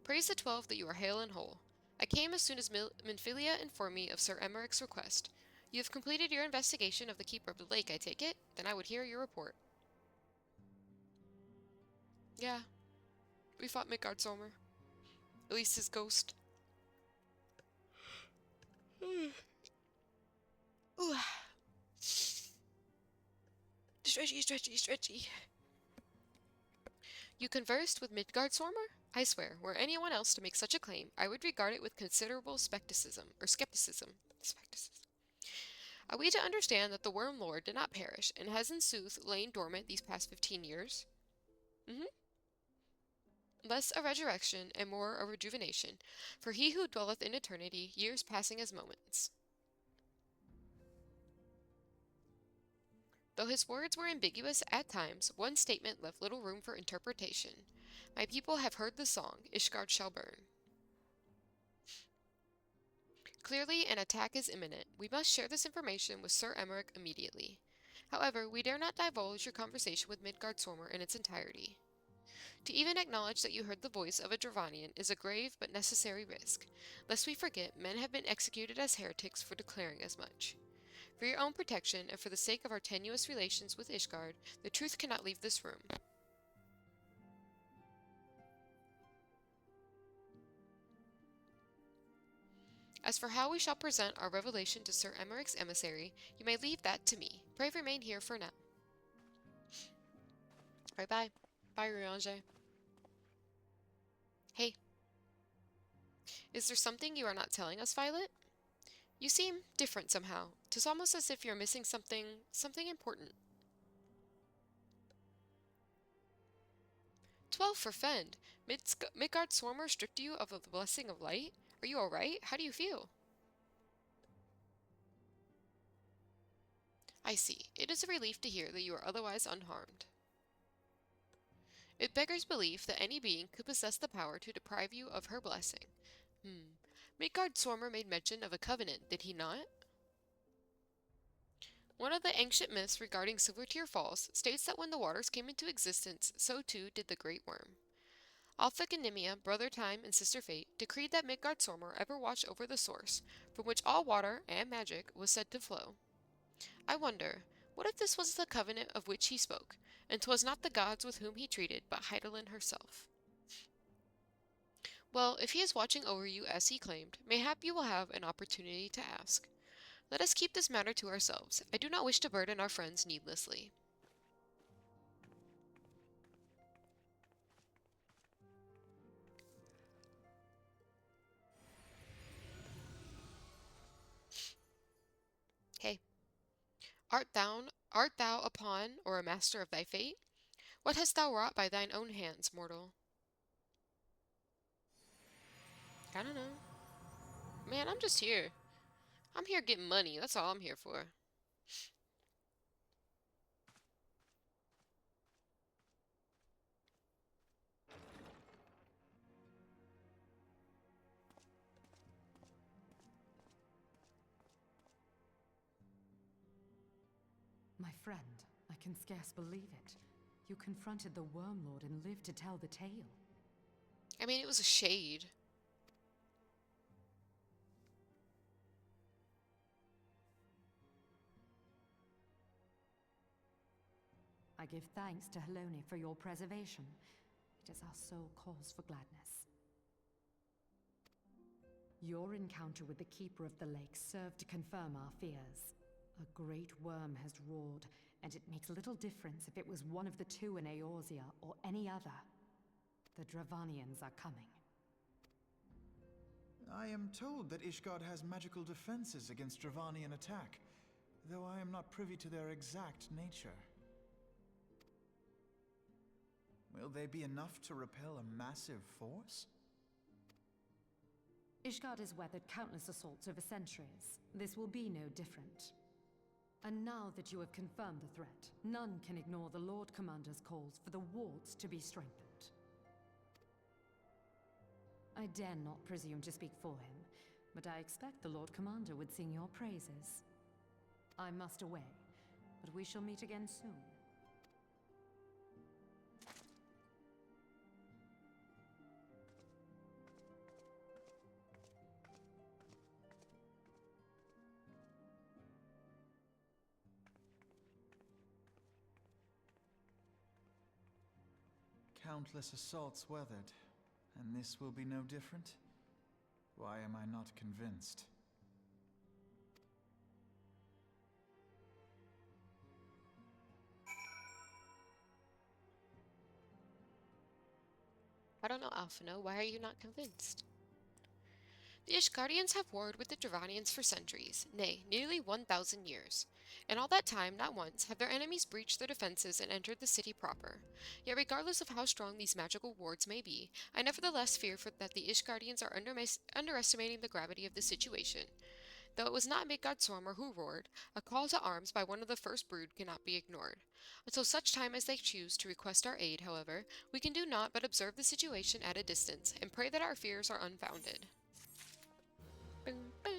Praise the 12 that you are hale and whole. I came as soon as Minfilia informed me of Sir Emmerich's request. You have completed your investigation of the Keeper of the Lake, I take it? Then I would hear your report. Yeah. We fought Midgard Sommer. At least his ghost. Ooh. Stretchy, stretchy, stretchy. You conversed with Midgard Sommer? I swear, were anyone else to make such a claim, I would regard it with considerable skepticism. Are we to understand that the Worm Lord did not perish, and has in sooth lain dormant these past 15 years? Less a resurrection, and more a rejuvenation, for he who dwelleth in eternity, years passing as moments. Though his words were ambiguous at times, one statement left little room for interpretation. My people have heard the song, Ishgard shall burn. Clearly, an attack is imminent. We must share this information with Sir Emmerich immediately. However, we dare not divulge your conversation with Midgard Sommer in its entirety. To even acknowledge that you heard the voice of a Dravanian is a grave but necessary risk. Lest we forget, men have been executed as heretics for declaring as much. For your own protection, and for the sake of our tenuous relations with Ishgard, the truth cannot leave this room. As for how we shall present our revelation to Sir Emmerich's emissary, you may leave that to me. Pray remain here for now. Bye-bye. Bye, Riange. Hey. Is there something you are not telling us, Violet? You seem different somehow. 'Tis almost as if you're missing something important. 12 for Fend. Midgard Swarmer stripped you of the blessing of light? Are you alright? How do you feel? I see. It is a relief to hear that you are otherwise unharmed. It beggars belief that any being could possess the power to deprive you of her blessing. Midgard Swarmer made mention of a covenant, did he not? One of the ancient myths regarding Silvertear Falls states that when the waters came into existence, so too did the Great Worm. Alphic and Nimia, Brother Time and Sister Fate, decreed that Midgard Swarmer ever watch over the source, from which all water and magic was said to flow. I wonder, what if this was the covenant of which he spoke, and 'twas not the gods with whom he treated, but Heidelin herself? Well, if he is watching over you as he claimed, mayhap you will have an opportunity to ask. Let us keep this matter to ourselves. I do not wish to burden our friends needlessly. Hey. Art thou a pawn or a master of thy fate? What hast thou wrought by thine own hands, mortal? I don't know. Man, I'm just here. I'm here getting money. That's all I'm here for. My friend, I can scarce believe it. You confronted the Worm Lord and lived to tell the tale. I mean, it was a shade. I give thanks to Helone for your preservation. It is our sole cause for gladness. Your encounter with the Keeper of the Lake served to confirm our fears. A great worm has roared, and it makes little difference if it was one of the two in Eorzea or any other. The Dravanians are coming. I am told that Ishgard has magical defenses against Dravanian attack, though I am not privy to their exact nature. Will they be enough to repel a massive force? Ishgard has weathered countless assaults over centuries. This will be no different. And now that you have confirmed the threat, none can ignore the Lord Commander's calls for the wards to be strengthened. I dare not presume to speak for him, but I expect the Lord Commander would sing your praises. I must away, but we shall meet again soon. Countless assaults weathered, and this will be no different? Why am I not convinced? I don't know, Alphino. Why are you not convinced? The Ishgardians have warred with the Dravanians for centuries, nay, nearly 1,000 years. In all that time, not once have their enemies breached their defenses and entered the city proper. Yet regardless of how strong these magical wards may be, I nevertheless fear that the Ishgardians are underestimating the gravity of the situation. Though it was not Midgard Sormr who roared, a call to arms by one of the first brood cannot be ignored. Until such time as they choose to request our aid, however, we can do naught but observe the situation at a distance and pray that our fears are unfounded. Boom, boom.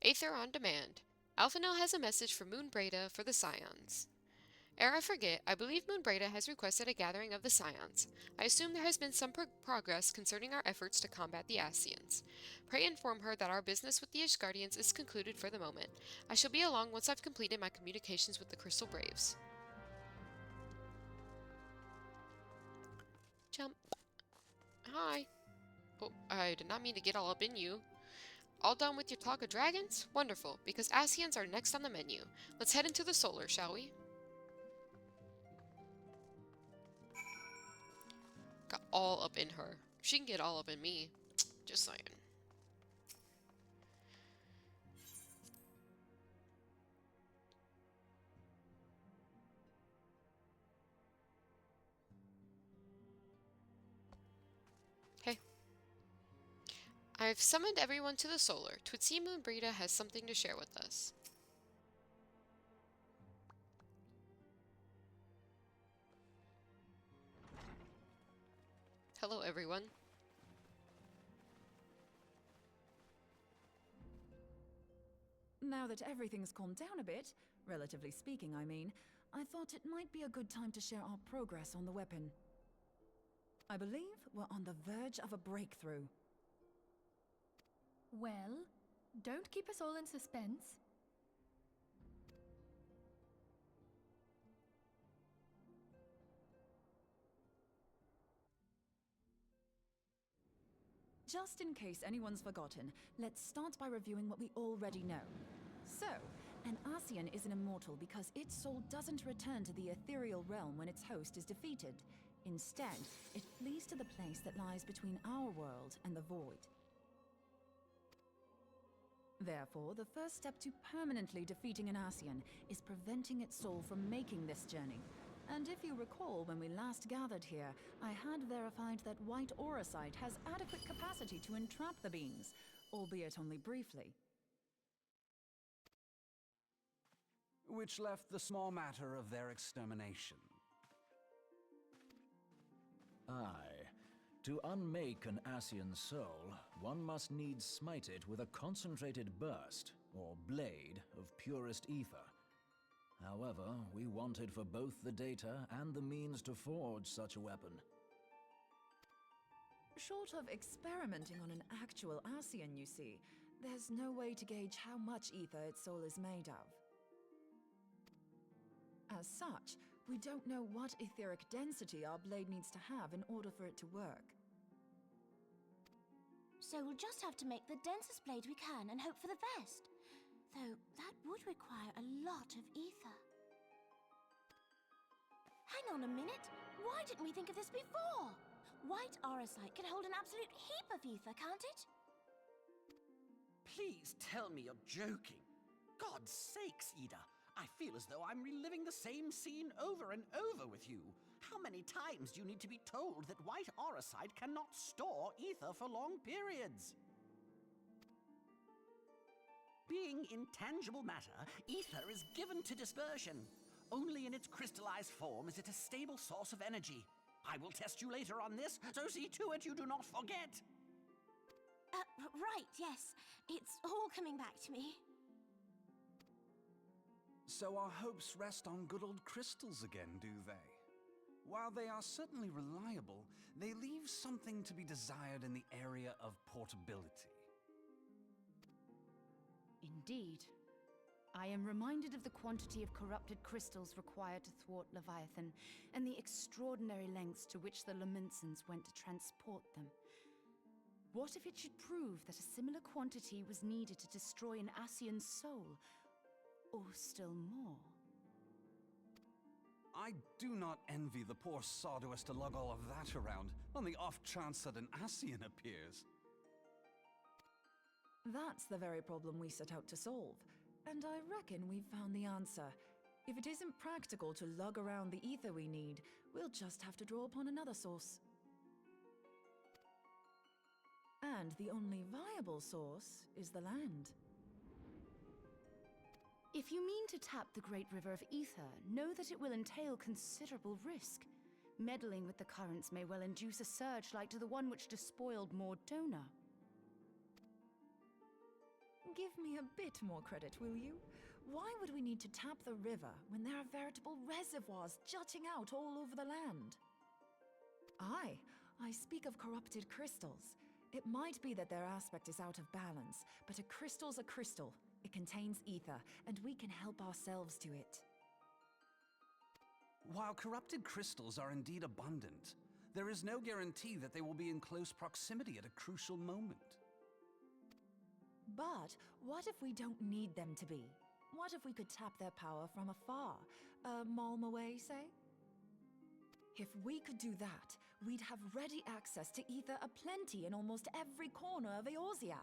Aether on demand. Alphanel has a message for Moon Breda for the Scions. Ere I forget, I believe Moon Breda has requested a gathering of the Scions. I assume there has been some progress concerning our efforts to combat the Ascians. Pray inform her that our business with the Ishgardians is concluded for the moment. I shall be along once I've completed my communications with the Crystal Braves. Jump. Hi. Oh, I did not mean to get all up in you. All done with your talk of dragons? Wonderful, because Ascians are next on the menu. Let's head into the solar, shall we? Got all up in her. She can get all up in me. Just saying. Hey. I've summoned everyone to the solar. Twould seem Moon Breda has something to share with us. Hello, everyone. Now that everything's calmed down a bit, relatively speaking, I mean, I thought it might be a good time to share our progress on the weapon. I believe we're on the verge of a breakthrough. Well, don't keep us all in suspense. Just in case anyone's forgotten, let's start by reviewing what we already know. So, an Ascian is an immortal because its soul doesn't return to the ethereal realm when its host is defeated. Instead, it flees to the place that lies between our world and the void. Therefore, the first step to permanently defeating an Ascian is preventing its soul from making this journey. And if you recall, when we last gathered here, I had verified that white auracite has adequate capacity to entrap the beings, albeit only briefly. Which left the small matter of their extermination. Aye. To unmake an Ascian soul, one must needs smite it with a concentrated burst, or blade, of purest ether. However, we wanted for both the data and the means to forge such a weapon. Short of experimenting on an actual Ascian, you see, there's no way to gauge how much ether its soul is made of. As such, we don't know what etheric density our blade needs to have in order for it to work. So we'll just have to make the densest blade we can and hope for the best. Though that would require a lot of ether. Hang on a minute. Why didn't we think of this before? White aurosite can hold an absolute heap of ether, can't it? Please tell me you're joking. God's sakes, Ida. I feel as though I'm reliving the same scene over and over with you. How many times do you need to be told that white aurosite cannot store ether for long periods? Being intangible matter, ether is given to dispersion. Only in its crystallized form is it a stable source of energy. I will test you later on this, so see to it you do not forget. Right, yes. It's all coming back to me. So our hopes rest on good old crystals again, do they? While they are certainly reliable, they leave something to be desired in the area of portability. Indeed. I am reminded of the quantity of corrupted crystals required to thwart Leviathan, and the extraordinary lengths to which the Lamentsons went to transport them. What if it should prove that a similar quantity was needed to destroy an Ascian's soul? Or still more? I do not envy the poor sod who has to lug all of that around, on the off chance that an Ascian appears. That's the very problem we set out to solve. And I reckon we've found the answer. If it isn't practical to lug around the ether we need, we'll just have to draw upon another source. And the only viable source is the land. If you mean to tap the Great River of Ether, know that it will entail considerable risk. Meddling with the currents may well induce a surge like to the one which despoiled Mordona. Give me a bit more credit, will you? Why would we need to tap the river when there are veritable reservoirs jutting out all over the land? Aye, I speak of corrupted crystals. It might be that their aspect is out of balance, but a crystal's a crystal. It contains ether, and we can help ourselves to it. While corrupted crystals are indeed abundant, there is no guarantee that they will be in close proximity at a crucial moment. But what if we don't need them to be? What if we could tap their power from afar? A malm away, say? If we could do that, we'd have ready access to ether aplenty in almost every corner of Eorzea.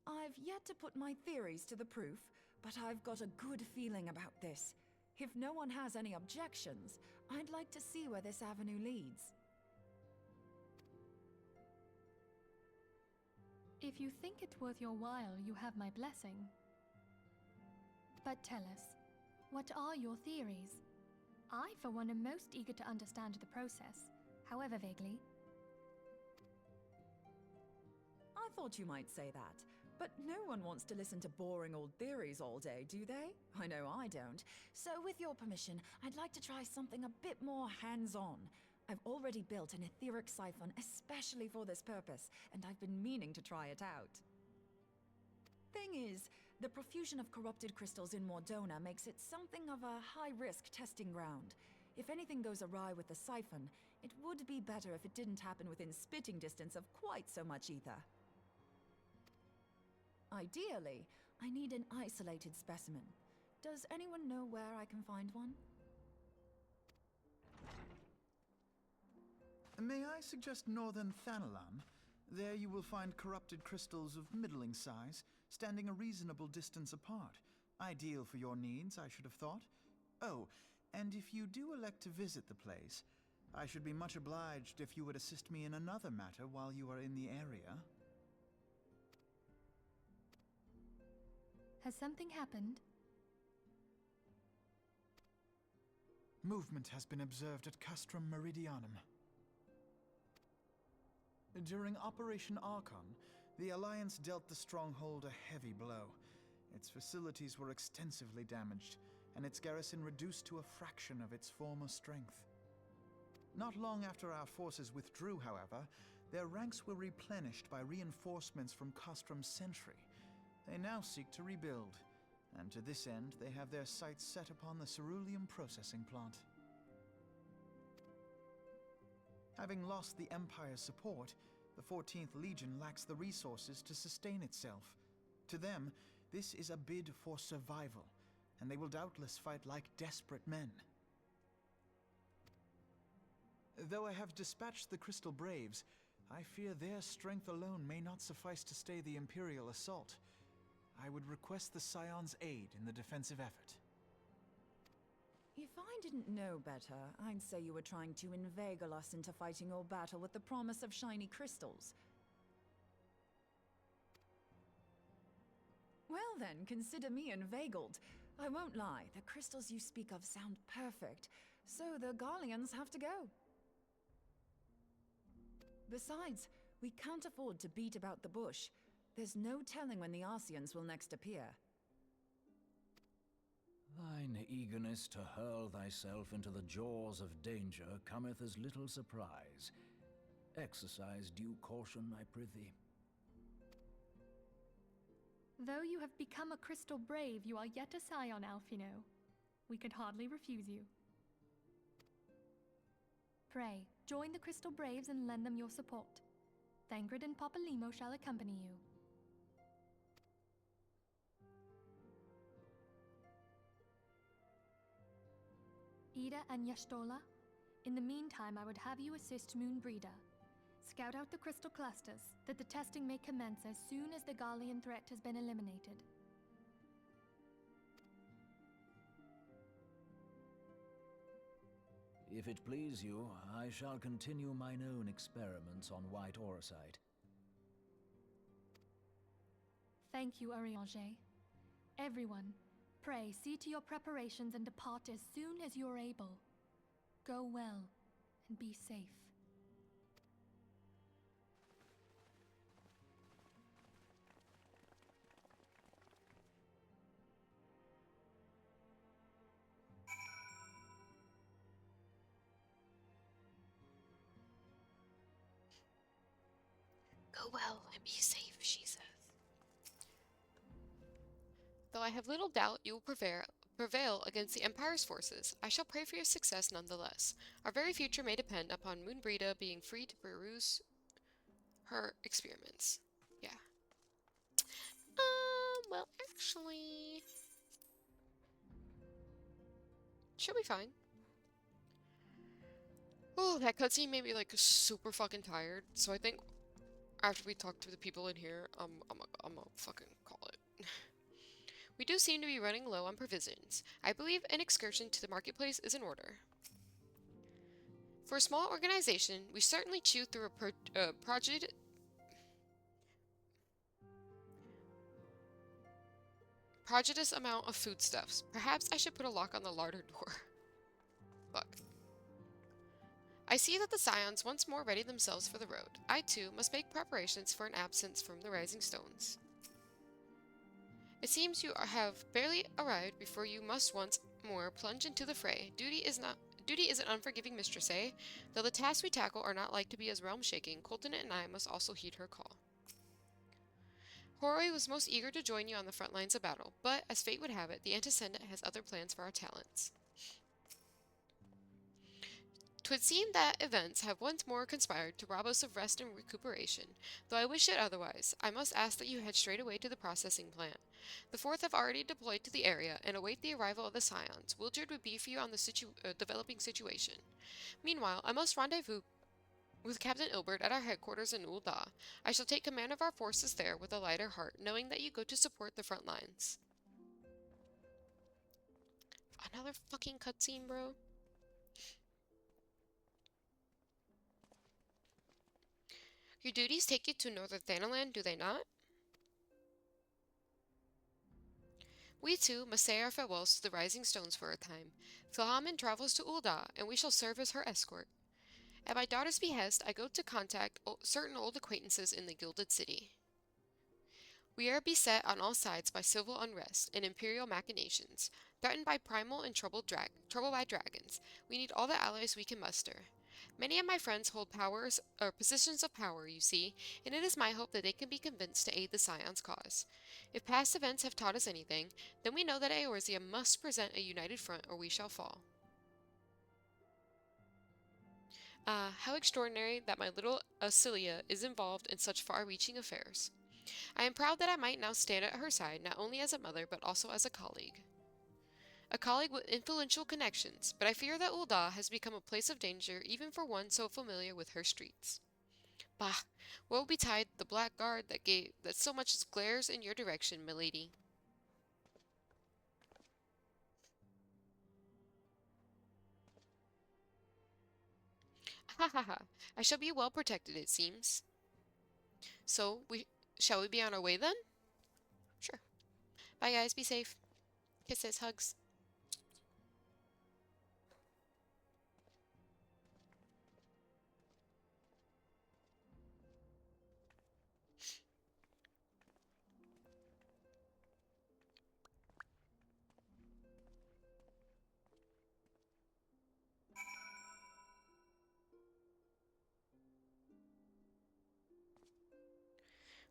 I've yet to put my theories to the proof, but I've got a good feeling about this. If no one has any objections, I'd like to see where this avenue leads. If you think it worth your while, you have my blessing. But tell us, what are your theories? I, for one, am most eager to understand the process, however vaguely. I thought you might say that, but no one wants to listen to boring old theories all day, do they? I know I don't. So with your permission, I'd like to try something a bit more hands-on. I've already built an etheric siphon especially for this purpose, and I've been meaning to try it out. Thing is, the profusion of corrupted crystals in Mordona makes it something of a high-risk testing ground. If anything goes awry with the siphon, it would be better if it didn't happen within spitting distance of quite so much ether. Ideally, I need an isolated specimen. Does anyone know where I can find one? May I suggest northern Thanalan? There you will find corrupted crystals of middling size, standing a reasonable distance apart. Ideal for your needs, I should have thought. Oh, and if you do elect to visit the place, I should be much obliged if you would assist me in another matter while you are in the area. Has something happened? Movement has been observed at Castrum Meridianum. During Operation Archon, the Alliance dealt the stronghold a heavy blow. Its facilities were extensively damaged, and its garrison reduced to a fraction of its former strength. Not long after our forces withdrew, however, their ranks were replenished by reinforcements from Castrum's sentry. They now seek to rebuild, and to this end they have their sights set upon the ceruleum processing plant. Having lost the Empire's support, the 14th Legion lacks the resources to sustain itself. To them, this is a bid for survival, and they will doubtless fight like desperate men. Though I have dispatched the Crystal Braves, I fear their strength alone may not suffice to stay the Imperial assault. I would request the Scion's aid in the defensive effort. If I didn't know better, I'd say you were trying to inveigle us into fighting your battle with the promise of shiny crystals. Well then, consider me inveigled. I won't lie, the crystals you speak of sound perfect, so the Garleans have to go. Besides, we can't afford to beat about the bush. There's no telling when the Arsians will next appear. Thine eagerness to hurl thyself into the jaws of danger cometh as little surprise. Exercise due caution, I prithee. Though you have become a crystal brave, you are yet a scion, Alfino. We could hardly refuse you. Pray, join the Crystal Braves and lend them your support. Thangred and Papalymo shall accompany you. Ida and Yashtola, in the meantime I would have you assist Moonbreeder. Scout out the crystal clusters, that the testing may commence as soon as the Garlean threat has been eliminated. If it please you, I shall continue mine own experiments on white orosite. Thank you, Arianger. Everyone, pray see to your preparations and depart as soon as you are able. Go well, and be safe. Go well and be safe, she says. Though I have little doubt you will prevail against the Empire's forces, I shall pray for your success nonetheless. Our very future may depend upon Moonbreeda being free to peruse her experiments. Yeah. Well, actually, she'll be fine. Oh, that cutscene made me like super fucking tired. So I think after we talk to the people in here, I'm gonna fucking call it. We do seem to be running low on provisions. I believe an excursion to the marketplace is in order. For a small organization, we certainly chew through a prodigious amount of foodstuffs. Perhaps I should put a lock on the larder door. Fuck. I see that the Scions once more ready themselves for the road. I, too, must make preparations for an absence from the Rising Stones. It seems you have barely arrived before you must once more plunge into the fray. Duty is an unforgiving mistress, eh? Though the tasks we tackle are not like to be as realm-shaking, Colton and I must also heed her call. Horoi was most eager to join you on the front lines of battle, but, as fate would have it, the Antecedent has other plans for our talents. 'Twould seem that events have once more conspired to rob us of rest and recuperation. Though I wish it otherwise, I must ask that you head straight away to the processing plant. The Fourth have already deployed to the area and await the arrival of the Scions. Wildred would brief you on the developing situation. Meanwhile, I must rendezvous with Captain Ilbert at our headquarters in Ul'dah. I shall take command of our forces there with a lighter heart, knowing that you go to support the front lines. Another fucking cutscene, bro. Your duties take you to Northern Thanalan, do they not? We too must say our farewells to the Rising Stones for a time. Filhamen travels to Ul'dah, and we shall serve as her escort. At my daughter's behest, I go to contact certain old acquaintances in the Gilded City. We are beset on all sides by civil unrest and imperial machinations, threatened by primal and trouble by dragons. We need all the allies we can muster. Many of my friends hold positions of power, you see, and it is my hope that they can be convinced to aid the Scion's cause. If past events have taught us anything, then we know that Eorzea must present a united front or we shall fall. How extraordinary that my little Cilia is involved in such far-reaching affairs. I am proud that I might now stand at her side, not only as a mother, but also as a colleague. A colleague with influential connections, but I fear that Ul'dah has become a place of danger even for one so familiar with her streets. Bah! Woe betide the blackguard that so much as glares in your direction, milady. Ha ha ha! I shall be well protected, it seems. So, shall we be on our way then? Sure. Bye guys, be safe. Kisses, hugs.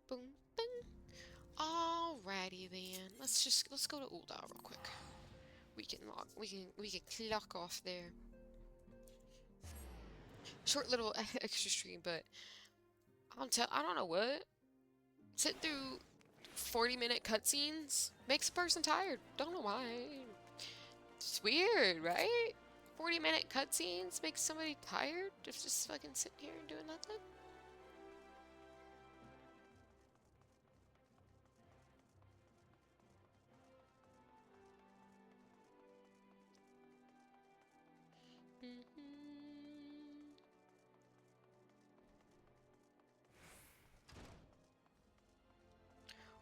Boom, boom. Alrighty then. Let's go to Ul'dah real quick. We can clock off there. Short little extra stream, but I don't know what. Sit through 40-minute cutscenes makes a person tired. Don't know why. It's weird, right? 40-minute cutscenes makes somebody tired of just fucking sitting here and doing nothing.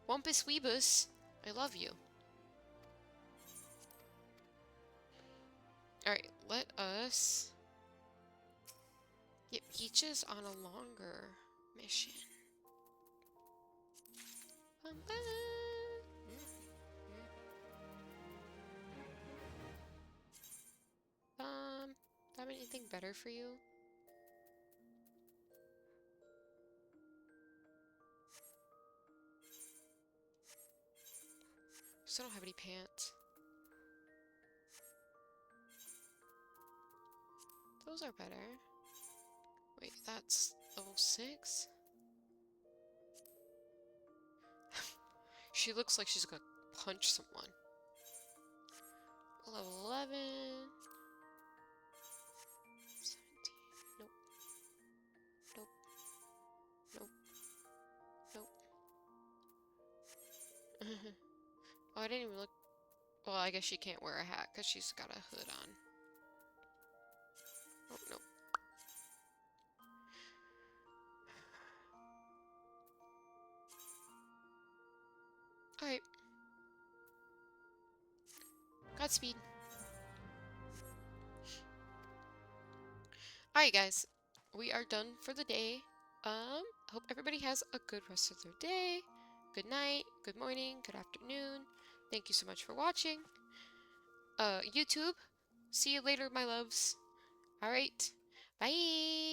Wumpus Weebus, I love you. Alright, let us get Peaches on a longer mission. Do I have anything better for you? Still don't have any pants. Those are better. Wait, that's level 6? She looks like she's gonna punch someone. Level 11. 17. Nope. Nope. Nope. Nope. Oh, I didn't even look. Well, I guess she can't wear a hat because she's got a hood on. Oh, nope. Alright. Godspeed. Alright, guys. We are done for the day. Hope everybody has a good rest of their day. Good night, good morning, good afternoon. Thank you so much for watching. YouTube, see you later, my loves. Alright. Bye!